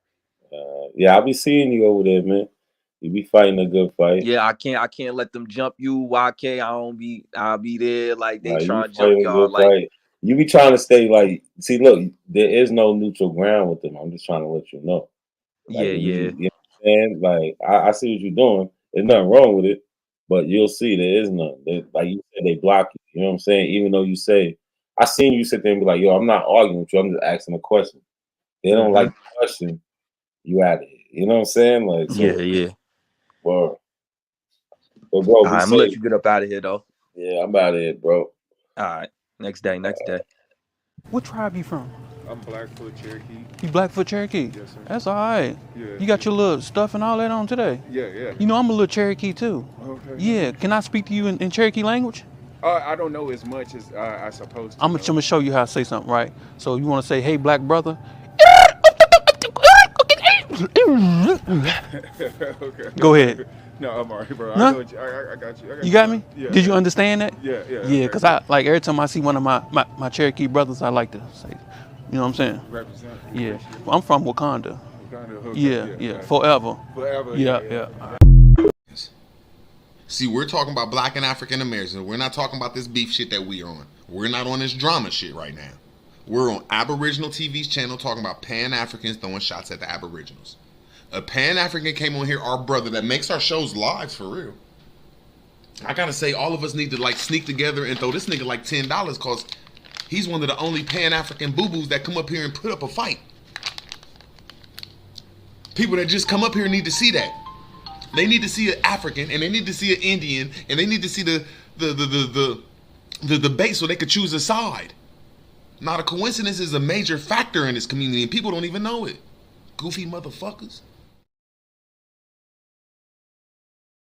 Yeah, I'll be seeing you over there, man. You be fighting a good fight. Yeah, I can't let them jump you, YK. I'll be there like they You trying to be jump fighting a y'all. good Like, fight. You be trying to stay like, see, look, there is no neutral ground with them. I'm just trying to let you know. Like, yeah. you know what I'm saying? Like, I see what you're doing. There's nothing wrong with it, but you'll see there is none. Like you said, they block you. You know what I'm saying? Even though you say, I seen you sit there and be like, yo, I'm not arguing with you. I'm just asking a question. They don't like the question. You out of here. You know what I'm saying? Like, so, yeah. Well, but bro, I'm gonna let you get up out of here though. Yeah, I'm out of here, bro. All right. Next day. What tribe you from? I'm Blackfoot Cherokee. You Blackfoot Cherokee? Yes, sir. That's all right. Yeah. You got your little stuff and all that on today? Yeah. You know, I'm a little Cherokee too. Okay. Yeah. Can I speak to you in Cherokee language? I don't know as much as I supposed to. I'm gonna show you how to say something, right? So you want to say, "Hey, black brother." Okay. Go ahead. No, I'm alright, bro. Huh? I got you. You got me? Yeah. Did you understand that? Yeah. Yeah, because I like every time I see one of my Cherokee brothers, I like to say, you know what I'm saying? Represent. Yeah. Well, I'm from Wakanda. Okay. Yeah. Forever. Forever. Yeah. See, we're talking about Black and African Americans. We're not talking about this beef shit that we're on. We're not on this drama shit right now. We're on Aboriginal TV's channel talking about Pan-Africans throwing shots at the Aboriginals. A Pan-African came on here, our brother, that makes our shows live for real. I gotta say, all of us need to like sneak together and throw this nigga like $10 because he's one of the only Pan-African boo-boos that come up here and put up a fight. People that just come up here need to see that. They need to see an African and they need to see an Indian and they need to see the debate so they could choose a side. Not a coincidence is a major factor in this community and people don't even know it. Goofy motherfuckers.